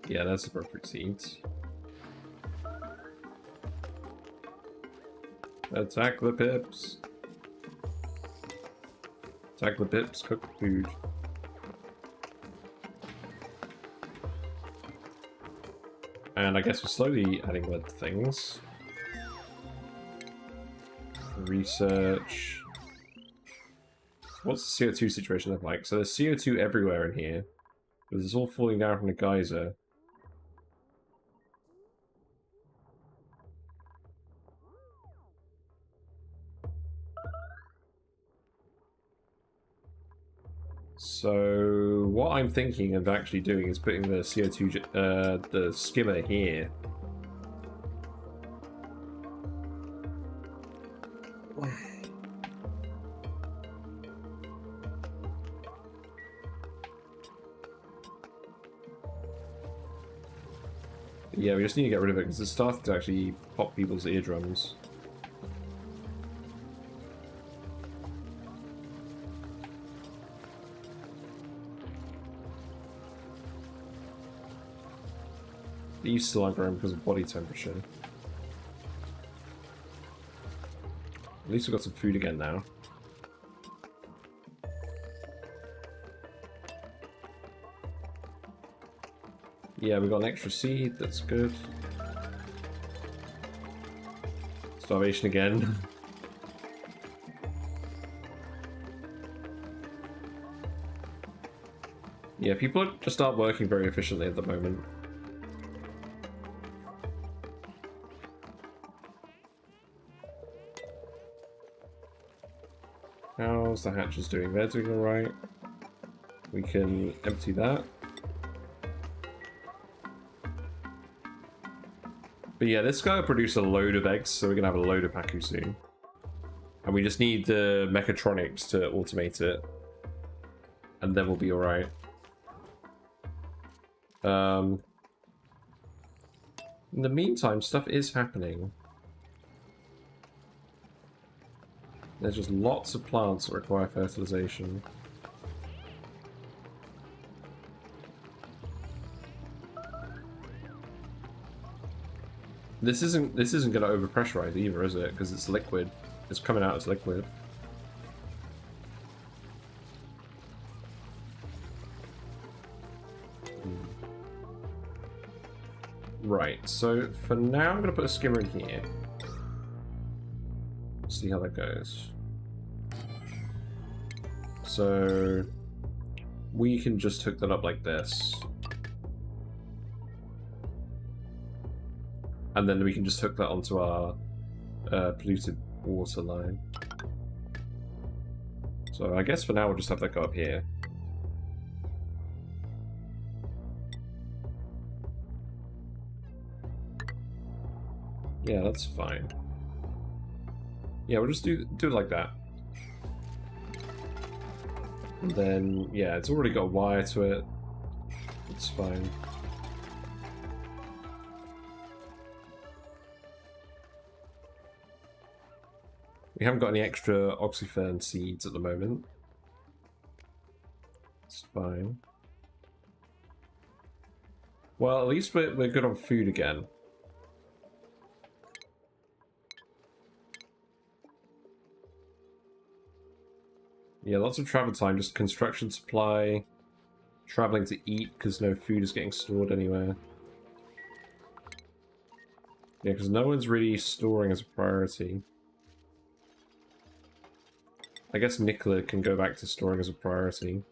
Speaker 1: Yeah, that's the perfect seeds. Attack the pips. Attack the pips, cook food. And I guess we're slowly adding more things. Research. What's the CO2 situation look like? So there's CO2 everywhere in here. Because it's all falling down from the geyser. So what I'm thinking of actually doing is putting the CO2, the skimmer here. Yeah, we just need to get rid of it because it's starting to actually pop people's eardrums. These still aren't growing because of body temperature. At least we've got some food again now. Yeah, we got an extra seed, that's good. Starvation again. Yeah, people just aren't working very efficiently at the moment. How's the hatches doing? They're doing alright. We can empty that. But yeah, this guy will produce a load of eggs, so we're going to have a load of Pacu soon. And we just need the mechatronics to automate it. And then we'll be alright. In the meantime, stuff is happening. There's just lots of plants that require fertilization. This isn't going to overpressurize either, is it? Because it's liquid. It's coming out as liquid. Right, so for now I'm going to put a skimmer in here. See how that goes. So we can just hook that up like this. And then we can just hook that onto our polluted water line. So I guess for now we'll just have that go up here. Yeah, that's fine. Yeah, we'll just do it like that. And then, yeah, it's already got a wire to it. It's fine. We haven't got any extra oxyfern seeds at the moment. It's fine. Well, at least we're good on food again. Yeah, lots of travel time, just construction supply, traveling to eat because no food is getting stored anywhere. Yeah, because no one's really storing as a priority. I guess Nicola can go back to storing as a priority.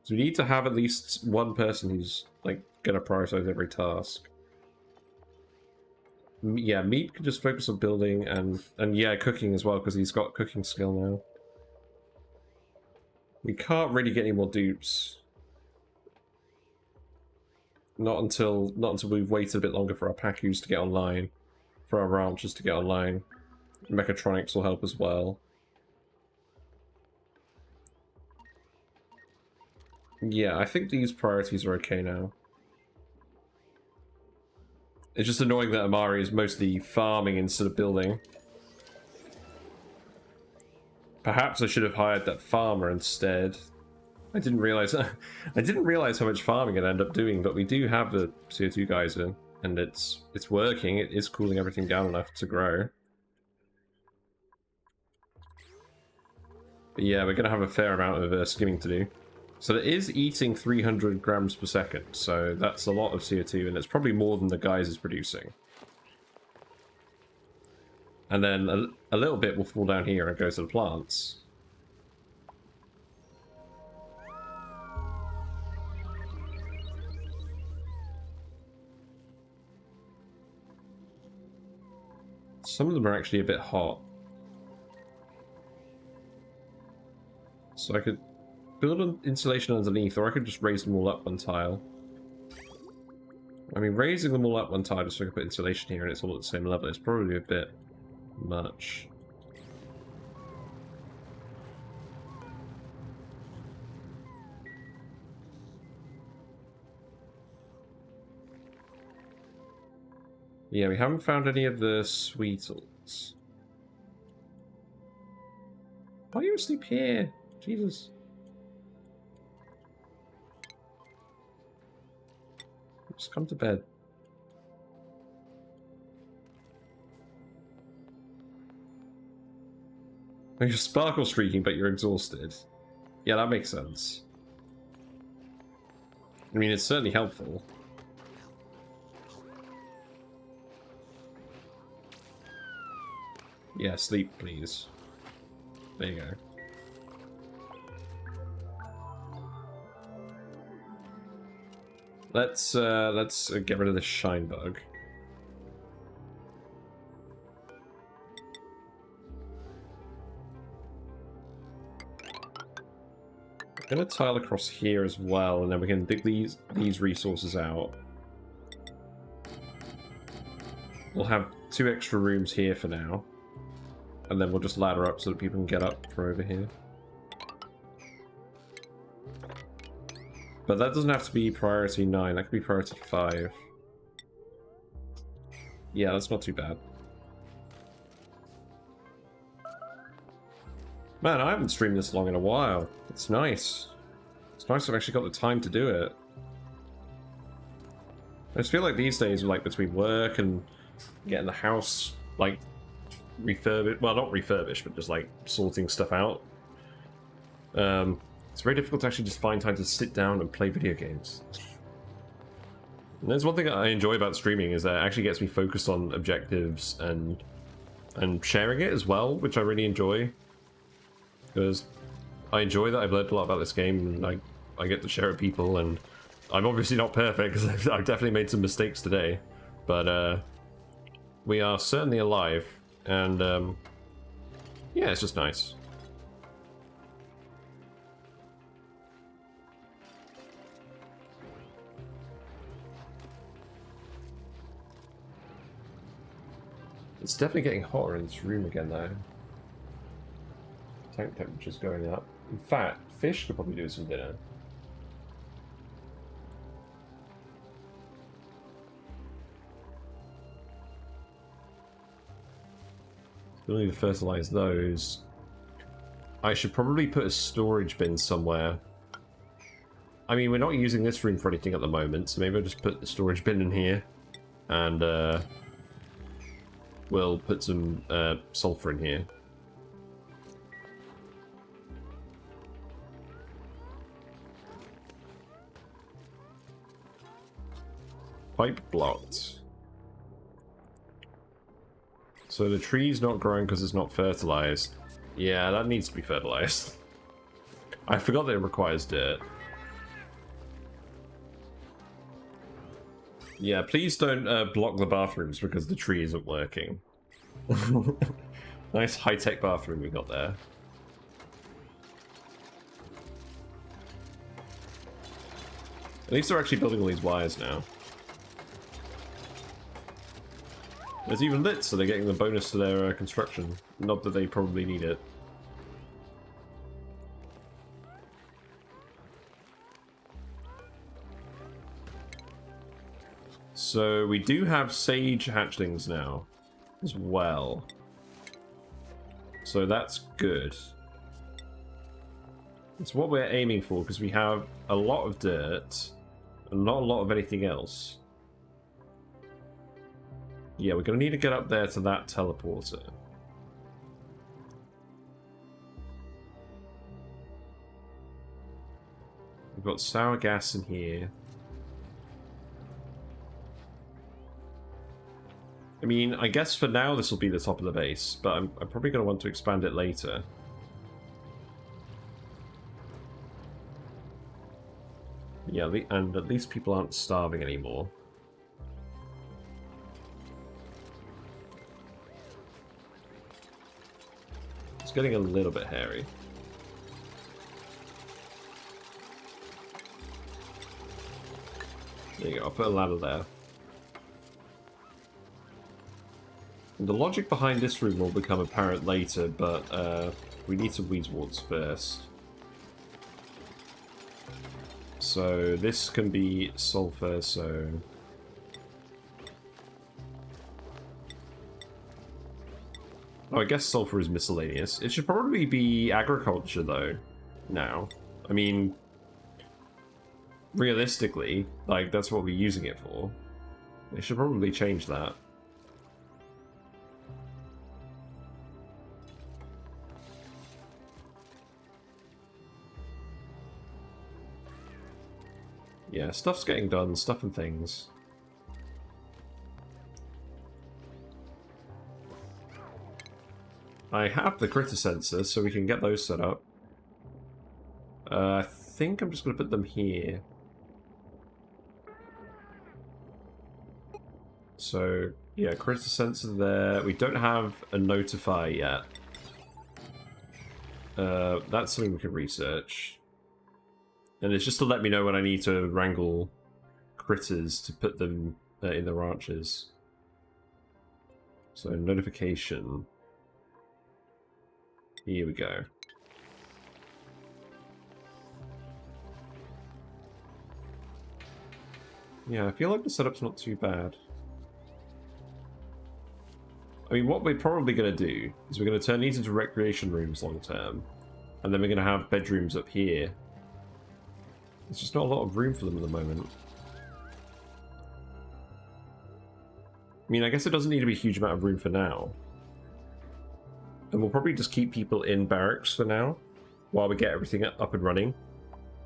Speaker 1: So we need to have at least one person who's, like, gonna prioritize every task. Yeah, Meep can just focus on building and yeah, cooking as well, because he's got cooking skill now. We can't really get any more dupes. Not until we've waited a bit longer for our Pacus to get online. For our ranchers to get online. Mechatronics will help as well. Yeah, I think these priorities are okay now. It's just annoying that Amari is mostly farming instead of building. Perhaps I should have hired that farmer instead. I didn't realize how much farming I'd end up doing, but we do have the CO2 geyser, and it's working. It is cooling everything down enough to grow. But yeah, we're going to have a fair amount of skimming to do. So it is eating 300 grams per second, so that's a lot of CO2, and it's probably more than the geyser is producing. And then a little bit will fall down here and go to the plants. Some of them are actually a bit hot. So I could build an insulation underneath, or I could just raise them all up one tile. I mean, raising them all up one tile just so I can put insulation here and it's all at the same level is probably a bit much. Yeah, we haven't found any of the sweetles. Why are you asleep here? Jesus. Just come to bed. You're sparkle streaking, but you're exhausted. Yeah, that makes sense. I mean, it's certainly helpful. Yeah, sleep, please. There you go. Let's get rid of this shine bug. I'm gonna tile across here as well, and then we can dig these resources out. We'll have 2 extra rooms here for now. And then we'll just ladder up so that people can get up from over here. But that doesn't have to be priority 9, that could be priority 5. Yeah, that's not too bad. Man, I haven't streamed this long in a while. It's nice. It's nice I've actually got the time to do it. I just feel like these days, like between work and getting the house, like, refurbished, well, not refurbished, but just like sorting stuff out. It's very difficult to actually just find time to sit down and play video games. And there's one thing I enjoy about streaming is that it actually gets me focused on objectives and sharing it as well, which I really enjoy. Because I enjoy that I've learned a lot about this game, and I get to share it with people, and I'm obviously not perfect because I've definitely made some mistakes today, but we are certainly alive. And, yeah, it's just nice. It's definitely getting hotter in this room again, though. Tank temperature's going up. In fact, fish could probably do some dinner. Still need to fertilize those. I should probably put a storage bin somewhere. I mean, we're not using this room for anything at the moment, so maybe I'll just put the storage bin in here. And we'll put some sulfur in here. Pipe blocked. So the tree's not growing because it's not fertilized. Yeah, that needs to be fertilized. I forgot that it requires dirt. Yeah, please don't block the bathrooms because the tree isn't working. Nice high-tech bathroom we got there. At least they're actually building all these wires now. It's even lit, so they're getting the bonus to their construction. Not that they probably need it. So we do have sage hatchlings now, as well. So that's good. It's what we're aiming for, because we have a lot of dirt, and not a lot of anything else. Yeah, we're going to need to get up there to that teleporter. We've got sour gas in here. I mean, I guess for now this will be the top of the base, but I'm probably going to want to expand it later. Yeah, and at least people aren't starving anymore. It's getting a little bit hairy. There you go, I'll put a ladder there. And the logic behind this room will become apparent later, but we need some weed warts first. So this can be sulfur, so... Oh, I guess sulfur is miscellaneous. It should probably be agriculture, though, now. I mean, realistically, like, that's what we're using it for. They should probably change that. Yeah, stuff's getting done, stuff and things. I have the critter sensors, so we can get those set up. I think I'm just going to put them here. So, yeah, critter sensor there. We don't have a notify yet. That's something we can research. And it's just to let me know when I need to wrangle critters to put them in the ranches. So, notification. Here we go. Yeah, I feel like the setup's not too bad. I mean, what we're probably going to do is we're going to turn these into recreation rooms long term. And then we're going to have bedrooms up here. There's just not a lot of room for them at the moment. I mean, I guess it doesn't need to be a huge amount of room for now. And we'll probably just keep people in barracks for now, while we get everything up and running.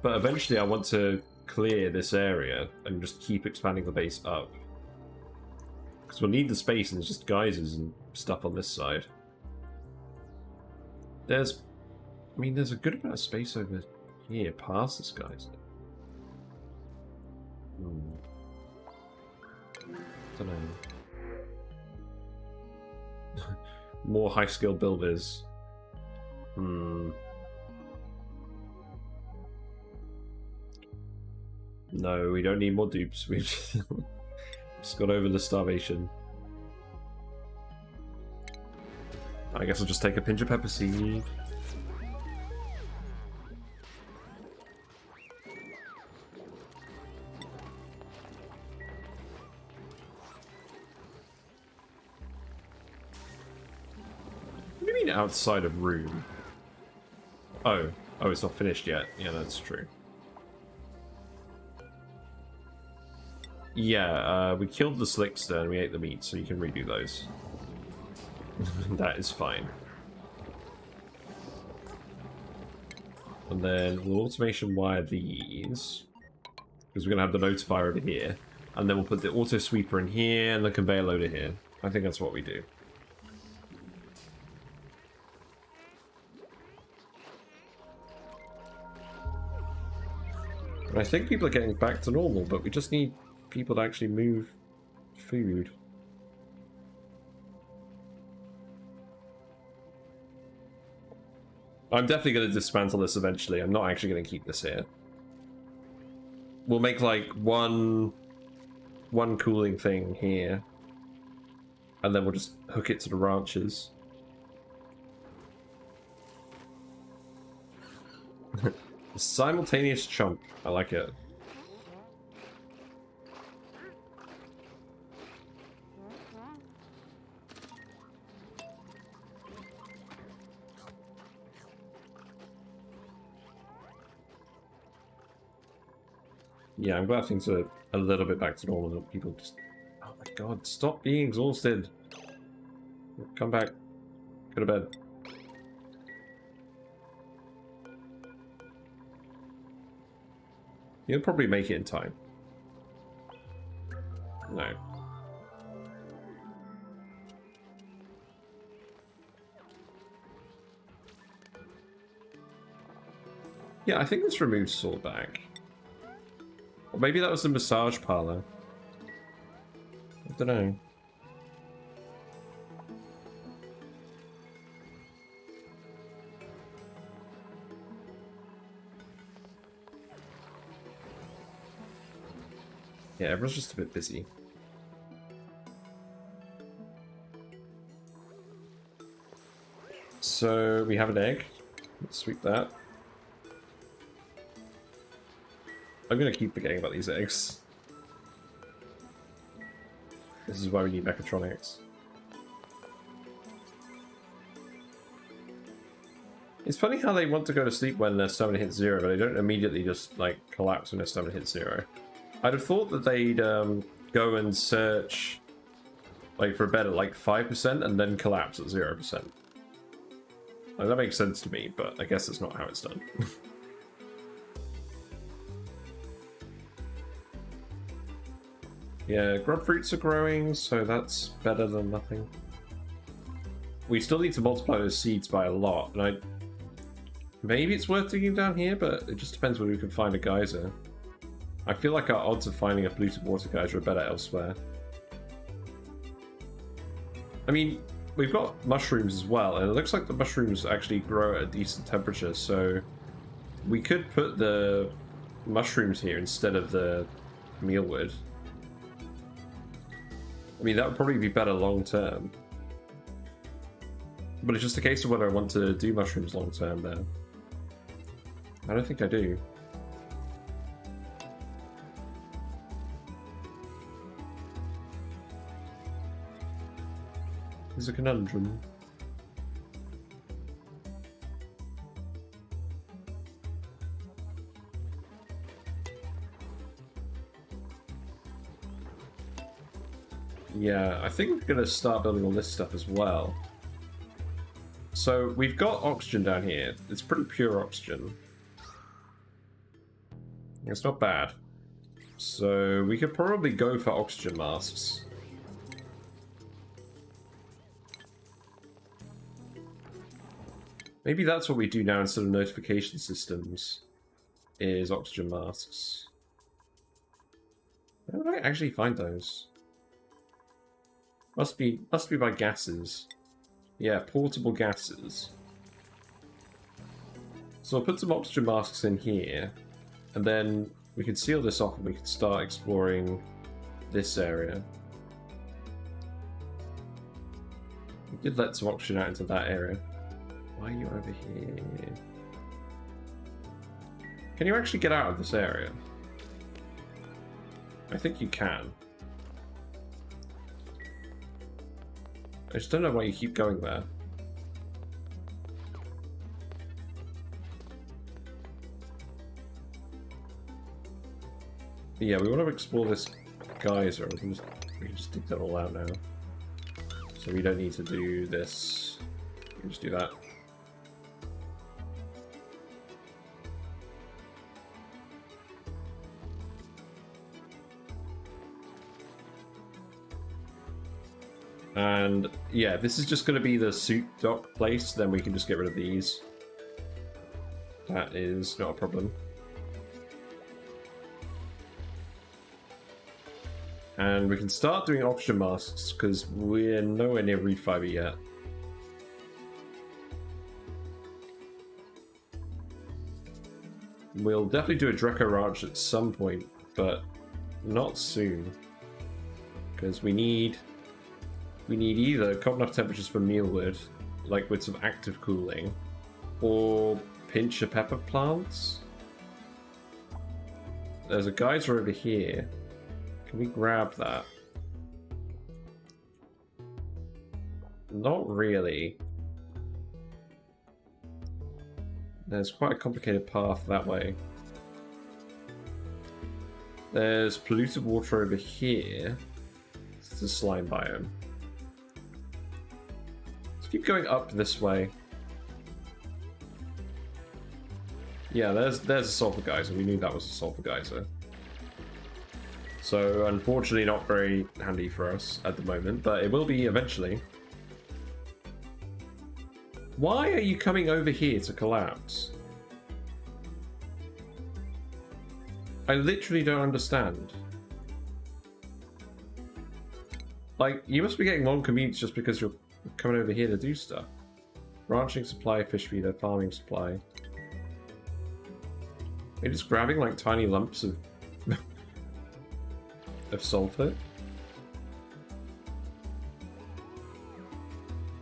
Speaker 1: But eventually I want to clear this area and just keep expanding the base up. Because we'll need the space and there's just geysers and stuff on this side. There's a good amount of space over here past this geyser. Don't know. More high-skill builders. No, we don't need more dupes. We've just got over the starvation. I guess I'll just take a pinch of pepper seed. Outside of room. Oh, it's not finished yet. Yeah, that's true. Yeah, we killed the slickster and we ate the meat, so you can redo those. That is fine. And then we'll automation wire these, because we're going to have the notifier over here. And then we'll put the auto sweeper in here and the conveyor loader here. I think that's what we do. I think people are getting back to normal, but we just need people to actually move food. I'm definitely going to dismantle this eventually. I'm not actually going to keep this here. We'll make like one cooling thing here, and then we'll just hook it to the ranches. Simultaneous chomp. I like it. Yeah, I'm glad things are a little bit back to normal. People just... Oh my god, stop being exhausted. Come back. Go to bed. You'll probably make it in time. No. Yeah, I think this removes sawback. Or maybe that was the massage parlor. I don't know. Yeah, everyone's just a bit busy. So we have an egg. Let's sweep that. I'm gonna keep forgetting about these eggs. This is why we need mechatronics. It's funny how they want to go to sleep when their stamina hits 0, but they don't immediately just like collapse when their stamina hits 0. I'd have thought that they'd go and search like for a bed at like 5% and then collapse at 0%. Like, that makes sense to me, but I guess that's not how it's done. Yeah, grub fruits are growing, so that's better than nothing. We still need to multiply those seeds by a lot, and maybe it's worth digging down here, but it just depends whether we can find a geyser. I feel like our odds of finding a polluted water geyser are better elsewhere. I mean, we've got mushrooms as well, and it looks like the mushrooms actually grow at a decent temperature, so we could put the mushrooms here instead of the mealwood. I mean, that would probably be better long term. But it's just a case of whether I want to do mushrooms long term there. I don't think I do. It's a conundrum. Yeah, I think we're going to start building all this stuff as well. So we've got oxygen down here. It's pretty pure oxygen. It's not bad. So we could probably go for oxygen masks. Maybe that's what we do now instead of notification systems, is oxygen masks. Where would I actually find those? Must be by gases. Yeah, portable gases. So I'll put some oxygen masks in here, and then we can seal this off and we can start exploring this area. We did let some oxygen out into that area. Why are you over here? Can you actually get out of this area? I think you can. I just don't know why you keep going there. But yeah, we want to explore this geyser. We can just dig that all out now. So we don't need to do this. We can just do that. And yeah, this is just going to be the suit dock place, then we can just get rid of these. That is not a problem. And we can start doing oxygen masks, because we're nowhere near reed fiber yet. We'll definitely do a Dreco Ranch at some point, but not soon. Because we need either cold enough temperatures for mealwood, like with some active cooling, or pinch of pepper plants. There's a geyser over here. Can we grab that? Not really. There's quite a complicated path that way. There's polluted water over here. It's a slime biome. Keep going up this way. Yeah, there's a sulfur geyser. We knew that was a sulfur geyser. So unfortunately not very handy for us at the moment, but it will be eventually. Why are you coming over here to collapse? I literally don't understand. Like, you must be getting long commutes just because you're coming over here to do stuff. Ranching supply, fish feeder, farming supply. You're just grabbing like tiny lumps of... of sulfur?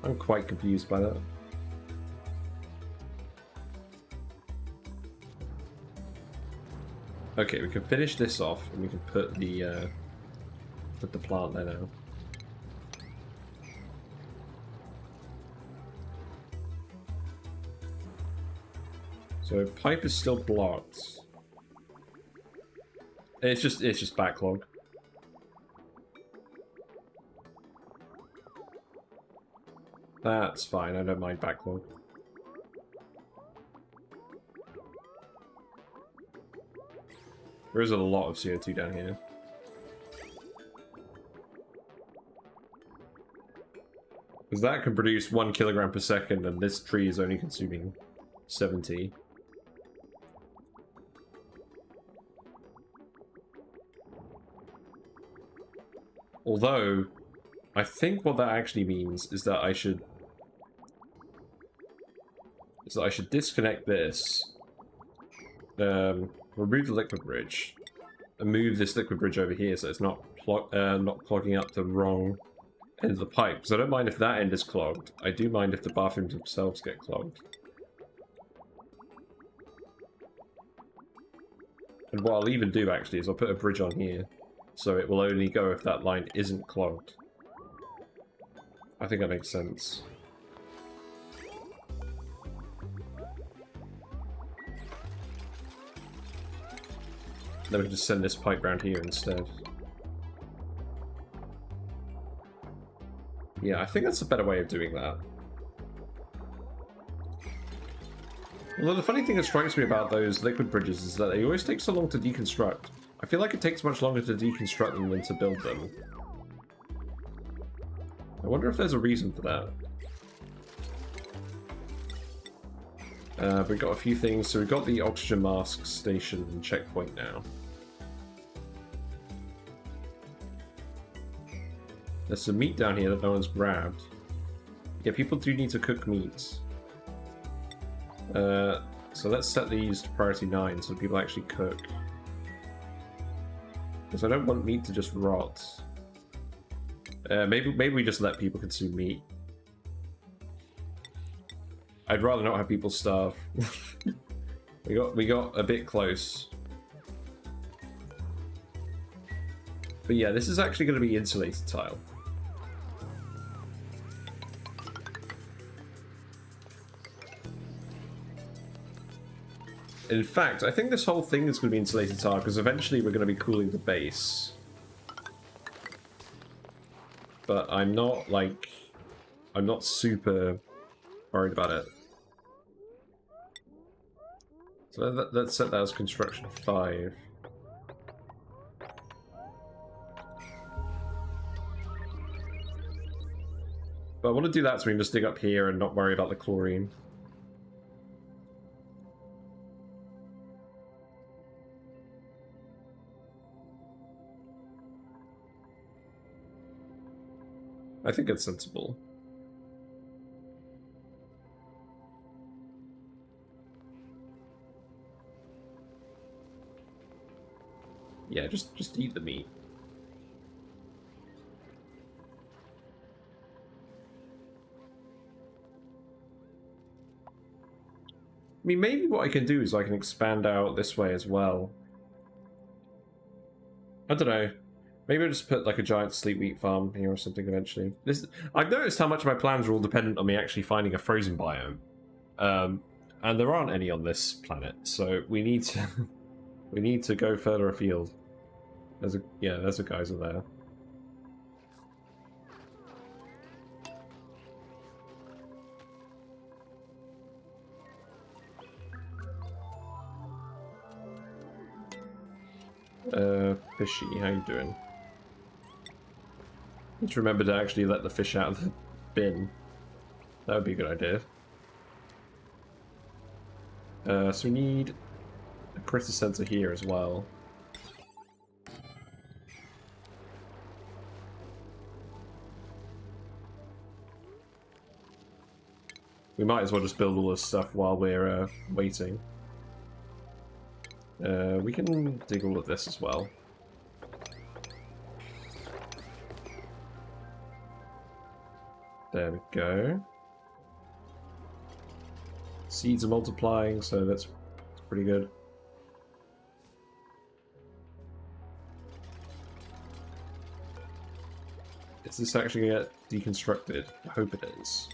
Speaker 1: I'm quite confused by that. Okay, we can finish this off, and we can put the plant there now. So pipe is still blocked. It's just backlog. That's fine. I don't mind backlog. There is a lot of CO2 down here. Because that can produce 1 kilogram per second, and this tree is only consuming 70. Although, I think what that actually means is that I should disconnect this, remove the liquid bridge, and move this liquid bridge over here so it's not clogging up the wrong end of the pipe. Because I don't mind if that end is clogged. I do mind if the bathrooms themselves get clogged. And what I'll even do actually is I'll put a bridge on here, so it will only go if that line isn't clogged. I think that makes sense. Then we can just send this pipe round here instead. Yeah, I think that's a better way of doing that. Although the funny thing that strikes me about those liquid bridges is that they always take so long to deconstruct. I feel like it takes much longer to deconstruct them than to build them. I wonder if there's a reason for that. We've got a few things. So we've got the oxygen mask station and checkpoint now. There's some meat down here that no one's grabbed. Yeah, people do need to cook meat. So let's set these to priority 9 so people actually cook. Because I don't want meat to just rot. Maybe we just let people consume meat. I'd rather not have people starve. we got a bit close. But yeah, this is actually going to be insulated tile. In fact, I think this whole thing is going to be insulated tile because eventually we're going to be cooling the base. But I'm not super worried about it. So let's set that as construction 5. But I want to do that so we can just dig up here and not worry about the chlorine. I think it's sensible. Yeah, just eat the meat. I mean, maybe what I can do is I can expand out this way as well. I don't know. Maybe I'll just put like a giant sleep wheat farm here or something eventually. I've noticed how much of my plans are all dependent on me actually finding a frozen biome. And there aren't any on this planet, so we need to we need to go further afield. There's a geyser there. Fishy, how you doing? Need to remember to actually let the fish out of the bin. That would be a good idea. So we need a critter sensor here as well. We might as well just build all this stuff while we're waiting. We can dig all of this as well. There we go. Seeds are multiplying, so that's pretty good. Is this actually going to get deconstructed? I hope it is.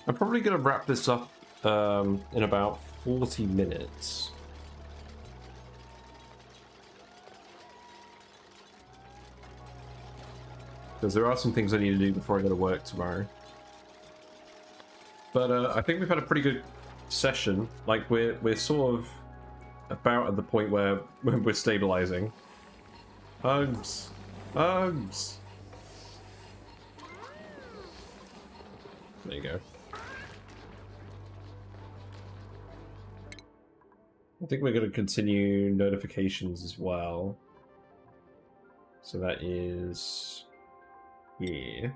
Speaker 1: I'm probably going to wrap this up in about 40 minutes. Because there are some things I need to do before I go to work tomorrow. But I think we've had a pretty good session. Like, we're sort of about at the point where we're stabilizing. Hugs! Hugs! There you go. I think we're going to continue notifications as well. So that is here.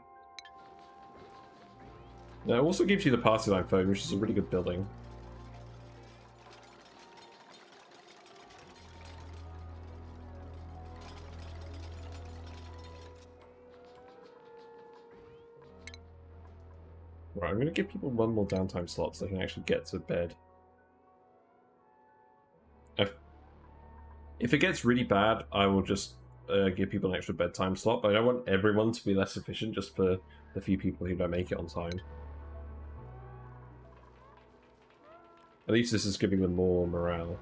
Speaker 1: Now, it also gives you the party line phone, which is a really good building. Right, I'm going to give people one more downtime slot so they can actually get to bed. If it gets really bad, I will just give people an extra bedtime slot, but I don't want everyone to be less efficient just for the few people who don't make it on time. At least this is giving them more morale.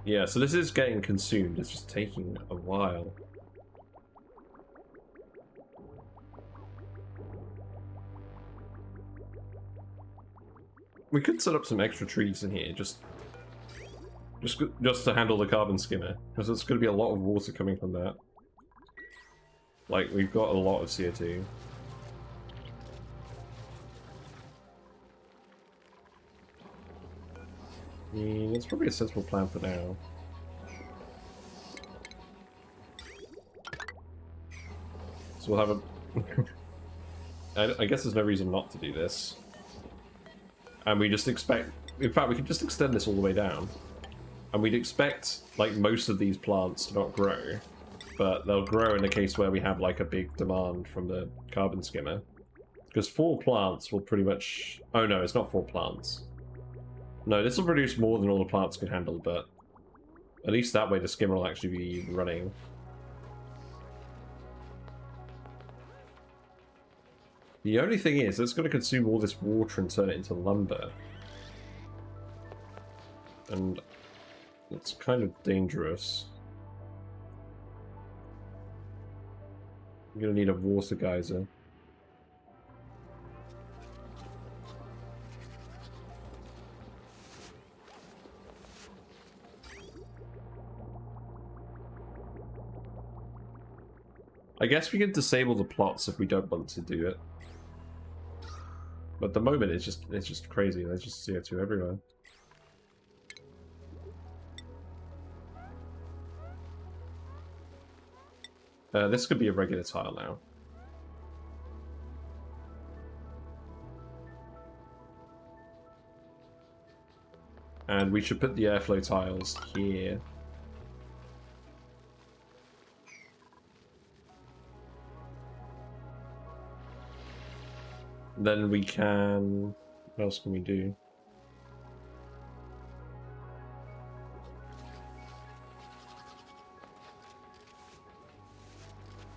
Speaker 1: Yeah, so this is getting consumed. It's just taking a while. We could set up some extra trees in here, just to handle the carbon skimmer, because there's going to be a lot of water coming from that. Like, we've got a lot of CO2. It's probably a sensible plan for now. So we'll have a... I guess there's no reason not to do this. And we just expect... In fact, we could just extend this all the way down. And we'd expect, like, most of these plants to not grow. But they'll grow in the case where we have, like, a big demand from the carbon skimmer. Because 4 plants will pretty much... Oh no, it's not 4 plants. No, this will produce more than all the plants can handle, but at least that way the skimmer will actually be running. The only thing is, it's going to consume all this water and turn it into lumber. And it's kind of dangerous. I'm going to need a water geyser. I guess we can disable the plots if we don't want to do it. But at the moment it's just crazy. There's just CO2 everywhere. This could be a regular tile now. And we should put the airflow tiles here. Then we can... What else can we do?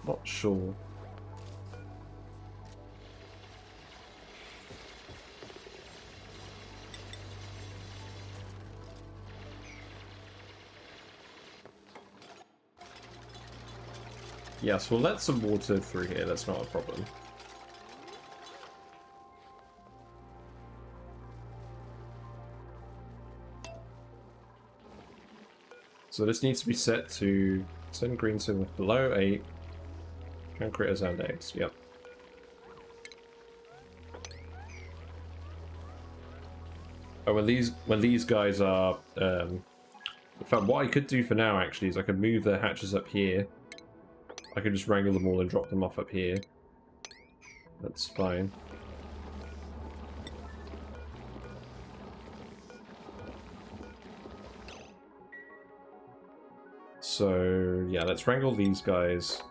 Speaker 1: Not sure. Yes, we'll let some water through here, that's not a problem. So this needs to be set to send green signal below 8. Can critters and eggs, yep. Oh, when these guys are... in fact, what I could do for now, actually, is I could move the hatches up here. I could just wrangle them all and drop them off up here. That's fine. So, yeah, let's wrangle these guys.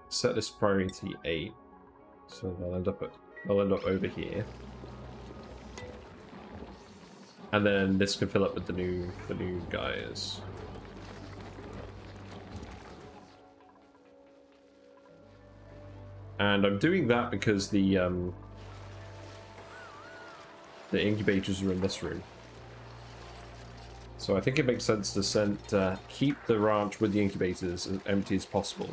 Speaker 1: Set this priority 8. So they'll end up over here. And then this can fill up with the new guys. And I'm doing that because the incubators are in this room. So I think it makes sense to keep the ranch with the incubators as empty as possible.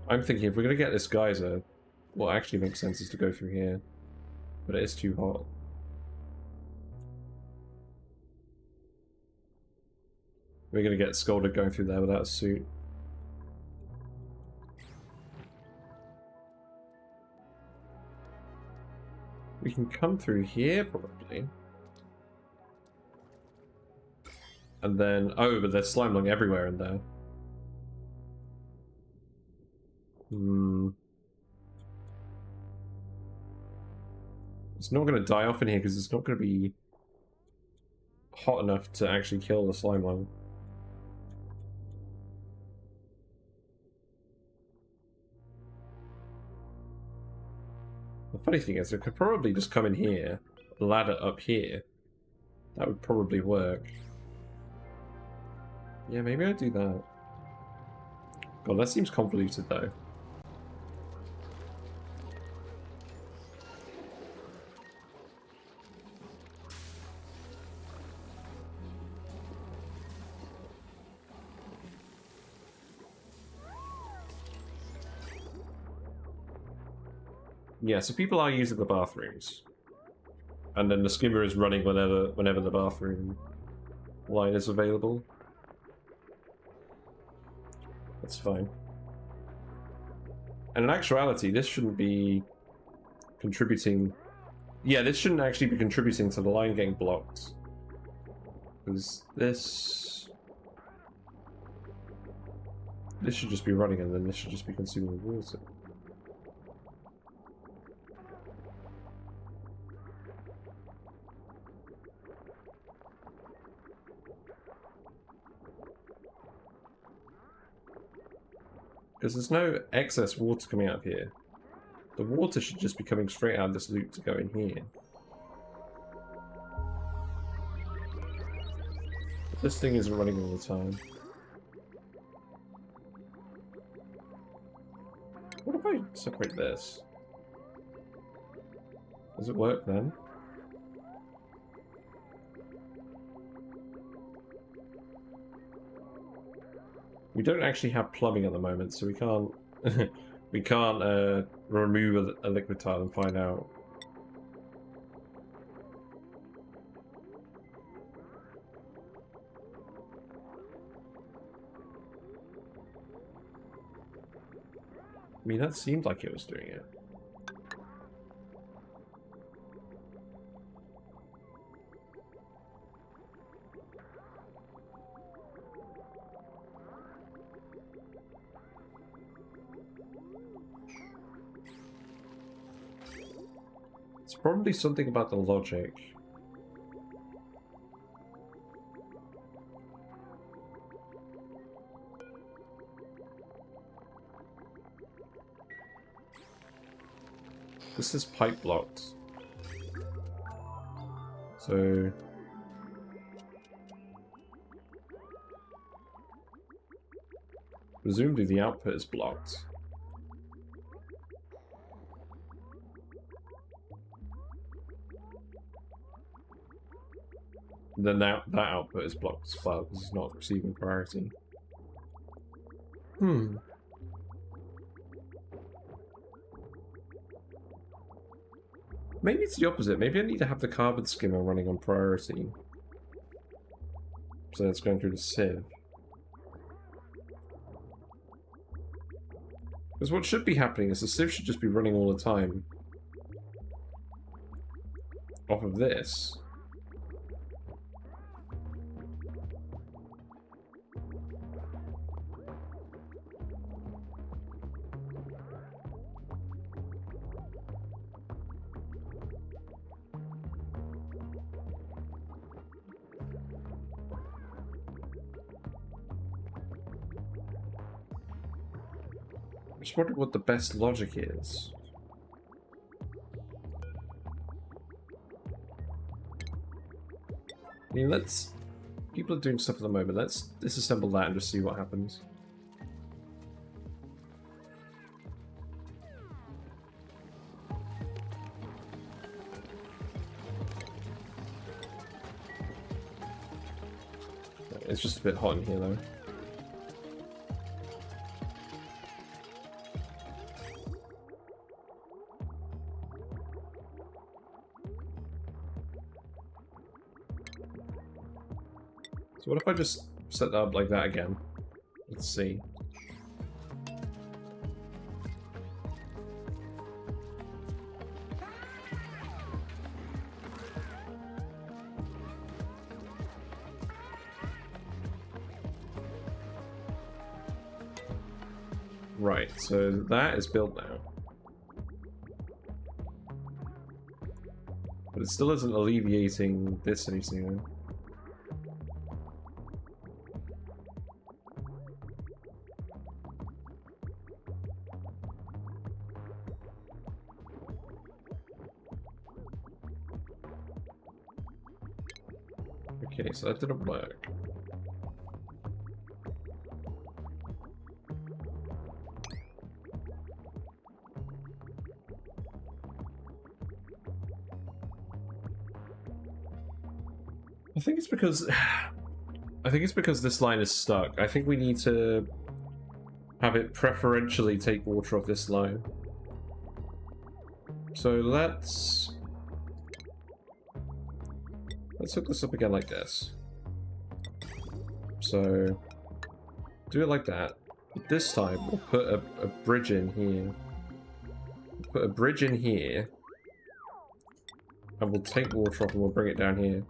Speaker 1: I'm thinking if we're going to get this geyser, what actually makes sense is to go through here. But it is too hot. We're going to get scolded going through there without a suit. We can come through here, probably. And then... oh, but there's slime lung everywhere in there. It's not going to die off in here because it's not going to be hot enough to actually kill the slime lung. The funny thing is, it could probably just come in here, ladder up here. That would probably work. Yeah, maybe I'd do that. God, that seems convoluted though. Yeah, so people are using the bathrooms. And then the skimmer is running whenever the bathroom line is available. That's fine. And in actuality, this shouldn't be contributing... yeah, this shouldn't actually be contributing to the line getting blocked. Because this should just be running and then this should just be consuming water. Because there's no excess water coming out of here. The water should just be coming straight out of this loop to go in here. But this thing isn't running all the time. What if I separate this? Does it work then? We don't actually have plumbing at the moment, so we can't we can't remove a liquid tile and find out. I mean, that seemed like it was doing it. It's probably something about the logic. This is pipe blocked. So... presumably the output is blocked. Then that output is blocked as well because it's not receiving priority. Maybe it's the opposite. Maybe I need to have the carbon skimmer running on priority. So it's going through the sieve. Because what should be happening is the sieve should just be running all the time off of this. I'm just wondering what the best logic is. I mean, let's... People are doing stuff at the moment. Let's disassemble that and just see what happens. It's just a bit hot in here, though. So what if I just set that up like that again? Let's see. Right, so that is built now. But it still isn't alleviating this anything. Okay, so that didn't work. I think it's because this line is stuck. I think we need to have it preferentially take water off this line. So let's hook this up again like this. So do it like that. But this time we'll put a bridge in here. Put a bridge in here. And we'll take water off and we'll bring it down here.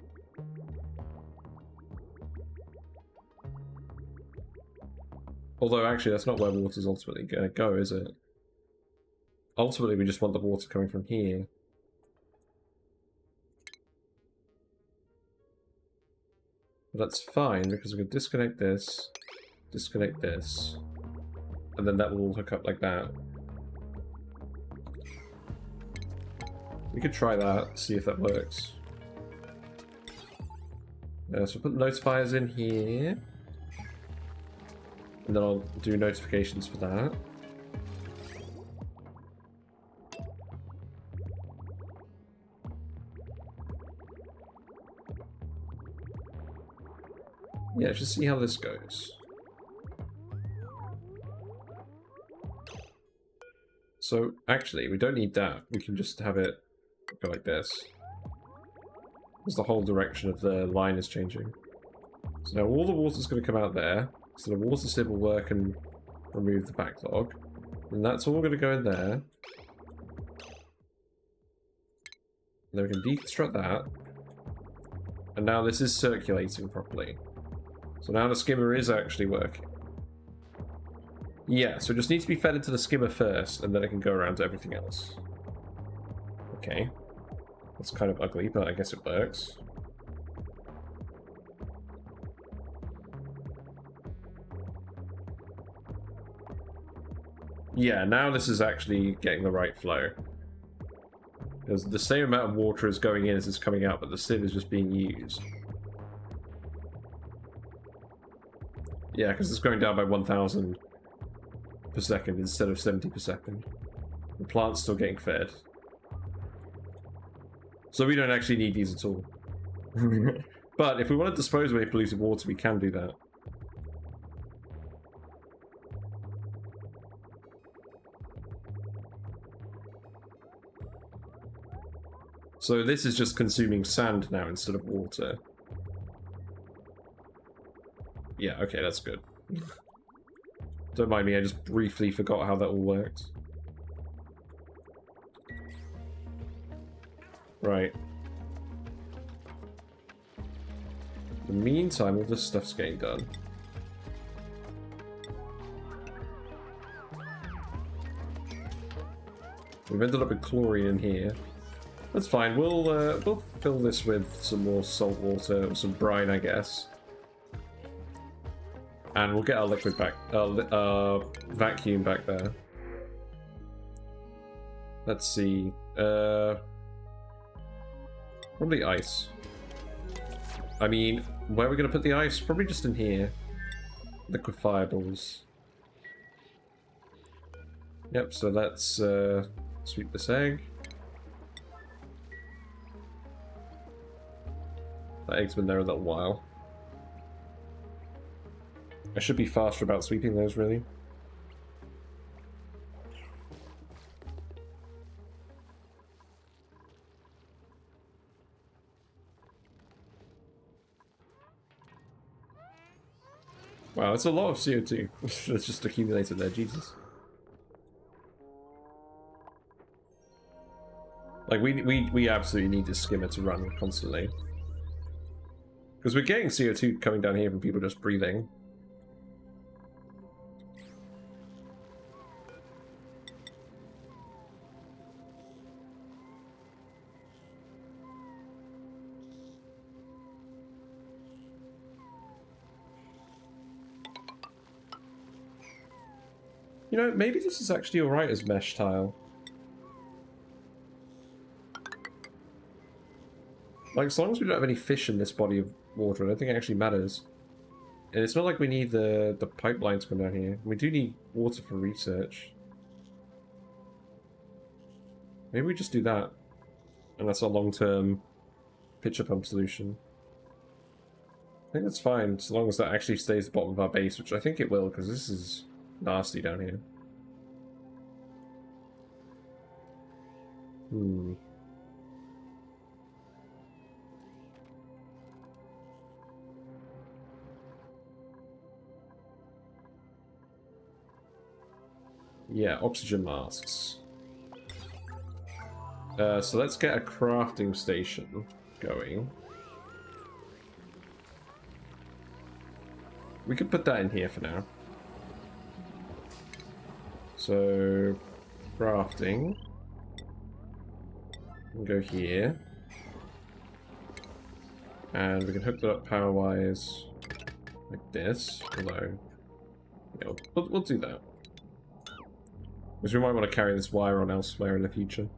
Speaker 1: Although, actually, that's not where water's ultimately going to go, is it? Ultimately, we just want the water coming from here. But that's fine, because we can disconnect this, and then that will all hook up like that. We could try that, see if that works. So put notifiers in here. And then I'll do notifications for that. Yeah, just see how this goes. So, actually, we don't need that. We can just have it go like this. Because the whole direction of the line is changing. So now all the water's going to come out there. So the water sieve will work and remove the backlog. And that's all going to go in there. And then we can deconstruct that. And now this is circulating properly. So now the skimmer is actually working. Yeah, so it just needs to be fed into the skimmer first, and then it can go around to everything else. Okay. That's kind of ugly, but I guess it works. Yeah, now this is actually getting the right flow. Because the same amount of water is going in as is coming out, but the sieve is just being used. Yeah, because it's going down by 1,000 per second instead of 70 per second. The plant's still getting fed. So we don't actually need these at all. But if we want to dispose of any polluted water, we can do that. So this is just consuming sand now instead of water. Yeah, okay, that's good. Don't mind me, I just briefly forgot how that all worked. Right. In the meantime, all this stuff's getting done. We've ended up with chlorine in here. That's fine. We'll fill this with some more salt water, some brine, I guess. And we'll get our liquid back, vacuum back there. Let's see. Probably ice. I mean, where are we going to put the ice? Probably just in here. Liquefiables. Yep, so let's sweep this egg. That egg's been there a little while. I should be faster about sweeping those, really. Wow, it's a lot of CO2 that's just accumulated there, Jesus. Like, we absolutely need this skimmer to run constantly. Because we're getting CO2 coming down here from people just breathing. You know, maybe this is actually alright as mesh tile. Like, as long as we don't have any fish in this body of water, I don't think it actually matters. And it's not like we need the pipeline to come down here. We do need water for research. Maybe we just do that. And that's our long-term pitcher pump solution. I think that's fine, as long as that actually stays at the bottom of our base, which I think it will, because this is nasty down here. Yeah, oxygen masks. So let's get a crafting station going. We could put that in here for now. So, crafting. We can go here. And we can hook that up power-wise like this. Although, yeah, we'll do that. Because we might want to carry this wire on elsewhere in the future.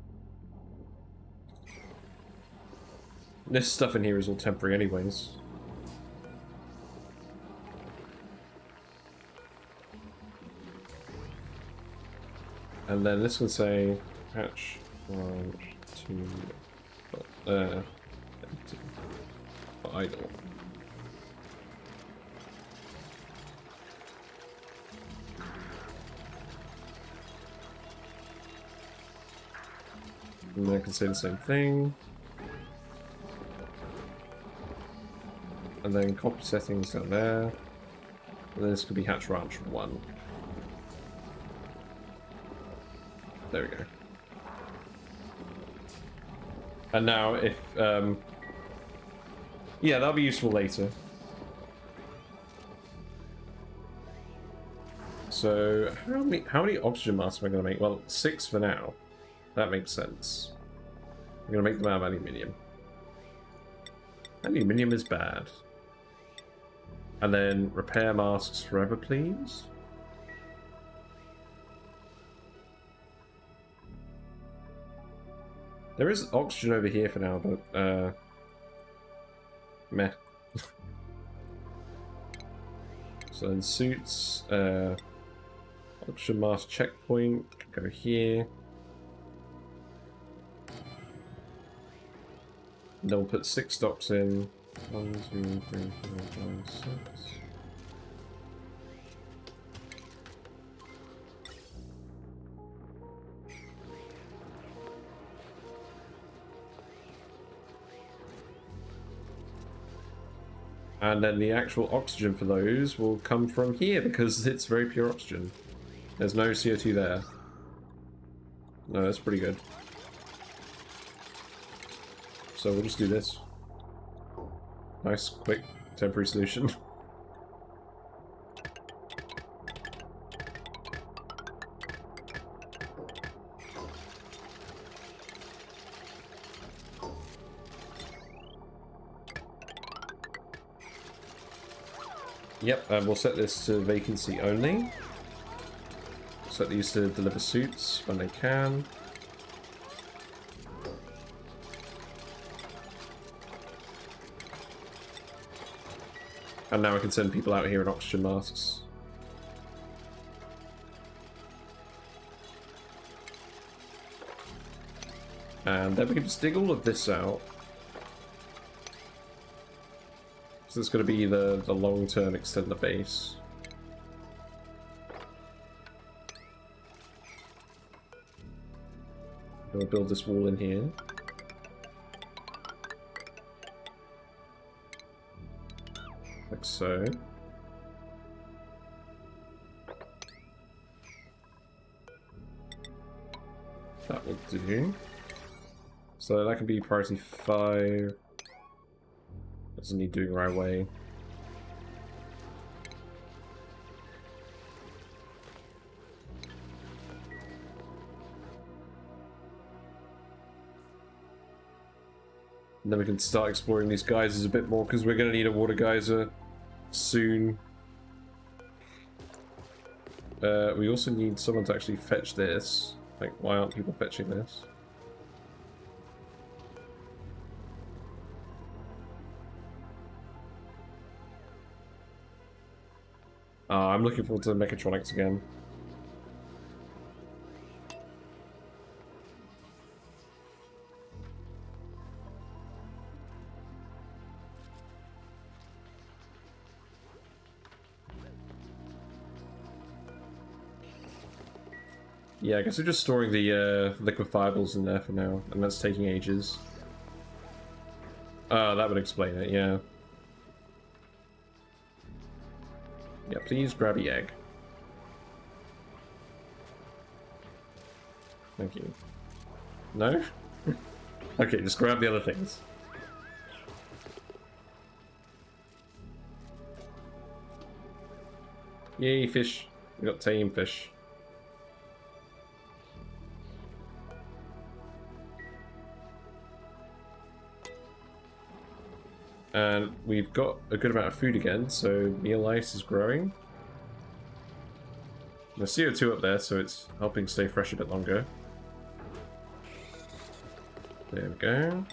Speaker 1: This stuff in here is all temporary anyways. And then this can say hatch 1, 2, empty. Idle. And then I can say the same thing. And then copy settings down there. And then this could be hatch ranch 1. There we go. And now if, yeah, that'll be useful later. So, how many oxygen masks am I going to make? Well, 6 for now. That makes sense. I'm going to make them out of aluminium. Aluminium is bad. And then repair masks forever, please. There is oxygen over here for now, but, meh. So then suits, oxygen mask checkpoint, go here. And then we'll put 6 stocks in. 1, 2, 3, 4, 5, 6. And then the actual oxygen for those will come from here because it's very pure oxygen. There's no CO2 there. No, that's pretty good. So we'll just do this. Nice, quick, temporary solution. Yep, and we'll set this to vacancy only. Set these to deliver suits when they can. And now I can send people out here in oxygen masks. And then we can just dig all of this out. So it's going to be the long-term extend the base. We'll build this wall in here. Like so. That will do. So that can be priority 5. Doesn't need doing right away. And then we can start exploring these geysers a bit more because we're going to need a water geyser soon. We also need someone to actually fetch this. Like, why aren't people fetching this? I'm looking forward to the mechatronics again. Yeah, I guess we're just storing the liquefiables in there for now, and that's taking ages. That would explain it, yeah. Yeah, please grab the egg. Thank you. No? Okay, just grab the other things. Yay, fish. We got tame fish. And we've got a good amount of food again, so meal ice is growing. There's CO2 up there, so it's helping stay fresh a bit longer. There we go.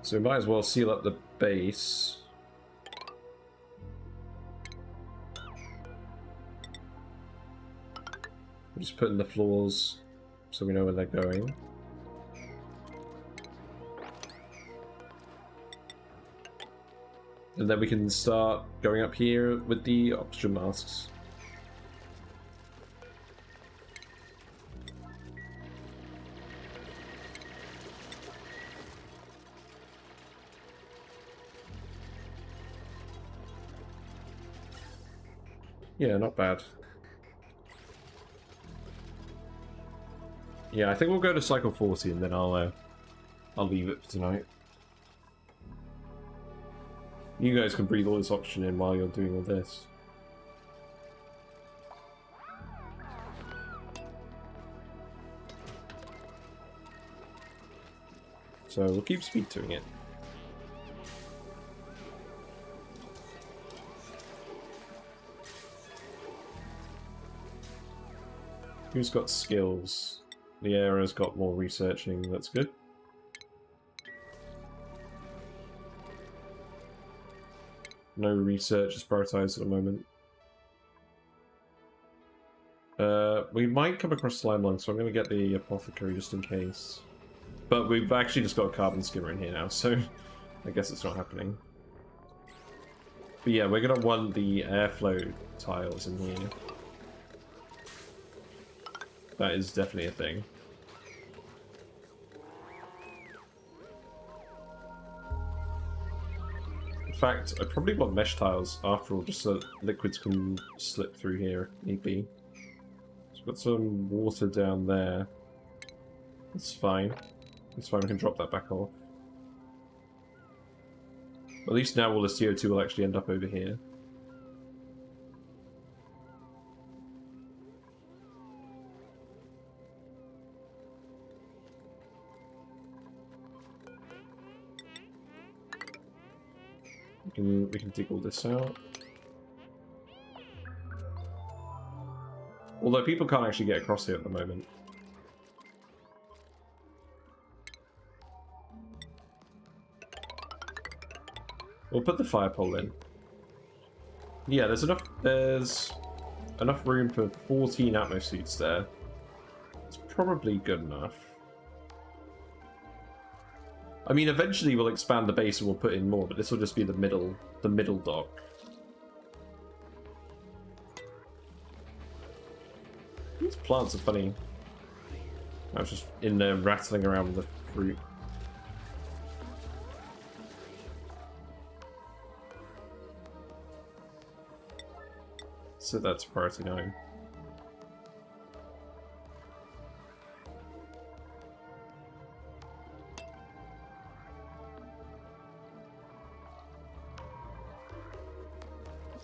Speaker 1: So we might as well seal up the base. We're just putting the floors so we know where they're going. And then we can start going up here with the oxygen masks. Yeah, not bad. Yeah, I think we'll go to cycle 40 and then I'll leave it for tonight. You guys can breathe all this oxygen in while you're doing all this. So we'll keep speed doing it. Who's got skills? Liera's got more researching, that's good. No research is prioritized at the moment. We might come across slime lung, so I'm going to get the apothecary just in case. But we've actually just got a carbon skimmer in here now, so I guess it's not happening. But yeah, we're going to want the airflow tiles in here. That is definitely a thing. In fact, I probably want mesh tiles after all, just so that liquids can slip through here if need be. So we've got some water down there. That's fine. It's fine, we can drop that back off. At least now all the CO2 will actually end up over here. We can dig all this out. Although people can't actually get across here at the moment. We'll put the fire pole in. Yeah, there's enough room for 14 atmo suits there. It's probably good enough. I mean, eventually we'll expand the base and we'll put in more, but this will just be the middle dock. These plants are funny. I was just in there rattling around with the fruit. So that's priority 9.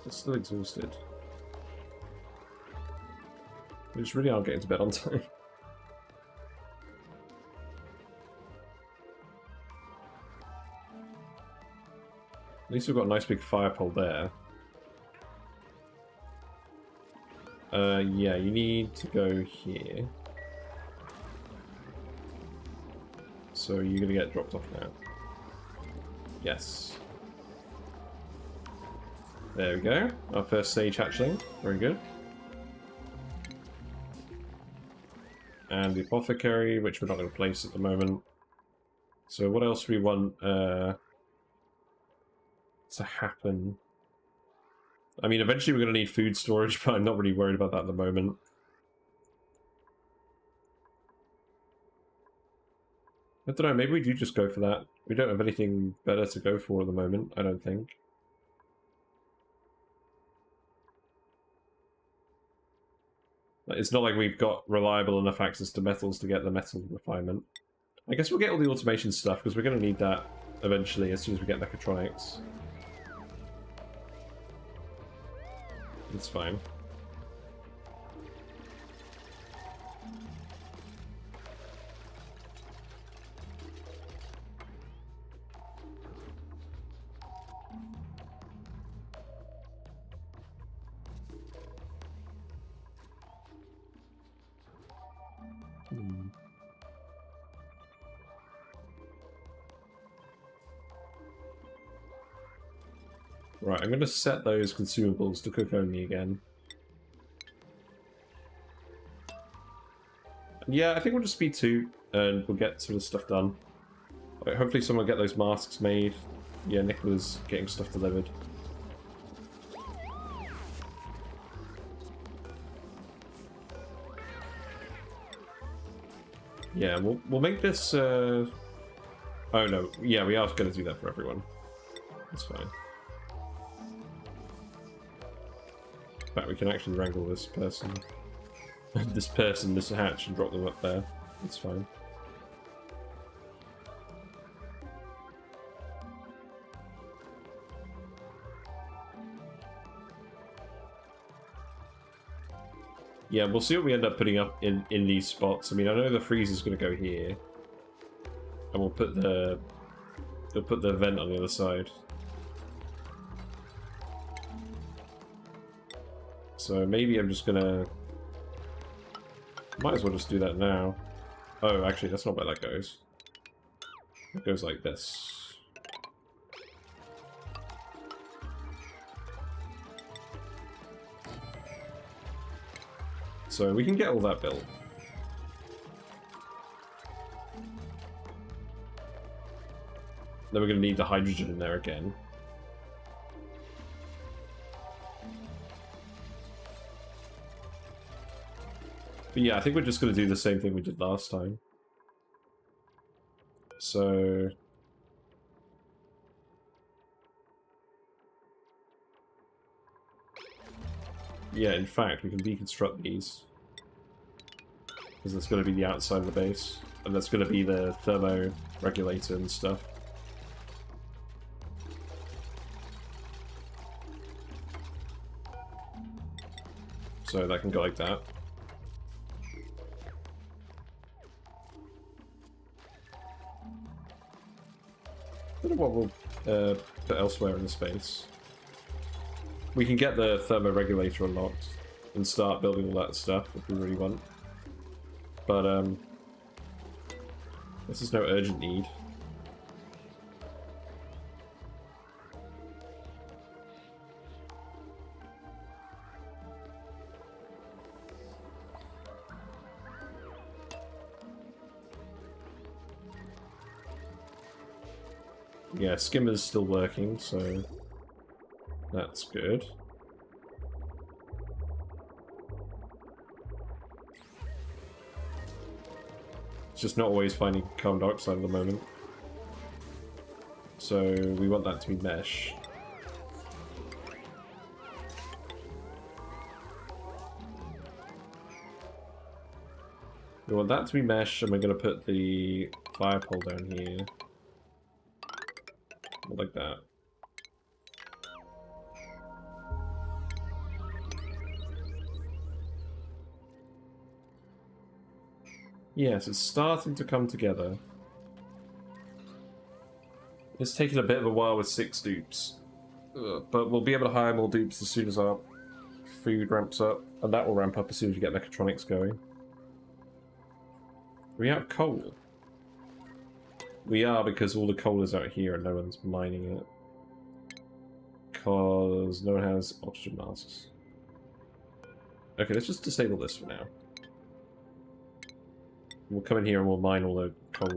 Speaker 1: It's still exhausted. We just really aren't getting to bed on time. At least we've got a nice big fire pole there. Yeah, you need to go here. So you're gonna get dropped off now. Yes. There we go. Our first sage hatchling. Very good. And the apothecary, which we're not going to place at the moment. So what else do we want to happen? I mean, eventually we're going to need food storage, but I'm not really worried about that at the moment. I don't know, maybe we do just go for that. We don't have anything better to go for at the moment, I don't think. It's not like we've got reliable enough access to metals to get the metal refinement. I guess we'll get all the automation stuff, because we're going to need that eventually as soon as we get mechatronics. It's fine. Right, I'm going to set those consumables to cook only again. Yeah, I think we'll just speed 2 and we'll get some of the stuff done. Right, hopefully someone will get those masks made. Yeah, Nicola's getting stuff delivered. Yeah, we'll make this... Oh no, yeah, we are going to do that for everyone. That's fine. In fact, we can actually wrangle this person. this hatch, and drop them up there. It's fine. Yeah, we'll see what we end up putting up in these spots. I mean, I know the freezer's going to go here, and we'll put the vent on the other side. So maybe I'm just gonna... Might as well just do that now. Oh, actually, that's not where that goes. It goes like this. So we can get all that built. Then we're going to need the hydrogen in there again. But yeah, I think we're just going to do the same thing we did last time. So... yeah, in fact, we can deconstruct these. Because that's going to be the outside of the base. And that's going to be the thermo regulator and stuff. So that can go like that. I don't know what we'll put elsewhere in the space. We can get the thermoregulator unlocked and start building all that stuff if we really want. But, this is no urgent need. Yeah, skimmer's still working, so that's good. It's just not always finding carbon dioxide at the moment. So we want that to be mesh. We want that to be mesh, and we're going to put the fire pole down here. Like that. Yes, it's starting to come together. It's taken a bit of a while with 6 dupes. But we'll be able to hire more dupes as soon as our food ramps up. And that will ramp up as soon as we get mechatronics going. We have coal. We are, because all the coal is out here and no one's mining it. Because no one has oxygen masks. Okay, let's just disable this for now. We'll come in here and we'll mine all the coal.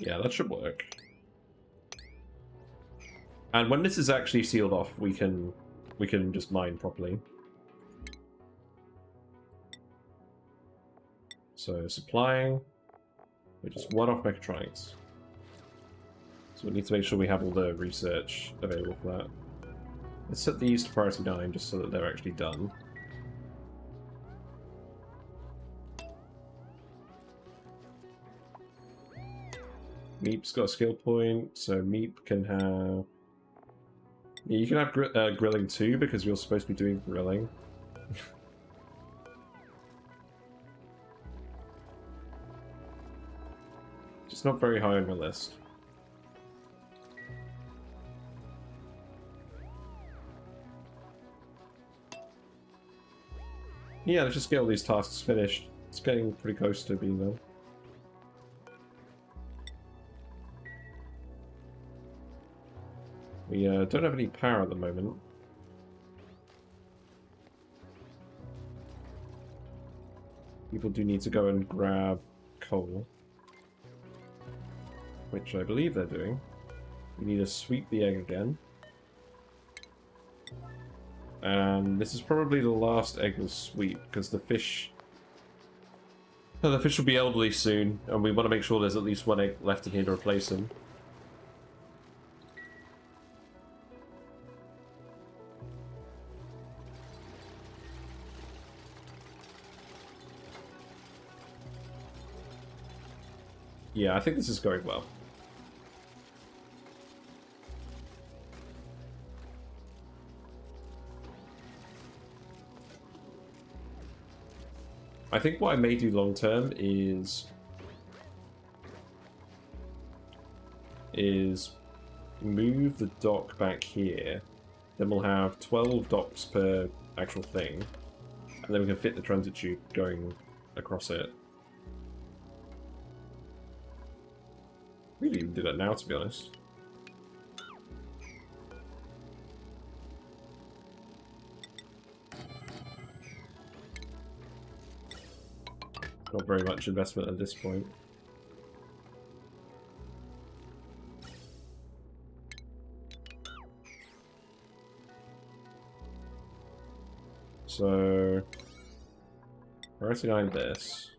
Speaker 1: Yeah, that should work. And when this is actually sealed off, we can just mine properly. So supplying, we just one off mechatronics. So we need to make sure we have all the research available for that. Let's set these to priority 9 just so that they're actually done. Meep's got a skill point, so Meep can have... yeah, you can have grilling too, because you're supposed to be doing grilling. Just not very high on my list. Yeah, let's just get all these tasks finished. It's getting pretty close to being done. We don't have any power at the moment. People do need to go and grab coal. Which I believe they're doing. We need to sweep the egg again. And this is probably the last egg we'll sweep, because the fish... oh, the fish will be elderly soon, and we want to make sure there's at least one egg left in here to replace him. Yeah, I think this is going well. I think what I may do long term is move the dock back here. Then we'll have 12 docks per actual thing, and then we can fit the transit tube going across it. We can even do that now, to be honest. Not very much investment at this point. So, priority 9 this.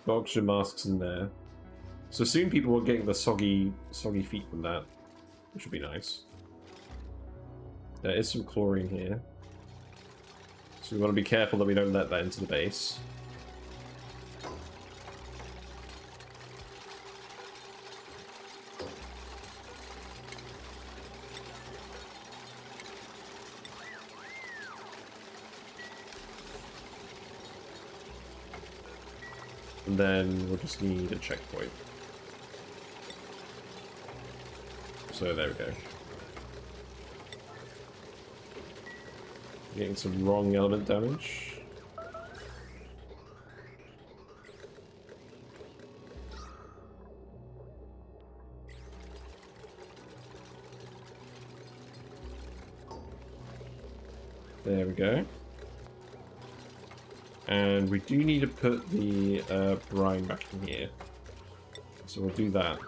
Speaker 1: Oxygen masks in there. So soon people are getting the soggy feet from that, which would be nice. There is some chlorine here. So we want to be careful that we don't let that into the base. And then we'll just need a checkpoint. So there we go. Getting some wrong element damage. There we go. And we do need to put the brine back in here. So we'll do that.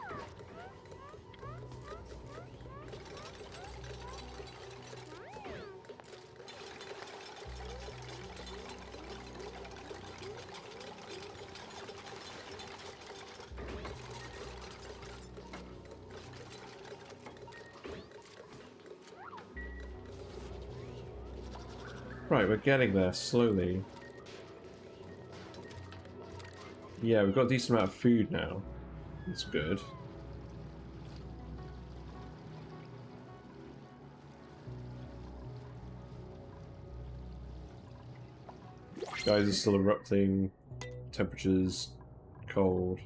Speaker 1: Right, we're getting there slowly. Yeah, we've got a decent amount of food now. That's good. Guys are still erupting. Temperatures cold.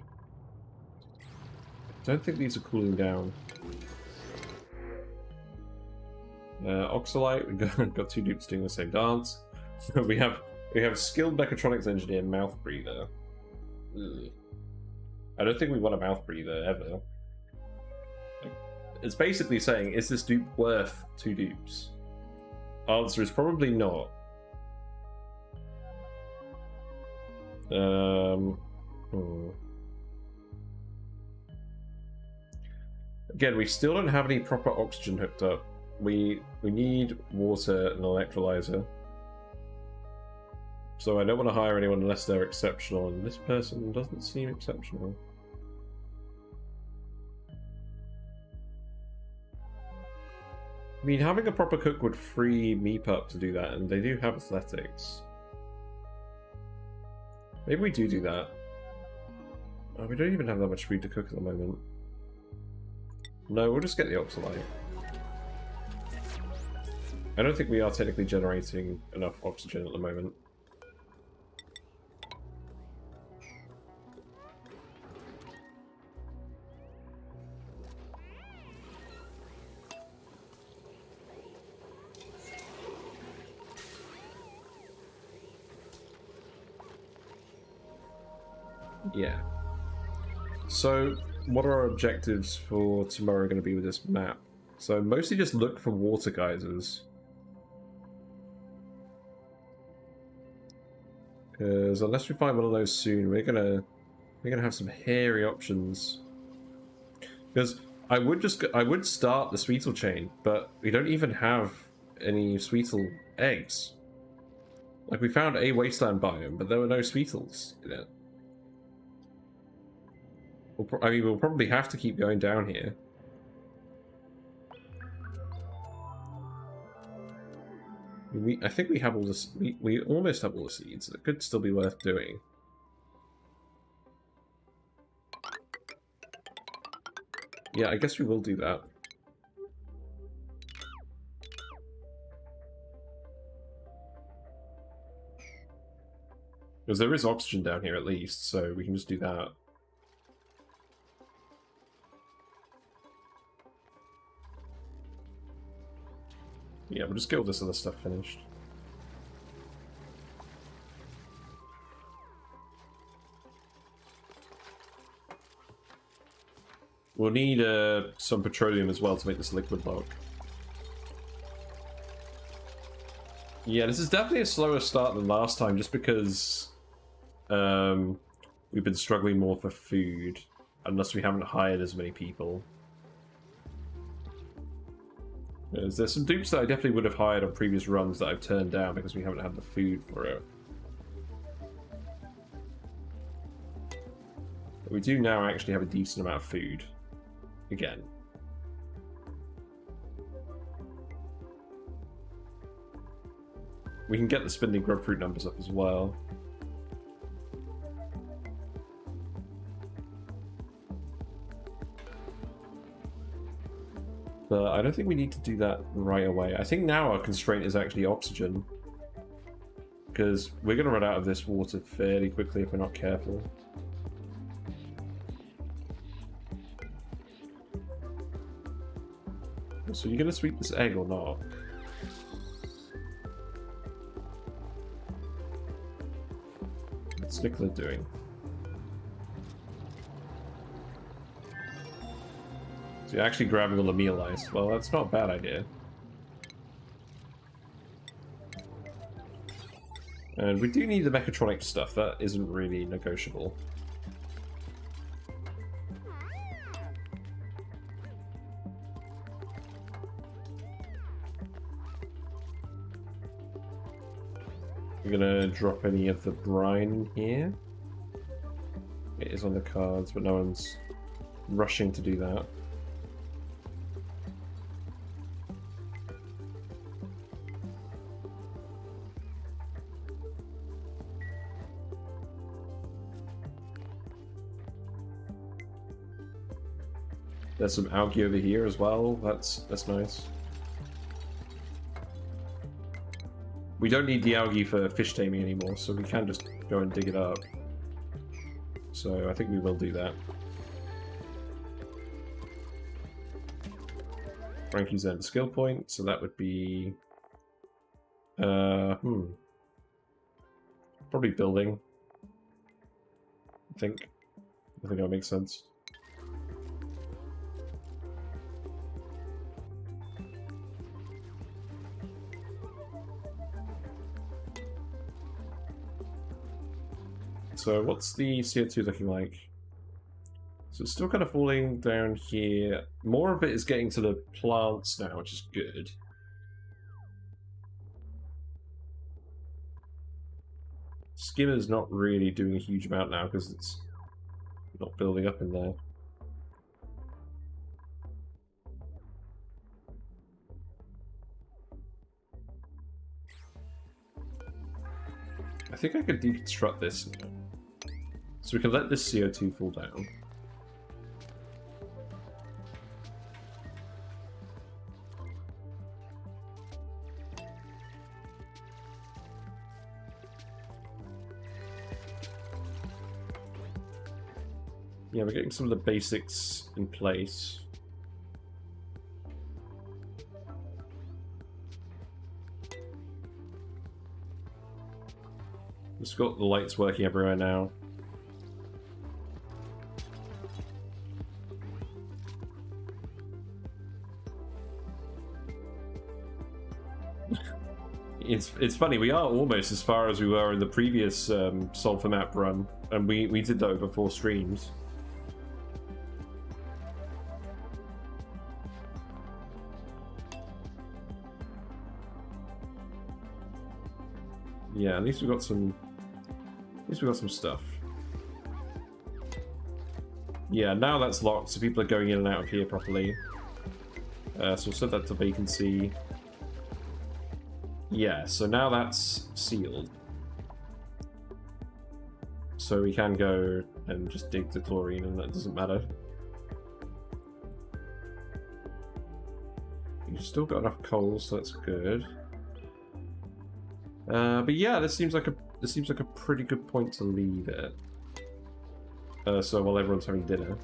Speaker 1: Don't think these are cooling down. Oxalite, we've got two dupes doing the same dance. we have skilled mechatronics engineer mouth breather. Ugh. I don't think we want a mouth breather ever. Like, it's basically saying, is this dupe worth 2 dupes? Answer is probably not. Again, we still don't have any proper oxygen hooked up. We need water and electrolyzer. So I don't want to hire anyone unless they're exceptional, and this person doesn't seem exceptional. I mean, having a proper cook would free Meep up to do that, and they do have athletics. Maybe we do that. Oh, we don't even have that much food to cook at the moment. No, we'll just get the oxalite. I don't think we are technically generating enough oxygen at the moment. Yeah. So, what are our objectives for tomorrow going to be with this map? So, mostly just look for water geysers. Because unless we find one of those soon, we're gonna have some hairy options. Because I would start the Sweetle chain, but we don't even have any Sweetle eggs. Like, we found a wasteland biome, but there were no Sweetles in it. I mean, we'll probably have to keep going down here. I think we have all this. We almost have all the seeds. It could still be worth doing. Yeah, I guess we will do that. Because there is oxygen down here at least, so we can just do that. Yeah, we'll just get all this other stuff finished. We'll need some petroleum as well to make this liquid lock. Yeah, this is definitely a slower start than last time, just because we've been struggling more for food, unless we haven't hired as many people. There's some dupes that I definitely would have hired on previous runs that I've turned down because we haven't had the food for it. But we do now actually have a decent amount of food. Again. We can get the spindling grubfruit numbers up as well. But I don't think we need to do that right away. I think now our constraint is actually oxygen. Because we're going to run out of this water fairly quickly if we're not careful. So you're going to sweep this egg or not? What's Nicola doing? So you're actually grabbing all the meal ice. Well, that's not a bad idea. And we do need the mechatronic stuff. That isn't really negotiable. We're gonna drop any of the brine here. It is on the cards, but no one's rushing to do that. There's some algae over here as well. That's nice. We don't need the algae for fish taming anymore, so we can just go and dig it up. So I think we will do that. Frankie's earned a skill point, so that would be... probably building. I think that makes sense. So what's the CO2 looking like? So it's still kind of falling down here. More of it is getting to the plants now, which is good. Skimmer's not really doing a huge amount now because it's not building up in there. I think I could deconstruct this now. So we can let this CO2 fall down. Yeah, we're getting some of the basics in place. We've got the lights working everywhere now. It's funny, we are almost as far as we were in the previous Sulfur map run, and we did that over 4 streams. Yeah, at least we got some stuff. Yeah, now that's locked, so people are going in and out of here properly. So we'll set that to vacancy. Yeah, so now that's sealed. So we can go and just dig the chlorine, and that doesn't matter. You've still got enough coal, so that's good. But yeah, this seems like a pretty good point to leave it. So while everyone's having dinner.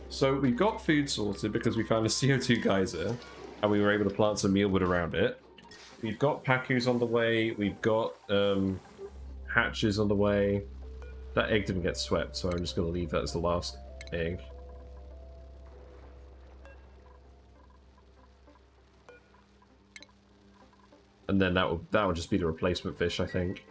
Speaker 1: So we've got food sorted because we found a CO2 geyser, and we were able to plant some mealwood around it. We've got pacus on the way. We've got hatches on the way. That egg didn't get swept, so I'm just going to leave that as the last. egg. And then that will just be the replacement fish, I think.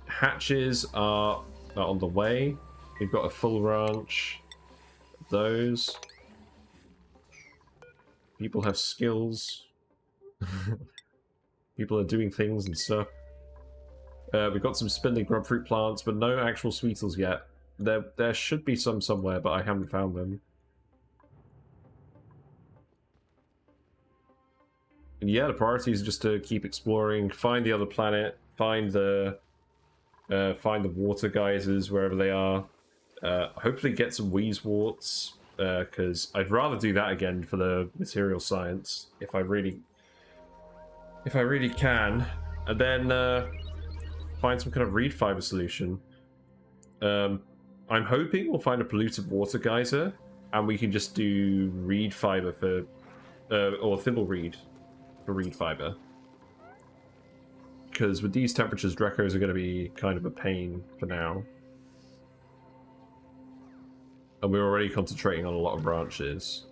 Speaker 1: Hatches are on the way. We've got a full ranch. Those. People have skills. People are doing things and stuff. We've got some spindly grub fruit plants, but no actual sweetles yet. There should be some somewhere, but I haven't found them. And yeah, the priority is just to keep exploring, find the other planet, find the water geysers wherever they are. Hopefully get some wheezeworts, because I'd rather do that again for the material science if I really can, and then find some kind of reed fiber solution. I'm hoping we'll find a polluted water geyser, and we can just do reed fiber for, or thimble reed for reed fiber. Because with these temperatures, Drecos are going to be kind of a pain for now. And we're already concentrating on a lot of branches.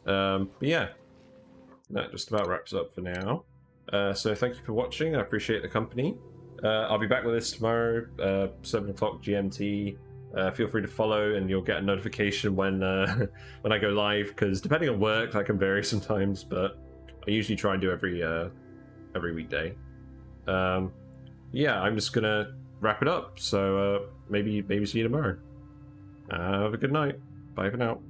Speaker 1: But yeah, that just about wraps up for now. So thank you for watching. I appreciate the company. I'll be back with this tomorrow, 7 o'clock GMT. Feel free to follow, and you'll get a notification when when I go live. Because depending on work, that can vary sometimes. But I usually try and do every weekday. Yeah, I'm just gonna wrap it up. So maybe see you tomorrow. Have a good night. Bye for now.